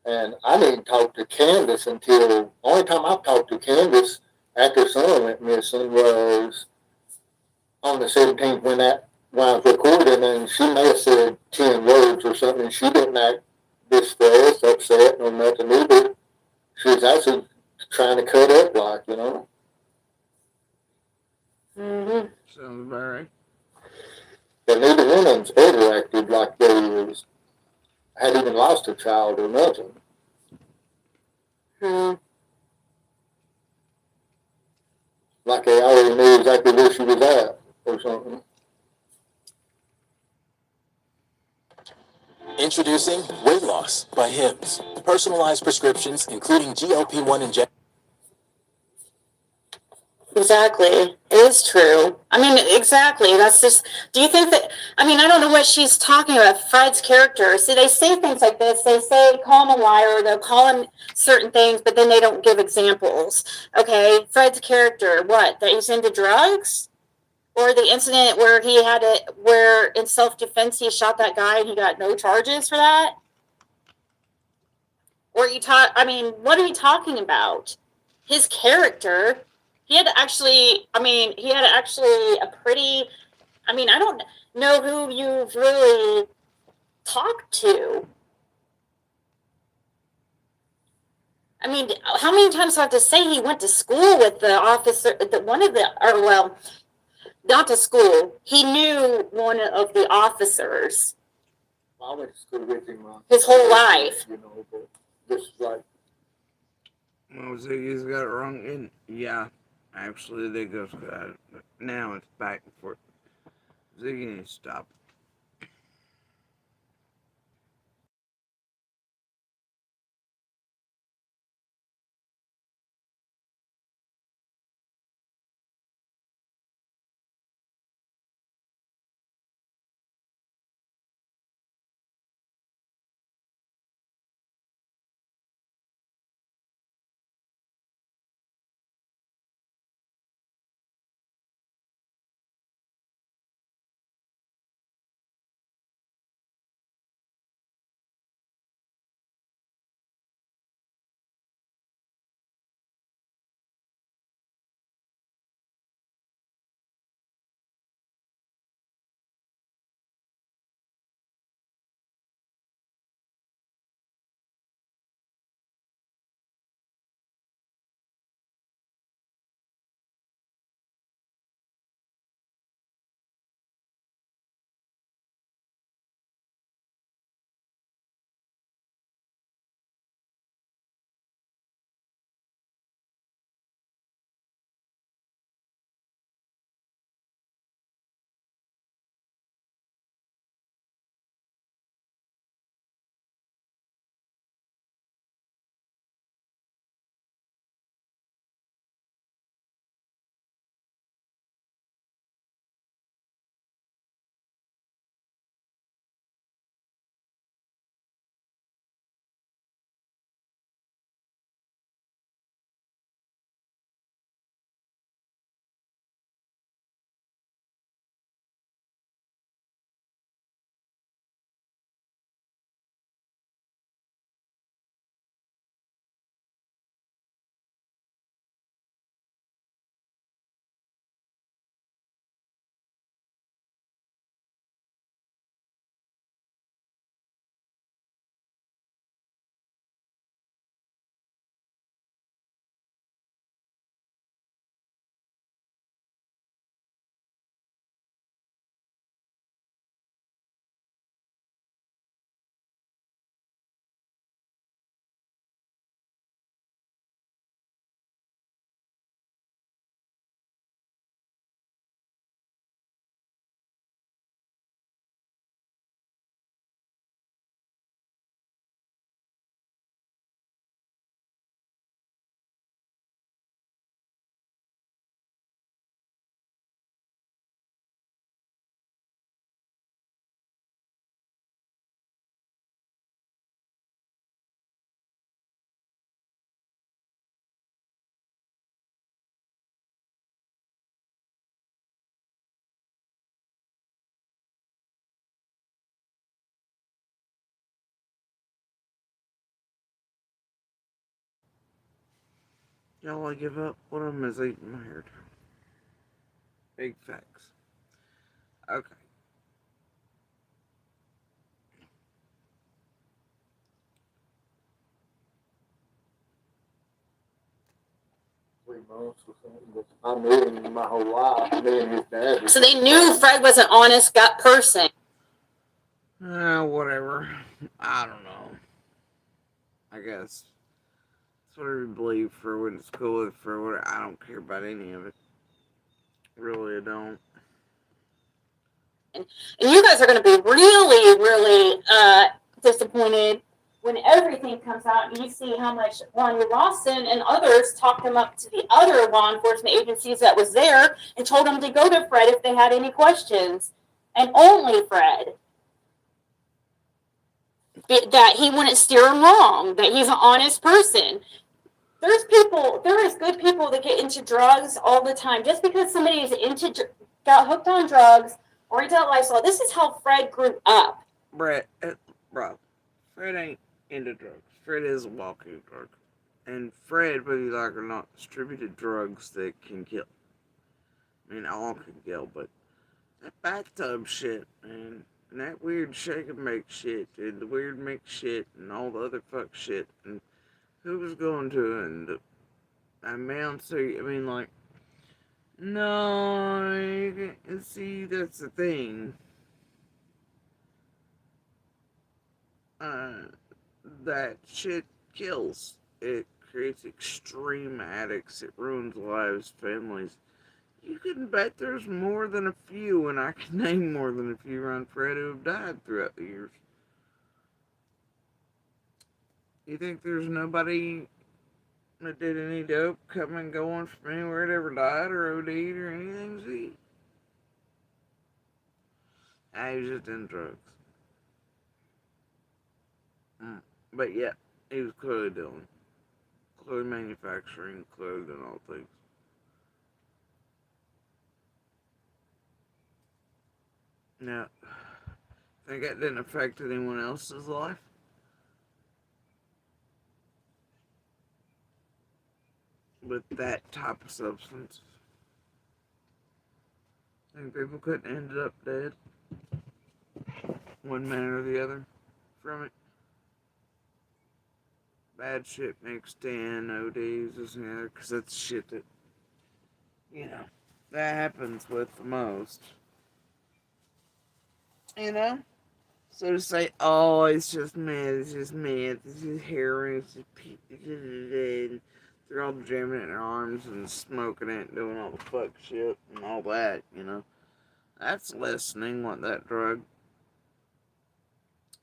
And I didn't talk to Candace until, only time I talked to Candace after someone went missing was on the 17th when I was recording, and she may have said 10 words or something, and she didn't act distressed, upset, or nothing either. She was actually trying to cut up like, you know. Mm-hmm. Sounds about right. But neither one of them's ever acted like they had even lost a child or nothing. Like they already knew exactly where she was at or something. Introducing Weight Loss by Hims. Personalized prescriptions, including GLP-1 injections. Exactly. It is true. I mean, exactly. That's just, do you think that, I mean, I don't know what she's talking about, Fred's character. See, they say things like this. They say, call him a liar, they'll call him certain things, but then they don't give examples. Okay, Fred's character, what? That he's into drugs? Or the incident where he had it, where in self-defense he shot that guy and he got no charges for that? Or I mean, what are you talking about? His character, he had actually a pretty, I mean, I don't know who you've really talked to. I mean, how many times do I have to say he went to school with the officer, not to school. He knew one of the officers. I went to school with him his whole life. You know, but this is like. Well, Ziggy's got it wrong. And yeah, actually, they go. Now it's back and forth. Ziggy needs to stop. Y'all, I give up. One of them is eating my hair. Big facts. Okay. Months or something, but I knew him my whole life. Me and his dad. So they knew Fred was an honest gut person. Whatever. I don't know. I guess. That's what I believe for when it's cool with for what I don't care about any of it. Really, I don't. And you guys are going to be really, really disappointed when everything comes out and you see how much Ronnie Lawson and others talked him up to the other law enforcement agencies that was there and told them to go to Fred if they had any questions. And only Fred. That he wouldn't steer them wrong, that he's an honest person. There is good people that get into drugs all the time. Just because somebody is got hooked on drugs or into that lifestyle, this is how Fred grew up. Bro, Fred ain't into drugs. Fred is a walking drug. And Fred, whether you like it or not, distributed drugs that can kill. I mean, all can kill, but that bathtub shit, man, and that weird shake and bake shit, and the weird mix shit, and all the other fuck shit, and who was going to, and the amounts, I mean, like, no, you can see, that's the thing. That shit kills. It creates extreme addicts. It ruins lives, families. You can bet there's more than a few, and I can name more than a few around Fred who have died throughout the years. You think there's nobody that did any dope coming and going from anywhere that ever died or OD'd or anything? See? I was just in drugs. But yeah, he was clearly doing. Clearly manufacturing, clearly doing all things. Now, think that didn't affect anyone else's life? With that type of substance? Think people couldn't end up dead? One manner or the other from it? Bad shit mixed in, ODs, this and the other, because that's shit that, you know, that happens with the most. You know? So to say, oh, it's just meth, it's just heroin, it's just and they're all jamming it in their arms and smoking it and doing all the fuck shit and all that, you know? That's lessening what that drug,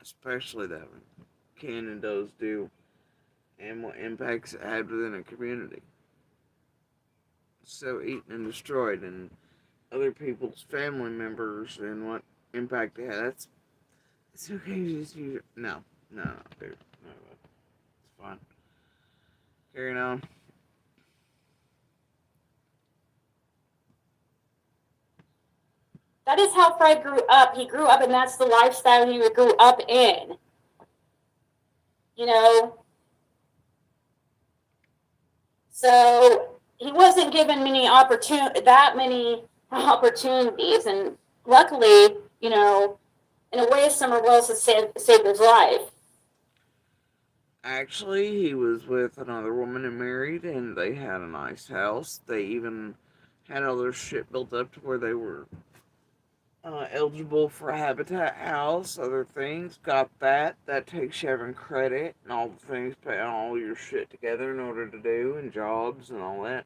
especially that one, can and does do, and what impacts it had within a community. So eaten and destroyed, and other people's family members and what impact they had. It's okay to just use it. No, dude. No, it's fine. Carrying on. That is how Fred grew up. He grew up, and that's the lifestyle he grew up in. You know? So he wasn't given that many opportunities, and luckily, you know, in a way, Summer Wells has saved his life. Actually, he was with another woman and married, and they had a nice house. They even had all their shit built up to where they were eligible for a Habitat house, other things. Got that. That takes you having credit and all the things, putting all your shit together in order to do, and jobs and all that.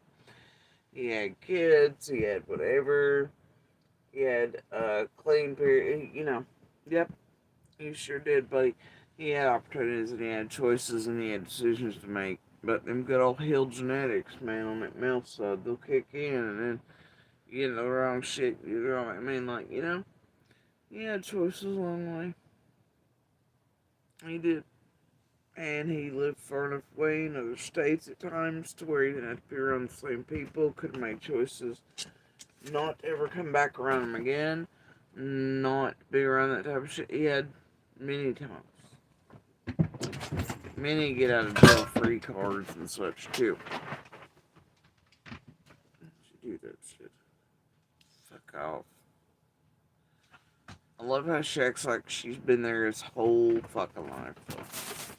He had kids, he had whatever. He had a clean period, you know. Yep, he sure did, buddy. He had opportunities and he had choices and he had decisions to make. But them good old hill genetics, man, on that mouth side, they'll kick in and then you get the wrong shit. I mean, like, you know, he had choices along the way. He did. And he lived far enough away in other states at times to where he didn't have to be around the same people, could make choices not to ever come back around him again, not be around that type of shit. He had many times. Many get out of jail free cards and such too. do that shit. Fuck off. I love how she acts like she's been there his whole fucking life.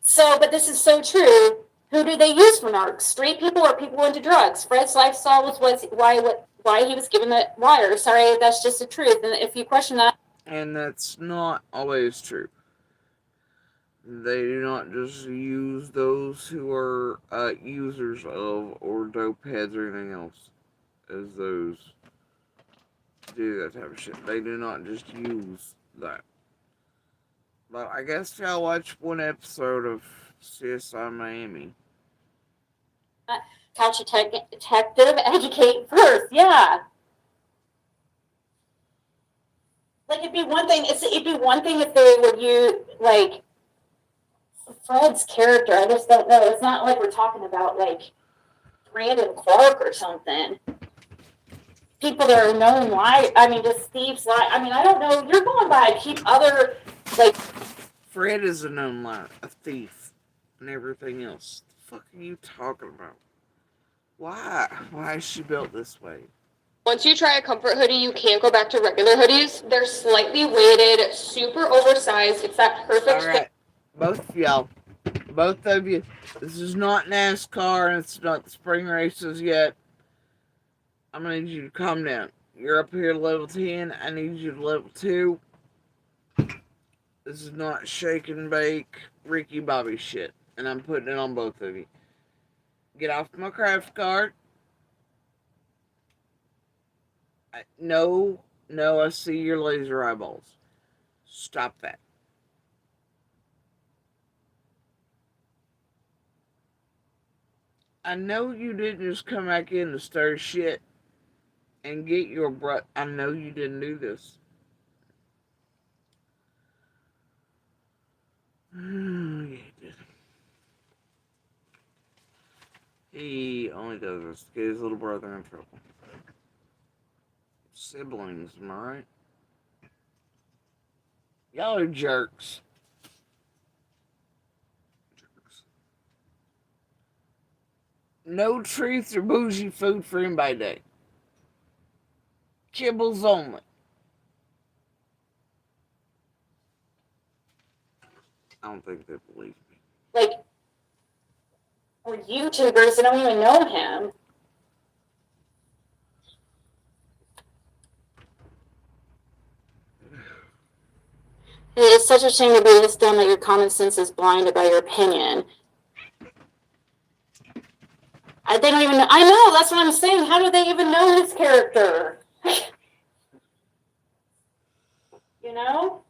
So, but this is so true. Who do they use for narcs? Straight people or people into drugs? Fred's lifestyle was why he was given the wire. Sorry, that's just the truth. And if you question that, and that's not always true. They do not just use those who are users of or dope heads or anything else as those do that type of shit. They do not just use that. But I guess y'all watch one episode of CSI Miami. Couch detective, educate first. Yeah. Like it'd be one thing. It'd be one thing if they would use like Fred's character. I just don't know. It's not like we're talking about like Brandon Clark or something. People that are known lie. I mean, just Steve's lie. I mean, I don't know. You're going by other like. Fred is a known liar, a thief, and everything else. The fuck are you talking about? Why? Why is she built this way? Once you try a comfort hoodie, you can't go back to regular hoodies. They're slightly weighted, super oversized. It's that perfect Alright, both of y'all. Both of you. This is not NASCAR and it's not the spring races yet. I'm gonna need you to calm down. You're up here to level 10. I need you to level 2. This is not shake and bake Ricky Bobby shit. And I'm putting it on both of you. Get off my craft card. No, I see your laser eyeballs. Stop that. I know you didn't just come back in to stir shit and get your breath. I know you didn't do this. Yeah, you did. He only does this to get his little brother in trouble. Siblings, am I right? Y'all are jerks. No treats or bougie food for anybody today. Kibbles only. I don't think they believe me. Like, or YouTubers that don't even know him. It's such a shame to be this dumb that your common sense is blinded by your opinion. They don't even know. I know, that's what I'm saying. How do they even know his character? You know?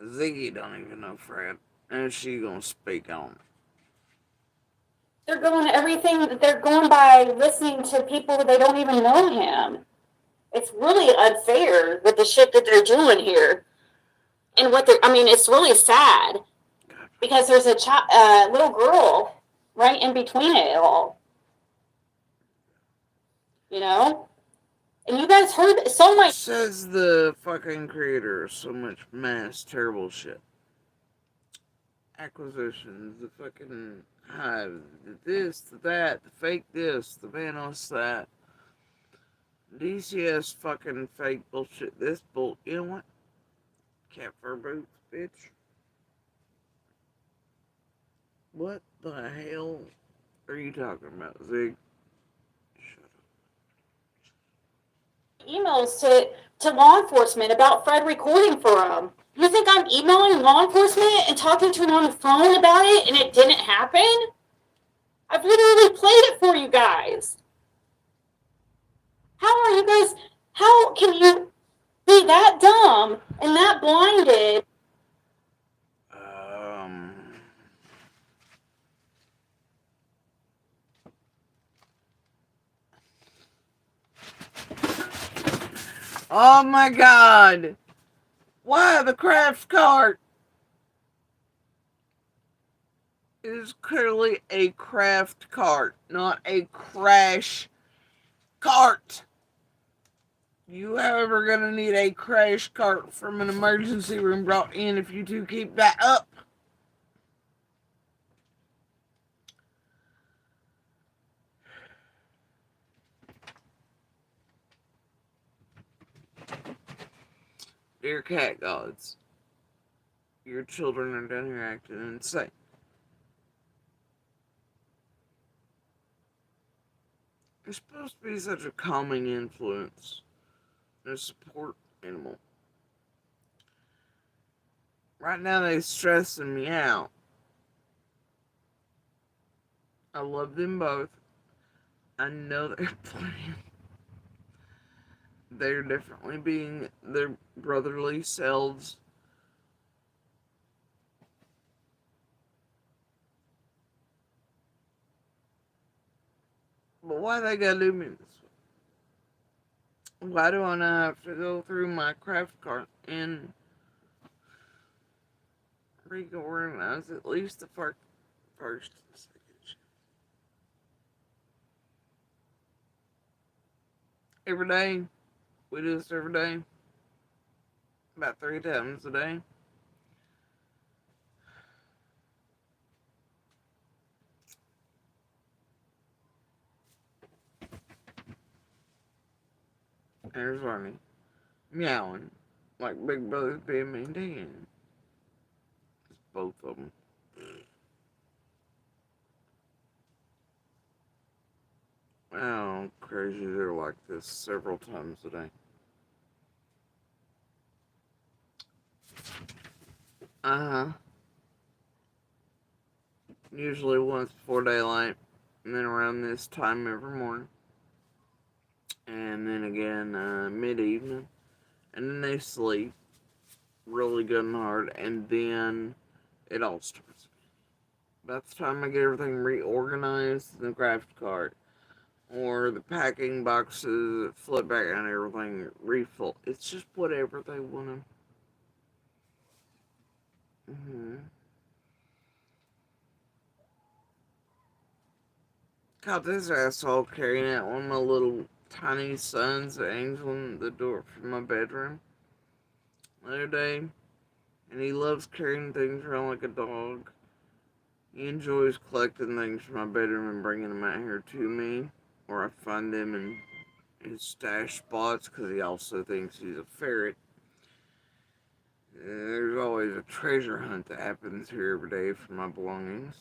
Ziggy don't even know Fred. And she gonna speak on it. They're going by listening to people that they don't even know him. It's really unfair with the shit that they're doing here. And it's really sad. Because there's a little girl right in between it all. You know? And you guys heard so much. Says the fucking creator of so much mass terrible shit. Acquisitions, the fucking hive, the this, the that, the fake this, the Vanos that. DCS fucking fake bullshit. This bull. You know what? Cat fur boots, bitch. What the hell are you talking about, Zig? Emails to law enforcement about Fred recording for him. You think I'm emailing law enforcement and talking to him on the phone about it and it didn't happen? I've literally played it for you guys. How can you be that dumb and that blinded? Oh my god! Why the craft cart? It is clearly a craft cart, not a crash cart. You, however, gonna need a crash cart from an emergency room brought in if you two keep that up. Dear cat gods, your children are down here acting insane. They're supposed to be such a calming influence and a support animal. Right now they're stressing me out. I love them both. I know they're playing. They're definitely being their brotherly selves. But why they gotta do me this way? Why do I not have to go through my craft cart and reorganize at least the first and second shift? Every day. We do this every day. About 3 times a day. There's Arnie. Meowing. Like Big Brother's being maintained. It's both of them. Oh, crazy. They're like this several times a day. Uh-huh. Usually once before daylight. And then around this time every morning. And then again mid-evening. And then they sleep really good and hard. And then it all starts. By the time I get everything reorganized in the craft cart, or the packing boxes, flip back and everything refill. It's just whatever they want to. Caught this asshole carrying out one of my little tiny sons, Angel, in the door from my bedroom the other day. And he loves carrying things around like a dog. He enjoys collecting things from my bedroom and bringing them out here to me, or I find them in his stash spots because he also thinks he's a ferret. There's always a treasure hunt that happens here every day for my belongings.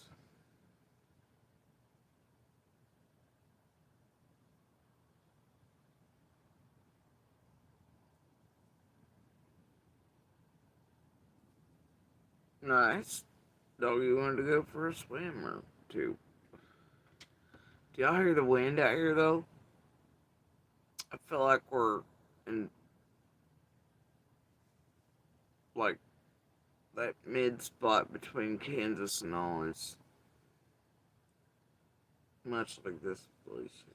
Nice. Doggy wanted to go for a swim or two. Do y'all hear the wind out here though? I feel like we're in like that mid spot between Kansas and all. It's much like this place here.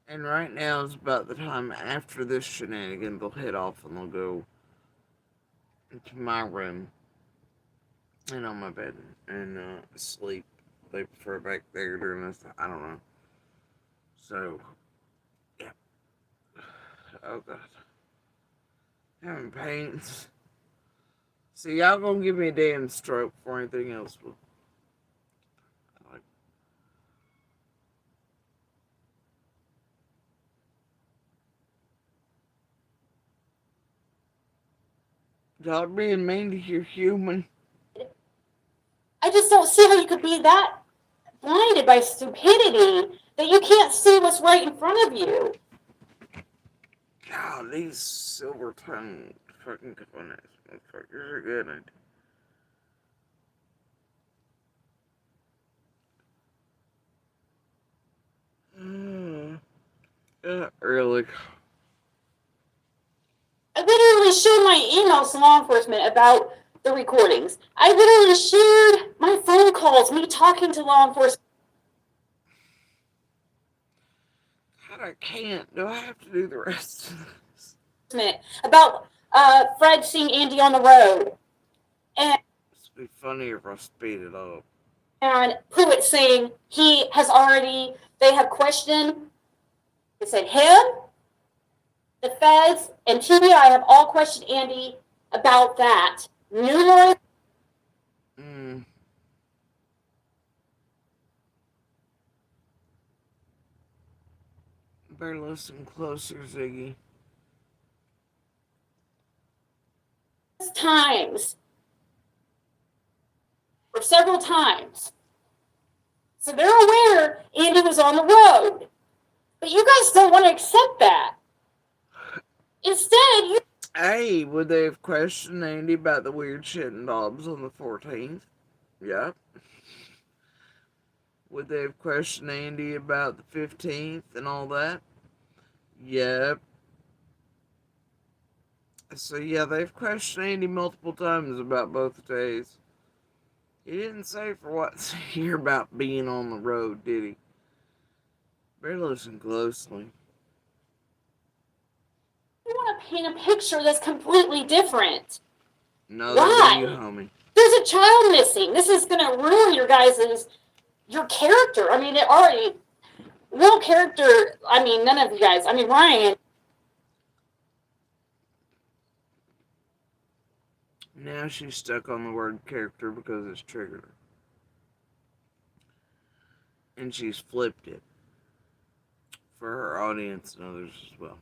And right now is about the time after this shenanigan they'll head off and they'll go into my room and on my bed and sleep. They prefer back there during this. I don't know. So, yeah. Oh god. Having pains. See, y'all gonna give me a damn stroke for anything else. Y'all being mean to your human. I just don't see how you could be that blinded by stupidity that you can't see what's right in front of you. God, these silver-tongued fucking cojones motherfuckers are good at really. I literally showed my emails to law enforcement about the recordings. I literally shared my phone calls, me talking to law enforcement. God, I can't. Do I have to do the rest of this? About Fred seeing Andy on the road. And this would be funny if I speed it up. And Pruitt saying they have questioned. They said him, the feds, and TBI have all questioned Andy about that. Numerous. better listen closer, Ziggy. Times. Or several times. So they're aware Andy was on the road. But you guys don't want to accept that. Instead, you... Hey, would they have questioned Andy about the weird shit in Dobbs on the 14th? Yep. Would they have questioned Andy about the 15th and all that? Yep. So yeah, they've questioned Andy multiple times about both days. He didn't say for what year about being on the road, did he? Better listen closely. You want to paint a picture that's completely different. No, why? They do, homie. There's a child missing. This is going to ruin your character. I mean, it already, real character, I mean, none of you guys, I mean, Ryan. Now she's stuck on the word character because it's triggered her. And she's flipped it. For her audience and others as well.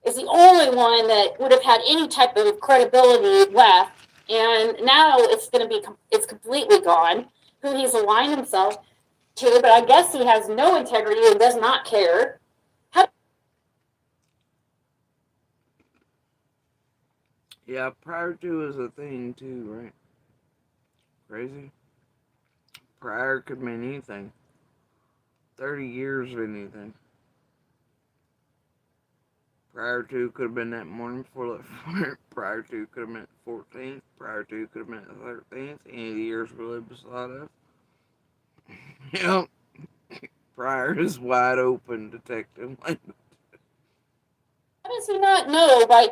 Is the only one that would have had any type of credibility left. And now it's completely gone. Who he's aligned himself to, but I guess he has no integrity and does not care. Yeah, prior to is a thing too, right? Crazy. Prior could mean anything. 30 years of anything. Prior to could have been that morning before that. Prior to could have meant the 14th. Prior to could have meant the 13th. Any of the years we live beside of. Yep. Prior is wide open, detective. How does he not know by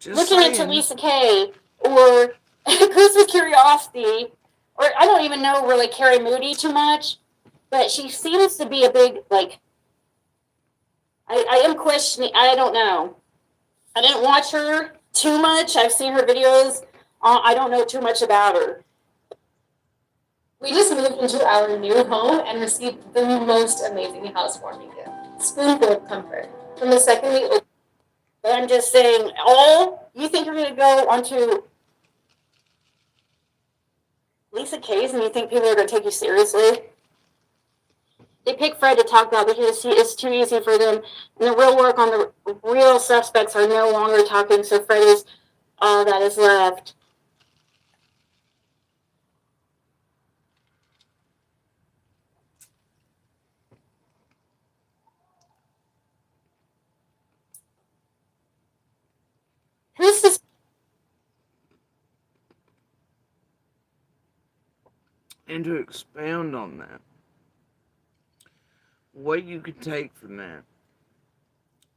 looking into Lisa Kay or Christmas Curiosity, or I don't even know really Carrie Moody too much, but she seems to be a big, like, I am questioning, I don't know. I didn't watch her too much. I've seen her videos. I don't know too much about her. We just moved into our new home and received the most amazing housewarming gift. Spoonful of comfort. From the second we opened. But I'm just saying, you think you're going to go onto Lisa Kay's and you think people are going to take you seriously? They pick Fred to talk about because it's too easy for them. And the real work on the real suspects are no longer talking, so Fred is all that is left. Who's this? And to expound on that, what you could take from that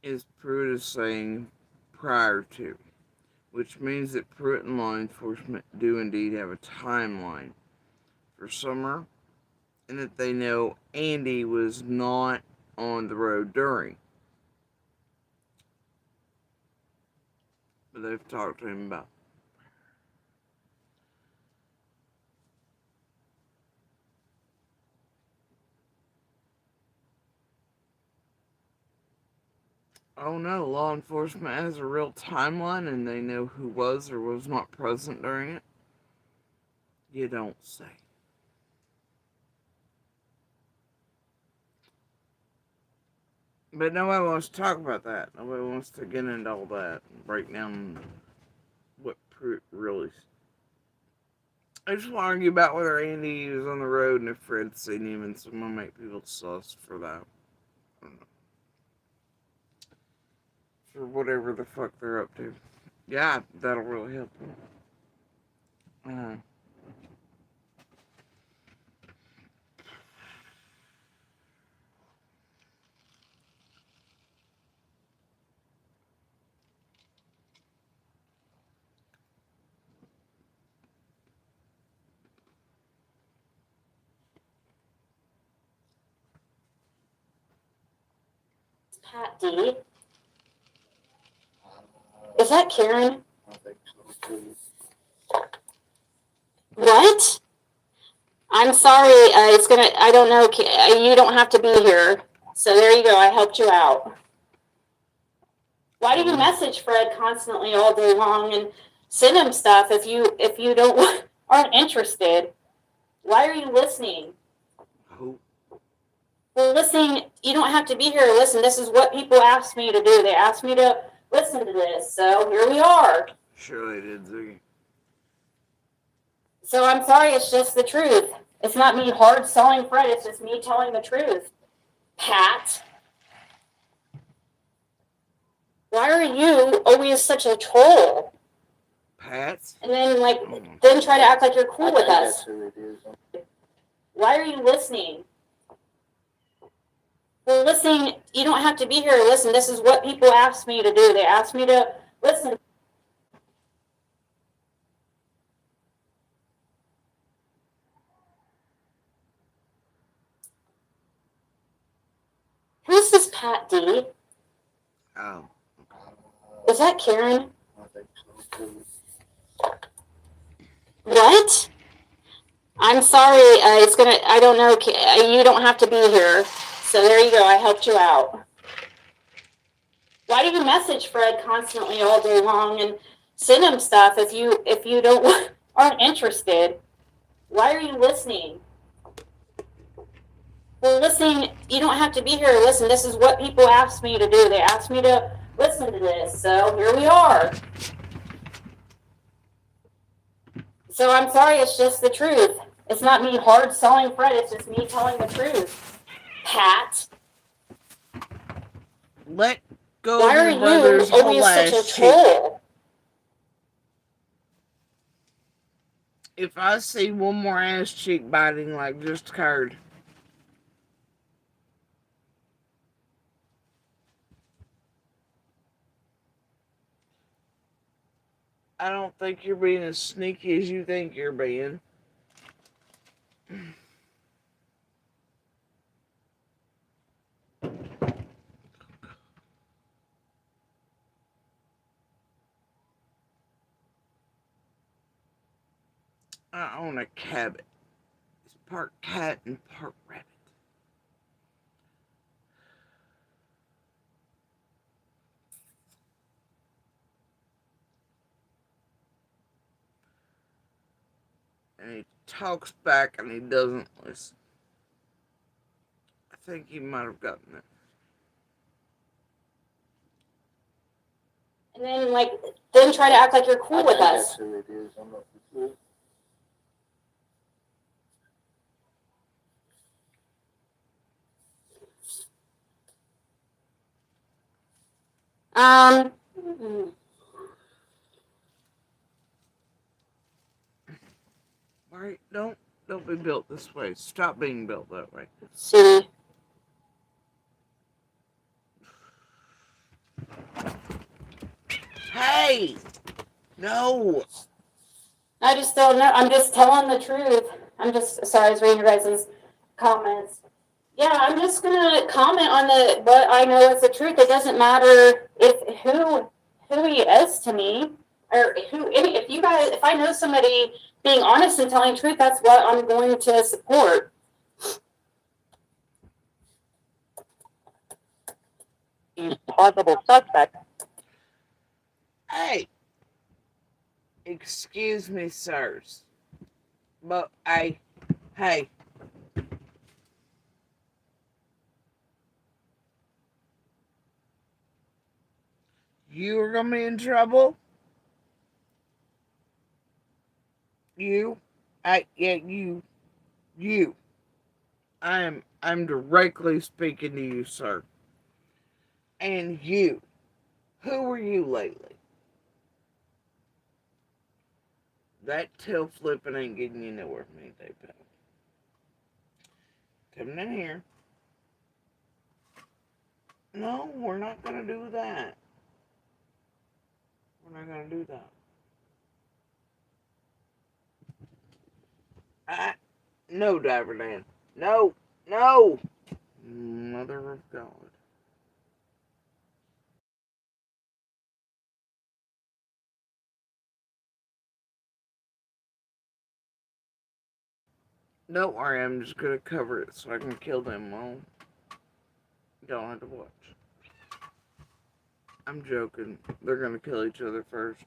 is Pruitt is saying prior to, which means that Pruitt and law enforcement do indeed have a timeline for Summer, and that they know Andy was not on the road during. But they've talked to him about. Oh no, law enforcement has a real timeline and they know who was or was not present during it? You don't say. But nobody wants to talk about that. Nobody wants to get into all that and break down what Pruitt really. I just want to argue about whether Andy was on the road and if Fred's seen him, and someone make people sus for that. I don't know. For whatever the fuck they're up to. Yeah, that'll really help them. Pat D. Is that Karen? I think so. What? I'm sorry. I don't know. You don't have to be here. So there you go. I helped you out. Why do you message Fred constantly all day long and send him stuff if you don't aren't interested? Why are you listening? Who? Well, listening, you don't have to be here to listen. This is what people asked me to do. They asked me to listen to this, so here we are. Sure they did, Ziggy. So I'm sorry, it's just the truth. It's not me hard selling Fred, it's just me telling the truth. Pat, why are you always such a troll? Pat? And then then try to act like you're cool with us. Why are you listening? Well, listening, you don't have to be here to listen. This is what people asked me to do. They asked me to listen. Who's this Pat D? Oh. Is that Karen? What? I'm sorry. I don't know. You don't have to be here. So there you go. I helped you out. Why do you message Fred constantly all day long and send him stuff if you don't aren't interested? Why are you listening? Well, listening, you don't have to be here to listen. This is what people asked me to do. They asked me to listen to this, so here we are. So I'm sorry, it's just the truth. It's not me hard selling Fred, it's just me telling the truth. Pat, Let go why of are your brother's you always whole such a ass cheek. troll? If I see one more ass cheek biting like just occurred, I don't think you're being as sneaky as you think you're being. I own a cabin. It's part cat and part rabbit. And he talks back and he doesn't listen. I think he might have gotten it. And then try to act like you're cool with us. That's who it is. I'm not sure. Alright, don't be built this way. Stop being built that way. See. Hey! No! I just don't know. I'm just telling the truth. I'm just sorry, I was reading your guys' comments. Yeah, I'm just gonna comment on what I know is the truth. It doesn't matter if who he is to me, or if I know somebody being honest and telling the truth, that's what I'm going to support. Possible suspect. Hey! Excuse me, sirs. But hey. You are gonna be in trouble. You. I'm directly speaking to you, sir. And you. Who were you lately? That tail flipping ain't getting you nowhere with me today, pal. Coming in here. No, we're not gonna do that. We're not gonna do that. No, Diver Dan. No. Mother of God. Don't worry, I'm just gonna cover it so I can kill them all. Y'all have to watch. I'm joking. They're gonna kill each other first.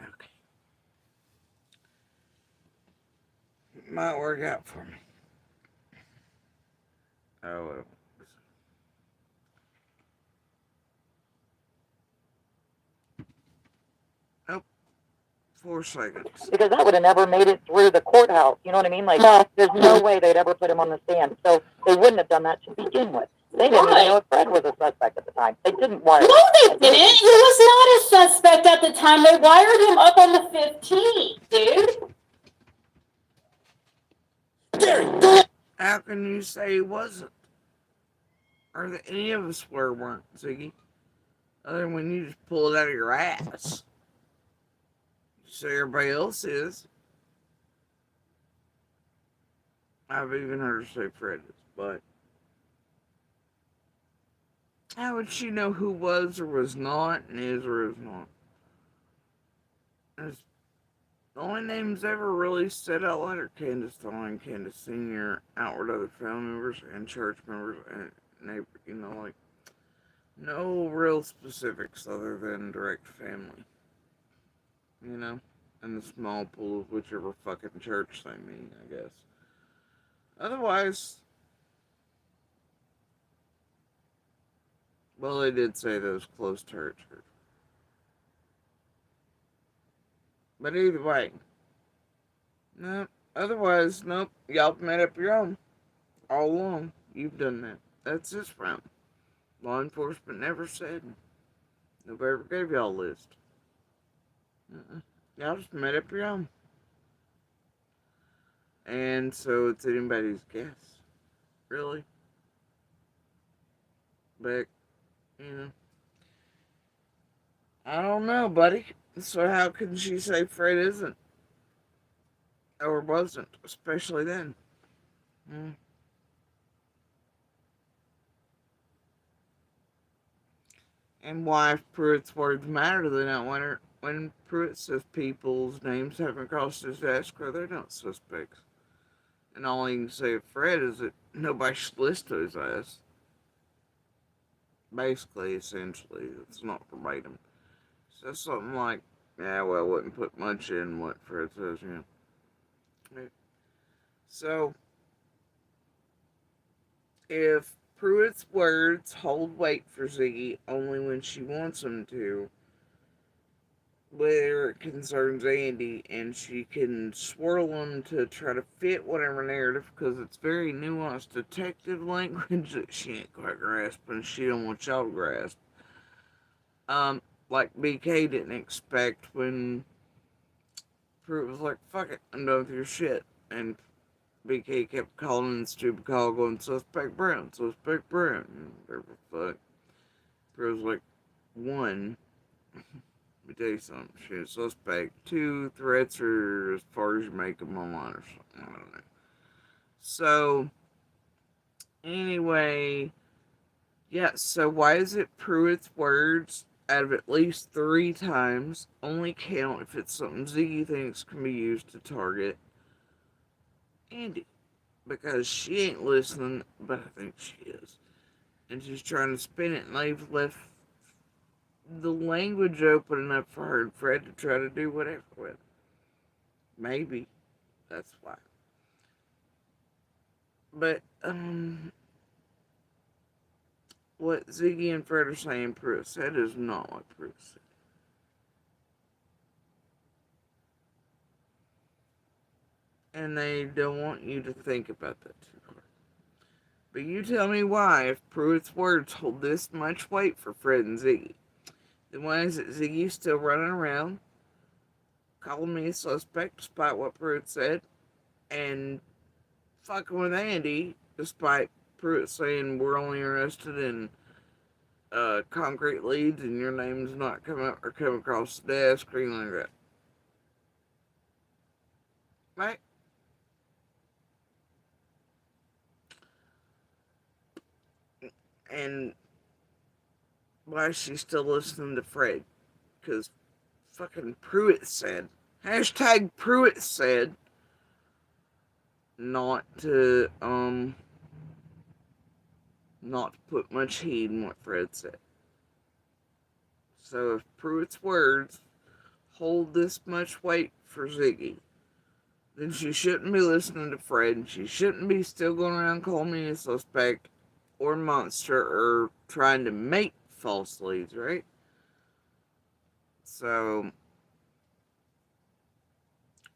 Okay. Might work out for me. Oh well. Nope. 4 seconds. Because that would have never made it through the courthouse. You know what I mean? Like, there's no way they'd ever put him on the stand. So they wouldn't have done that to begin with. They didn't even know if Fred was a suspect at the time. They didn't wire him. No, they didn't. He was not a suspect at the time. They wired him up on the 15th, dude. How can you say he wasn't? Or that any of us weren't, Ziggy? Other than when you just pull it out of your ass. So everybody else is. I've even heard her say Fred is, but how would she know who was or was not and is or is not? There's, the only names ever really said out loud are Candace Thorne, Candace Sr., outward other family members, and church members, and neighbor, you know, like, no real specifics other than direct family. You know? And the small pool of whichever fucking church they mean, I guess. Otherwise, well, they did say those close to her church. But either way, no. Otherwise, nope. Y'all made up your own. All along, you've done that. That's this round. Law enforcement never said. Nobody ever gave y'all a list. Y'all just made up your own. And so it's anybody's guess. Really. But, you know. I don't know, buddy. So how can she say Fred isn't? Or wasn't, especially then? And why, if Pruitt's words matter, do they not want her? When Pruitt says people's names haven't crossed his desk, or they're not suspects. And all he can say of Fred is that nobody should listen to his ass. Basically, essentially, it's not verbatim. So something like, yeah, well, wouldn't put much in what Fred says, yeah. So, if Pruitt's words hold weight for Ziggy only when she wants them to, where it concerns Andy, and she can swirl them to try to fit whatever narrative, because it's very nuanced detective language that she ain't quite grasping, she don't want y'all to grasp. Like BK didn't expect when Pruitt was like, fuck it, I'm done with your shit. And BK kept calling in stupid call going, suspect Brown. And whatever the fuck. Pruitt was like, one, let me tell you something, she was suspect. Two, threats are as far as you make them online or something, I don't know. So, anyway, yeah, so why is it Pruitt's words out of at least 3 times only count if it's something Ziggy thinks can be used to target Andy? Because she ain't listening, but I think she is. And she's trying to spin it, and they've left the language open enough for her and Fred to try to do whatever with it. Maybe that's why. But, what Ziggy and Fred are saying Pruitt said is not what Pruitt said. And they don't want you to think about that too hard. But you tell me why, if Pruitt's words hold this much weight for Fred and Ziggy, then why is it Ziggy still running around, calling me a suspect despite what Pruitt said, and fucking with Andy despite Pruitt saying we're only interested in concrete leads and your name's not come up or come across the desk or anything like that. Right? And why is she still listening to Fred? Because fucking Pruitt said, hashtag Pruitt said, not to put much heed in what Fred said. So if Pruitt's words hold this much weight for Ziggy, then she shouldn't be listening to Fred, and she shouldn't be still going around calling me a suspect or monster or trying to make false leads, right? So,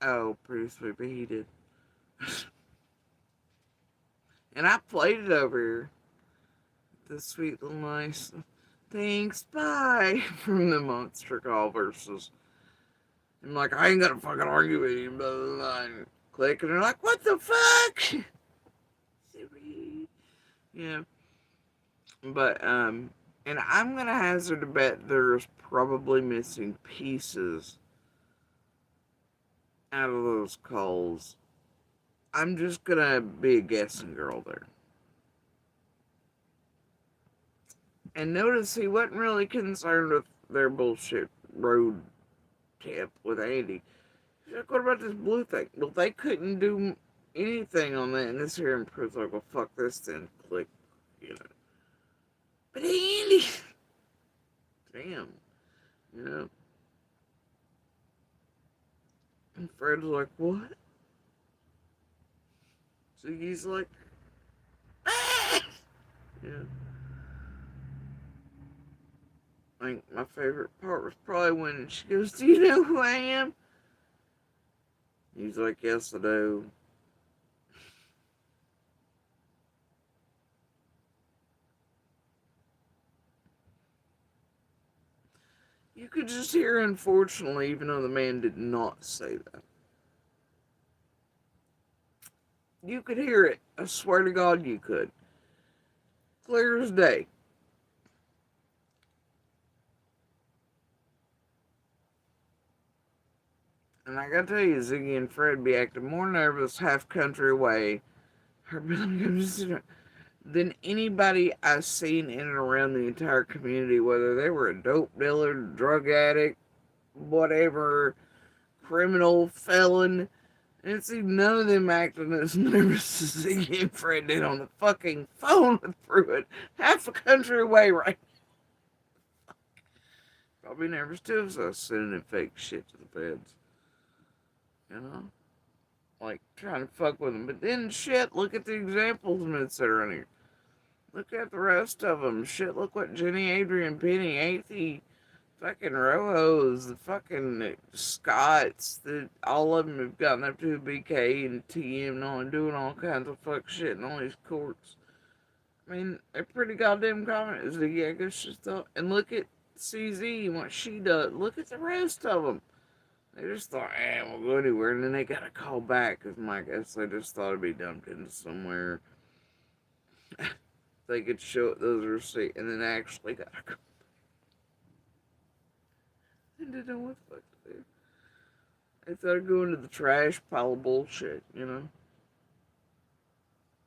oh, pretty sweet, but he did. And I played it over here. The sweet little nice thanks, bye from the monster call versus. I'm like, I ain't gonna fucking argue with you, blah, blah, blah. And click, and they're like, what the fuck? Yeah. But, and I'm gonna hazard a bet there's probably missing pieces out of those calls. I'm just gonna be a guessing girl there. And notice he wasn't really concerned with their bullshit road tip with Andy. He's like, what about this blue thing? Well, they couldn't do anything on that, and this here improves like, well, fuck this then. Click, you know. But Andy, damn, you know. And Fred's like, what? So he's like, ah! Yeah. I think my favorite part was probably when she goes, do you know who I am? He's like, yes, I do. You could just hear, unfortunately, even though the man did not say that. You could hear it. I swear to God you could. Clear as day. And I gotta tell you, Ziggy and Fred be acting more nervous half country away than anybody I've seen in and around the entire community, whether they were a dope dealer, drug addict, whatever, criminal, felon. And see, none of them acting as nervous as Ziggy and Fred did on the fucking phone with Pruitt, half a country away right now. Probably nervous too if I was sending fake shit to the feds. You know? Like, trying to fuck with them. But then, shit, look at the examples that are in here. Look at the rest of them. Shit, look what Jenny, Adrian, Penny, Athie, fucking Rojos, the fucking Scotts, all of them have gotten up to BK and TM and doing all kinds of fuck shit in all these courts. I mean, they're pretty goddamn common, as the Jaggers just thought. And look at CZ and what she does. Look at the rest of them. They just thought, we'll go anywhere. And then they got a call back because my guess they just thought it'd be dumped into somewhere. They could show those receipts and then actually got a call. They didn't know what the fuck to do. They thought it'd go into the trash pile of bullshit, you know?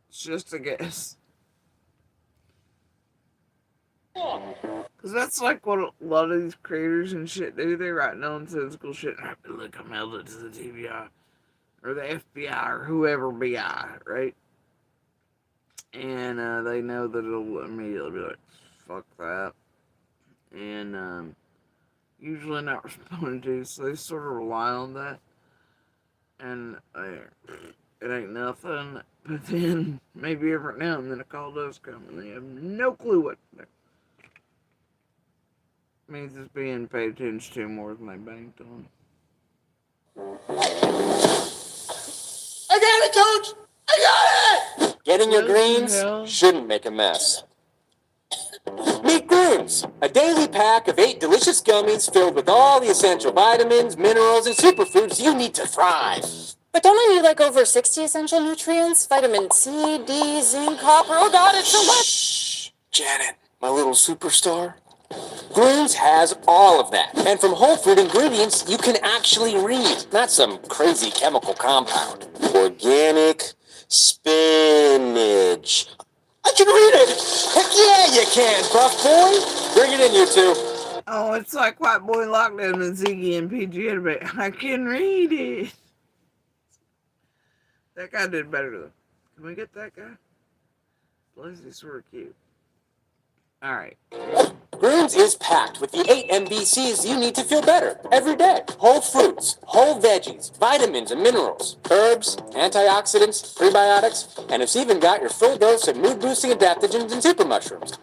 It's just a guess. Because that's like what a lot of these creators and shit do. They write nonsensical shit. Look, I mailed it to the TBI or the FBI or whoever BI, right? And they know that it'll immediately be like, fuck that. And usually not responded to, so they sort of rely on that. And it ain't nothing. But then maybe every now and then a call does come and they have no clue what to do. Means it's being paid attention to more than they banked on. I got it, Coach! I got it! Getting your greens shouldn't make a mess. Meet Greens, a daily pack of 8 delicious gummies filled with all the essential vitamins, minerals, and superfoods you need to thrive. But don't I need like over 60 essential nutrients? Vitamin C, D, zinc, copper. Oh God, it's so much. Shh, Janet, my little superstar. Greens has all of that. And from whole food ingredients, you can actually read, not some crazy chemical compound. Organic spinach. I can read it! Heck yeah, you can, buff boy! Bring it in, you two. Oh, it's like White Boy Lockdown and Ziggy and PG Everybody. I can read it. That guy did better though. Can we get that guy? Leslie's sort of cute. Alright. Greens is packed with the 8 MVCs you need to feel better every day. Whole fruits, whole veggies, vitamins and minerals, herbs, antioxidants, prebiotics, and it's even got your full dose of mood-boosting adaptogens and super mushrooms.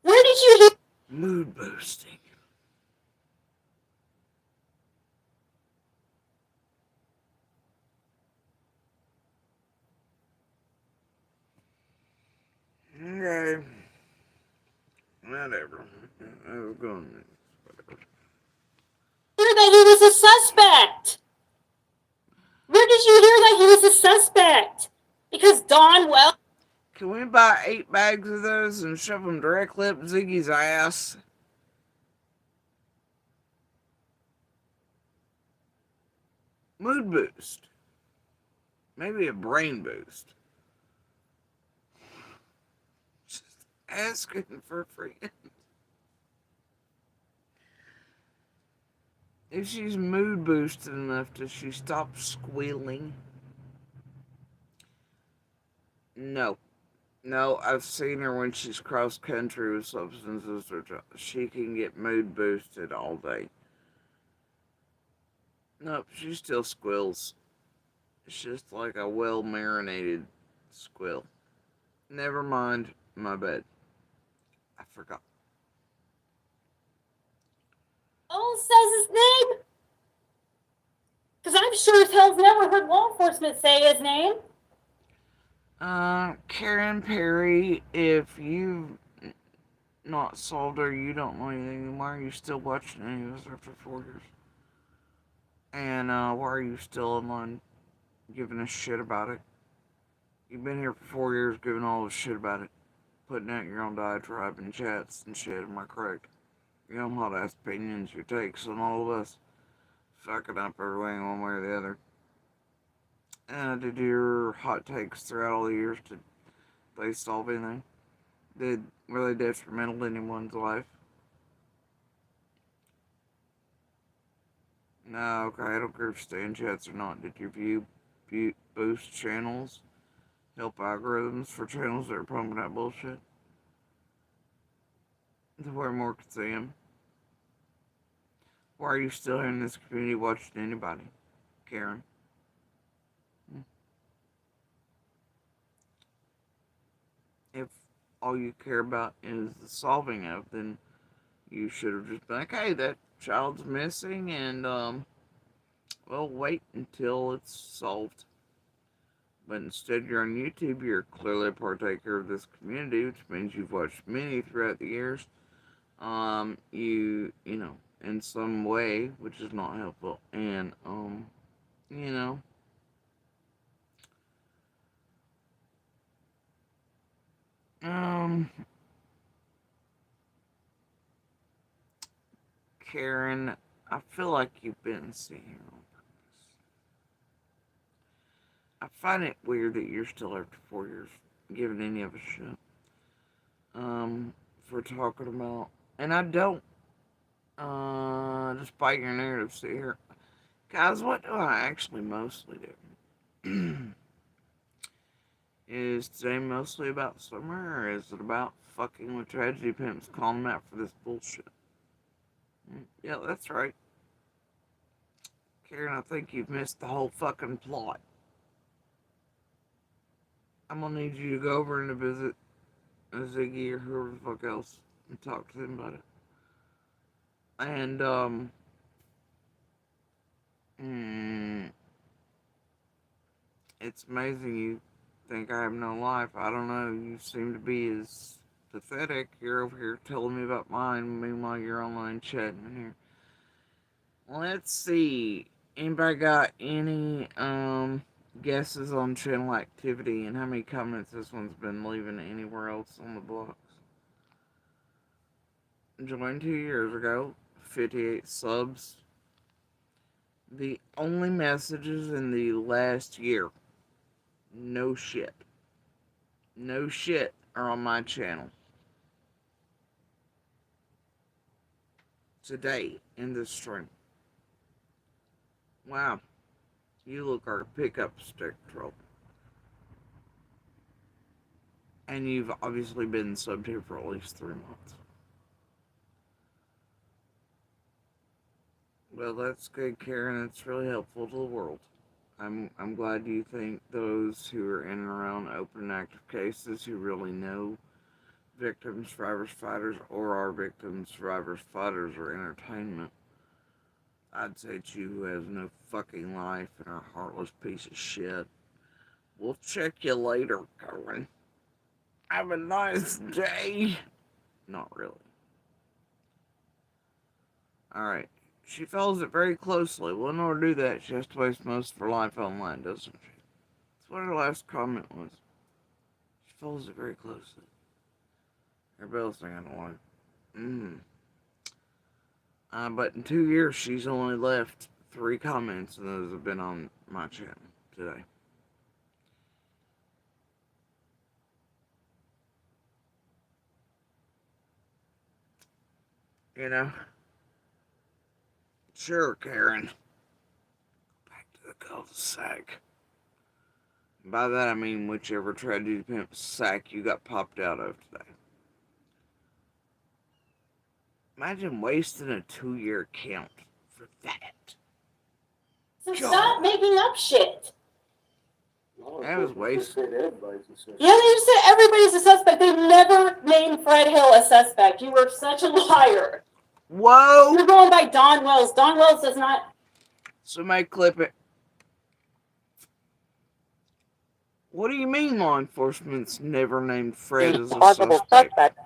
Where did you hear? Mood boosting. Okay. Whatever. I was going. Hear that he was a suspect? Where did you hear that he was a suspect? Because Don Well. Can we buy 8 bags of those and shove them directly up Ziggy's ass? Mood boost. Maybe a brain boost. Just asking for a friend. If she's mood boosted enough, does she stop squealing? No. No, I've seen her when she's cross country with substances. She can get mood boosted all day. Nope, she still squeals. It's just like a well marinated squeal. Never mind, my bad. I forgot. Oh, says his name? Because I'm sure as hell's never heard law enforcement say his name. Karen Perry, if you've not solved her, you don't know anything. Why are you still watching any of us after 4 years? And why are you still online giving a shit about it? You've been here for 4 years giving all this shit about it. Putting out your own diatribe and chats and shit, am I correct? Your own hot ass opinions, your takes on all of us. Fucking up everything one way or the other. Did your hot takes throughout all the years, did they solve anything? Were they detrimental to anyone's life? No, okay, I don't care if you stay in chats or not. Did your view boost channels? Help algorithms for channels that are pumping out bullshit? To where more could see them? Why are you still here in this community watching anybody? Karen? If all you care about is the solving of, then you should have just been like, hey, that child's missing, and, well, wait until it's solved. But instead, you're on YouTube. You're clearly a partaker of this community, which means you've watched many throughout the years. You know, in some way, which is not helpful, and you know, Karen, I feel like you've been seen here on purpose. I find it weird that you're still after 4 years giving any of a shit. For talking about, and I don't, despite your narrative, see here. Guys, what do I actually mostly do? Is today mostly about summer, or is it about fucking with tragedy pimps, calling them out for this bullshit? Yeah, that's right. Karen, I think you've missed the whole fucking plot. I'm gonna need you to go over and visit Ziggy or whoever the fuck else and talk to them about it. And, it's amazing you think I have no life. I don't know. You seem to be as pathetic. You're over here telling me about mine. Meanwhile, you're online chatting in here. Let's see. Anybody got any guesses on channel activity and how many comments this one's been leaving anywhere else on the blocks? Joined 2 years ago. 58 subs. The only messages in the last year. No shit. No shit are on my channel. Today in this stream. Wow. You look like a pickup stick troll. And you've obviously been subbed here for at least 3 months. Well, that's good, Karen. It's really helpful to the world. I'm glad you think those who are in and around open and active cases who really know victims, survivors, fighters, or are victims, survivors, fighters, or entertainment. I'd say it's you who has no fucking life and are a heartless piece of shit. We'll check you later, Karen. Have a nice day. Not really. Alright. She follows it very closely. Well, in order to do that, she has to waste most of her life online, doesn't she? That's what her last comment was. She follows it very closely. Everybody else think I don't like. But in 2 years, she's only left 3 comments, and those have been on my channel today. You know? Sure, Karen. Back to the cul-de-sac. By that I mean whichever tragedy pimp sack you got popped out of today. Imagine wasting a 2-year count for that. So stop making up shit. That was wasted. Yeah, they just said everybody's a suspect. They never named Fred Hill a suspect. You were such a liar. Whoa! You're going by Don Wells. Don Wells does not. Somebody clip it. What do you mean law enforcement's never named Fred as a suspect?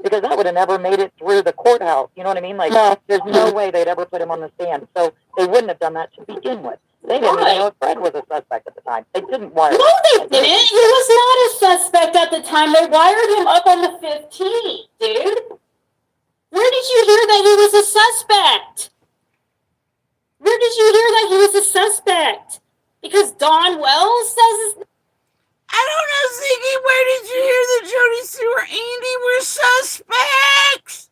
Because that would have never made it through the courthouse. You know what I mean? Like, no, there's no way they'd ever put him on the stand. So they wouldn't have done that to begin with. They didn't even know if Fred was a suspect at the time. They didn't wire him. No, they didn't. He was not a suspect at the time. They wired him up on the 15th, dude. Where did you hear that he was a suspect? Where did you hear that he was a suspect? Because Don Wells says... I don't know, Ziggy. Where did you hear that Jody Sue or Andy were suspects?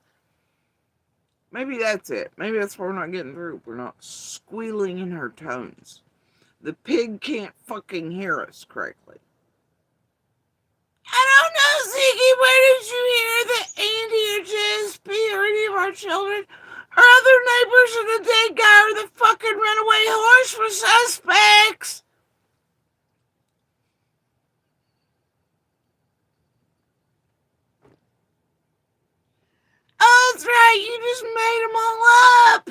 Maybe that's it. Maybe that's why we're not getting through. We're not squealing in her tones. The pig can't fucking hear us correctly. I don't know, Ziggy. Where did you hear that Andy or JSP or any of our children or other neighbors or the dead guy or the fucking runaway horse were suspects? Oh, that's right. You just made them all up.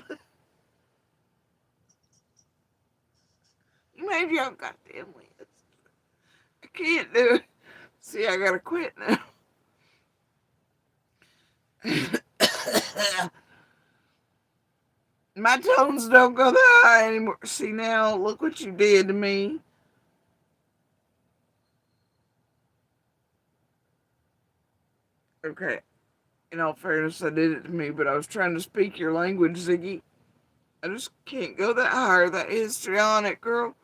You made your own goddamn list. can't do it. See, I gotta quit now. My tones don't go that high anymore. See now, look what you did to me. Okay, in all fairness, I did it to me, but I was trying to speak your language, Ziggy. I just can't go that higher. That histrionic, girl.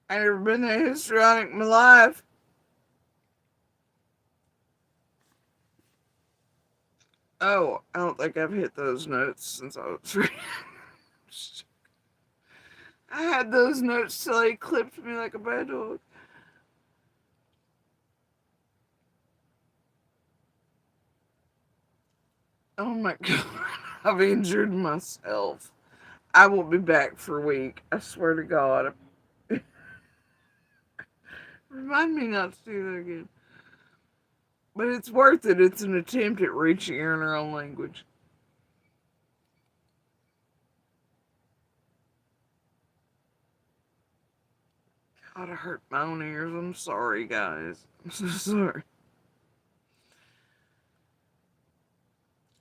I never been that histrionic in my life. Oh, I don't think I've hit those notes since I was three. I had those notes till he clipped me like a bad dog. Oh my god, I've injured myself. I will be back for a week. I swear to God. Remind me not to do that again. But it's worth it. It's an attempt at reaching her in her own language. God, I hurt my own ears. I'm sorry, guys. I'm so sorry.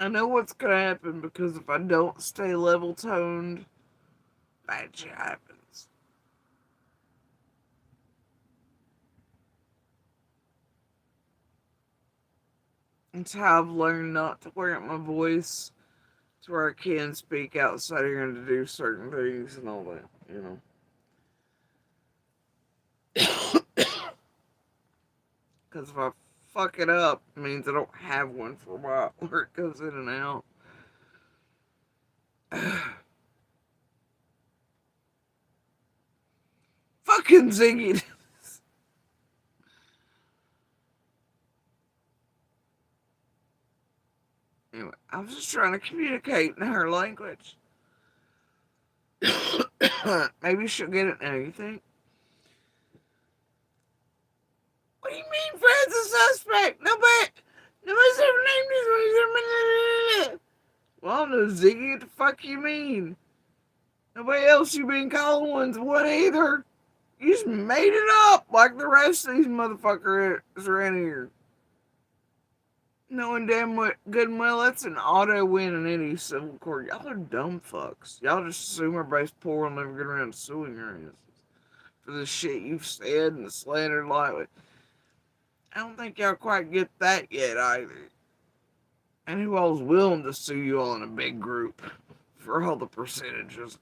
I know what's going to happen because if I don't stay level toned, bad shit happens. It's how I've learned not to wear out my voice to where I can speak outside here and to do certain things and all that, you know. Because if I fuck it up, it means I don't have one for a while where it goes in and out. Fucking Ziggy. Anyway, I was just trying to communicate in her language. Maybe she'll get it now, you think? What do you mean Fred's a suspect? Nobody's ever named this one. Well, I don't know, Ziggy, what the fuck you mean? Nobody else you been calling one's one either. You just made it up like the rest of these motherfuckers around here. Knowing damn good and well that's an auto win in any civil court. Y'all are dumb fucks. Y'all just assume everybody's poor and never get around to suing your asses for the shit you've said and slandered lightly. I don't think y'all quite get that yet either. And who all's willing to sue you all in a big group for all the percentages?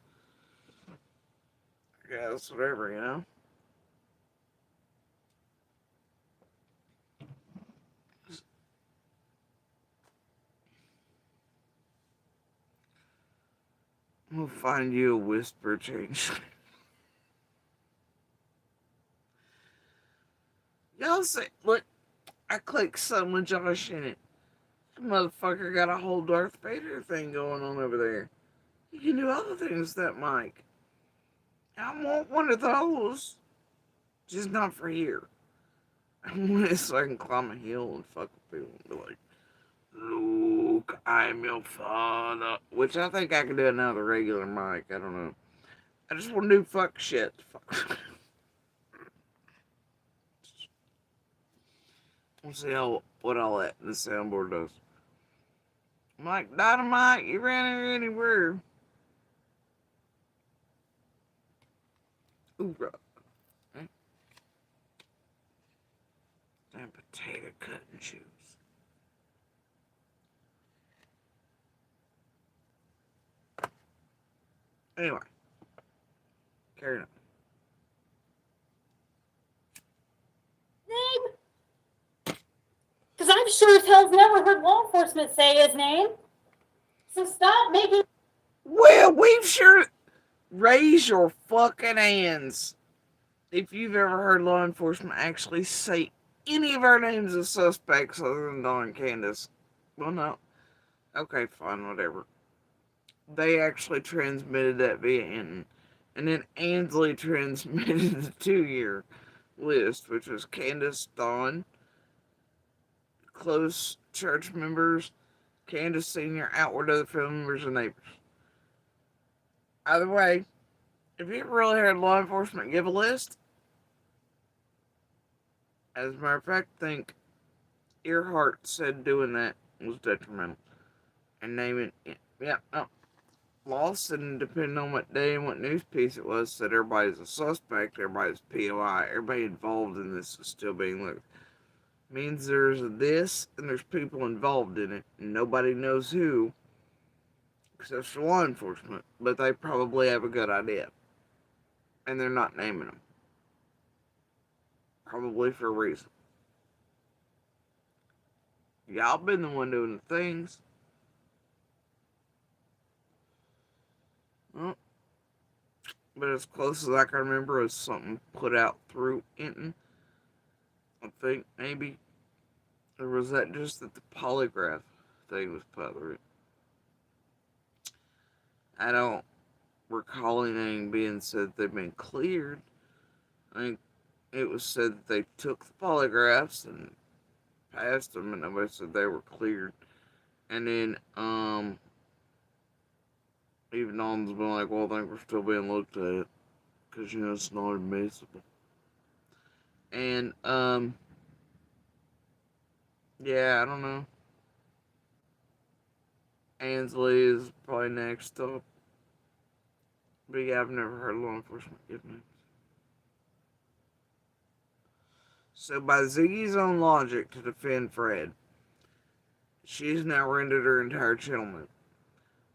I guess, whatever, you know? We'll find you a whisper change. Y'all say, look, I clicked some with Josh in it. That motherfucker got a whole Darth Vader thing going on over there. You can do other things with that mic. I want one of those. Just not for here. I want it so I can climb a hill and fuck with people and be like, Luke, I'm your father. Which I think I can do it now with a regular mic. I don't know. I just want to do fuck shit. Fuck. We'll see what all that in the soundboard does. I'm like, Dynamite, you ran here anywhere. Ooh, bro. Okay. Damn potato cutting shoes. Anyway. Carry on. Name? Because I'm sure as hell's never heard law enforcement say his name. So stop making. Well, we've sure. Raise your fucking hands if you've ever heard law enforcement actually say any of our names as suspects other than Dawn and Candace. Well, no. Okay, fine, whatever. They actually transmitted that via Anton. And then Ansley transmitted the 2-year list, which was Candace, Dawn, close church members, Candace Sr., outward other family members, and neighbors. Either way, if you ever really heard law enforcement give a list, As a matter of fact, I think Earhart said doing that was detrimental. And naming it, yeah, no. Lawson, depending on what day and what news piece it was, said everybody's a suspect, everybody's POI, everybody involved in this is still being looked. Means there's this and there's people involved in it, and nobody knows who, except for law enforcement, but they probably have a good idea. And they're not naming them. Probably for a reason. Y'all been the one doing the things. Well, but as close as I can remember is something put out through Enton. I think maybe. Or was that just that the polygraph thing was put through? I don't recall anything being said they've been cleared. I think it was said that they took the polygraphs and passed them, and nobody said they were cleared. And then, even Don's been like, well, I think we're still being looked at, because, you know, it's not admissible. And, yeah, I don't know. Ansley is probably next up. But yeah, I've never heard law enforcement give names. So by Ziggy's own logic to defend Fred, she's now rendered her entire channel.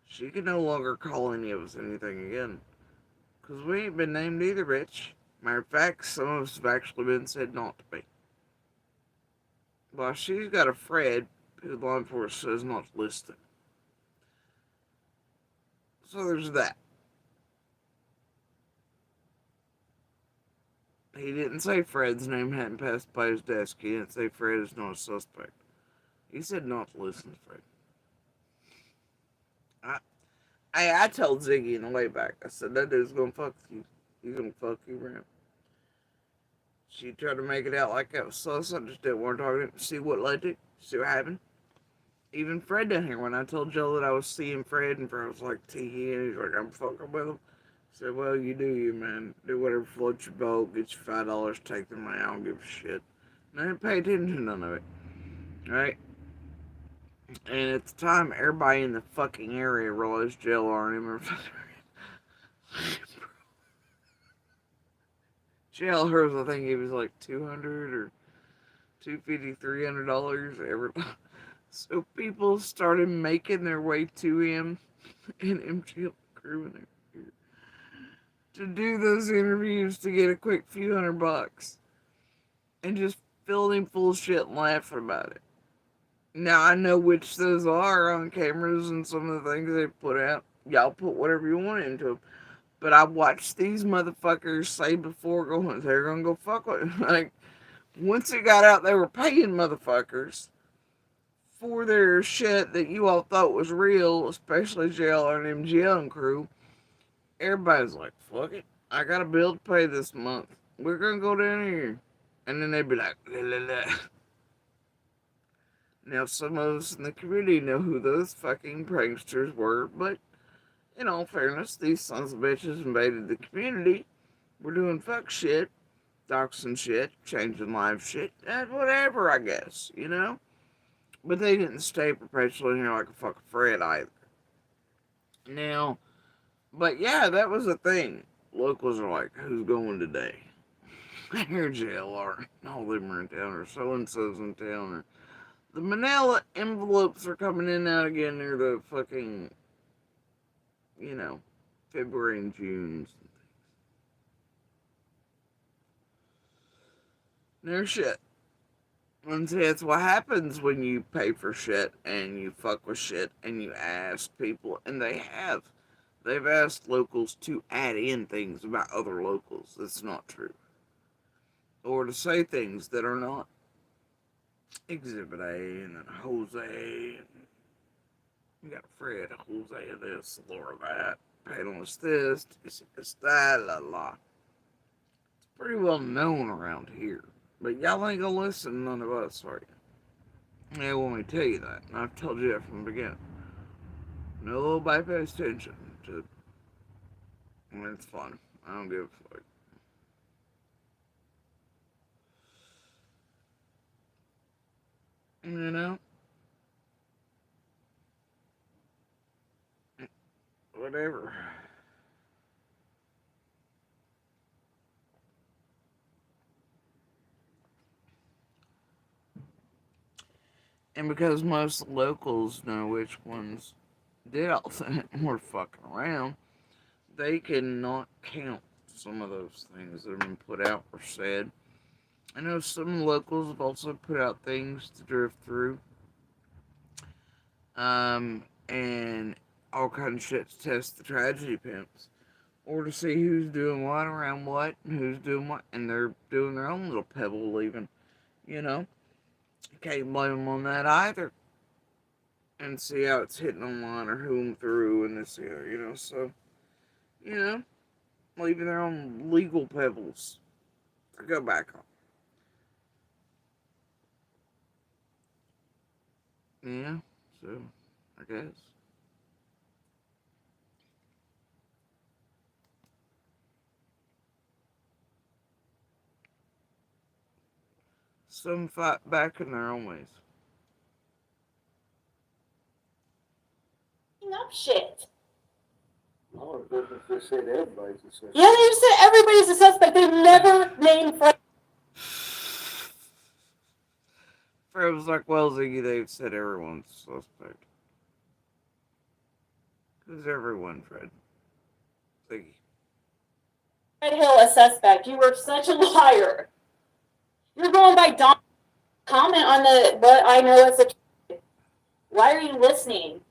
She can no longer call any of us anything again. Because we ain't been named either, bitch. Matter of fact, some of us have actually been said not to be. Well, she's got a Fred who law enforcement says not listed. So there's that. He didn't say Fred's name hadn't passed by his desk. He didn't say Fred is not a suspect. He said not to listen to Fred. I told Ziggy in the way back. I said, that dude's gonna fuck you. He's gonna fuck you around. She tried to make it out like that was sus. I just didn't want to talk to him. See what led to it. See what happened. Even Fred down here, when I told Joe that I was seeing Fred, and Fred was like, tee and he's like, I'm fucking with him. I said, well, you do you, man. Do whatever floats your boat. Get you $5. Take the money. I don't give a shit. And I didn't pay attention to none of it. Right? And at the time, everybody in the fucking area realized JLR and him were JLR, I think he was like $200 or $250, $300 every time. So people started making their way to him and MGL crew in there to do those interviews to get a quick few $100 and just filled him full of shit and laughing about it. Now I know which those are on cameras and some of the things they put out. Y'all put whatever you want into them. But I watched these motherfuckers say before going, they're gonna go fuck with it. Like, once it got out, they were paying motherfuckers for their shit that you all thought was real, especially JL and MGL and crew. Everybody's like, fuck it. I got a bill to pay this month. We're gonna go down here. And then they'd be like, la la la. Now, some of us in the community know who those fucking pranksters were, but in all fairness, these sons of bitches invaded the community. We're doing fuck shit, doxing shit, changing live shit, and whatever, I guess, you know? But they didn't stay perpetually in here like a fucking Fred either. Now, but yeah, that was the thing. Locals are like, who's going today? Here, JLR. All them are in town, or so-and-so's in town, or the manila envelopes are coming in and out again near the fucking, you know, February and June. No shit. And see, that's what happens when you pay for shit and you fuck with shit and you ask people, and they have. They've asked locals to add in things about other locals that's not true. Or to say things that are not. Exhibit A and then Jose. And you got Fred, Jose this, Laura that, panelist this, this, that, la la. It's pretty well known around here. But y'all ain't gonna listen to none of us, are you? They want me to tell you that. And I've told you that from the beginning. Nobody pays attention to. I mean, it's fun. I don't give a fuck. You know? Whatever. And because most locals know which ones did all that and were fucking around, they cannot count some of those things that have been put out or said. I know some locals have also put out things to drift through, and all kinds of shit to test the tragedy pimps, or to see who's doing what around what, and who's doing what, and they're doing their own little pebble leaving, you know? Can't blame them on that either. And see how it's hitting online or who them through and this, you know, so, you know, leaving their own legal pebbles to go back on. Yeah, so, I guess. Some fight back in their own ways. Up shit. No, it doesn't just say everybody's a suspect. Yeah, they just said everybody's a suspect. They've never named Fred. Fred was like, well, Ziggy, they've said everyone's a suspect. Who's everyone, Fred? Ziggy. Fred Hill a suspect. You were such a liar. You're going by Don. Comment on the what I know as a. Why are you listening?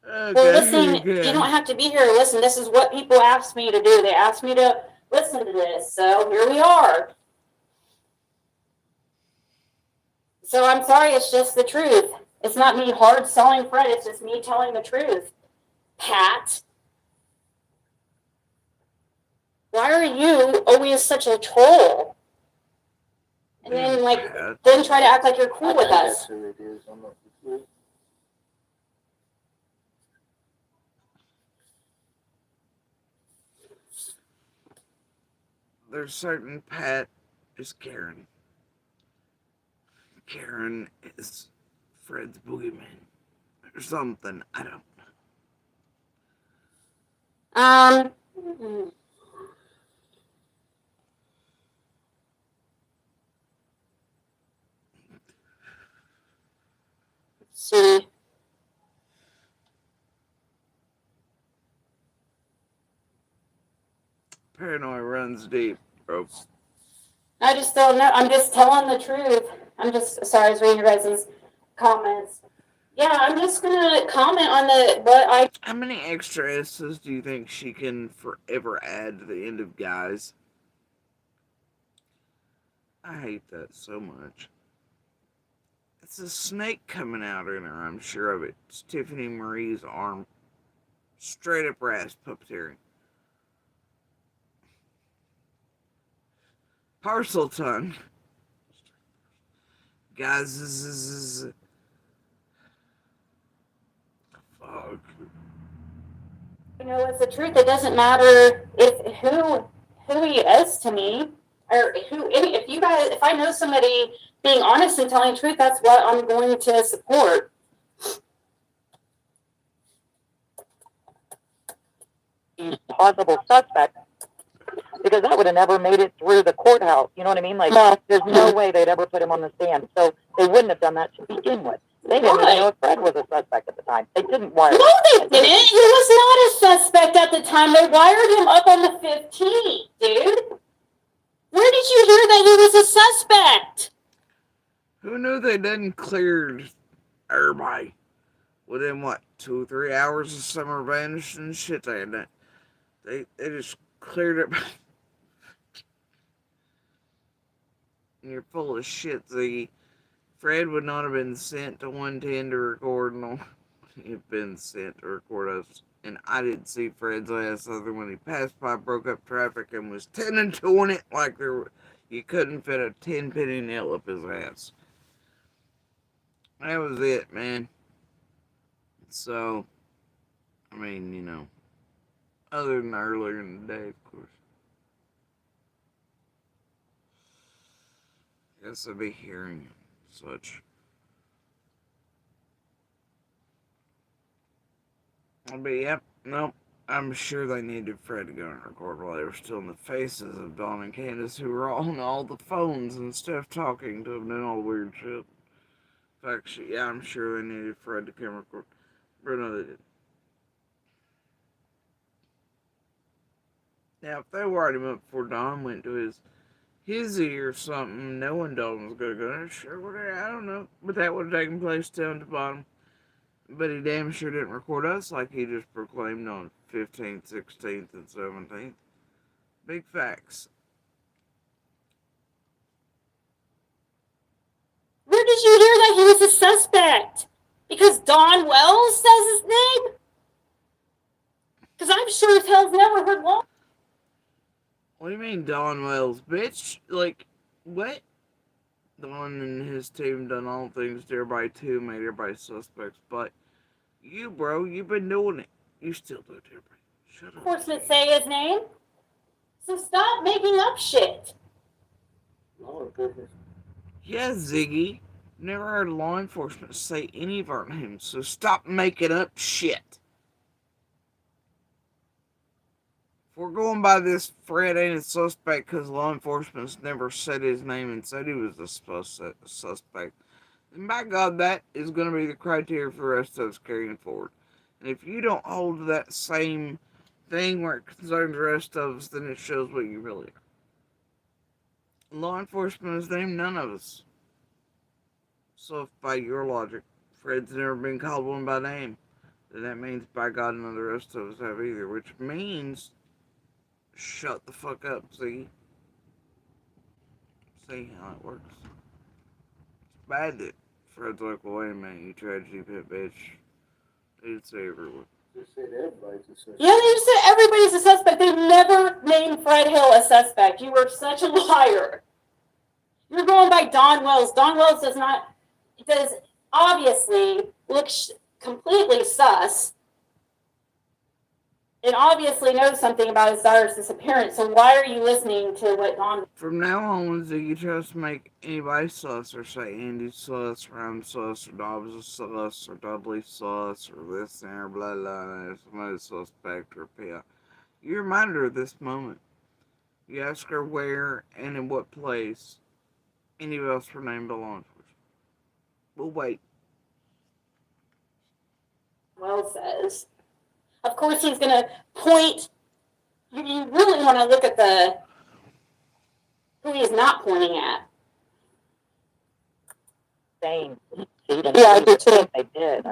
Okay, well, listening. You don't have to be here to listen. This is what people asked me to do. They asked me to listen to this, so here we are. So I'm sorry. It's just the truth. It's not me hard selling Fred. It's just me telling the truth. Pat. Why are you always such a troll? And then, then try to act like you're cool with us. There's certain Pat is Karen. Karen is Fred's boogeyman. Or something. I don't know. See. Paranoia runs deep, bro. I just don't know. I'm just telling the truth. I'm just sorry. I was reading your guys' comments. Yeah, I'm just gonna comment on what I. How many extra S's do you think she can forever add to the end of guys? I hate that so much. It's a snake coming out in her, I'm sure of it. It's Tiffany Marie's arm. Straight up ass puppeteering. Parcel tongue. Guys, fuck. You know, it's the truth. It doesn't matter if who he is to me, or if you guys, if I know somebody being honest and telling the truth, that's what I'm going to support. Possible suspect, because that would have never made it through the courthouse. You know what I mean? Like, there's no way they'd ever put him on the stand. So they wouldn't have done that to begin with. They didn't even know if Fred was a suspect at the time. They didn't wire him. No, they didn't. He was not a suspect at the time. They wired him up on the 15th, dude. Where did you hear that he was a suspect? Who knew they didn't clear everybody within, 2 or 3 hours of Summer vanished and shit? They just cleared it. You're full of shit, Ziggy. Fred would not have been sent to 110 to record, no. He'd been sent to record us. And I didn't see Fred's ass other when he passed by, broke up traffic, and was 10 and 20 like you couldn't fit a 10-penny nail up his ass. That was it, man. So, I mean, other than earlier in the day, of course. Guess I'll be hearing him such. But yep, nope. I'm sure they needed Fred to go and record while they were still in the faces of Dawn and Candace, who were on all the phones and stuff talking to them and all the weird shit. In fact, yeah, I'm sure they needed Fred to come record. But no, they didn't. Now, if they wired him up before Dawn went to his or something, knowing Dawn was going to go, sure, whatever, I don't know. But that would have taken place down to the bottom. But he damn sure didn't record us like he just proclaimed on 15th, 16th, and 17th. Big facts. Where did you hear that he was a suspect? Because Don Wells says his name? Because I'm sure as hell's never heard one. What do you mean, Don Wells, bitch? Like, what? Don and his team done all things to everybody too, made everybody suspects, but you, bro, you've been doing it. You still do it to everybody. Shut up. Enforcement say his name. So stop making up shit. Yeah, Ziggy. Never heard law enforcement say any of our names, so stop making up shit. If we're going by this, Fred ain't a suspect because law enforcement's never said his name and said he was a suspect. And by God, that is going to be the criteria for the rest of us carrying forward. And if you don't hold to that same thing where it concerns the rest of us, then it shows what you really are. Law enforcement has named none of us. So if by your logic, Fred's never been called one by name, then that means by God none of the rest of us have either. Which means, shut the fuck up, see? See how it works. It's bad that Fred's like, well, wait a minute, you tragedy pit bitch. They did say everyone. Just said everybody's a suspect. Yeah, they just said everybody's a suspect. They never named Fred Hill a suspect. You were such a liar. You're going by Don Wells. Don Wells does obviously look completely sus and obviously knows something about his daughter's disappearance. So why are you listening to what Don... From now on, Ziggy tries to make anybody sus or say Andy's sus, or I'm sus, or Dobbs is sus, or Dudley sus, or this and or blah blah, or somebody's suspect or PI. You remind her of this moment. You ask her where and in what place any of us were named by law enforcement. We'll wait. Wells says. Of course, he's going to point. You really want to look at who he's not pointing at. Same. Yeah, I did too. I did.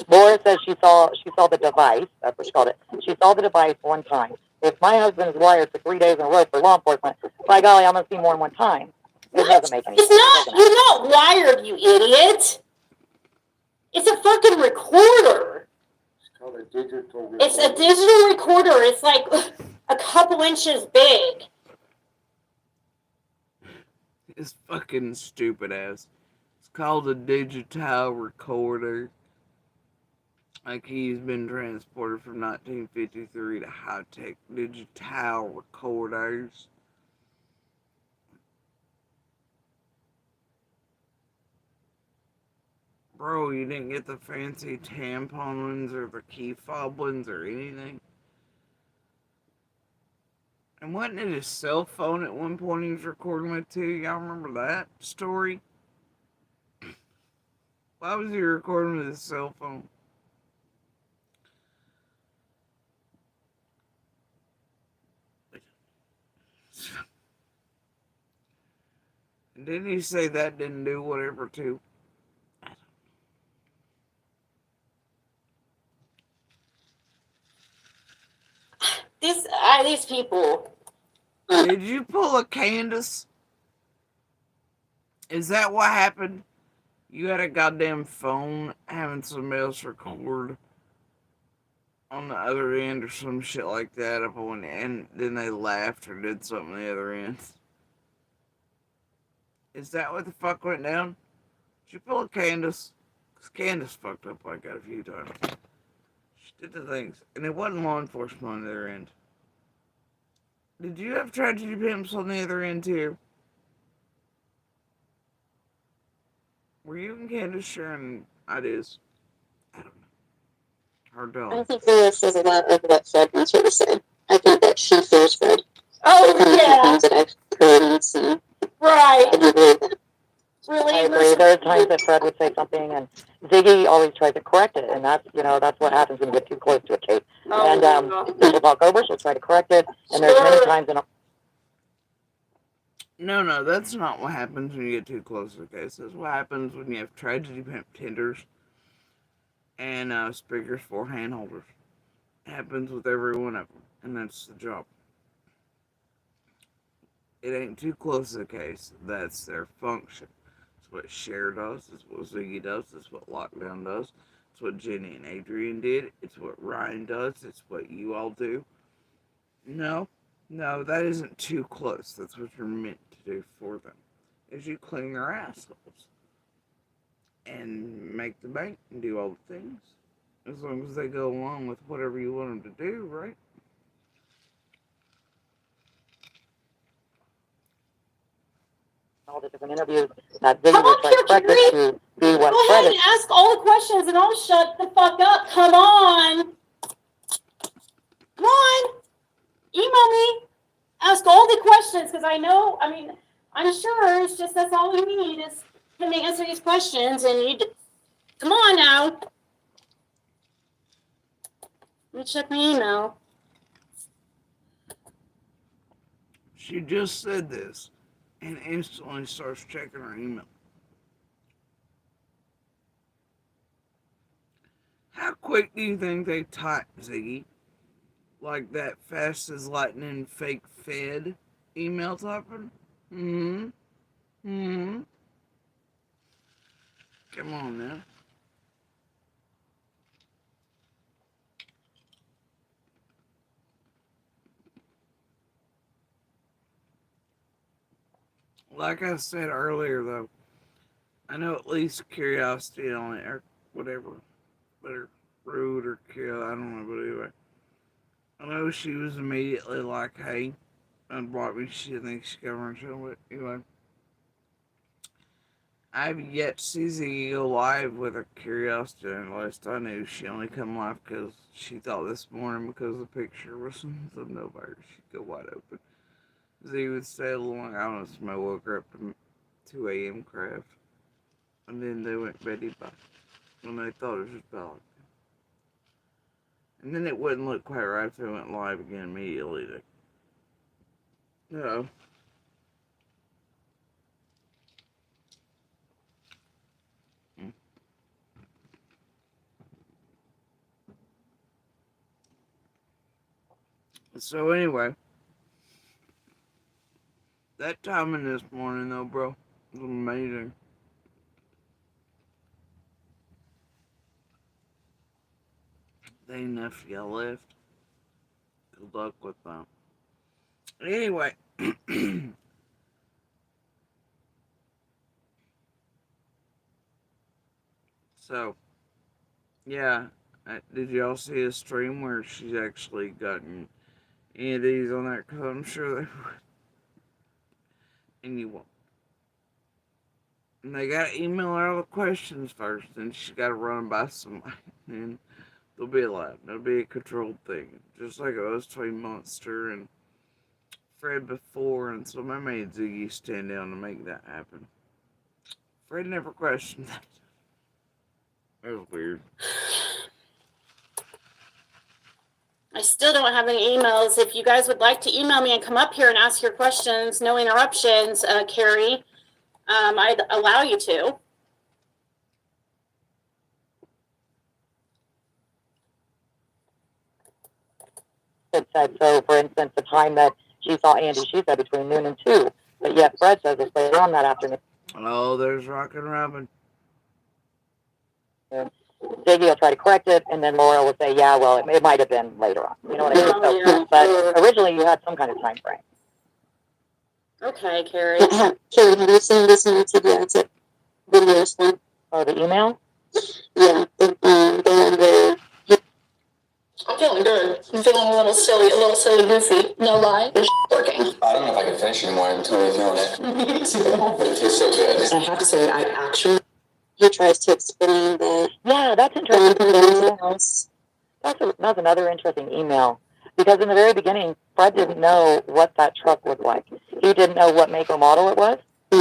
Laura says she saw the device. That's what she called it. She saw the device one time. If my husband is wired for 3 days in a row for law enforcement, by golly, I'm gonna see more than one time. It doesn't make any sense. You're not wired, you idiot. It's a fucking recorder. It's a digital recorder. It's like a couple inches big. It's fucking stupid ass. It's called a digital recorder. Like he's been transported from 1953 to high-tech digital recorders. Bro, you didn't get the fancy tampon ones or the key fob ones or anything? And wasn't it his cell phone at one point he was recording with too? Y'all remember that story? Why was he recording with his cell phone? And didn't he say that didn't do whatever too? These people. Did you pull a Candace? Is that what happened? You had a goddamn phone having somebody else record on the other end or some shit like that up on, and then they laughed or did something on the other end. Is that what the fuck went down? Did you pull a Candace? Because Candace fucked up like that a few times. She did the things. And it wasn't law enforcement on the other end. Did you have tragedy pimps on the other end too? Were you and Candace sharing ideas? I don't know. Hard to I tell. think Laura says a lot of what Fred wants her to say. I think that she fears Fred. Oh, Kind of yeah. things that I've heard and seen. Right. I do believe that. Really? I agree. There are times that Fred would say something, and Ziggy always tries to correct it, and that's what happens when you get too close to a case. Oh, And she'll talk over, she'll try to correct it, and there's many times in No, that's not what happens when you get too close to the case. That's what happens when you have tragedy tenders and speakers for handholders. It happens with every one of them, and that's the job. It ain't too close to the case. That's their function. It's what Cher does. It's what Ziggy does. It's what Lockdown does. It's what Jenny and Adrian did. It's what Ryan does. It's what you all do. No, that isn't too close. That's what you're meant to do for them. Is you clean their assholes and make the bank and do all the things. As long as they go along with whatever you want them to do, right? all the different interviews that Ziggy would try to correct it to be what Go Fred ahead is. and ask all the questions and I'll shut the fuck up. Come on. Come on. Email me. Ask all the questions because I'm sure it's just that's all we need is him to answer these questions and come on now. Let me check my email. She just said this and instantly starts checking her email. How quick do you think they type, Ziggy? Like that fast as lightning fake Fed email typing? Come on now. Like I said earlier, though, I know at least curiosity on it, or whatever, whether rude or kill, I don't know, but anyway. I know she was immediately like, hey, unblock me, she thinks she's covering shit, but anyway. I've yet to see Ziggy go live with a curiosity, and last I knew, she only come live because she thought this morning because the picture was something over, she'd go wide open. Ziggy would stay along, I don't know, somebody woke her up at 2 a.m. craft. And then they went Betty by. And they thought it was just Bella. And then it wouldn't look quite right if they went live again immediately. No. So anyway, that timing this morning though, bro, was amazing. They enough y'all left. Good luck with them. Anyway. So, yeah. Did y'all see a stream where she's actually gotten any of these on there? Because I'm sure they would. And you won't. And they got to email her all the questions first, and she's got to run by somebody. And they'll be allowed. It'll be a controlled thing. Just like it was between Monster and Fred before, and so I made Ziggy stand down to make that happen. Fred never questioned that. That was weird. I still don't have any emails. If you guys would like to email me and come up here and ask your questions, no interruptions, Carrie, I'd allow you to. It said, so for instance, the time that she saw Andy, she said between noon and 2. But yet Fred says it's later on that afternoon. Oh, there's Rockin' Robin. Ziggy will try to correct it, and then Laura will say, yeah, well, it might have been later on. You know what I mean? So, but originally you had some kind of time frame. Okay, Carrie. Carrie, have you seen this on TV? It's a video one. Oh, the email? Yeah, the one where... I'm feeling good. I'm feeling a little silly goofy. No lie. It's working. I don't know if I can finish anymore. I'm totally feeling it. Me too. But it tastes so good. I have to say, I actually he tries to explain that. Yeah, that's interesting. That's another interesting email. Because in the very beginning, Fred didn't know what that truck looked like. He didn't know what make or model it was. He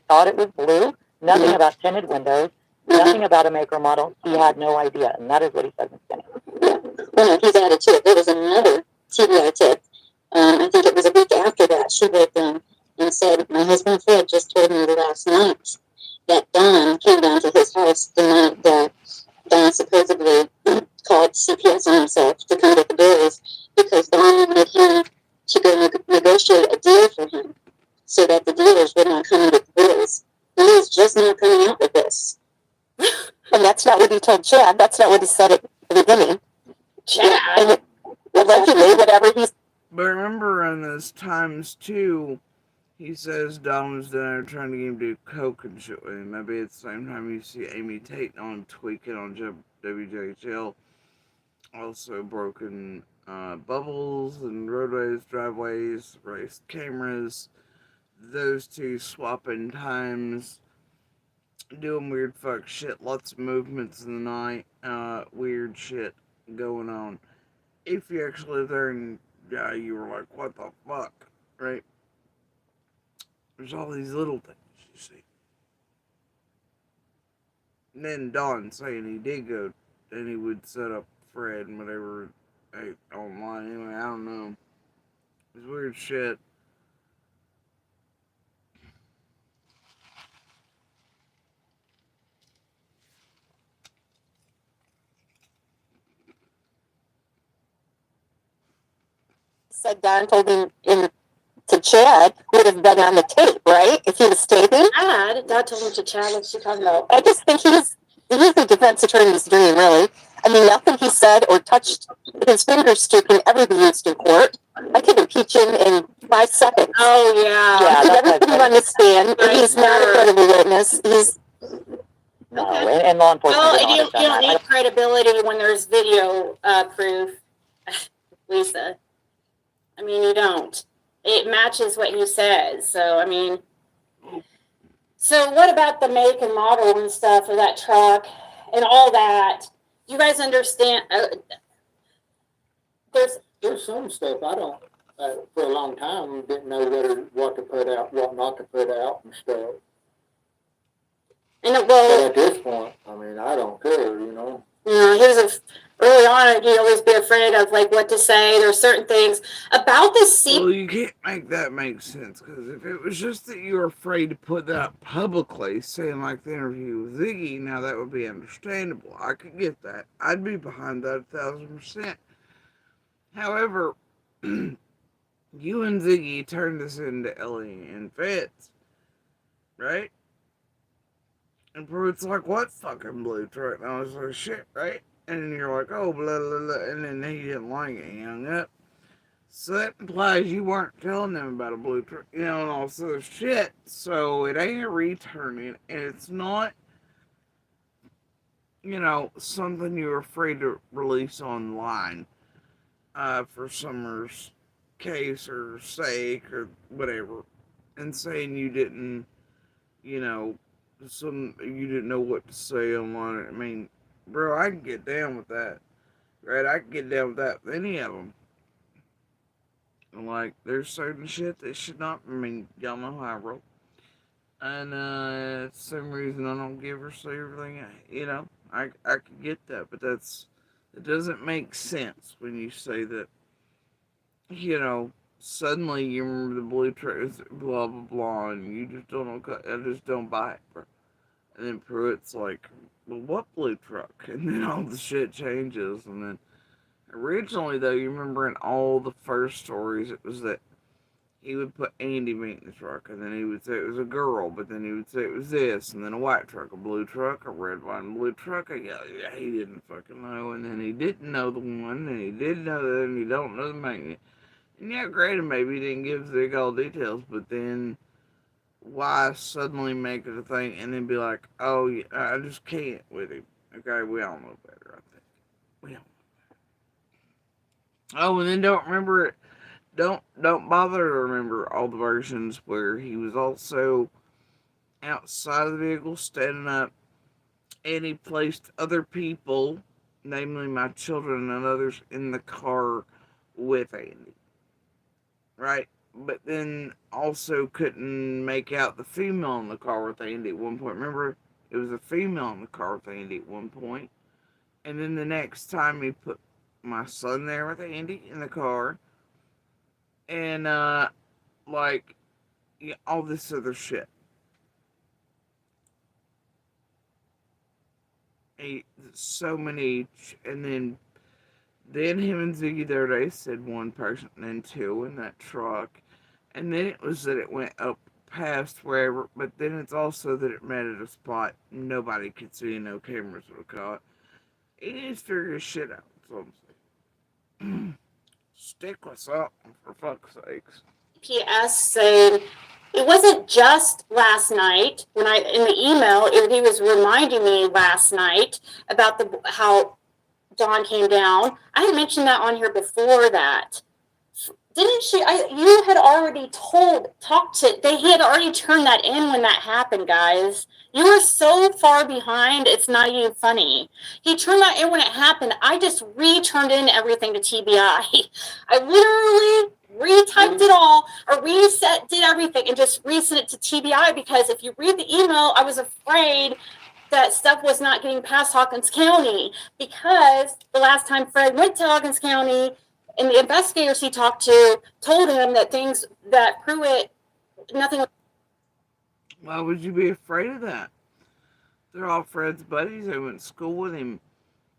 thought it was blue. Nothing about tinted windows. Nothing about a make or model. He had no idea, and that is what he said in the beginning. Well, he's added to it. There was another TBI tip. I think it was a week after that. She wrote them and said, "My husband Fred just told me last night that Don came down to his house the night that Don supposedly called CPS on himself to come get the bills because Don wanted him to go negotiate a deal for him so that the dealers would not come and get the bills. He is just not coming out with this." And that's not what he told Chad. That's not what he said at the beginning. Chad? Allegedly, whatever he's... But remember in those times, too, he says Don was down there trying to get him to do coke and shit with him. Maybe at the same time you see Amy Tate on tweaking on WJHL. Also broken bubbles and roadways, driveways, race cameras. Those two swapping times. Doing weird fuck shit. Lots of movements in the night. Weird shit going on. If you actually live there and you were like, what the fuck? Right? There's all these little things you see. And then Don saying he did go and he would set up Fred and whatever online. Anyway, I don't know. It's weird shit. Said Don told him to Chad would have been on the tape, right? If he was taping. Dad told him to Chad. What's she talking about? I just think he's the defense attorney's dream, really. I mean, nothing he said or touched his fingers to can ever be used in court. I could impeach him in 5 seconds. Oh, yeah. You could never put him on the stand. He's not a credible witness. He's... No, and law enforcement. Well, you don't need credibility when there's video proof, Lisa. I mean, you don't. It matches what he says. So, I mean, so what about the make and model and stuff of that truck and all that? You guys understand? There's some stuff I don't, for a long time, we didn't know what to put out, what not to put out and stuff. And but at this point, I mean, I don't care, you know. Early on, he'd always be afraid of like what to say. There's certain things about this scene. Well, you can't make that make sense, because if it was just that you were afraid to put that up publicly, saying like the interview with Ziggy, now that would be understandable. I could get that. I'd be behind that 1,000%. However, you and Ziggy turned this into Ellie and Fitz, right? And Pruitt's like, what fucking blue truck? And I was like, shit, right? And then you're like, oh, blah, blah, blah. And then he didn't like it. He hung up. So that implies you weren't telling them about a blue truck, you know, and all this other shit. So it ain't a returning. And it's not, you know, something you're afraid to release online for Summer's case or sake or whatever. And saying you didn't, you know, you didn't know what to say online. I mean, bro, I can get down with that, right? I can get down with that with any of them. Like, there's certain shit that should not, I mean, y'all know how I roll. And, for some reason I don't give or say everything, you know, I could get that, but it doesn't make sense when you say that, you know, suddenly you remember the blue truck is blah, blah, blah, and you just don't know, I just don't buy it, bro. And then Pruitt's like, well, what blue truck? And then all the shit changes. And then originally, though, you remember in all the first stories, it was that he would put Andy meat in the truck. And then he would say it was a girl. But then he would say it was this. And then a white truck, a blue truck, a red, white, and blue truck. Yeah, he didn't fucking know. And then he didn't know the one. And he did know that. And he don't know the magnet. And yeah, great. And maybe he didn't give Zig all details. But then why suddenly make it a thing and then be like, oh, yeah, I just can't with him. Okay, we all know better, I think. We all know better. Oh, and then don't remember it. Don't bother to remember all the versions where he was also outside of the vehicle, standing up, and he placed other people, namely my children and others, in the car with Andy. Right? But then also couldn't make out the female in the car with Andy at one point. Remember, it was a female in the car with Andy at one point. And then the next time he put my son there with Andy in the car. And, like, yeah, all this other shit. So many. And then him and Ziggy the other day said one person and then two in that truck. And then it was that it went up past wherever, but then it's also that it met at a spot nobody could see and no cameras would have caught. He needs to figure his shit out. So I'm saying. Stick with something, for fuck's sakes. PS saying it wasn't just last night when I in the email he was reminding me last night about how Dawn came down. I had mentioned that on here before that. Didn't she? You had already talked to. They had already turned that in when that happened, guys. You were so far behind. It's not even funny. He turned that in when it happened. I just returned in everything to TBI. I literally retyped it all, or did everything, and just resent it to TBI because if you read the email, I was afraid that stuff was not getting past Hawkins County because the last time Fred went to Hawkins County and the investigators he talked to told him that things that Pruitt, nothing. Why would you be afraid of that? They're all Fred's buddies. They went to school with him.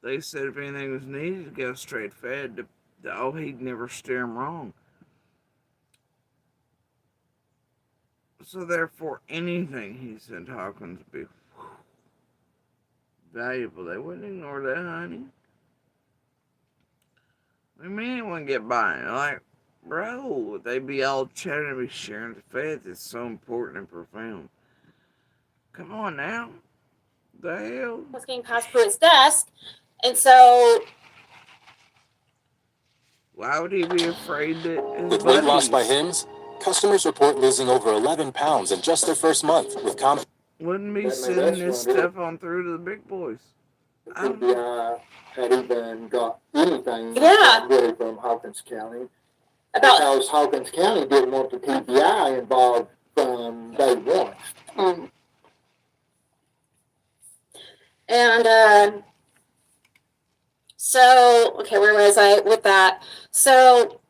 They said if anything was needed to go straight Fed, he'd never steer him wrong. So therefore, anything he sent Hawkins would be valuable. They wouldn't ignore that, honey. I mean, anyone get by. Like, bro, they'd be all chatting and be sharing the faith. It's so important and profound. Come on now. The hell? Was getting past Pruitt's desk, and so. Why would he be afraid that his With weight loss by Hims, customers report losing over 11 pounds in just their first month with wouldn't be sending this stuff on through to the big boys. TBI had even got anything really from Hawkins County. Because Hawkins County didn't want the TBI involved from day one. And so, okay, where was I with that? So,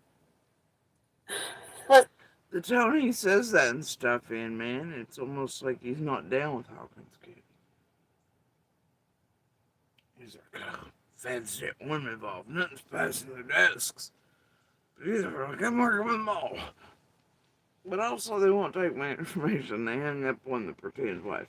the tone he says that and stuff in, man, it's almost like he's not down with Hawkins County. He's like, oh, feds didn't want him involved. Nothing's passing their desks. But he's like, I'm working with them all. But also, they won't take my information. They hung up on the pretend wife.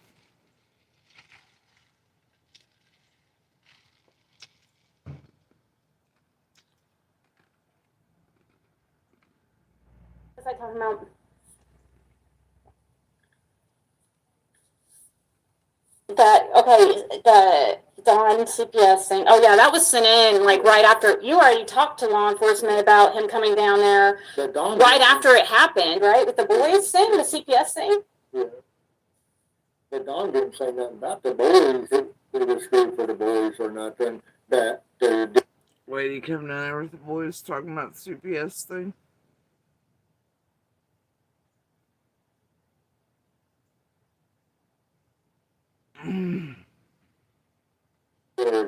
What's I talking about? The Dawn CPS thing. Oh yeah, that was sent in like right after you already talked to law enforcement about him coming down there. Right after it happened, right? With the boys thing, the CPS thing. Yeah. But Dawn didn't say nothing about the boys. It was good for the boys or nothing. Wait, you come down there with the boys talking about the CPS thing?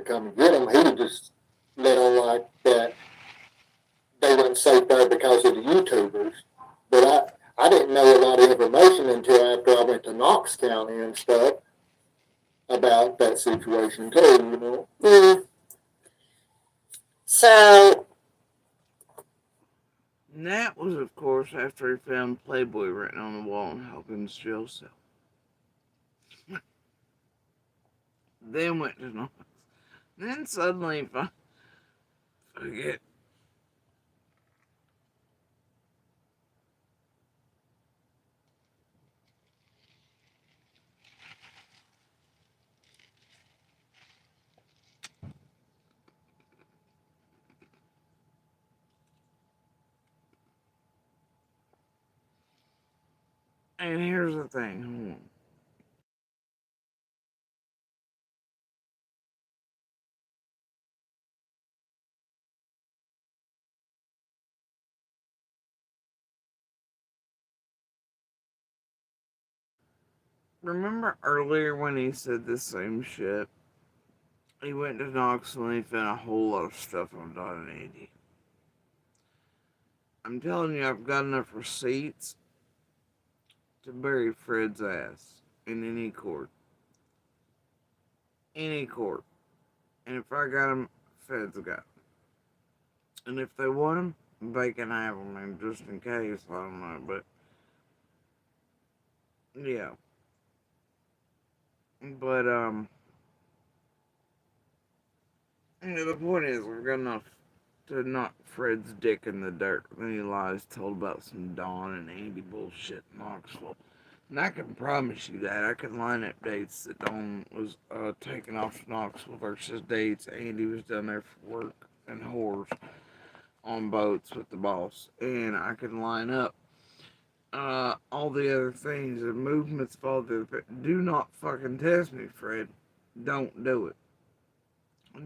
Come get him, he just let on like that they weren't safe there because of the YouTubers. But I didn't know a lot of information until after I went to Knox County and stuff about that situation too, you know. Mm-hmm. So. And that was, of course, after he found Playboy written on the wall in Hawkins' jail cell. Then went to Knox. Then suddenly, forget. And here's the thing. Hold on. remember earlier when he said the same shit? He went to Knoxville and he found a whole lot of stuff on Don and Andy. I'm telling you, I've got enough receipts to bury Fred's ass in any court. Any court. And if I got him, Fed's got him. And if they want him, they can have him. And just in case, I don't know. But, yeah. But, the point is, we're good enough to knock Fred's dick in the dirt. Then he lies, told about some Dawn and Andy bullshit in Knoxville. And I can promise you that. I can line up dates that Dawn was taken off to Knoxville versus dates Andy was down there for work and whores on boats with the boss. And I can line up all the other things and movements of all the other. Do not fucking test me, Fred. Don't do it.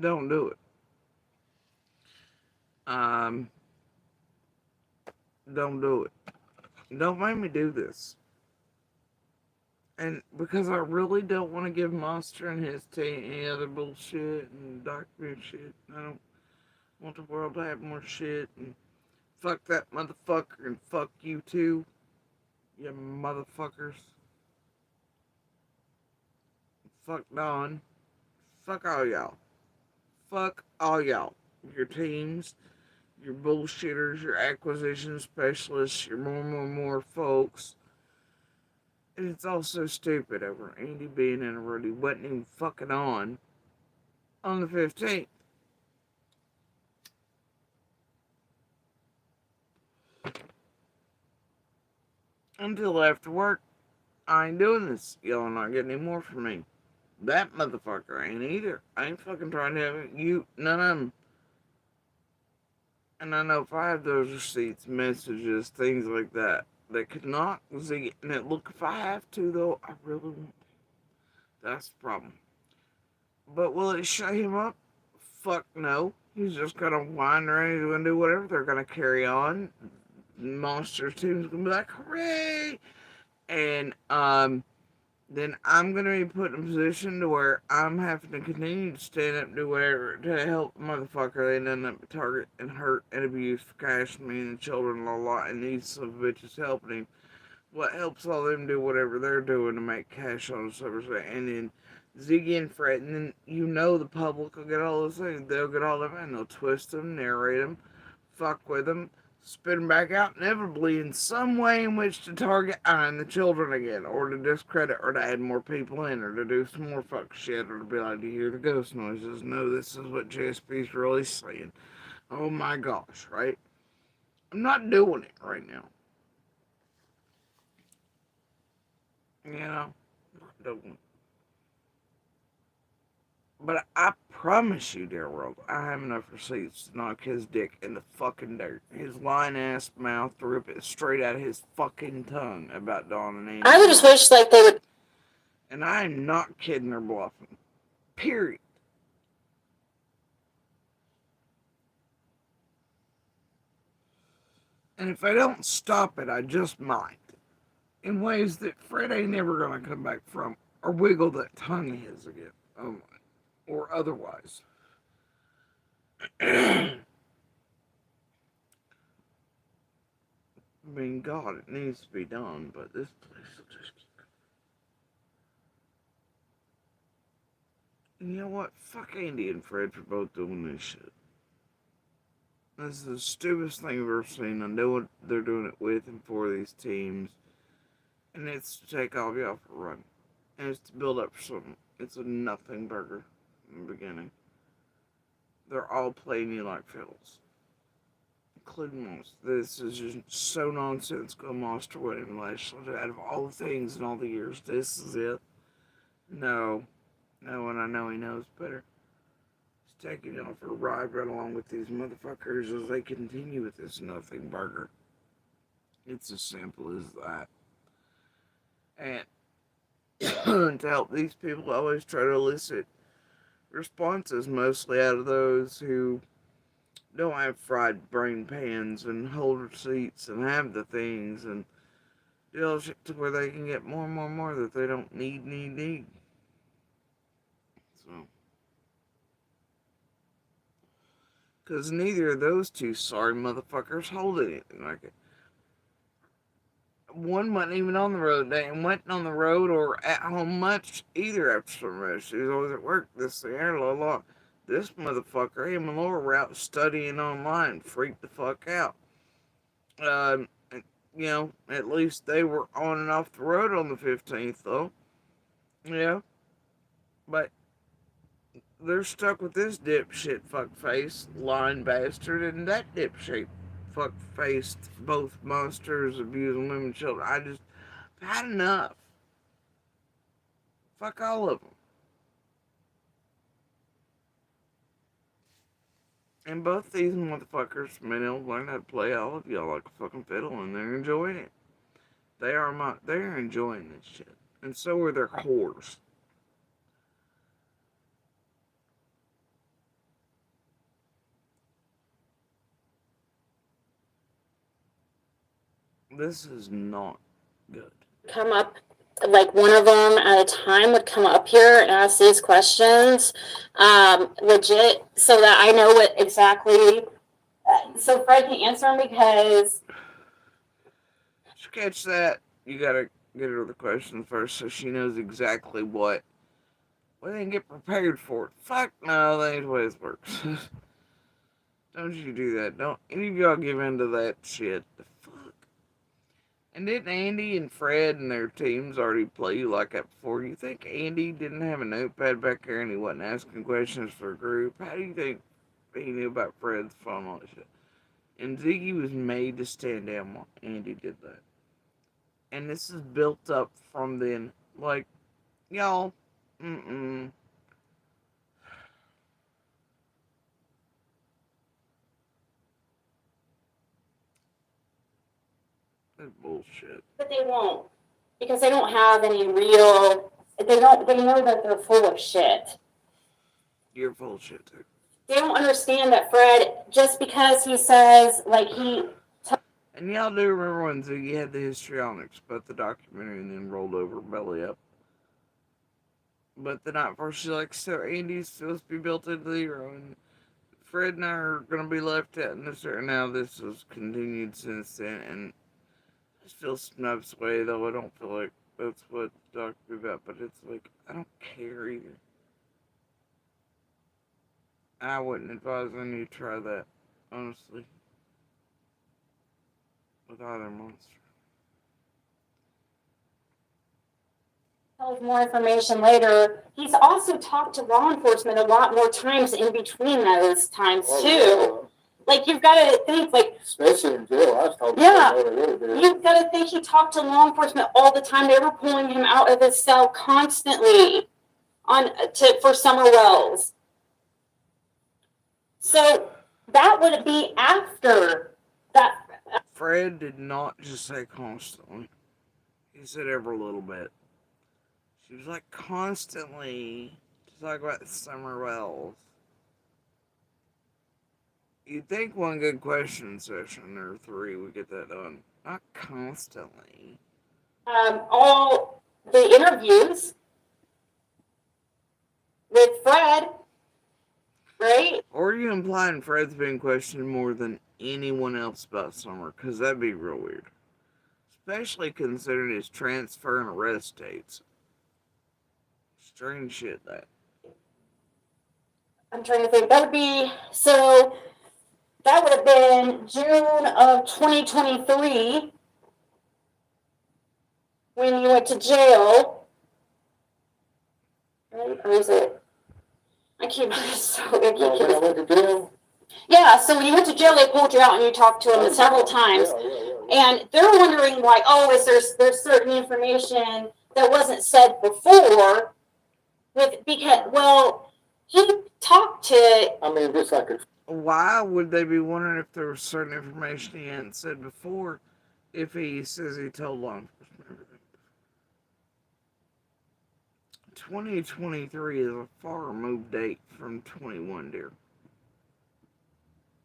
Don't do it. Don't do it. Don't make me do this. And because I really don't want to give Monster and his team any other bullshit and document shit. I don't want the world to have more shit. And fuck that motherfucker and fuck you too. You motherfuckers. Fuck Don. Fuck all y'all. Fuck all y'all. Your teams, your bullshitters, your acquisition specialists, your more folks. And it's all so stupid over Andy being in a road he wasn't even fucking on the 15th. Until after work, I ain't doing this. Y'all not getting any more from me. That motherfucker ain't either. I ain't fucking trying to have you, none of them. And I know if I have those receipts, messages, things like that, that could not zig it. And look, if I have to, though, I really won't. That's the problem. But will it shut him up? Fuck no. He's just gonna whine around. He's gonna do whatever. They're gonna carry on. Monster team's gonna be like, hooray! And, then I'm going to be put in a position to where I'm having to continue to stand up and do whatever to help the motherfucker they end up target and hurt and abuse for cash me and the children a lot, and these some bitches helping him. What helps all them do whatever they're doing to make cash on the servers, and then Ziggy and Fred, and then the public will get all those things. They'll get all of them and they'll twist them, narrate them, fuck with them, spit them back out inevitably in some way in which to target and the children again, or to discredit, or to add more people in, or to do some more fuck shit, or to be like, do you hear the ghost noises? No, this is what JSP's really saying. Oh my gosh, right? I'm not doing it right now. I'm not doing it. But I promise you, dear world, I have enough receipts to knock his dick in the fucking dirt. His lying-ass mouth to rip it straight out of his fucking tongue about Dawn and Andy. I would just wish like they would. And I am not kidding or bluffing. Period. And if I don't stop it, I just might. In ways that Fred ain't never gonna come back from, or wiggle that tongue of his again. Oh my. Or otherwise. I mean, God, it needs to be done, but this place will just keep going. And you know what? Fuck Andy and Fred for both doing this shit. This is the stupidest thing I've ever seen. I know what they're doing it with and for these teams. And it's to take all of y'all for a run. And it's to build up for something. It's a nothing burger in the beginning. They're all playing you like fiddles. Including Monster. This is just so nonsensical. Monster winning Lashley. Out of all the things in all the years, this is it. No, and I know he knows better. He's taking y'all for a ride right along with these motherfuckers as they continue with this nothing burger. It's as simple as that. And to help these people, I always try to elicit responses mostly out of those who don't have fried brain pans and hold receipts and have the things and all shit to where they can get more and more and more that they don't need. So, because neither of those two sorry motherfuckers hold anything like it. One wasn't even on the road day and wasn't on the road or at home much either after some rest. She was always at work, this thing, la. This motherfucker, him and Laura were out studying online, freaked the fuck out. At least they were on and off the road on the 15th, though. Yeah. But they're stuck with this dipshit fuckface lying bastard and that dipshit fuck-faced both monsters abusing women and children. I've had enough. Fuck all of them. And both these motherfuckers, men, learn how to play all of y'all like a fucking fiddle, and they're enjoying it. They're enjoying this shit. And so are their whores. This is not good. Come up, like one of them at a time would come up here and ask these questions, legit, so that I know what exactly, so Fred can answer them because. To catch that, you gotta get her the questions first so she knows exactly what. We didn't get prepared for it. Fuck no, that ain't the way this works. Don't you do that. Don't any of y'all give in to that shit. The fuck? And didn't Andy and Fred and their teams already play you like that before? You think Andy didn't have a notepad back there and he wasn't asking questions for a group? How do you think he knew about Fred's phone and all that shit? And Ziggy was made to stand down while Andy did that. And this is built up from then. Like, y'all, That's bullshit. But they won't, because they don't have any real, they know that they're full of shit. You're full of shit, too. They don't understand that Fred, just because he says, like, And y'all do remember when Ziggy had the histrionics about the documentary and then rolled over belly up. But the night before, she's like, so Andy's supposed to be built into the hero, and Fred and I are going to be left out in this area. Now this has continued since then, and I feel Snub's way, though I don't feel like that's what the doc be about, but it's like, I don't care either. I wouldn't advise any to try that, honestly, with either monster. tells more information later. He's also talked to law enforcement a lot more times in between those times, too. Like, you've got to think, like... Especially in jail, I was talking you've got to think he talked to law enforcement all the time. They were pulling him out of his cell constantly for Summer Wells. So, that would be after that... Fred did not just say constantly. He said every little bit. She was like constantly to talk about the Summer Wells. You'd think one good question session or 3 would get that done. Not constantly. All the interviews with Fred, right? Or you implying Fred's been questioned more than anyone else about Summer, because that'd be real weird. Especially considering his transfer and arrest dates. Strange shit, that. I'm trying to think. That would be, so that would have been June of 2023 when you went to jail. Right? Or is it? I keep Yeah, so when you went to jail, they pulled you out and you talked to them several times. And they're wondering why, there's certain information that wasn't said before. He talked to... just like Why would they be wondering if there was certain information he hadn't said before if he says he told law enforcement everything? 2023 is a far removed date from 21, dear.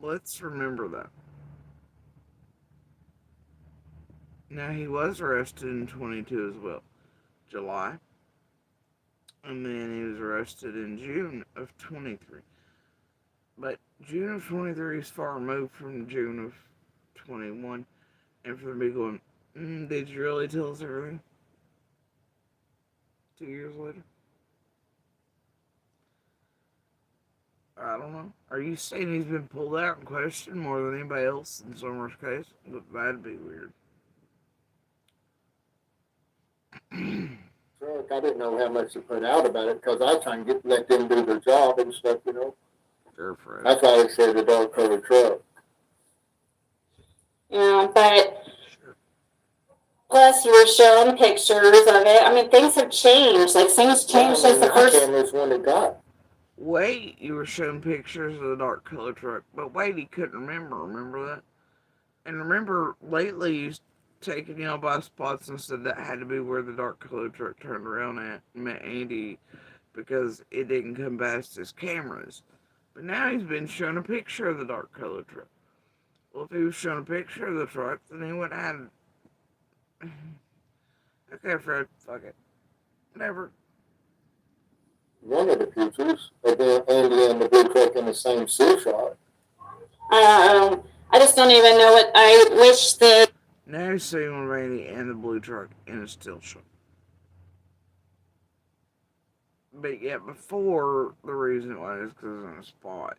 Let's remember that. Now, he was arrested in 22 as well, July. And then he was arrested in June of 23. But June of 23 is far removed from June of 21. And for me going, did you really tell us everything? 2 years later? I don't know. Are you saying he's been pulled out and questioned more than anybody else in Summer's case? But that'd be weird. Truck, I didn't know how much to put out about it because I was trying to let them do their job and stuff, you know. Girlfriend. That's why they said the dark colored truck. Yeah, but plus you were showing pictures of it. I mean, things have changed. Like things changed since the first. Cameras when it got. Wait, you were showing pictures of the dark colored truck, but wait, he couldn't remember. Remember that? And remember, lately you taken y'all by spots and said that had to be where the dark colored truck turned around at and met Andy because it didn't come past his cameras. But now he's been shown a picture of the dark colored truck. Well, if he was shown a picture of the truck, then he would have had. Okay, Fred, fuck it. Whatever. One of the pictures of Andy and the blue truck in the same still shot. I just don't even know what I wish that. Now you're seeing one of Andy and the blue truck in a still shot. But yeah, before, the reason why is because it's on a spot.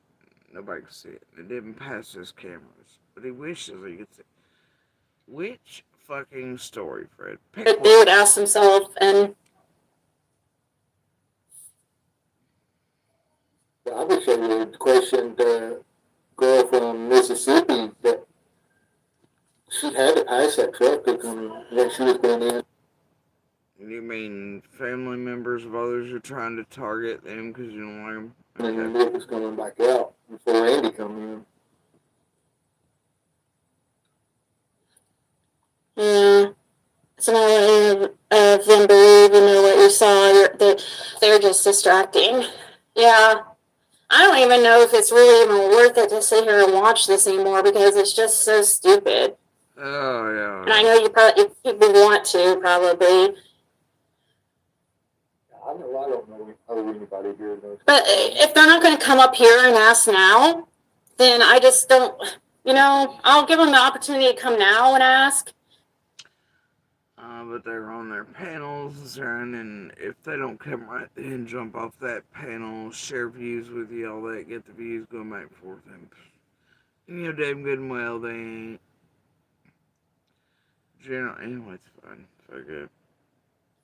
Nobody could see it. It didn't pass his cameras. But he wishes he could see it. Which fucking story, Fred? Pick They would ask themselves, and I wish I would question the girl from Mississippi that she had to pass that truck when she was going in. You mean family members of others are trying to target them because you don't like them? Okay. And Nick was coming back out before Andy come in. yeah, it's not any of them believe what you saw. They're just distracting. Yeah. I don't even know if it's really even worth it to sit here and watch this anymore because it's just so stupid. Oh, yeah. And I know people want to, probably. I don't know anybody here knows. But if they're not going to come up here and ask now, then I just don't, I'll give them the opportunity to come now and ask. But they're on their panels, and if they don't come right then, jump off that panel, share views with you, all that, get the views going back and forth. And damn good and well, they ain't. Anyway, it's fine. So good.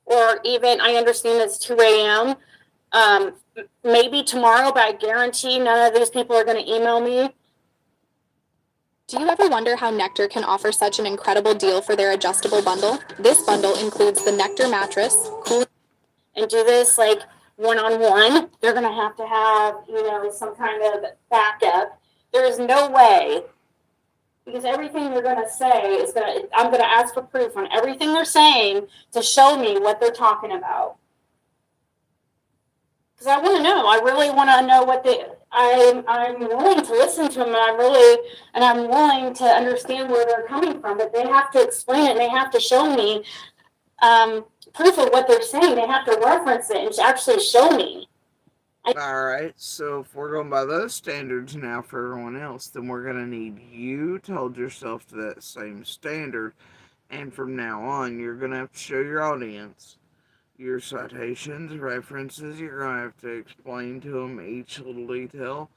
Or even, I understand it's 2 a.m. Maybe tomorrow, but I guarantee none of these people are going to email me. Do you ever wonder how Nectar can offer such an incredible deal for their adjustable bundle? This bundle includes the Nectar mattress, and do this like one-on-one. They're going to have some kind of backup. There is no way, because everything they're going to say I'm going to ask for proof on everything they're saying to show me what they're talking about. Because I want to know. I really want to know what I'm willing to listen to them, and I'm willing to understand where they're coming from. But they have to explain it, and they have to show me proof of what they're saying. They have to reference it and actually show me. Alright, so if we're going by those standards now for everyone else, then we're going to need you to hold yourself to that same standard. And from now on, you're going to have to show your audience your citations, references. You're going to have to explain to them each little detail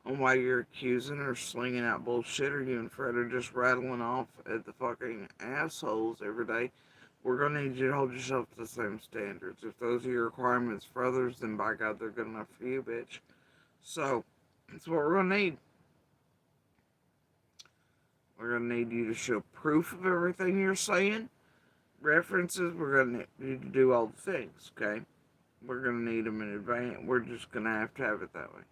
on why you're accusing or slinging out bullshit, or you and Fred are just rattling off at the fucking assholes every day. We're going to need you to hold yourself to the same standards. If those are your requirements for others, then by God, they're good enough for you, bitch. So, that's what we're going to need. We're going to need you to show proof of everything you're saying. References, we're going to need to do all the things, okay? We're going to need them in advance. We're just going to have it that way.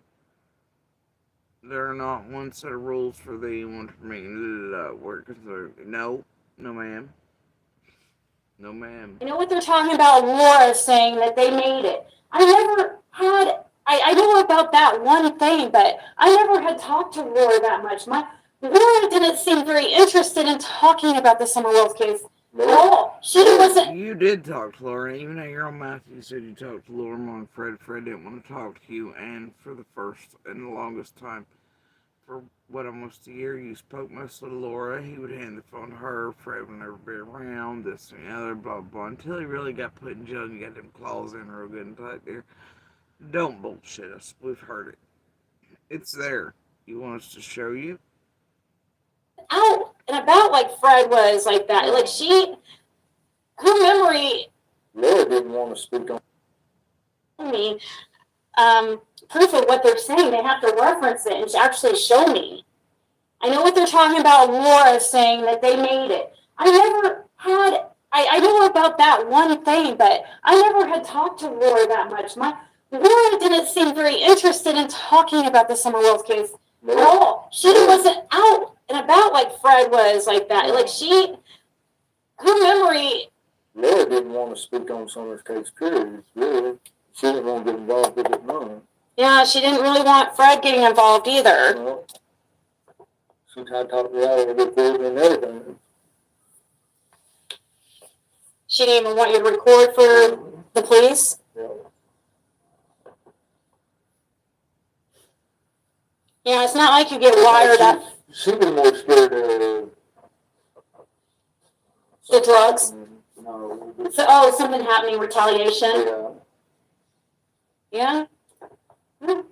There are not one set of rules for thee and one for me. We're concerned. No, ma'am. No, ma'am. You know what they're talking about? Laura saying that they made it. I know about that one thing, but I never had talked to Laura that much. Laura didn't seem very interested in talking about the Summer Wolf case. No, she wasn't. You did talk to Laura, even at your own mouth. You said you talked to Laura more than Fred. Fred didn't want to talk to you, and for the first and the longest time, for what, almost a year, you spoke mostly to Laura. He would hand the phone to her. Fred would never be around. This and the other, blah blah. Until he really got put in jail and you got them claws in real good and tight there. Don't bullshit us. We've heard it. It's there. You want us to show you? Out and about like Fred was like that. Like her memory. Laura didn't want to speak on Me, proof of what they're saying. They have to reference it and actually show me. I know what they're talking about. Laura saying that they made it. I never had. I know about that one thing, but I never had talked to Laura that much. Laura didn't seem very interested in talking about the Summer Wells case at all. She wasn't out and about like Fred was like that. Like her memory. Laura didn't want to speak on Summer's case, period. Really. She didn't want to get involved with it, none. Yeah, she didn't really want Fred getting involved either. Well, she tried to talk me out of it and everything. She didn't even want you to record for the police? Yeah. Yeah, it's not like you get wired up. She was more scared of the drugs. No. So, something happening, retaliation. Yeah. Yeah.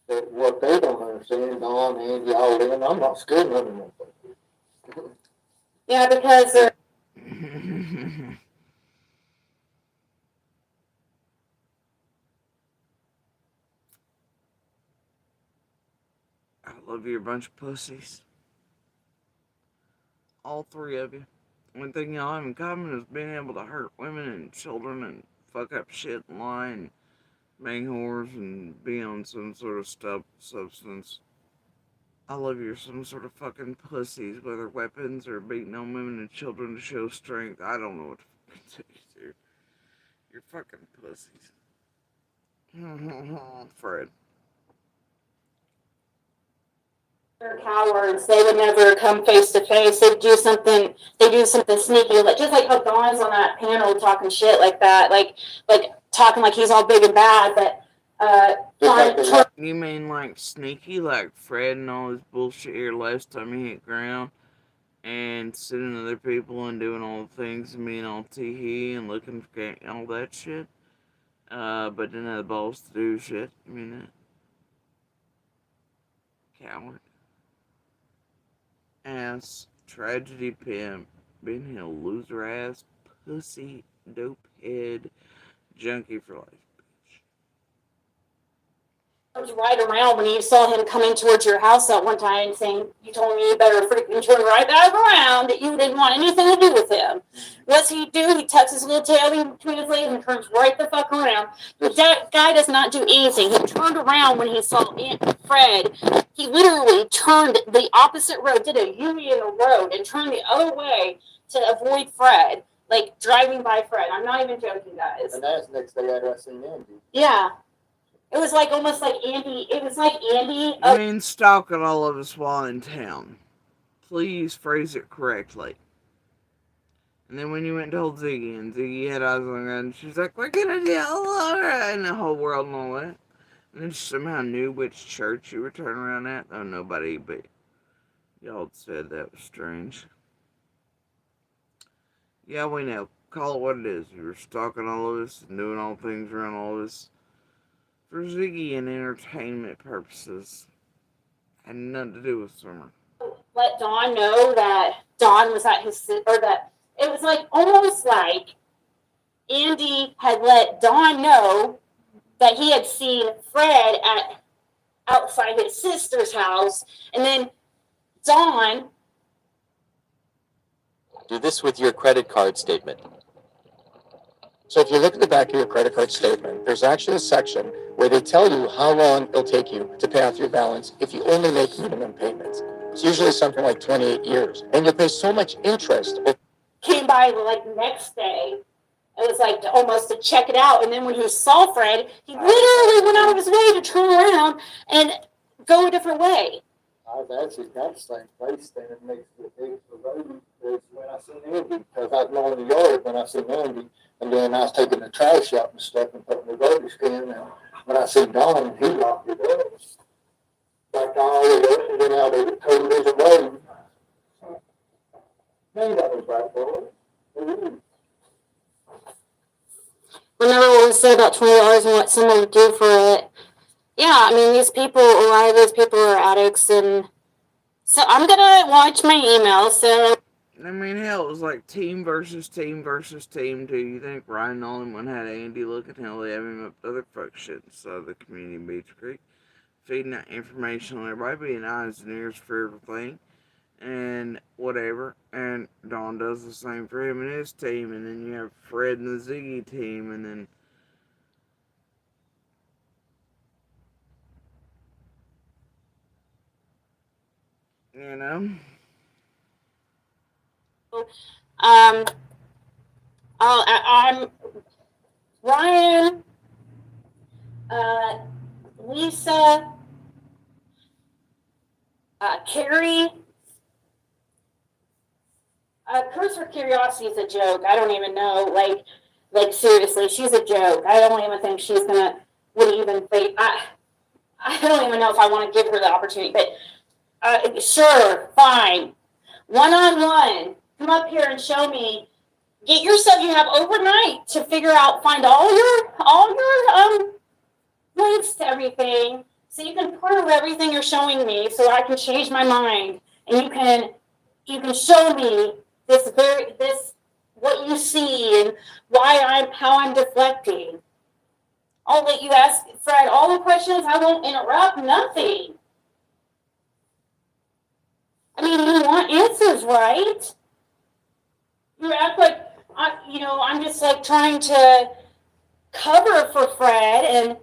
But what they don't understand, Don, Angie, all them, I'm not scared of them. Yeah, because they're. I love you, a bunch of pussies. All three of you. One thing y'all have in common is being able to hurt women and children and fuck up shit and lie and bang whores and be on some sort of substance. I love you're some sort of fucking pussies, whether weapons or beating on women and children to show strength. I don't know what to fucking tell you, dude. You're fucking pussies. Fred. They're cowards. They would never come face to face. They do something sneaky, like just like how Don's on that panel talking shit like that, like talking like he's all big and bad. But you mean like sneaky, like Fred and all his bullshit here last time he hit ground, and sitting other people and doing all the things and being all tee and looking for all that shit, but didn't have the balls to do shit. You mean that? Coward. Ass, tragedy pimp, Ben Hill, loser ass, pussy, dope head, junkie for life. right around when you saw him coming towards your house that one time saying, you told me you better freaking turn right back around, that you didn't want anything to do with him. What's he do? He tucks his little tail in between his legs and turns right the fuck around. But that guy does not do anything. He turned around when he saw Aunt Fred. He literally turned the opposite road, did a U-turn in the road, and turned the other way to avoid Fred. Like, driving by Fred. I'm not even joking, guys. And that's next day after I seen Andy. Yeah. It was like almost like Andy. It was like Andy. I mean, stalking all of us while in town. Please phrase it correctly. And then when you went and told Ziggy, and Ziggy had eyes on her, and she's like, we're gonna tell Laura, and the whole world and all that. And then she somehow knew which church you were turning around at. Oh, nobody but y'all said that was strange. Yeah, we know. Call it what it is. You were stalking all of us and doing all things around all of us for Ziggy and entertainment purposes. Had nothing to do with Summer. Let Dawn know that Dawn was at his, or that it was like almost like Andy had let Dawn know that he had seen Fred at outside his sister's house, and then Dawn. Do this with your credit card statement. So if you look at the back of your credit card statement, there's actually a section where they tell you how long it'll take you to pay off your balance if you only make minimum payments. It's usually something like 28 years. And you'll pay so much interest. Came by like the next day. It was like almost to check it out. And then when he saw Fred, he literally went out of his way to turn around and go a different way. I was actually got the same place standing next to the extra road as when I seen Andy, because I was mowing the yard when I seen Andy, and then I was taking the trash out and stuff and putting the garbage can, and when I seen Don, he locked it up. Back all the way up and then out there, told there's a road. Man, that was right for it. Remember what we said about $20 and what someone would do for it? Yeah, I mean, these people, a lot of these people are addicts, and so I'm gonna watch my email. So I mean, hell, it was like team versus team versus team. Do you think Ryan Nolan had Andy looking hell? They have him up to other fuck shit inside of the community in Beach Creek, feeding that information on everybody, being eyes and ears for everything, and whatever. And Don does the same for him and his team, and then you have Fred and the Ziggy team, and then. You know? I'm Ryan, Lisa, Carrie. Curse for Curiosity is a joke. I don't even know. Like seriously, she's a joke. I don't even think she's would even think. I don't even know if I want to give her the opportunity. But sure, fine. One-on-one. Come up here and show me. Get yourself. You have overnight to figure out. Find all your links to everything, so you can prove everything you're showing me, so I can change my mind, and you can show me this what you see and how I'm deflecting. I'll let you ask Fred all the questions. I won't interrupt. Nothing. I mean, you want answers, right? You act like I'm just like trying to cover for Fred and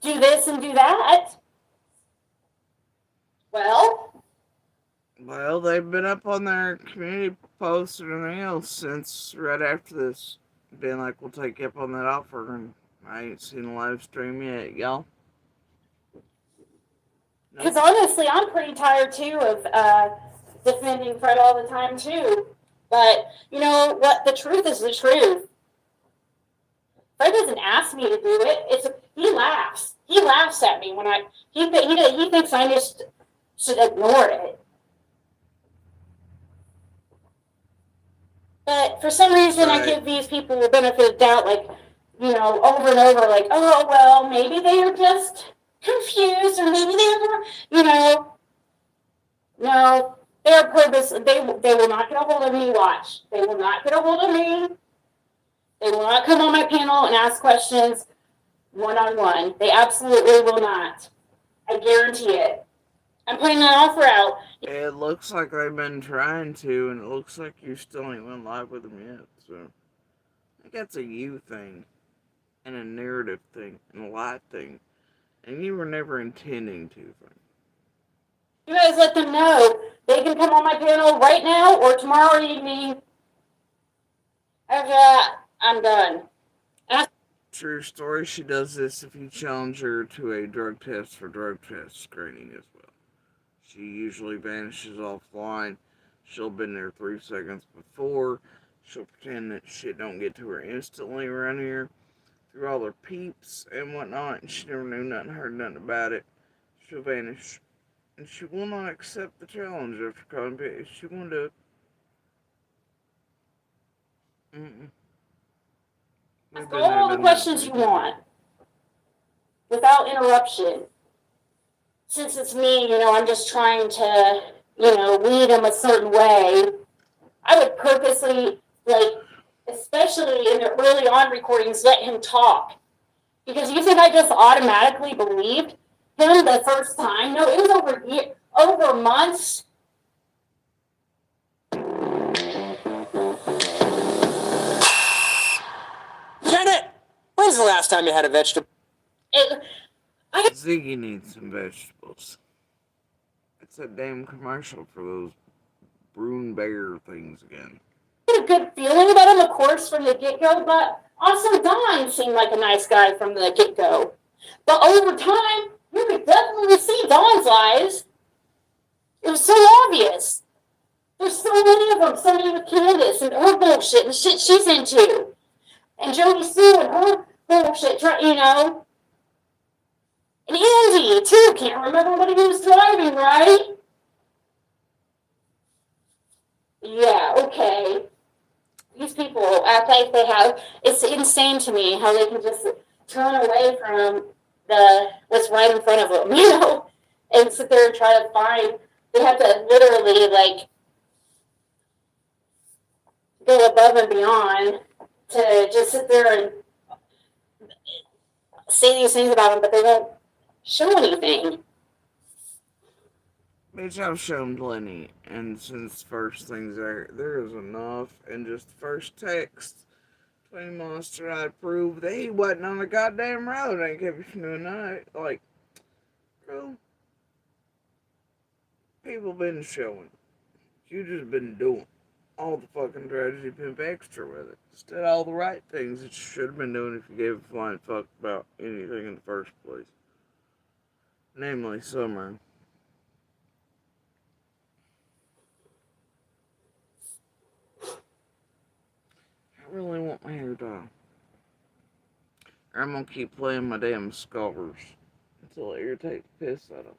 do this and do that. Well, they've been up on their community posts and everything else since right after this. Being like, we'll take you up on that offer, and I ain't seen a live stream yet, y'all. Because honestly, I'm pretty tired too of defending Fred all the time too. But you know what? The truth is the truth. Fred doesn't ask me to do it. He laughs. He laughs at me when he thinks I just should ignore it. But for some reason, I give these people the benefit of doubt, like, over and over, like, oh, well, maybe they are just confused, or maybe no, their purpose, they will not get a hold of me, watch. They will not get a hold of me. They will not come on my panel and ask questions one-on-one. They absolutely will not. I guarantee it. I'm putting that offer out. It looks like they've been trying to, and it looks like you still ain't went live with them yet, so. I think that's a you thing, and a narrative thing, and a light thing, and you were never intending to. You guys let them know they can come on my panel right now or tomorrow evening. After that, I'm done. True story, she does this if you challenge her to a drug test for drug test screening as well. She usually vanishes offline. She'll have been there 3 seconds before. She'll pretend that shit don't get to her instantly around here through all her peeps and whatnot, and she never knew nothing, heard nothing about it. She'll vanish. And she will not accept the challenge after combat. She won't do it. Ask all the questions you want without interruption. Since it's me, I'm just trying to, lead him a certain way. I would purposely, especially in the early on recordings, let him talk. Because you think I just automatically believed him the first time? No, it was over months. Janet, when's the last time you had a vegetable? Ziggy needs some vegetables. It's a damn commercial for those Brune Bear things again. I had a good feeling about him, of course, from the get-go, but also Don seemed like a nice guy from the get-go. But over time, you could definitely see Don's lies. It was so obvious. There's so many of them, so many with Candace and her bullshit and shit she's into. And Jody Sue and her bullshit, you know. And Andy, too, can't remember what he was driving, right? Yeah, okay. These people act like they have, it's insane to me how they can just turn away from what's right in front of them, you know, and sit there and try to find, they have to literally, like, go above and beyond to just sit there and say these things about them, but they won't show anything. Bitch, I've shown plenty, and since first things there is enough, and just the first text between Monster, I proved that he wasn't on the goddamn road. I ain't kept you from doing that. Like, bro, people been showing. You just been doing all the fucking tragedy pimp extra with it. Instead all the right things that you should have been doing if you gave a flying fuck about anything in the first place. Namely, Summer. I really want my hair done. Or I'm gonna keep playing my damn scars until it irritates the piss out of them.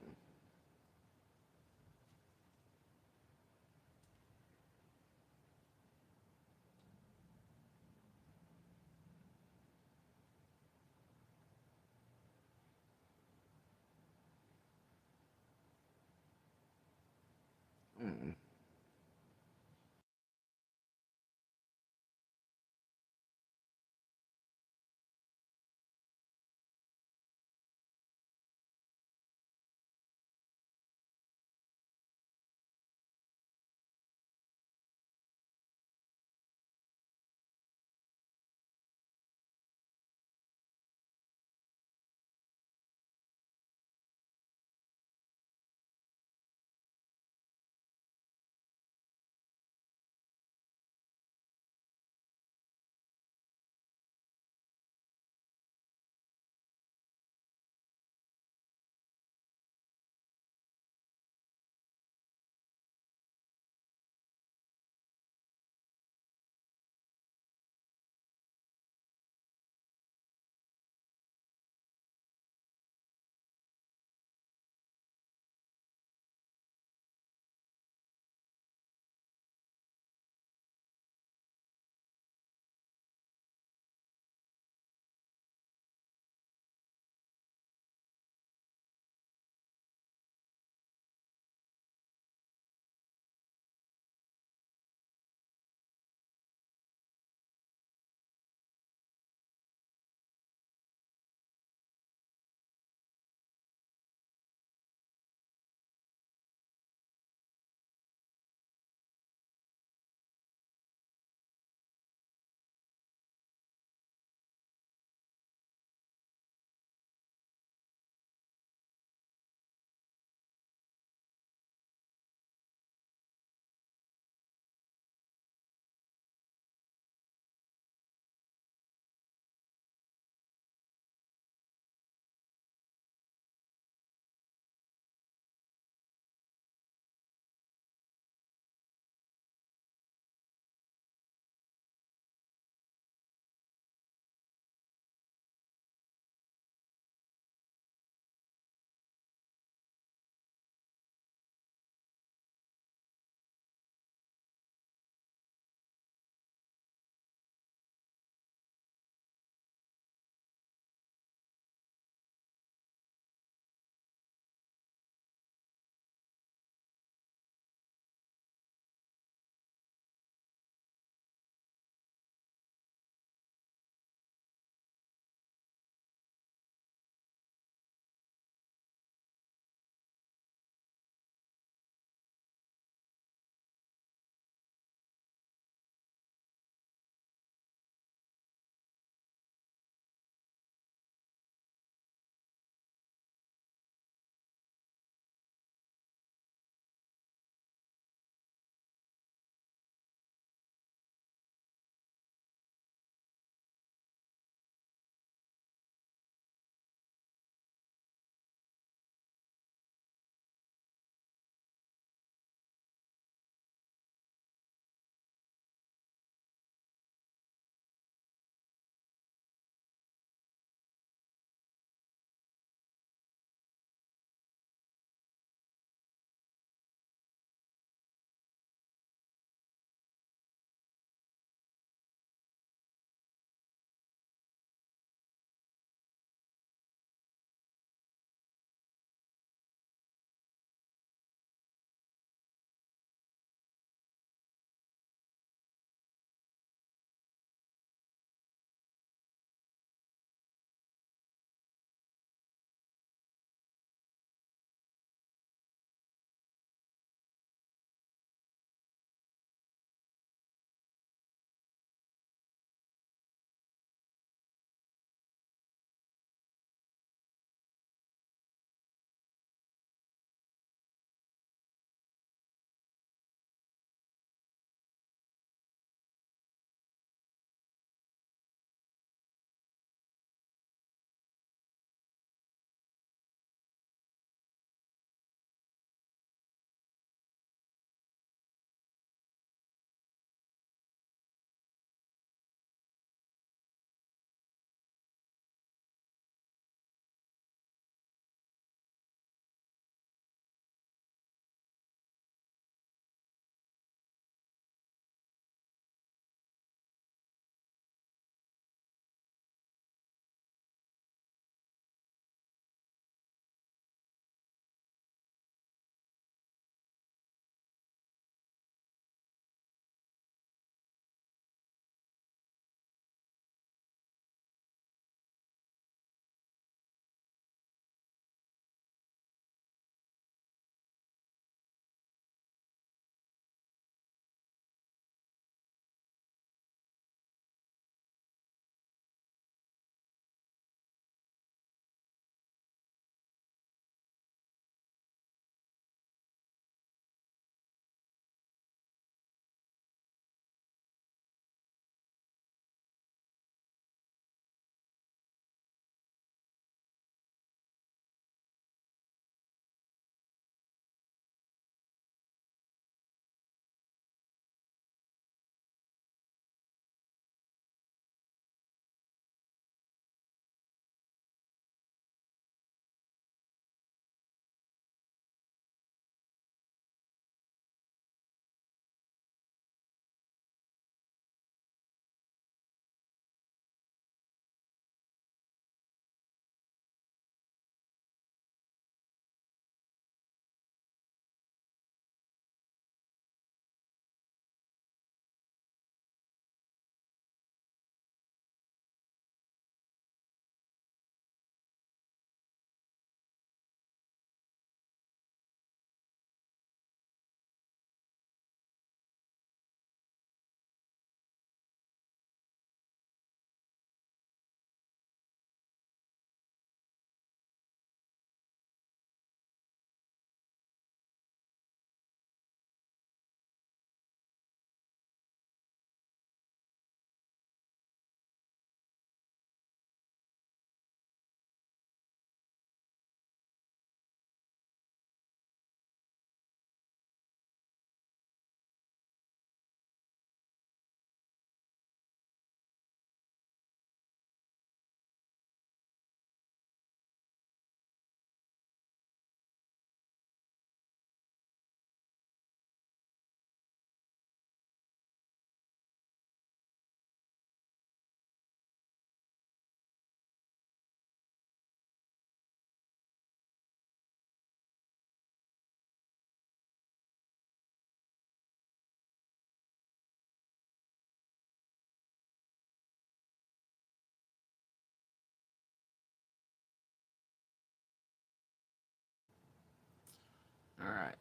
Alright.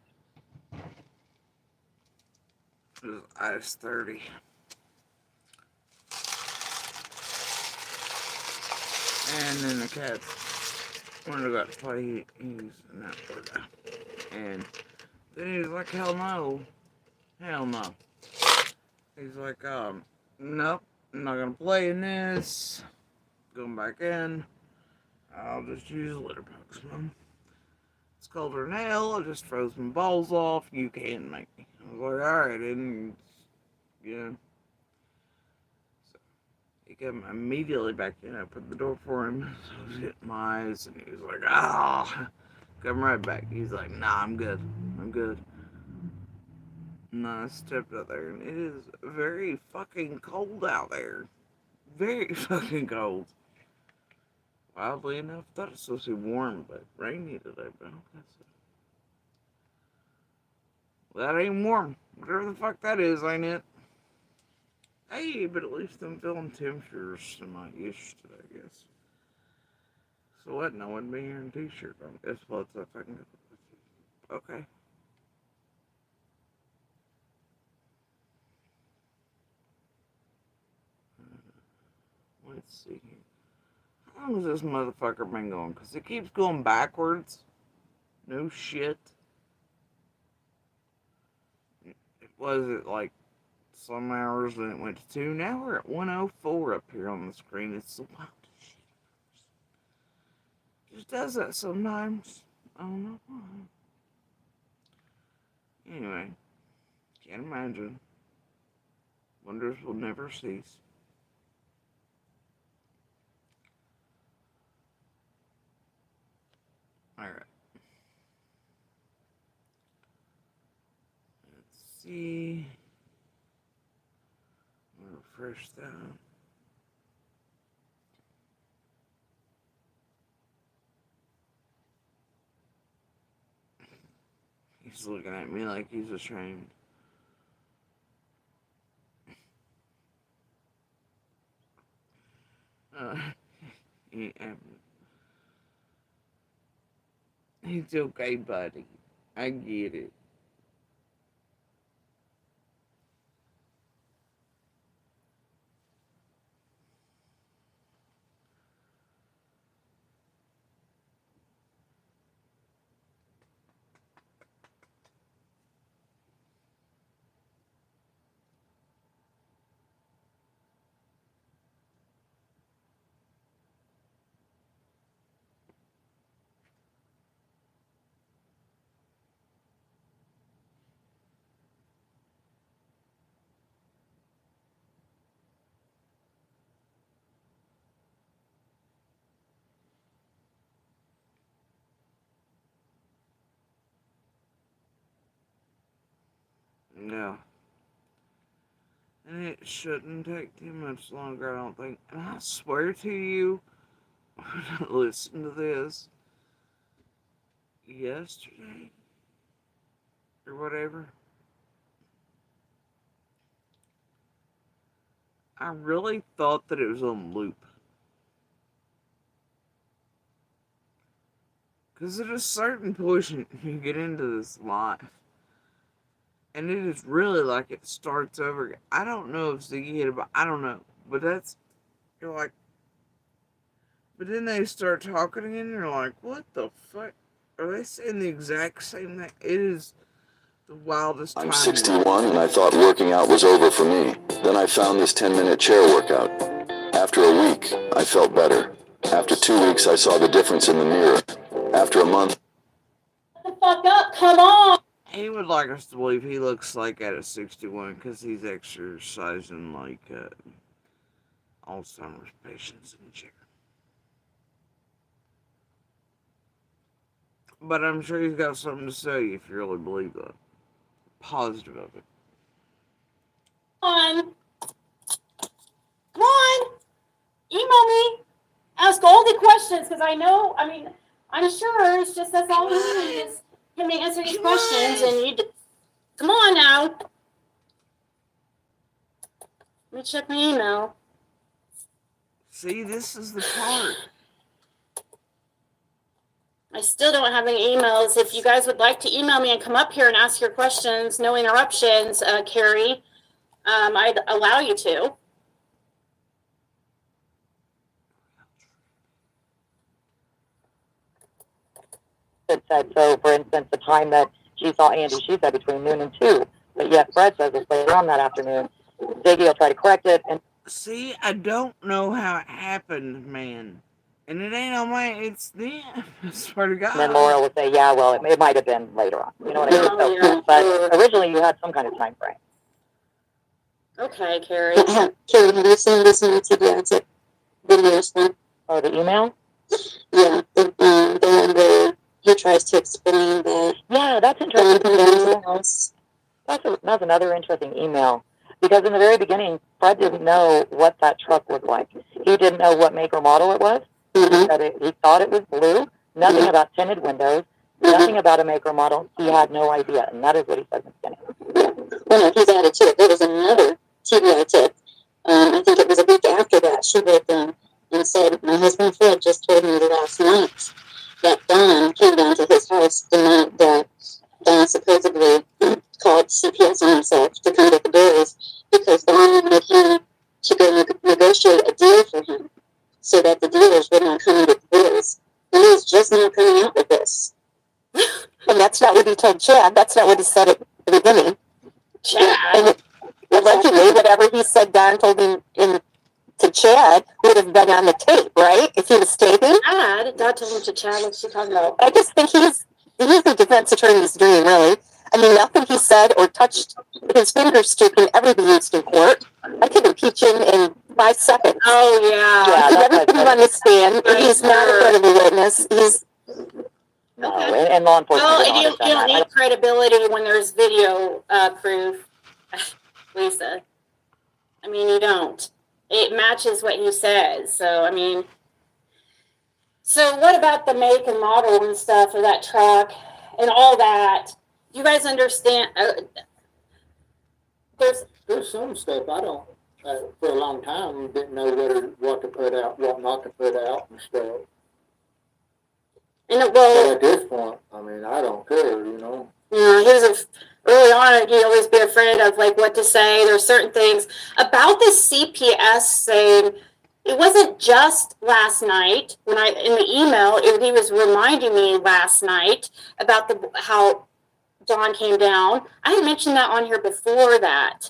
It was ice 30. And then the cats, when I got to play, he's not good. And then he's like, hell no. Hell no. He's like, nope, I'm not gonna play in this. Going back in. I'll just use litter box, Mom. It's colder than hell. I just froze my balls off. You can't make me. I was like, alright, and yeah. So he came immediately back in. I opened the door for him. So I was hitting my eyes, and he was like, ah. Come right back. He's like, nah, I'm good. I'm good. And I stepped out there, and it is very fucking cold out there. Very fucking cold. Oddly enough, thought it was supposed to be warm, but rainy today, but okay, so. Well, that ain't warm. Whatever the fuck that is, ain't it? Hey, but at least I'm feeling temperatures semi-ish today, I guess. So what? No one be here in a t-shirt. I guess what's up? I can go. Okay. Let's see here. How long has this motherfucker been going? Because it keeps going backwards. No shit. It was at like some hours, then it went to 2. Now we're at 104 up here on the screen. It's the wildest shit. It just does that sometimes. I don't know why. Anyway, can't imagine. Wonders will never cease. Alright. Let's see. Refresh that. He's looking at me like he's ashamed. He, it's okay, buddy. I get it. No. And it shouldn't take too much longer, I don't think. And I swear to you, listen to this. Yesterday, or whatever, I really thought that it was on loop. Because at a certain point, you get into this life. And it is really like it starts over again. I don't know if Ziggy hit it, but I don't know. But that's, you're like, but then they start talking again, and you're like, what the fuck? Are they saying the exact same thing? It is the wildest time. I'm 61 and I thought working out was over for me. Then I found this 10-minute chair workout. After a week, I felt better. After 2 weeks, I saw the difference in the mirror. After a month... Shut the fuck up, come on! He would like us to believe he looks like at a 61 because he's exercising like Alzheimer's patients in the chair. But I'm sure he's got something to say if you really believe that. Positive of it. Come on. Come on. Email me. Ask all the questions because I know, I'm sure it's just that's all we need is him to answer these questions and you come on now. Let me check my email. See, this is the part. I still don't have any emails. If you guys would like to email me and come up here and ask your questions, no interruptions, Carrie, I'd allow you to. It said, so for instance, the time that she saw Andy, she said between noon and 2. But yet Fred says it's later on that afternoon. Ziggy will try to correct it. And see, I don't know how it happened, man. And it ain't on my, it's them. I swear to God. then Laura will say, yeah, well, it might have been later on. You know what I mean? So, Yeah. but originally you had some kind of time frame. Okay, Carrie. Carrie, have you seen this new TBI videos then? Oh, the email? Yeah, the one where he tries to explain that. Yeah, that's interesting. That's another interesting email. Because in the very beginning, Fred didn't know what that truck looked like. He didn't know what make or model it was. He thought it was blue. Nothing about tinted windows. Nothing about a make or model. He had no idea. And that is what he said in the beginning. Well, he's added to it. There was another TBI tip. I think it was a week after that. She wrote down and said, my husband Fred just told me last night that Don came down to his house the night that Don supposedly called CPS on himself to come get the boys because Don wanted him to go negotiate a deal for him so that the dealers would not come and get the boys. And he's just now coming out with this. And that's not what he told Chad. That's not what he said at the beginning. Chad? And allegedly, whatever he said Don told him to Chad would have been on the tape, right? If he was taping. Chad? God told him to Chad. What's she talking about? I just think he's the defense attorney's dream, really. I mean, nothing he said or touched his fingers to can ever be used in court. I could impeach him in 5 seconds. Oh, yeah. Yeah, never put him on the stand. He's not a credible witness. He's no, and law enforcement. Well, you don't need credibility when there's video proof, Lisa. I mean, you don't. It matches what he says. So, I mean, so what about the make and model and stuff of that truck and all that? You guys understand? There's some stuff I don't, for a long time, didn't know what to put out, what not to put out and stuff. And but at this point, I mean, I don't care, you know. Yeah, he was early on. He'd always be afraid of like what to say. There's certain things about this CPS thing. It wasn't just last night when in the email. He was reminding me last night about how Dawn came down. I had mentioned that on here before that.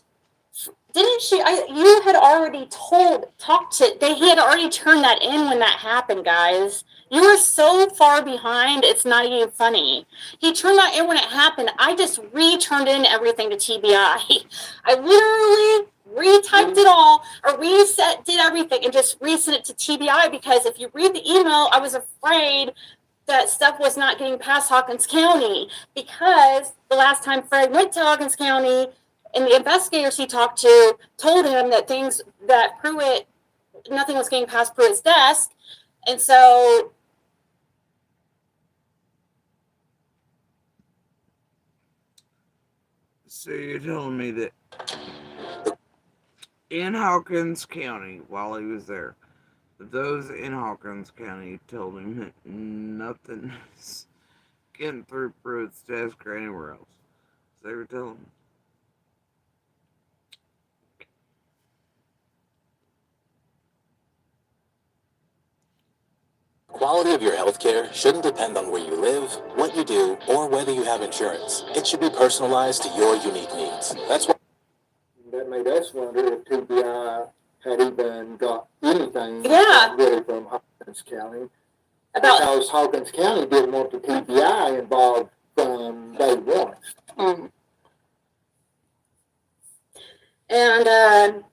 Didn't she? You had already he had already turned that in when that happened, guys. You were so far behind, it's not even funny. He turned that in when it happened. I just returned in everything to TBI. I literally retyped it all, or did everything, and just resent it to TBI, because if you read the email, I was afraid that stuff was not getting past Hawkins County, because the last time Fred went to Hawkins County, and the investigators he talked to told him that nothing was getting past Pruitt's desk. And so you're telling me that in Hawkins County, while he was there, those in Hawkins County told him that nothing is getting through Pruitt's desk or anywhere else. So they were telling him. Quality of your health care shouldn't depend on where you live, what you do, or whether you have insurance. It should be personalized to your unique needs. That's why That made us wonder if TBI had even got anything really from Hawkins County. Because Hawkins County didn't want the TBI involved from day one. Mm. And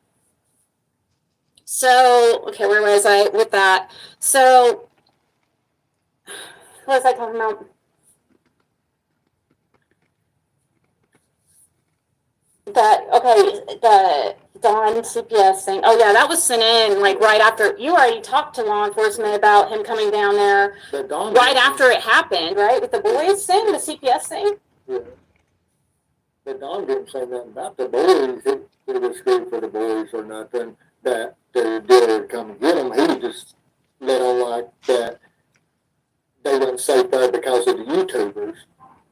so, okay, where was I with that? So, what was I talking about? The Dawn CPS thing. Oh yeah, that was sent in like right after. You already talked to law enforcement about him coming down there right after it happened, right? With the boys thing, the CPS thing. Yeah. But Dawn didn't say nothing about the boys. It was good for the boys or nothing. That the dealer would come and get them. He just let on like that they wasn't safe there because of the YouTubers.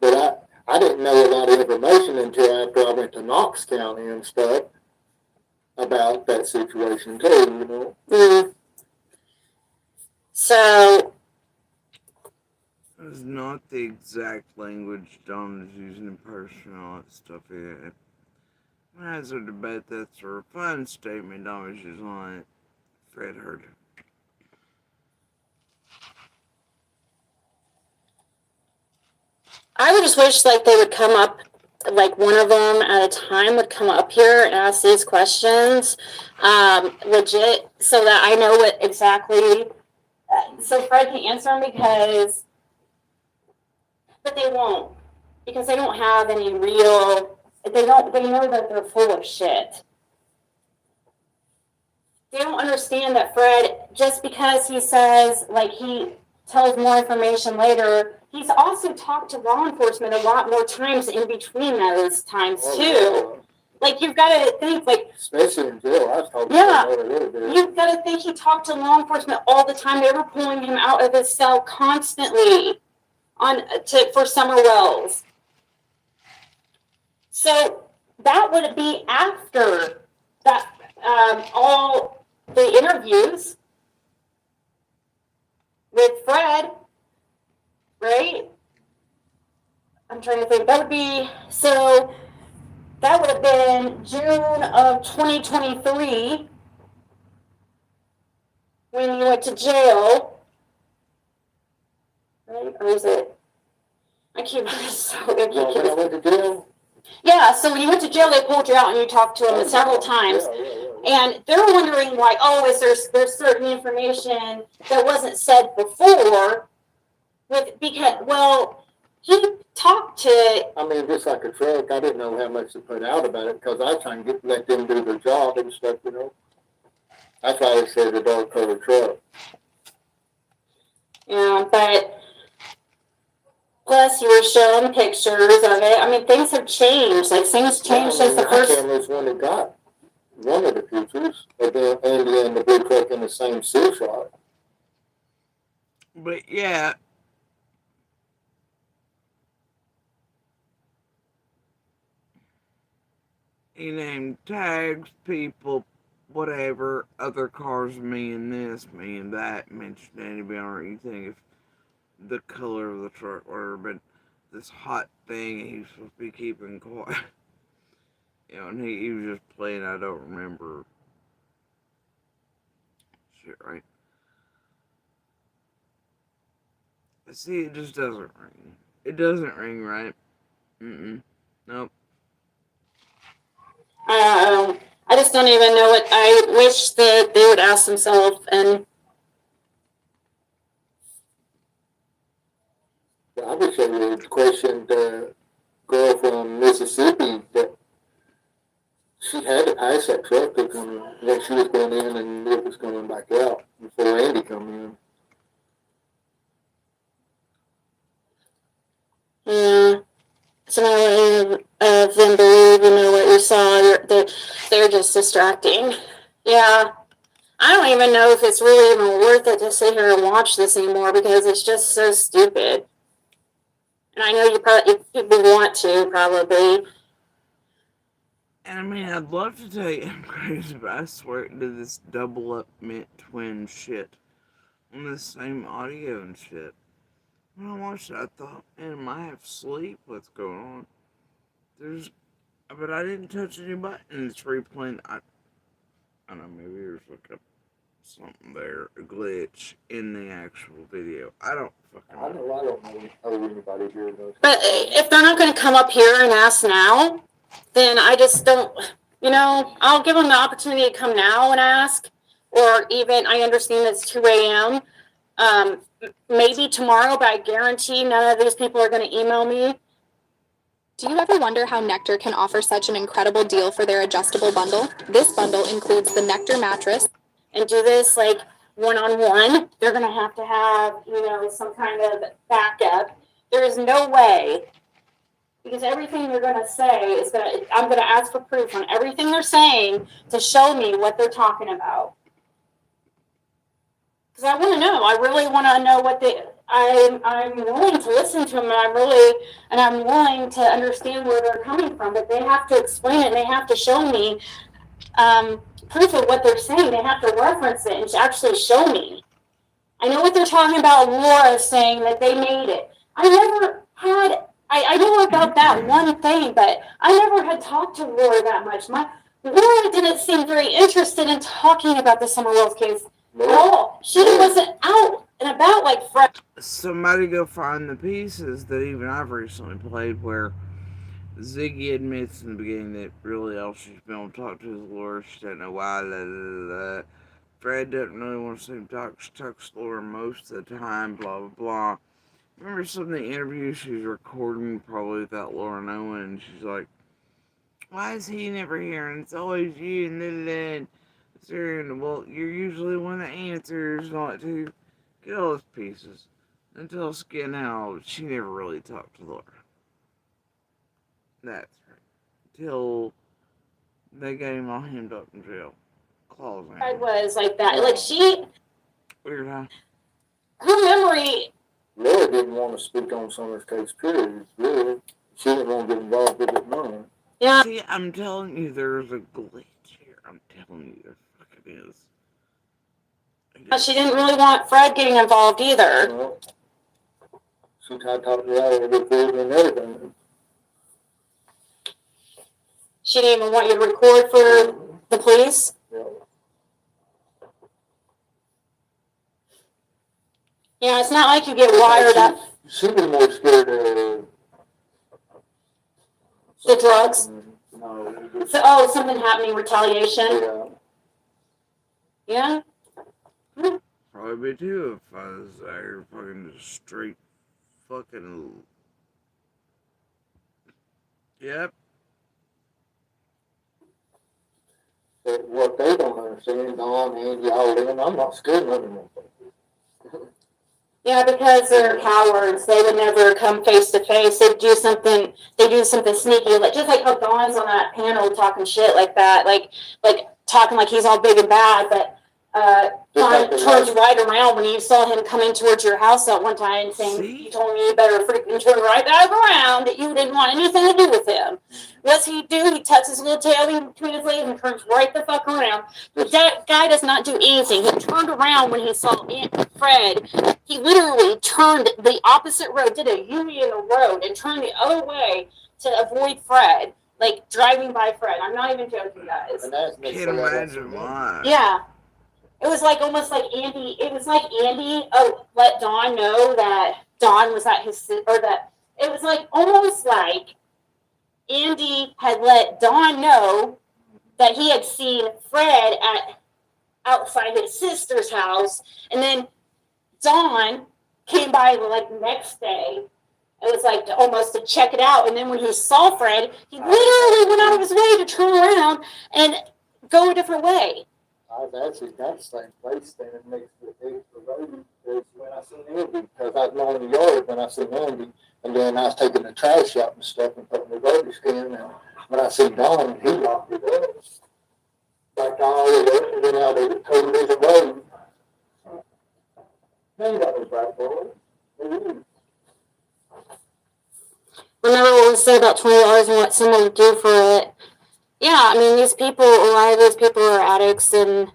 But I didn't know a lot of information until after I went to Knox County and stuff about that situation too, you know. Mm. So That's not the exact language Don is using in person and all that stuff. Yeah. As a debate, that's a refined statement Don was using on it. Fred heard it. I would just wish like they would come up, like one of them at a time would come up here and ask these questions, legit, so that I know what exactly. So Fred can answer them but they won't, because they don't have any real. They know that they're full of shit. They don't understand that Fred, just because he says like he tells more information later, he's also talked to law enforcement a lot more times in between those times too. Like you've got to think, like especially in jail, I was talking yeah, about it a little bit. You've got to think he talked to law enforcement all the time. They were pulling him out of his cell constantly for summer wells. So that would be after that all the interviews with Fred, right? I'm trying to think. That would be so. That would have been June of 2023 when you went to jail, right? Or is it? I can't remember. When I went to jail. Yeah, so when you went to jail, they pulled you out and you talked to them several times. And they're wondering, like, oh, there's certain information that wasn't said before? He talked to... I mean, just like a truck, I didn't know how much to put out about it because I was trying to let them do their job and stuff, you know. That's why I said the dark colored truck. Yeah, but... Plus, you were showing pictures of it. I mean, things have changed. Like, things changed since the first... cameras when it got one of the pictures, and then Andy and the big truck in the same still shot. But yeah, he named tags, people, whatever, other cars, me and this, me and that, mentioned anybody or anything, if the color of the truck, whatever, but this hot thing he's supposed to be keeping quiet. You know, and he was just playing, I don't remember. Shit, right? See, it just doesn't ring. It doesn't ring right. Nope. I just don't even know what. I wish that they would ask themselves and. I wish they would question the girl from Mississippi that she had to pass that truck when she was going in and it was coming back out before Andy come in. Yeah. It's not any of them believe, what you saw. They're just distracting. Yeah. I don't even know if it's really even worth it to sit here and watch this anymore because it's just so stupid. And I know people want to, probably. And I mean, I'd love to tell you I'm crazy, but I swear it did this double up mint twin shit on the same audio and shit. When I watched it, I thought, man, am I half asleep? What's going on? But I didn't touch any buttons. It's replaying. I don't know, maybe there's like something there, a glitch in the actual video. I don't fucking know. I don't know anybody here knows. But if they're not going to come up here and ask now, then I just don't, I'll give them the opportunity to come now and ask. Or even, I understand it's 2 a.m. Maybe tomorrow, but I guarantee none of these people are going to email me. Do you ever wonder how Nectar can offer such an incredible deal for their adjustable bundle? This bundle includes the Nectar mattress. And do this like one-on-one. They're going to have, some kind of backup. There is no way, because everything they're going to say I'm going to ask for proof on everything they're saying to show me what they're talking about. Because I want to know. I really want to know I'm willing to listen to them, and I'm willing to understand where they're coming from, but they have to explain it, and they have to show me proof of what they're saying. They have to reference it and actually show me. I know what they're talking about. Laura saying that they made it. I never had. I know about that one thing, but I never had talked to Laura that much. Laura didn't seem very interested in talking about the Summer Wells case at all. She wasn't out and about like Fred. Somebody go find the pieces that even I've recently played where Ziggy admits in the beginning that really all she's been able to talk to is Laura. She doesn't know why. Fred doesn't really want to see him talk. She talks to Laura most of the time, blah, blah, blah. Remember some of the interviews she was recording, probably without Laura knowing, and she's like, why is he never here? And it's always you, and then, well, you're usually the one that answers, not to get all those pieces. Until Skin out, she never really talked to Laura. That's right. Till they got him all hemmed up in jail. Claws in. I was like that. Like she. Weird, huh? Her memory. Laura didn't want to speak on Summer's case, period. Really. She didn't want to get involved with it, none. Yeah. See, I'm telling you, there's a glitch here. I'm telling you, there fucking is. But she didn't really want Fred getting involved either. Well, she tried to talk to her about recording and everything. She didn't even want you to record for the police? Yeah. Yeah, it's not like you get wired up. She was more scared of the drugs. No. So, something happening, retaliation. Yeah. Yeah. Probably be too if I was there fucking just straight fucking. Yep. But what they don't understand, Don, Angie, all them, I'm not scared of them. Yeah, because they're cowards. They would never come face to face. They do something sneaky, like just like how Don's on that panel talking shit like that, like talking like he's all big and bad, but Don turns right around when you saw him coming towards your house at one time, saying, "You told me you better freaking turn right back around. That you didn't want anything to do with him." What's he do? He tucks his little tail in between his legs and turns right the fuck around. But that guy does not do anything. He turned around when he saw Fred. He literally turned the opposite road, did a U-turn in the road, and turned the other way to avoid Fred, like driving by Fred. I'm not even joking, guys. Can't imagine why. Yeah. It was like almost like Andy. It was like Andy let Dawn know that Dawn was at his, or that it was like almost like Andy had let Dawn know that he had seen Fred outside his sister's house, and then Dawn came by like the next day. It was like almost to check it out, and then when he saw Fred, he literally went out of his way to turn around and go a different way. I was actually that same place standing next to the road is when I seen Andy, because I was mowing the yard when I seen Andy, and then I was taking the trash out and stuff and putting the garbage can, and when I seen Don, he locked it up. Back all the way, and then out of the totally the road. Then that was right for it. Remember what we said about $20 and what someone would do for it? Yeah, I mean, a lot of these people are addicts, and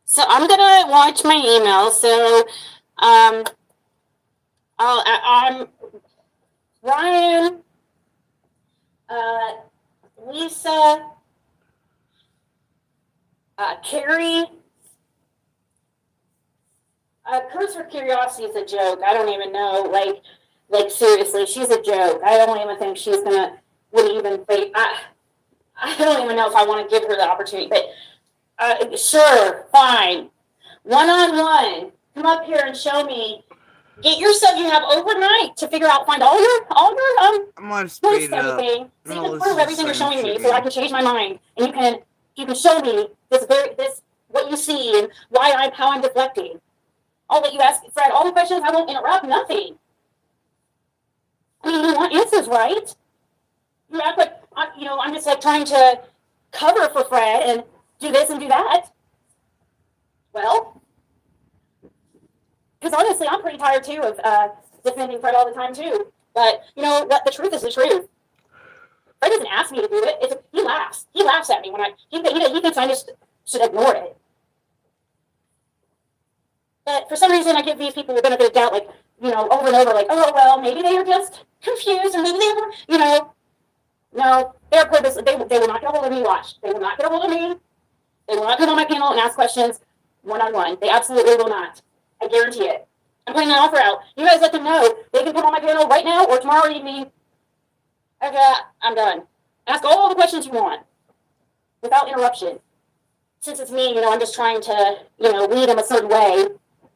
so I'm gonna watch my email. So, I'm Ryan, Lisa, Carrie. Curse for Curiosity is a joke. I don't even know. Like seriously, she's a joke. I don't even think she's would even fake. I don't even know if I want to give her the opportunity, but sure, fine. One-on-one, come up here and show me. Get your stuff you have overnight to figure out, find all your I'm gonna speed it up. everything. So you can prove everything you're showing me, so I can change my mind, and you can show me this what you see and how I'm deflecting. I'll let you ask Fred all the questions. I won't interrupt. Nothing. I mean, you want answers, right? You act like I'm just like trying to cover for Fred and do this and do that. Well, Because honestly, I'm pretty tired too of defending Fred all the time too. But you know what? The truth is the truth. Fred doesn't ask me to do it. He laughs. He laughs at me when he thinks I just should ignore it. But for some reason, I give these people the benefit of doubt, like, you know, over and over, like, oh, well, maybe they are just confused, or maybe they were, you know. No, they're purpose. They will not get a hold of me. Watch. They will not get a hold of me. They will not come on my panel and ask questions one-on-one. They absolutely will not. I guarantee it. I'm putting that offer out. You guys let them know. They can come on my panel right now or tomorrow evening. Okay, I'm done. Ask all the questions you want without interruption. Since it's me, you know, I'm just trying to, you know, lead him a certain way.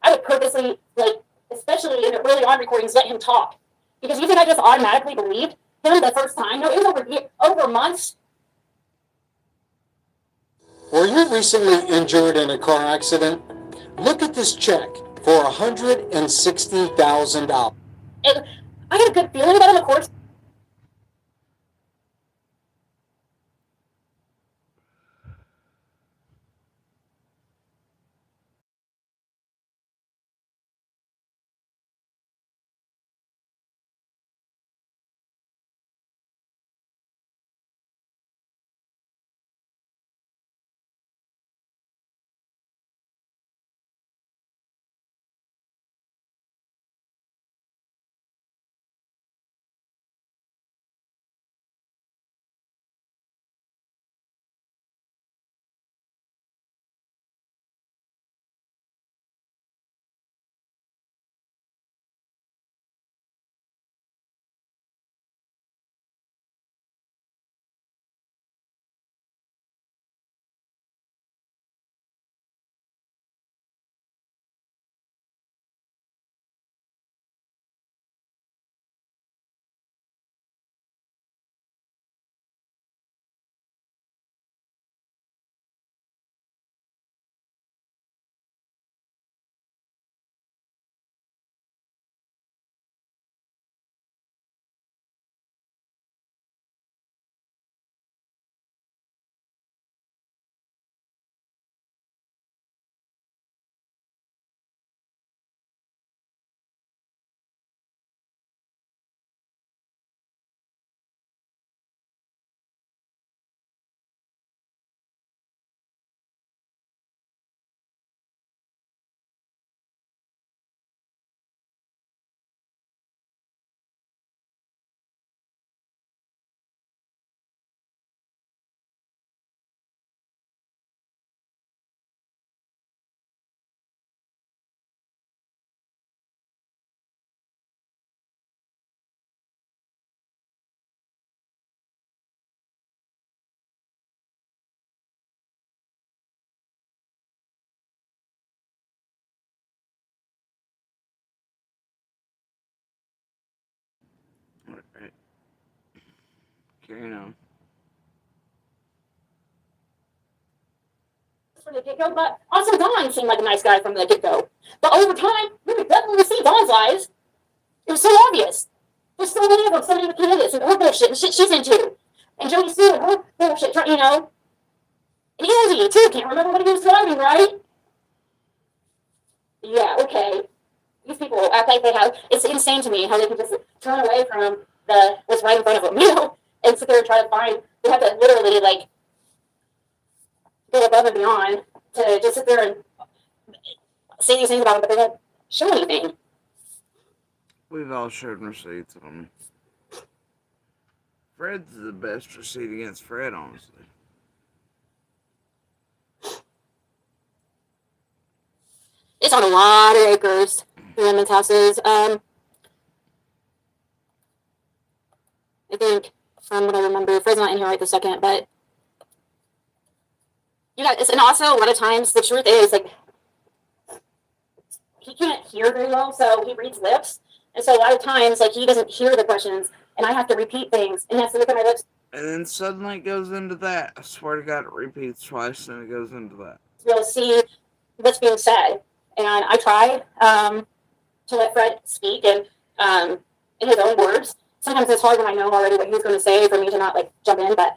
I would purposely, like, especially in the early on recordings, let him talk. Because you think I just automatically believed him the first time? No, it was over months. Were you recently injured in a car accident? Look at this check for $160,000. I had a good feeling about him, of course. Alright. Carrying on. From the get-go, but also Don seemed like a nice guy from the get-go. But over time, you could definitely see Don's lies. It was so obvious. There's so many of them, so many candidates, and her bullshit and shit she's into. And Jody Sue and her bullshit, you know. And Andy, too, can't remember what he was driving, right? Yeah, okay. These people act like they have, it's insane to me how they can just turn away from what's right in front of them, you know, and sit there and try to find, they have to literally, like, go above and beyond to just sit there and say these things about them, but they don't show anything. We've all showed receipts on him. Fred's the best receipt against Fred, honestly. It's on a lot of acres, the women's houses. I think, from what I remember, Fred's not in here right this second, but you know, and also a lot of times the truth is, like, he can't hear very well, so he reads lips. And so a lot of times, like, he doesn't hear the questions, and I have to repeat things, and he has to look at my lips. And then suddenly it goes into that. I swear to God, it repeats twice, and it goes into that. To be able to see what's being said. And I try to let Fred speak and in his own words. Sometimes it's hard when I know already what he's going to say for me to not, like, jump in, but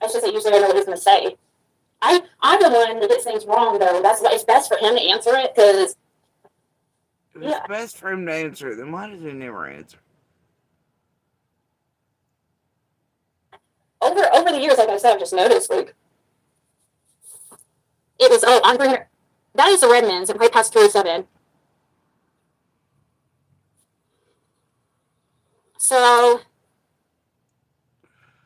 it's just that usually I know what he's going to say. I'm the one that gets things wrong, though. That's why it's best for him to answer it, because If it's best for him to answer it, then why does he never answer? Over the years, like I said, I've just noticed, like, it was, I'm bringing her, that is the Redmonds, and right past 207. So,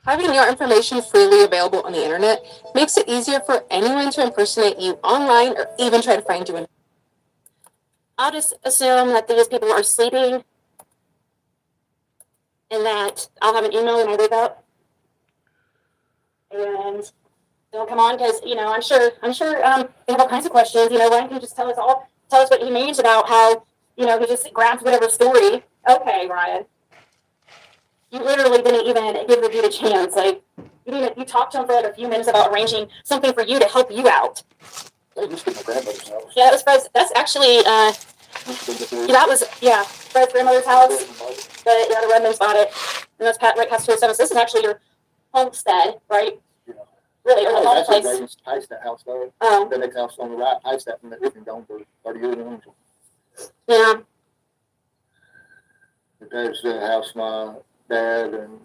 Having your information freely available on the internet makes it easier for anyone to impersonate you online or even try to find you in. I'll just assume that these people are sleeping and that I'll have an email when I wake up. And they'll come on because, you know, I'm sure they have all kinds of questions. You know, why don't you just tell us what he means about how, you know, he just grabs whatever story. Okay, Ryan. You literally didn't even give the dude a chance. Like, you talked to him for like a few minutes about arranging something for you to help you out. They used to be my grandmother's house. Yeah, that was Fred's. That's actually, Fred's grandmother's house. The Redmonds bought it. And that's right past 207. So this is actually your homestead, right? Yeah. Really, or the home place. I used to pace that house there. The next house on the right, pace that, and it's been gone for 30 years. Yeah. There's the house my dad and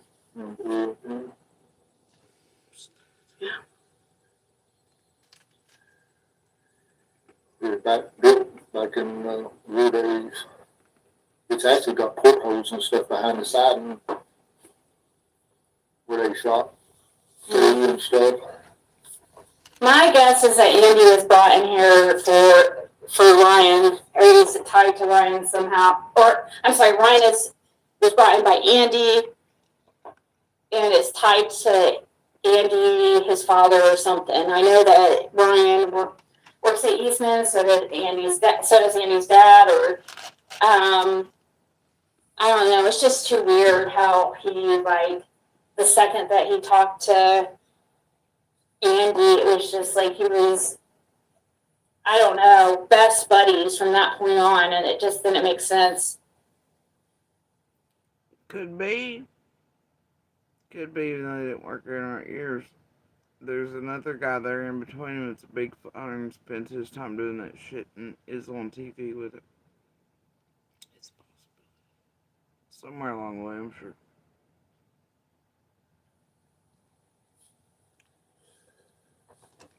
back in war days. It's actually got portholes and stuff behind the siding where they shot through and stuff. My guess is that Andy was brought in here for Ryan, or he's tied to Ryan somehow. Or I'm sorry, Ryan was brought in by Andy, and is tied to Andy, his father, or something. I know that Ryan works at Eastman, so does Andy's dad, or I don't know. It's just too weird how he, like, the second that he talked to Andy, it was just like he was, I don't know, best buddies from that point on, and it just didn't make sense. Could be. Could be, even though they didn't work in our ears. There's another guy there in between him that's a big father and spends his time doing that shit and is on TV with it. It's possible. Somewhere along the way, I'm sure.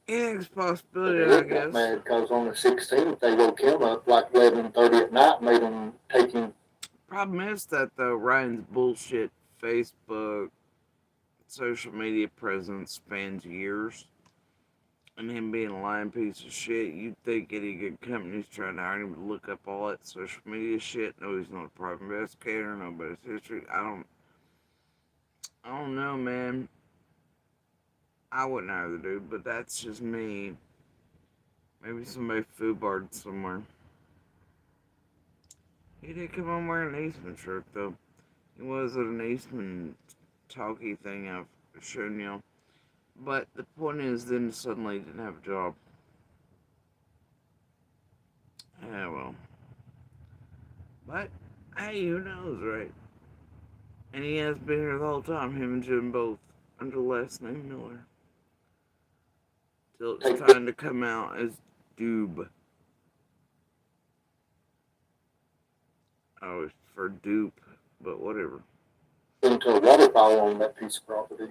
Yeah, it's a possibility, I guess. Mad because on the 16th they woke him up like 11:30 at night, made him take him. Problem is that though Ryan's bullshit Facebook, social media presence spans years, and him being a lying piece of shit, you'd think any good company's trying to hire him to look up all that social media shit. No, he's not a private investigator. Nobody's history. I don't know, man. I wouldn't hire the dude, but that's just me. Maybe somebody foobarred somewhere. He did come on wearing an Eastman shirt, though. He was at an Eastman talkie thing I've shown y'all. But the point is, then suddenly he didn't have a job. Yeah, well. But, hey, who knows, right? And he has been here the whole time, him and Jim both, under the last name Miller. Till it's time to come out as Doob. Oh, it's for dupe, but whatever. Into a waterfall on that piece of property.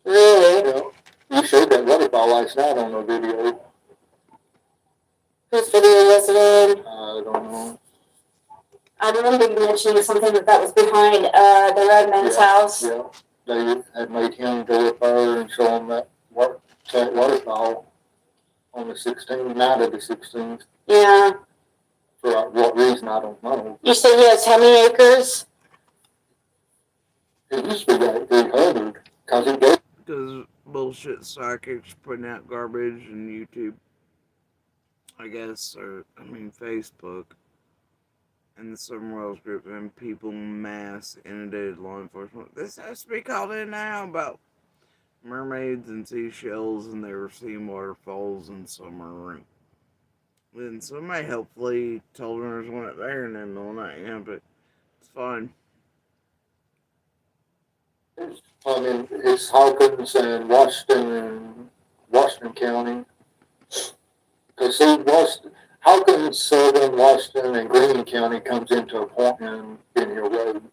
Really? Yeah. You showed that waterfall last night on the video. Whose video was it in? I don't know. I remember you mentioning something that was behind the Redmonds house. Yeah, they had made him go up there and show him that waterfall on the 16th, night of the 16th. Yeah. For what reason, I don't know. You said he has how many acres? It used to be like 300, because he gave. Because bullshit psychics putting out garbage on YouTube, I guess, or, Facebook, and the Summerwells group, and people mass inundated law enforcement. This has to be called in now about mermaids and seashells, and they were seeing waterfalls in summer. Then somebody hopefully told them there's one up there in the middle of the night, yeah, but it's fine. It's Hawkins and Washington County. Because see, Hawkins, Southern, Washington, and Greene County comes into a point in Hill Road.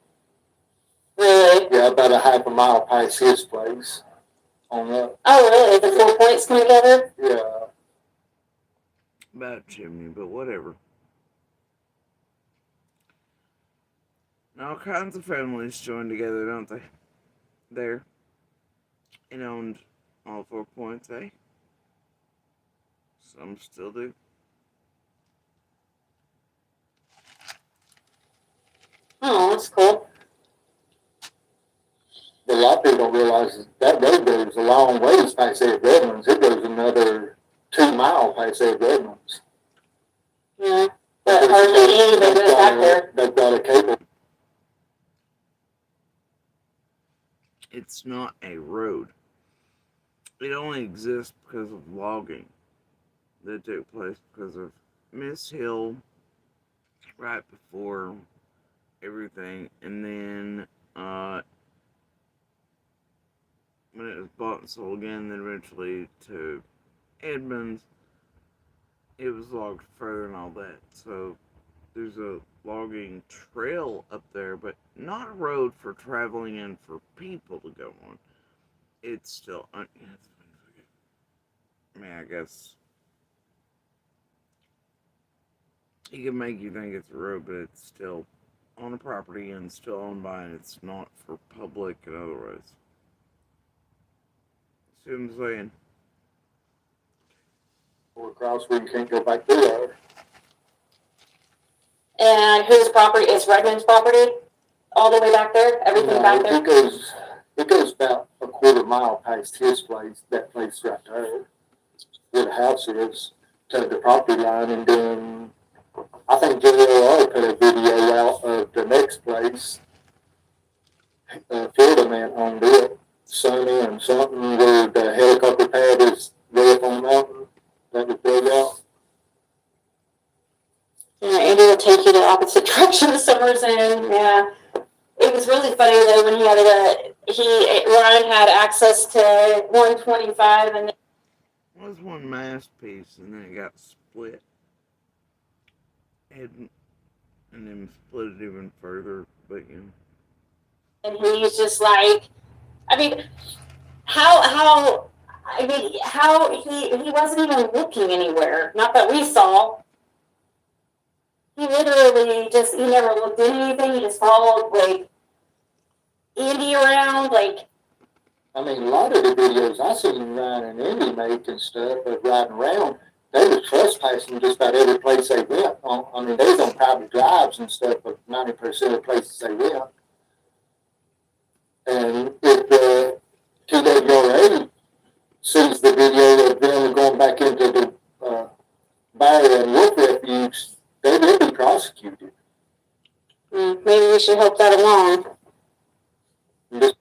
Really? Yeah, about a half a mile past his place. On up. Oh, really? The 4 points come together? Yeah. About chimney, but whatever. And all kinds of families join together, don't they? There. And owned all 4 points, eh? Some still do. Oh, that's cool. But a lot of people don't realize that road goes a long ways past Ed Redlands. It goes another 2 miles past Ed Redlands. Yeah. But hardly anybody goes back there. They've got a cable. It's not a road. It only exists because of logging that took place because of Miss Hill right before everything, and then when it was bought and sold again, then eventually to Edmonds, it was logged further and all that. So there's a logging trail up there, but not a road for traveling and for people to go on. It's still, I mean, I guess he can make you think it's a road, but it's still on a property and still owned by, and it's not for public and otherwise. See what I'm saying? Or across where you can't go back through there. And whose property is Redmond's property? All the way back there? Everything back there? It goes about a quarter mile past his place, that place right there, where the house is, to the property line, and then I think JLR put a video out of the next place. Florida man owned it, Sunny and something, where the helicopter pad is way up on the mountain. That was built out. Yeah, Andy will take you the opposite direction of Summer's Inn. Yeah. It was really funny though when Ryan had access to 125 and it was one masterpiece, and then it got split. And then split it even further, but you know. And he's just like, I mean, how he wasn't even looking anywhere. Not that we saw. He literally he never looked at anything. He just followed like Andy around, like. I mean, a lot of the videos I seen Ryan and Andy make and stuff of riding around, they were trespassing just about every place they went. I mean, they was on private drives and stuff, but 90% of the places they went. And if the TWRA sees the video of them going back into the Barrier and Wolf Refuge, they will be prosecuted. Maybe we should help that along. Just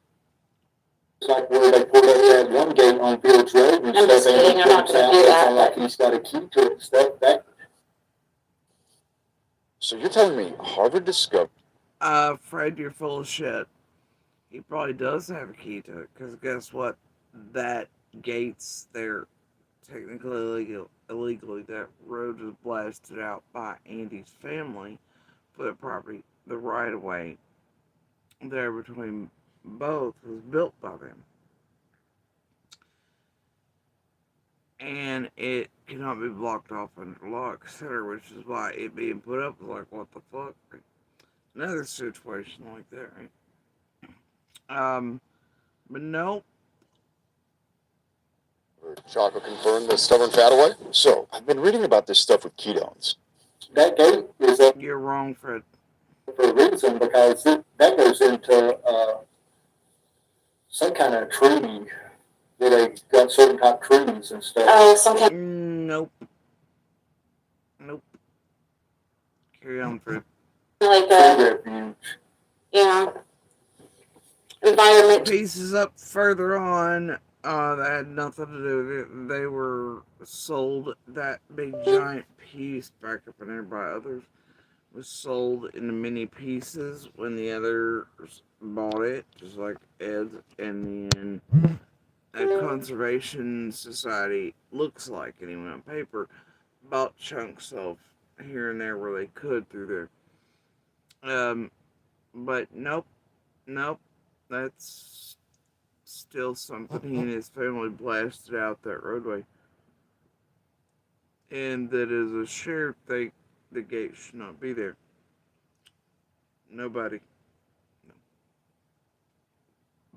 like where they pulled up that one gate on Fields Road and I'm stuff. just kidding, I'm not going to do that. Like he's got a key to it and stuff. So you're telling me Harvard discovered? Fred, you're full of shit. He probably does have a key to it, because guess what? That gate's there technically illegally. That road was blasted out by Andy's family for the property. The right of way there between both was built by them. And it cannot be blocked off under lock, etc., which is why it being put up was like, what the fuck? Another situation like that, right? But nope. Chocolate confirmed the stubborn fat away? So, I've been reading about this stuff with ketones. That gate is up. You're wrong, Fred. For a reason, because that goes into some kind of treaty where they got certain type treaties and stuff. Oh, some kind. Nope. Carry on, Fred. Like refuge. Yeah. Environment. Pieces up further on, that had nothing to do with it. They were sold, that big giant piece back up in there by others was sold into many pieces when the others bought it, just like Ed, and then a conservation society looks like, anyway, on paper, bought chunks of here and there where they could through there. But nope, nope. That's still something he and his family blasted out that roadway. And that as a sheriff, the gate should not be there. Nobody. No.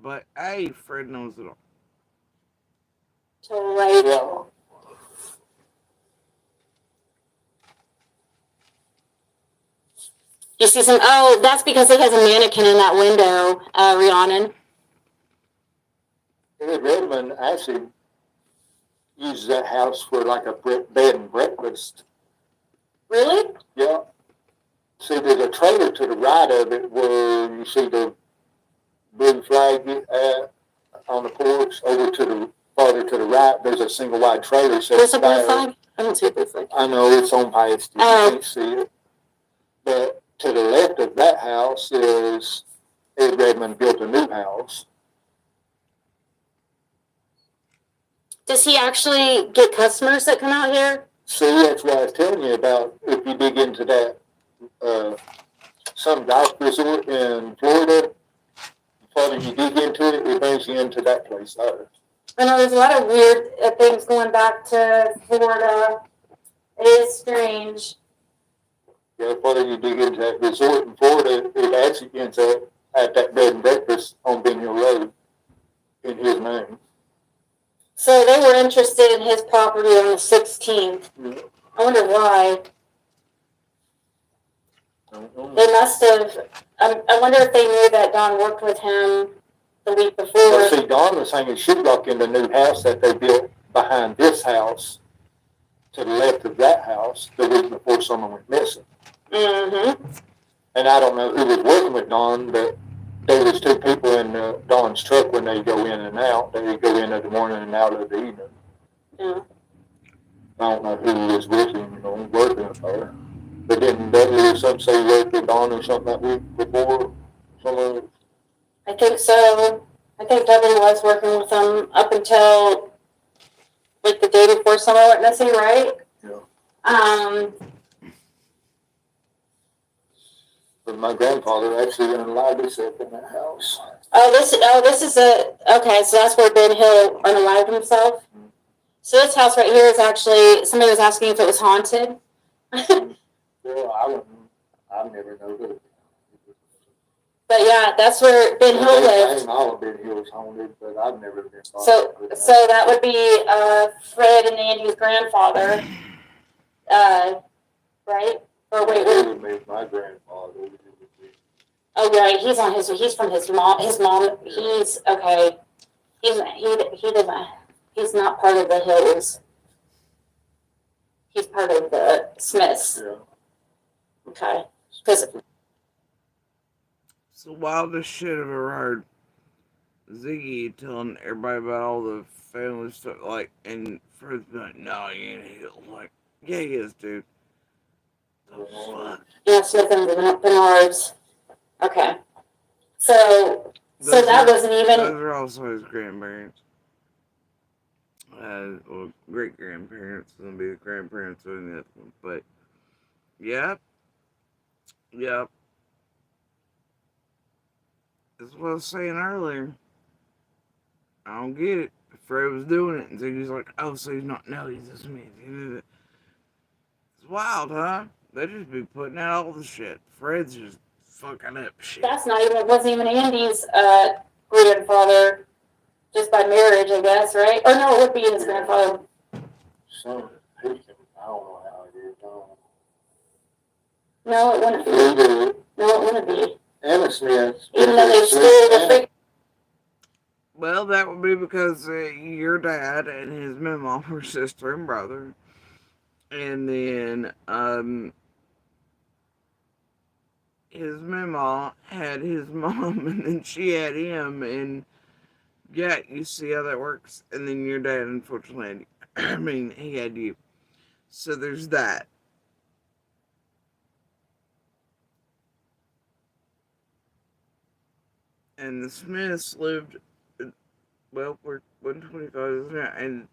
But hey, Fred knows it all. Right. You see some, oh, that's because it has a mannequin in that window, Rhiannon. Redmond actually uses that house for like a bed and breakfast. Really? Yeah. See, there's a trailer to the right of it where you see the blue flag on the porch. Over to the farther to the right, there's a single wide trailer. There's a blue flag? I don't see a blue flag. I know, it's on past. You can't see it. But to the left of that house is Ed Redmond built a new house. Does he actually get customers that come out here? See, that's what I was telling you about. If you dig into that, some golf resort in Florida, the farther you dig into it, it brings you into that place there. I know there's a lot of weird things going back to Florida. It is strange. Yeah, the farther you dig into that resort in Florida, it actually ends up at that bed and breakfast on Ben Hill Road in his name. So they were interested in his property on the 16th. Yeah. I wonder why. They must have. I wonder if they knew that Don worked with him the week before. Well, see, Don was hanging sheetrock in the new house that they built behind this house, to the left of that house, the week before someone went missing. Mm-hmm. And I don't know who was working with Don, but there was two people in Don's truck when they go in and out. They go in the morning and out of the evening. Yeah. I don't know who was with him, working with her. But didn't Dudley or something say worked with Don or something that week before? I think so. I think Dudley was working with them up until like the day before someone went missing, right? Yeah. But my grandfather actually unalived himself in that house. This is okay, so that's where Ben Hill unalived himself. Mm-hmm. So this house right here is actually, somebody was asking if it was haunted. Well, I've never known it. But yeah, that's where Ben Hill lived. All of Ben Hill's haunted, but I've never been. So that would be Fred and Andy's grandfather, right? Or wait. It would be my grandfather. Oh right, he's from his mom. His mom. He's okay. He doesn't. He's not part of the Hills. He's part of the Smiths. Yeah. Okay. Because it's the wildest shit I've ever heard. Ziggy telling everybody about all the family stuff, like, and Fred's like, no, he ain't Hill. Like, yeah, he is, dude. The fuck? Yeah, Smith and Bernard's. Okay. So that wasn't even. Those are also his grandparents. Well, great grandparents. Gonna be the grandparents of the other one, but yep. That's what I was saying earlier. I don't get it. Fred was doing it, and Ziggy's like, oh, so he's not. No, he's just me. It's wild, huh? They just be putting out all the shit. Fred's just fucking up shit. That's not even. It wasn't even Andy's grandfather. Just by marriage, I guess, right? Or no, it would be his grandfather. So, I don't know how it is. No, it wouldn't be. No, it wouldn't be. Anna Smith. Even though they stole the freak. Well, that would be because your dad and his mom were sister and brother. And then, his mama had his mom, and then she had him, and yeah, you see how that works. And then your dad, unfortunately, he had you. So there's that. And the Smiths lived, well, we're 125, and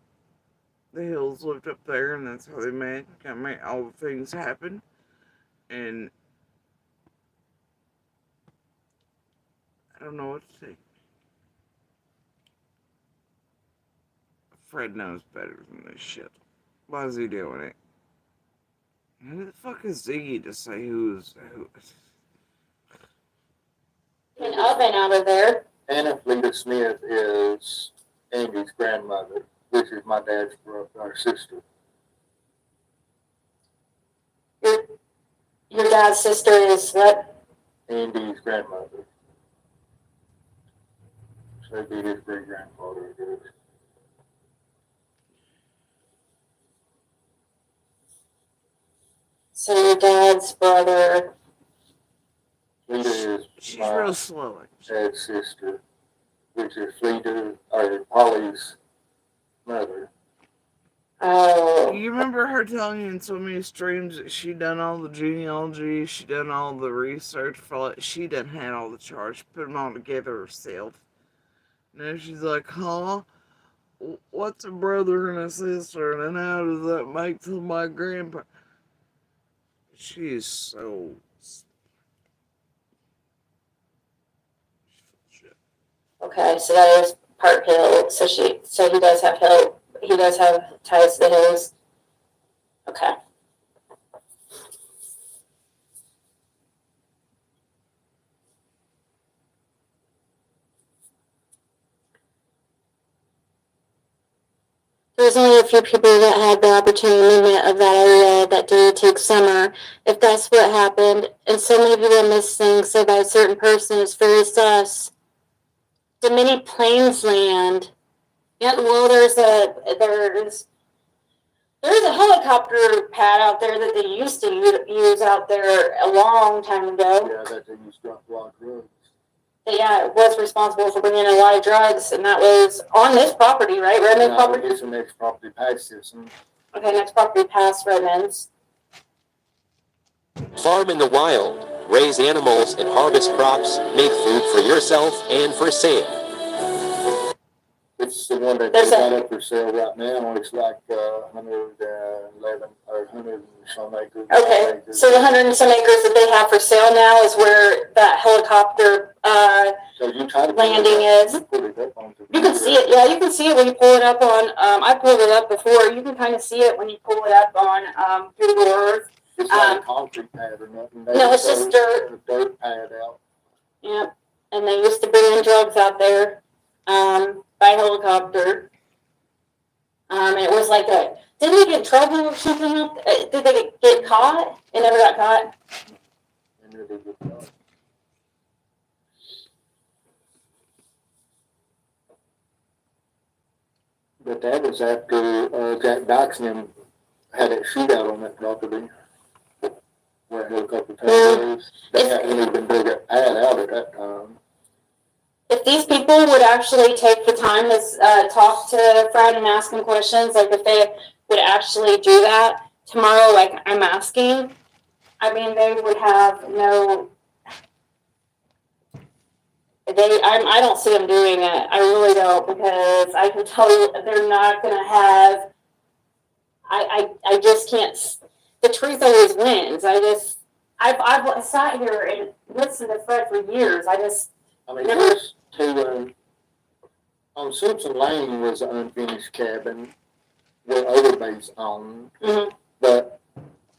the Hills lived up there, and that's how they met. Got made all the things happen, and I don't know what to think. Fred knows better than this shit. Why is he doing it? Who the fuck is Ziggy to say who's who? An oven out of there. Anna Fleta Smith is Andy's grandmother, which is my dad's brother, our sister. Your dad's sister is what? Andy's grandmother. So it'd be his great grandfather, I guess. So your dad's brother. Fleta is She's real slow. dad's sister, which is Fleta, or Polly's mother. Oh. You remember her telling you in so many streams that she done all the genealogy, she done all the research for it, she done had all the charts, put them all together herself. Now she's like, huh? What's a brother and a sister, and then how does that make to my grandpa? She is so... Okay, so that is part Hill. So he does have Hill. He does have ties to the Hills. Okay. There's only a few people that had the opportunity of that area that did take summer. If that's what happened, and so many people miss things said by a certain person, it's very sus. The mini plains land. Yeah, well, there's a helicopter pad out there that they used to use out there a long time ago. Yeah, that they used to drop a lot of drugs. Yeah, it was responsible for bringing in a lot of drugs, and that was on this property, right? Redmond property? It's the next property past this. Okay, next property past Redmond's. Farm in the wild, raise animals and harvest crops, make food for yourself and for sale. It's the one that they got up for sale right now. It's like 111 or 100 and some acres. Okay, so the 100 and some acres that they have for sale now is where that helicopter landing is. You can see it. Yeah, you can see it when you pull it up on. I pulled it up before. You can kind of see it when you pull it up on Google Earth. It's not a concrete pad or nothing. No, it's just dirt. A dirt pad out. Yep, and they used to bring in drugs out there by helicopter. And it was like a. Didn't they get in trouble or something? Did they get caught? They never got caught. They never get caught. But that was after Jack Dykes and him had that shootout on that property. Where a helicopter pad was. They hadn't even dug that pad out at that time. If these people would actually take the time to talk to Fred and ask him questions, like if they would actually do that tomorrow, like I'm asking, I mean, they would have no. I don't see them doing it. I really don't, because I can tell you they're not going to have. I just can't. The truth always wins. I've sat here and listened to Fred for years. I mean, there's two. On Simpson Lane was an unfinished cabin where Overbay's owned. Mm-hmm. But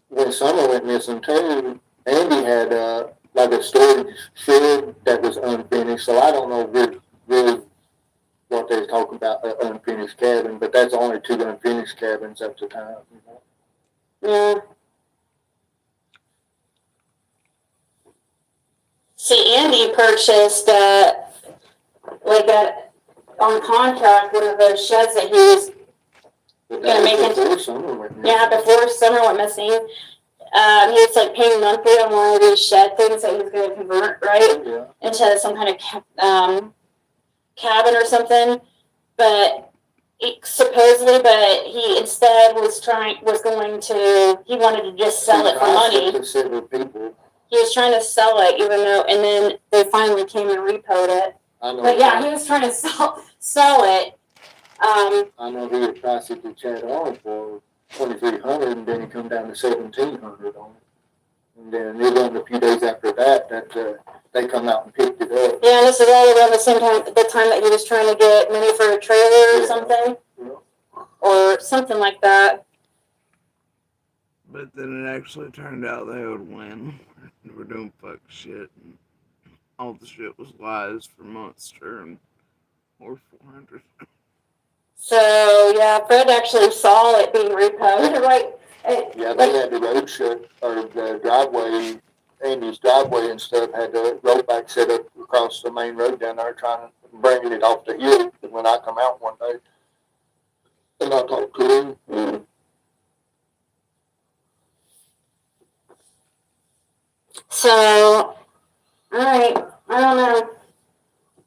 when Summer went missing too, Andy had like a storage shed that was unfinished. So I don't know really what they're talking about, an unfinished cabin. But that's only two unfinished cabins at the time. You know? Yeah. See, Andy purchased on contract one of those sheds that he was going to make into. Before Summer went missing, he was like paying monthly on one of these shed things that he was going to convert into some kind of cabin or something. But he instead he wanted to just sell it for money. He was trying to sell it, and then they finally came and repoed it. But yeah, he was trying to sell it. I know he had priced it to Chad on for 2,300, and then he come down to 1,700 on it. And then it wasn't a few days after that they come out and picked it up. Yeah, and this is all around the same time, the time that he was trying to get money for a trailer or something, or something like that. But then it actually turned out they would win. They were doing fuck shit. And all the shit was lies for Monster and or 400. So yeah, Fred actually saw it being repoed, right? Yeah, they had the road shut, or the driveway, Andy's driveway and stuff, had the road back set up across the main road down there, trying to bring it off the hill. When I come out one day, and I talked to him. So, all right.